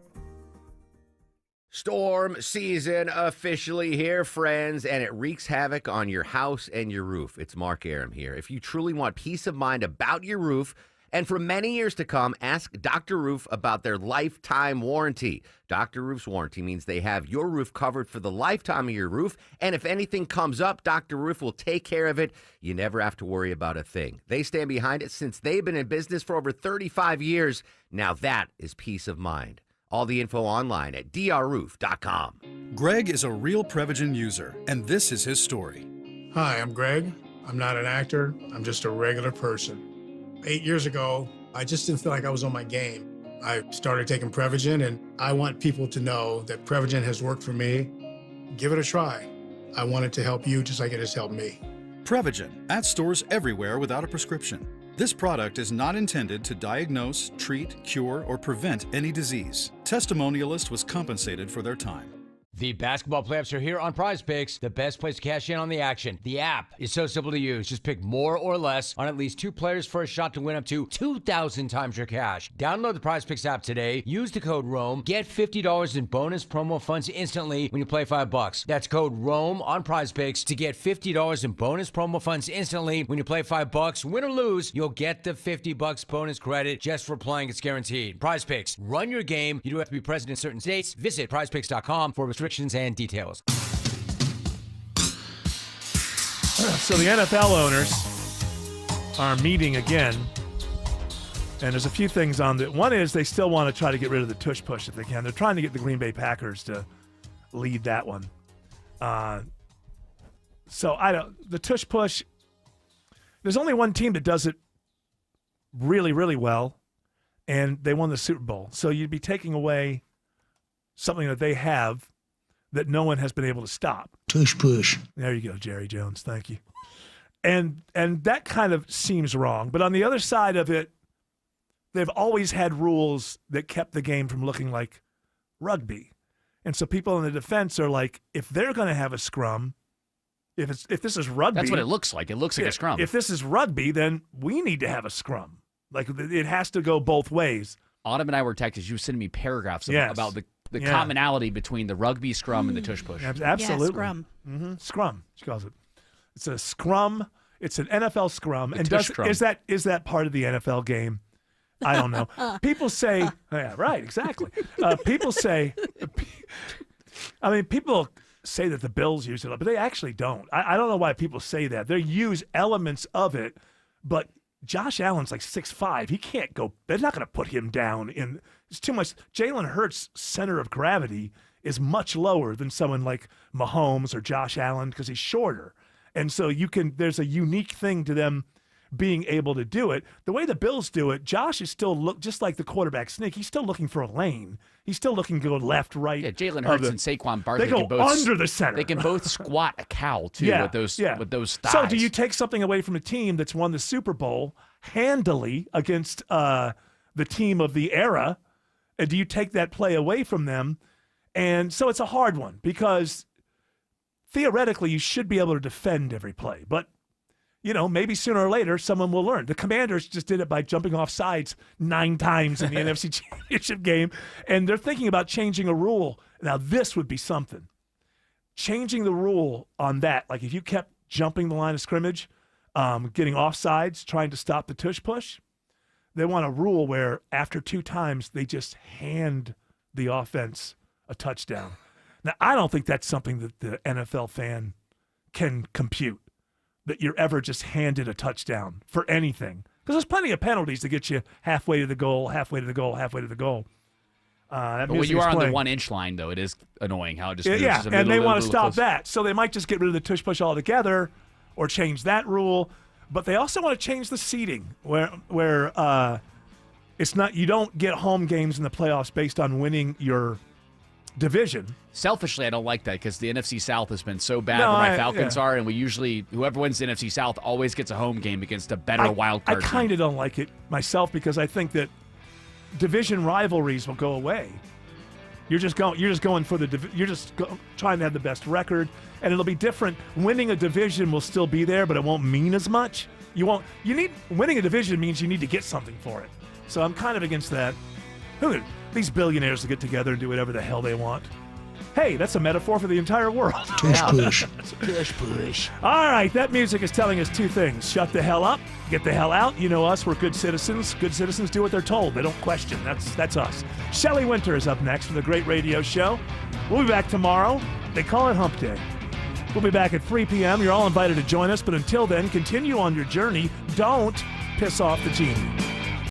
Storm season officially here, friends, and it wreaks havoc on your house and your roof. It's Mark Aram here. If you truly want peace of mind about your roof, and for many years to come, ask Dr. Roof about their lifetime warranty. Dr. Roof's warranty means they have your roof covered for the lifetime of your roof, and if anything comes up, Dr. Roof will take care of it. You never have to worry about a thing. They stand behind it since they've been in business for over 35 years. Now that is peace of mind. All the info online at drroof.com. Greg is a real Prevagen user, and this is his story. Hi, I'm Greg. I'm not an actor. I'm just a regular person. 8 years ago, I just didn't feel like I was on my game. I started taking Prevagen, and I want people to know that Prevagen has worked for me. Give it a try. I want it to help you just like it has helped me. Prevagen, at stores everywhere without a prescription. This product is not intended to diagnose, treat, cure, or prevent any disease. Testimonialist was compensated for their time. The basketball playoffs are here on Prize Picks, the best place to cash in on the action. The app is so simple to use. Just pick more or less on at least 2 players for a shot to win up to 2,000 times your cash. Download the Prize Picks app today. Use the code ROAM. Get $50 in bonus promo funds instantly when you play $5. That's code ROAM on Prize Picks to get $50 in bonus promo funds instantly when you play $5. Win or lose, you'll get the $50 bonus credit just for playing. It's guaranteed. Prize Picks. Run your game. You do have to be present in certain states. Visit prizepicks.com for restrictions and details. So the NFL owners are meeting again, and there's a few things on that. One is they still want to try to get rid of the tush push if they can. They're trying to get the Green Bay Packers to lead that one. The tush push, there's only one team that does it really, really well, and they won the Super Bowl. So you'd be taking away something that they have that no one has been able to stop. Tush push. There you go, Jerry Jones. Thank you. And that kind of seems wrong. But on the other side of it, they've always had rules that kept the game from looking like rugby. And so people in the defense are like, if they're going to have a scrum, if this is rugby. That's what it looks like. It looks like a scrum. If this is rugby, then we need to have a scrum. Like, it has to go both ways. Autumn and I were texting. You were sending me paragraphs about the commonality between the rugby scrum and the tush push. Absolutely. Yeah, scrum. Mm-hmm. Scrum, she calls it. It's a scrum. It's an NFL scrum. The and tush scrum. Is that part of the NFL game? I don't know. People say, yeah, right, exactly. People say, people say that the Bills use it, but they actually don't. I don't know why people say that. They use elements of it, but Josh Allen's like 6'5". He can't go. They're not going to put him down in. It's too much. Jalen Hurts' center of gravity is much lower than someone like Mahomes or Josh Allen because he's shorter, and so there's a unique thing to them being able to do it. The way the Bills do it, Josh is still just like the quarterback sneak. He's still looking for a lane. He's still looking to go left, right. Yeah, Jalen Hurts and Saquon Barkley they go can both under the center. They can both squat a cow too with those thighs. So do you take something away from a team that's won the Super Bowl handily against the team of the era? And do you take that play away from them? And so it's a hard one because theoretically you should be able to defend every play. But, maybe sooner or later someone will learn. The Commanders just did it by jumping off sides 9 times in the NFC Championship game. And they're thinking about changing a rule. Now, this would be something. Changing the rule on that, like if you kept jumping the line of scrimmage, getting off sides, trying to stop the tush push, they want a rule where after 2 times they just hand the offense a touchdown. Now, I don't think that's something that the NFL fan can compute, that you're ever just handed a touchdown for anything. Because there's plenty of penalties to get you halfway to the goal, halfway to the goal, halfway to the goal. But when you are on the 1-inch line, though, it is annoying how it just moves a and they want to stop close. that. So they might just get rid of the tush push altogether or change that rule. But they also want to change the seeding where it's not, you don't get home games in the playoffs based on winning your division. Selfishly, I don't like that because the NFC South has been so bad where my Falcons are, and we usually, whoever wins the NFC South always gets a home game against a better wild card I kind of don't like it myself because I think that division rivalries will go away. You're just going for trying to have the best record, and it'll be different. Winning a division will still be there, but it won't mean as much. Winning a division means you need to get something for it. So I'm kind of against that. These billionaires will get together and do whatever the hell they want. Hey, that's a metaphor for the entire world. Tush push. Tush push. All right, that music is telling us 2 things. Shut the hell up. Get the hell out. You know us. We're good citizens. Good citizens do what they're told. They don't question. That's us. Shelley Winter is up next with a great radio show. We'll be back tomorrow. They call it Hump Day. We'll be back at 3 p.m. You're all invited to join us, but until then, continue on your journey. Don't piss off the team.